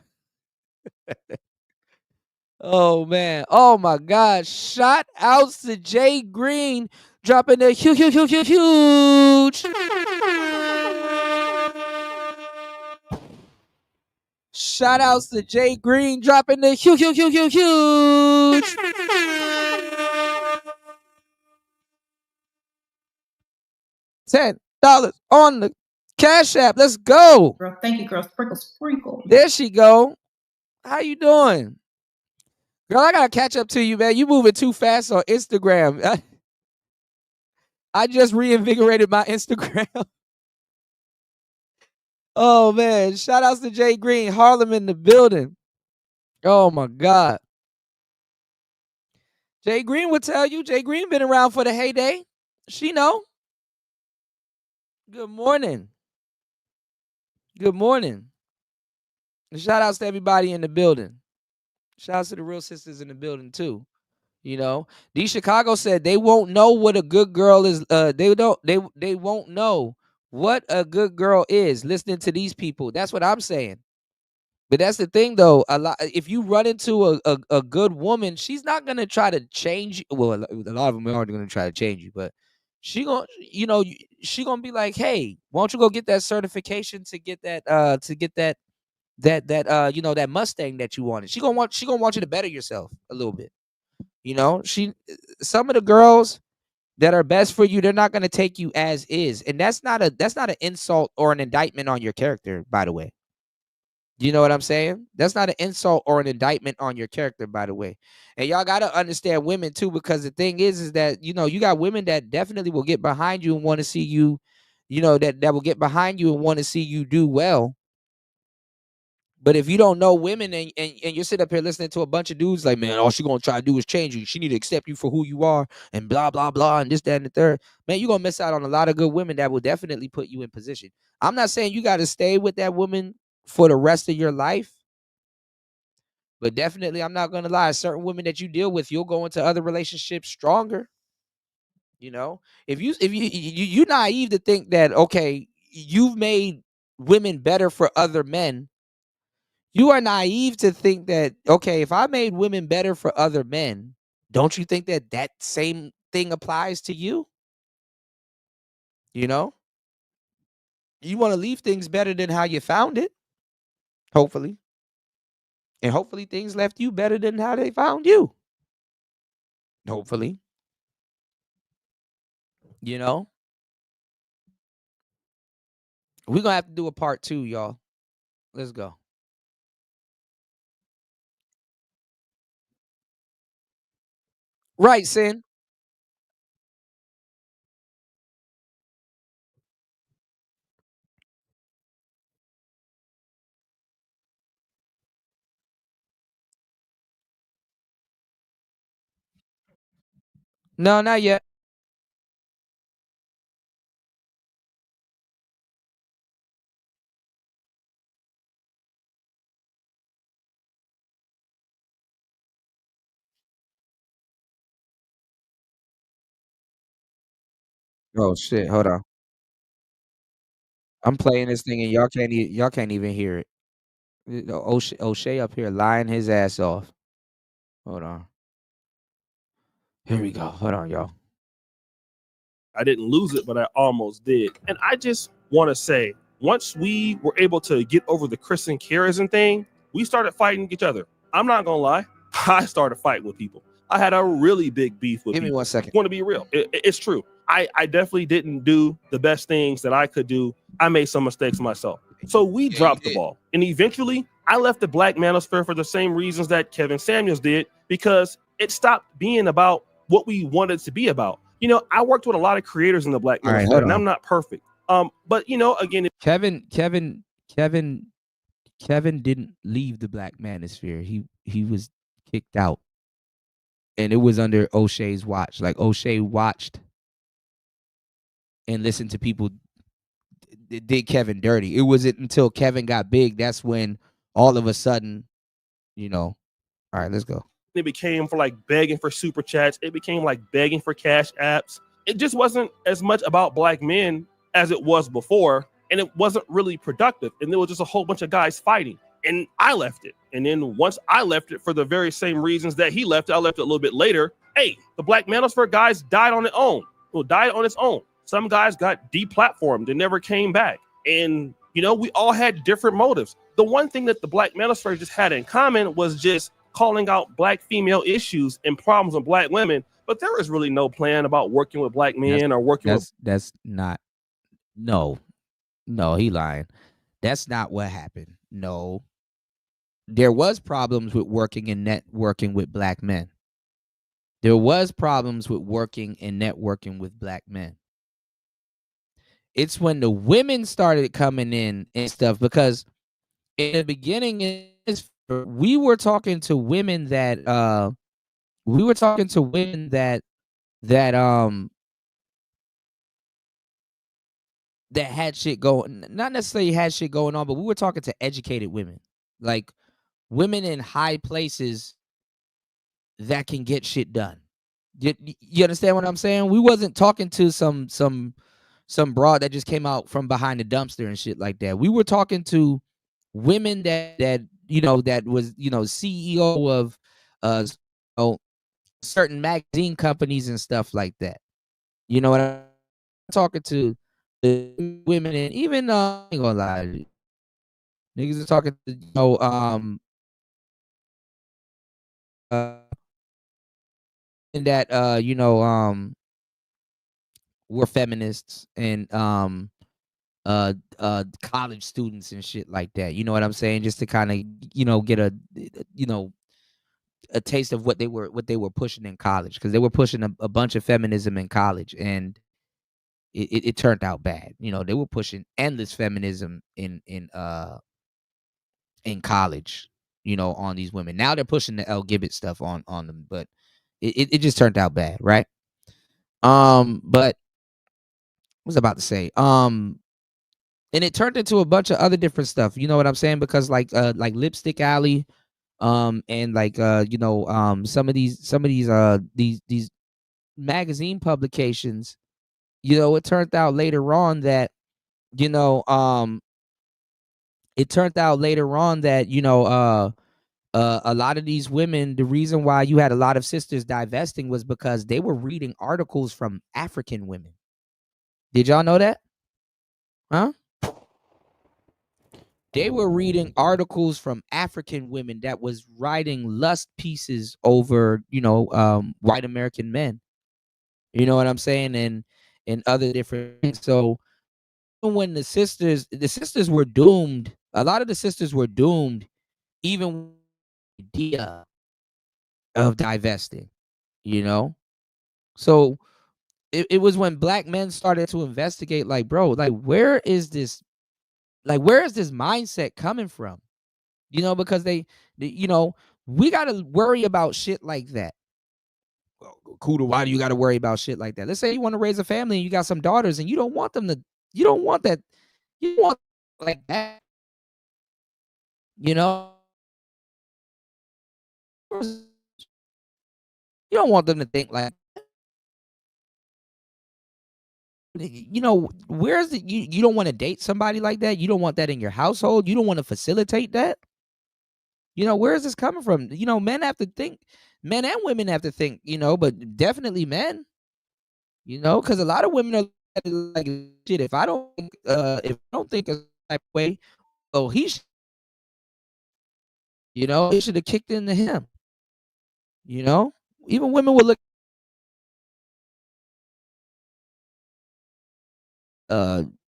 Oh man. Oh my God. Shout outs to Jay Green dropping the huge. Shout outs to Jay Green dropping the huge. $10 on the Cash App. Let's go. Girl, thank you, girl. Sprinkle, sprinkle. There she go. How you doing? Girl, I gotta catch up to you, man. You moving too fast on Instagram. I just reinvigorated my Instagram. Oh man. Shout outs to Jay Green. Harlem in the building. Oh my God. Jay Green would tell you. Jay Green been around for the heyday. She know. Good morning. Good morning. Shout outs to everybody in the building. Shout outs to the real sisters in the building too. You know, D Chicago said they won't know what a good girl is. They won't know what a good girl is listening to these people. That's what I'm saying. But that's the thing though. If you run into a good woman, she's not gonna try to change you. Well, a lot of them aren't gonna try to change you, but she gonna, she gonna be like, hey, why don't you go get that certification to get that that Mustang that you wanted. She gonna want you to better yourself a little bit. Some of the girls that are best for you, they're not gonna take you as is, and that's not an insult or an indictment on your character, by the way. You know what I'm saying? That's not an insult or an indictment on your character, by the way. And y'all gotta understand women too, because the thing is that you got women that definitely will get behind you and want to see you, that will get behind you and want to see you do well. But if you don't know women and you're sitting up here listening to a bunch of dudes like, man, all she gonna try to do is change you. She need to accept you for who you are and blah, blah, blah, and this, that, and the third. Man, you're gonna miss out on a lot of good women that will definitely put you in position. I'm not saying you got to stay with that woman for the rest of your life. But definitely, I'm not gonna lie, certain women that you deal with, you'll go into other relationships stronger. If you're naive to think that, okay, you've made women better for other men. You are naive to think that, okay, if I made women better for other men, don't you think that same thing applies to you? You want to leave things better than how you found it, hopefully. And hopefully things left you better than how they found you. Hopefully. We're going to have to do a part 2, y'all. Let's go. Right, Sin. No, not yet. Oh shit! Hold on. I'm playing this thing and y'all can't even hear it. O'Shea up here lying his ass off. Hold on. Here we go. Hold on, y'all. I didn't lose it, but I almost did. And I just want to say, once we were able to get over the Kristen Kerrison thing, we started fighting each other. I'm not gonna lie, I started fighting with people. I had a really big beef with people. Give me 1 second. Want to be real? It's true. I definitely didn't do the best things that I could do. I made some mistakes myself. So we dropped the ball. And eventually, I left the Black Manosphere for the same reasons that Kevin Samuels did, because it stopped being about what we wanted it to be about. I worked with a lot of creators in the Black Manosphere, and I'm not perfect. But again, Kevin didn't leave the Black Manosphere. He was kicked out. And it was under O'Shea's watch. Like O'Shea watched and listened to people did Kevin dirty. It wasn't until Kevin got big that's when all of a sudden, all right, let's go. It became for like begging for super chats. It became like begging for cash apps. It just wasn't as much about black men as it was before. And it wasn't really productive. And there was just a whole bunch of guys fighting. and I left it. And then once I left it for the very same reasons that he left it, I left it a little bit later. Hey, the Black Manosphere guys died on its own. Well, died on its own. Some guys got deplatformed and never came back. And, you know, we all had different motives. The one thing that the Black Manosphere just had in common was just calling out Black female issues and problems with Black women. But there was really no plan about working with Black men or working with. That's not. No, he lying. That's not what happened. No. There was problems with working and networking with Black men. There was problems with working and networking with Black men. It's when the women started coming in and stuff, because in the beginning, we were talking to women that that had shit going, not necessarily had shit going on, but we were talking to educated women, like women in high places that can get shit done. You understand what I'm saying? We wasn't talking to some broad that just came out from behind the dumpster and shit like that. We were talking to women that you know, that was, you know, CEO of certain magazine companies and stuff like that. You know what I'm talking to? The women, and even I ain't gonna lie, niggas are talking to, you know, and that you know, we're feminists and college students and shit like that. You know what I'm saying? Just to kind of, you know, get a, you know, a taste of what they were pushing in college, because they were pushing a bunch of feminism in college, and it turned out bad. You know, they were pushing endless feminism in college, you know, on these women. Now they're pushing the L. Gibbet stuff on them, but it just turned out bad, right? But what was I about to say? And it turned into a bunch of other different stuff. You know what I'm saying? Because like Lipstick Alley, and like you know, some of these magazine publications, you know, it turned out later on that, you know, a lot of these women, the reason why you had a lot of sisters divesting was because they were reading articles from African women. Did y'all know that? Huh? They were reading articles from African women that was writing lust pieces over, you know, white American men. You know what I'm saying? And other different things. So when the sisters were doomed, a lot of the sisters were doomed, even with the idea of divesting, you know? So it was when Black men started to investigate, like, bro, like, where is this mindset coming from? You know, because they you know, we got to worry about shit like that. Kuda, why do you got to worry about shit like that? Let's say you want to raise a family and you got some daughters and you don't want that, you want like that, you know? You don't want them to think like, you know, where's the, you don't want to date somebody like that. You don't want that in your household. You don't want to facilitate that. You know, where is this coming from? You know, men have to think, men and women have to think, you know, but definitely men, you know, because a lot of women are like, shit, if I don't think a type of way, oh, you know, it should have kicked into him. You know, even women would look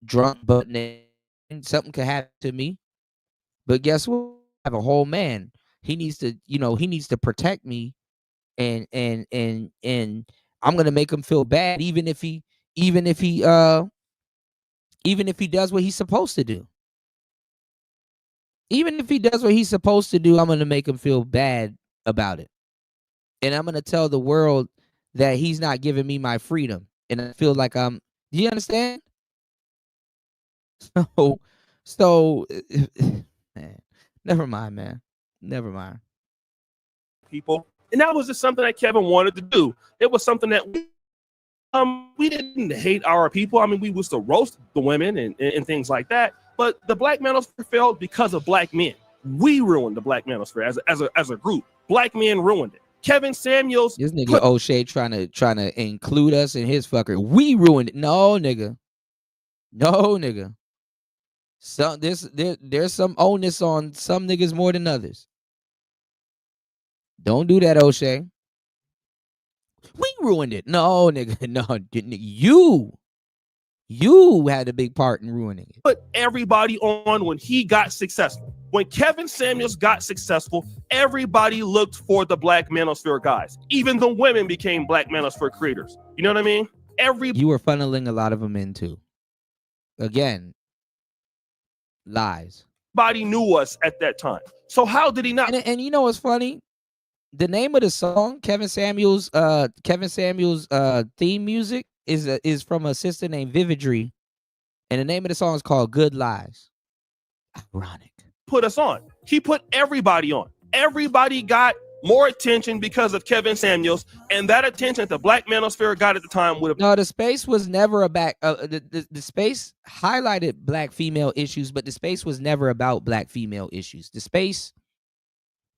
drunk, but something could happen to me. But guess what? I have a whole man. He needs to, you know, he needs to protect me, and I'm gonna make him feel bad, even if he does what he's supposed to do. Even if he does what he's supposed to do, I'm gonna make him feel bad about it. And I'm gonna tell the world that he's not giving me my freedom. And I feel like do you understand? So man, never mind, man. Never mind. People. And that was just something that Kevin wanted to do. It was something that we didn't hate our people. I mean, we used to roast the women and things like that. But the Black Manosphere failed because of Black men. We ruined the Black Manosphere as a group. Black men ruined it. Kevin Samuels. This nigga O'Shea trying to include us in his fucker. We ruined it. No, nigga. No, nigga. There's some onus on some niggas more than others. Don't do that, O'Shea. We ruined it. No, nigga. No, you had a big part in ruining it. Put everybody on when he got successful. When Kevin Samuels got successful, everybody looked for the Black Manosphere guys. Even the women became Black Manosphere creators. You know what I mean? You were funneling a lot of them in too. Again, lies. Everybody knew us at that time. So how did he not? And you know what's funny? The name of the song, Kevin Samuels' theme music is from a sister named Vividry, and the name of the song is called "Good Lies." Ironic. Put us on. He put everybody on. Everybody got more attention because of Kevin Samuels, and that attention that the Black Manosphere got at the time would have. No, the space was never about. The space highlighted Black female issues, but the space was never about Black female issues. The space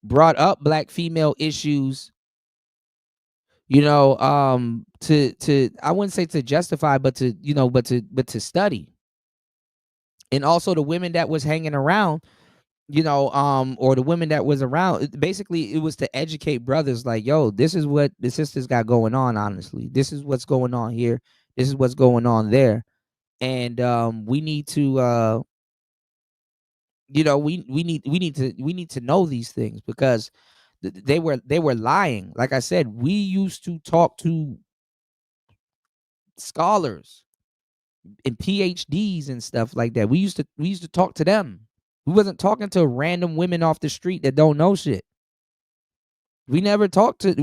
brought up Black female issues, you know, to I wouldn't say to justify, but to, you know, but to study. And also the women that was hanging around, you know, or the women that was around, basically it was to educate brothers like, yo, this is what the sisters got going on, honestly. This is what's going on here. This is what's going on there. And we need to you know, we need to know these things, because they were lying. Like I said, we used to talk to scholars and PhDs and stuff like that. We used to talk to them. We wasn't talking to random women off the street that don't know shit. We never talked to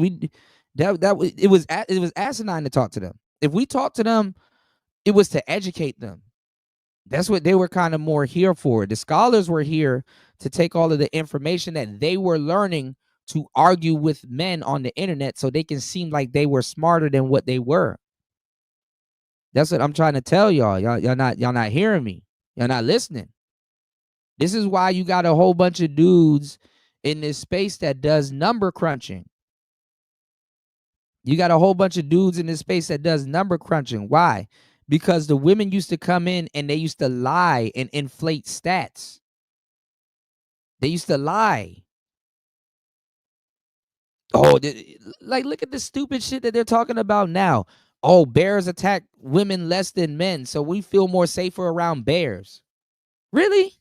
it was asinine to talk to them. If we talked to them, it was to educate them. That's what they were kind of more here for. The scholars were here to take all of the information that they were learning to argue with men on the internet so they can seem like they were smarter than what they were. That's what I'm trying to tell y'all. Y'all not hearing me. Y'all not listening. This is why you got a whole bunch of dudes in this space that does number crunching. You got a whole bunch of dudes in this space that does number crunching. Why? Because the women used to come in and they used to lie and inflate stats. They used to lie. Oh, like, look at the stupid shit that they're talking about now. Oh, bears attack women less than men, so we feel more safer around bears. Really?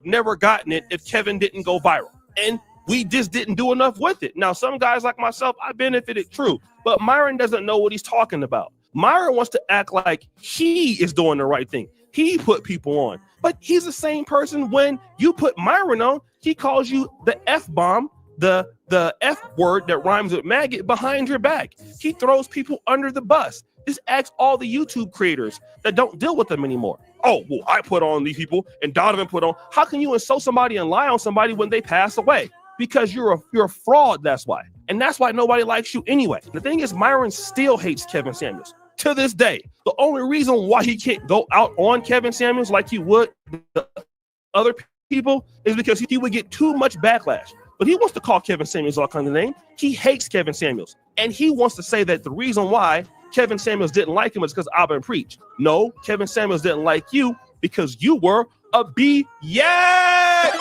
Never gotten it if Kevin didn't go viral. And we just didn't do enough with it. Now, some guys like myself, I benefited, true. But Myron doesn't know what he's talking about. Myron wants to act like he is doing the right thing. He put people on. But he's the same person when you put Myron on, he calls you the F-bomb, the F word that rhymes with maggot behind your back. He throws people under the bus. Just ask all the YouTube creators that don't deal with them anymore. Oh, well, I put on these people and Donovan put on. How can you insult somebody and lie on somebody when they pass away? Because you're a fraud, that's why. And that's why nobody likes you anyway. The thing is, Myron still hates Kevin Samuels. To this day, the only reason why he can't go out on Kevin Samuels like he would the other people is because he would get too much backlash. But he wants to call Kevin Samuels all kinds of names. He hates Kevin Samuels. And he wants to say that the reason why Kevin Samuels didn't like him is because Abba preached. No, Kevin Samuels didn't like you because you were a B. Yeah!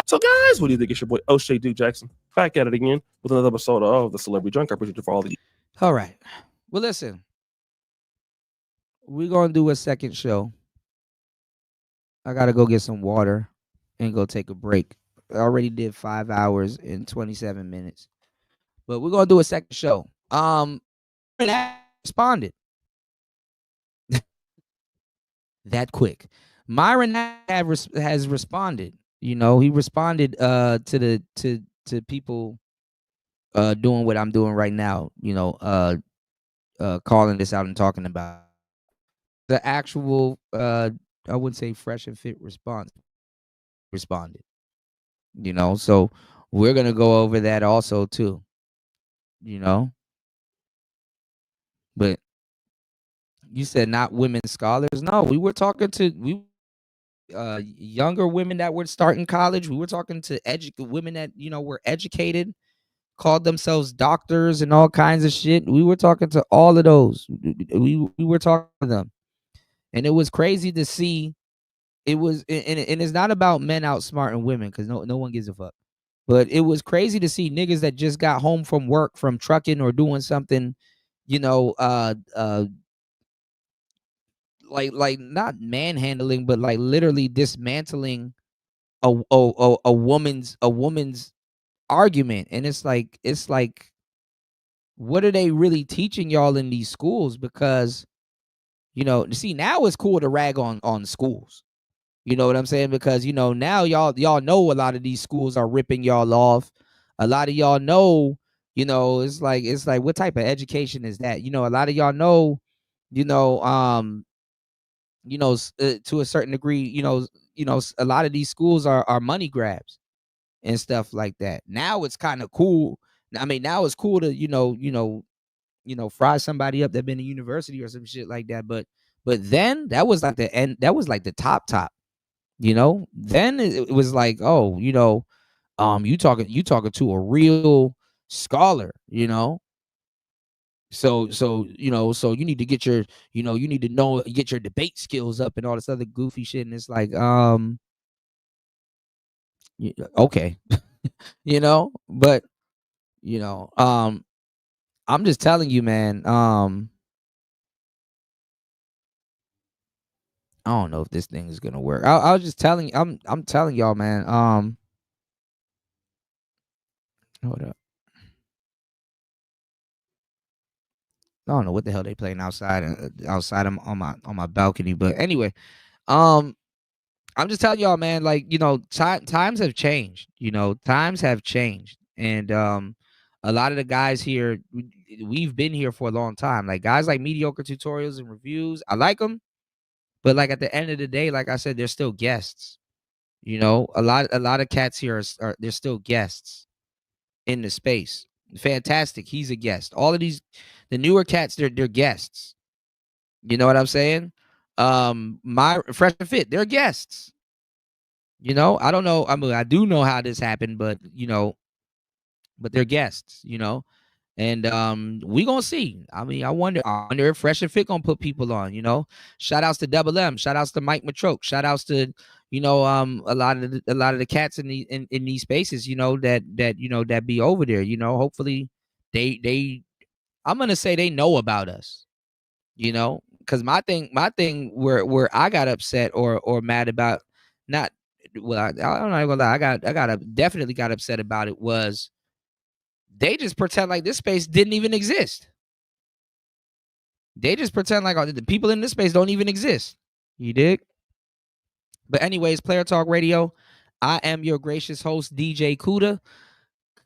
So guys, what do you think? It's your boy O'Shea Duke Jackson back at it again with another episode of The Celebrity Drunk. I appreciate you for all of you. All right. Well, listen, we're going to do a second show. I got to go get some water and go take a break. I already did 5 hours and 27 minutes, but we're going to do a second show. Responded that quick. Myron has responded. You know, he responded to people doing what I'm doing right now. You know, calling this out and talking about the actual I wouldn't say fresh and fit response. Responded. You know, so we're gonna go over that also too. You know. But you said not women scholars. No, we were talking to younger women that were starting college. We were talking to women that, you know, were educated, called themselves doctors and all kinds of shit. We were talking to all of those. We were talking to them. And it was crazy to see. It was, and it's not about men outsmarting women, because no one gives a fuck. But it was crazy to see niggas that just got home from work, from trucking or doing something, you know, like not manhandling, but like literally dismantling a woman's argument. And it's like, what are they really teaching y'all in these schools? Because, you know, see, now it's cool to rag on schools. You know what I'm saying? Because, you know, now y'all know a lot of these schools are ripping y'all off. A lot of y'all know, you know, it's like what type of education is that? You know, a lot of y'all know, to a certain degree, you know, a lot of these schools are money grabs and stuff like that. Now it's kind of cool. I mean, now it's cool to, fry somebody up that been in university or some shit like that. But then that was like the end. That was like the top. You know, then it was like, oh, you know, you talking to a real scholar, you know. So you know, so you need to get your, you know, you need to get your debate skills up and all this other goofy shit. And it's like, okay, you know, but you know, I'm just telling you, man. I don't know if this thing is gonna work. I was just telling, I'm telling y'all, man. Hold up. I don't know what the hell they playing outside on my balcony, but anyway, I'm just telling y'all, man. Like, you know, times have changed. You know, times have changed, and a lot of the guys here, we've been here for a long time. Like guys like Mediocre Tutorials and Reviews, I like them, but like at the end of the day, like I said, they're still guests. You know, a lot of cats here are they're still guests in the space. Fantastic, he's a guest. All of the newer cats, they're guests. You know what I'm saying? My Fresh and Fit, they're guests. You know, I don't know. I mean, I do know how this happened, but you know, but they're guests. You know, and we gonna see. I mean, I wonder if Fresh and Fit gonna put people on. You know, shout outs to Double M, shout outs to Mike Matroke, shout outs to, you know, a lot of the cats in these spaces. You know, that be over there. You know, hopefully they I'm gonna say they know about us. You know, because my thing where I got upset or mad about, not, well, I'm not gonna lie, I definitely got upset about it, was they just pretend like this space didn't even exist. They just pretend like the people in this space don't even exist. You dig? But anyways, Player Talk Radio, I am your gracious host, DJ Kuda.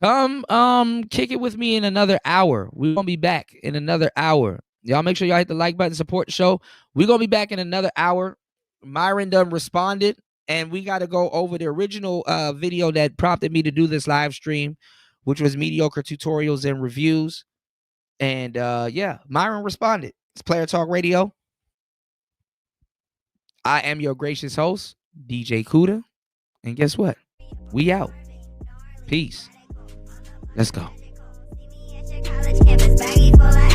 Come kick it with me in another hour. We're gonna be back in another hour. Y'all make sure y'all hit the like button, support the show. We're gonna be back in another hour. Myron done responded, and we got to go over the original video that prompted me to do this live stream, which was Mediocre Tutorials and Reviews. And yeah, Myron responded. It's Player Talk Radio. I am your gracious host, DJ Kuda. And guess what? We out. Peace. Let's go. College campus, baggy full of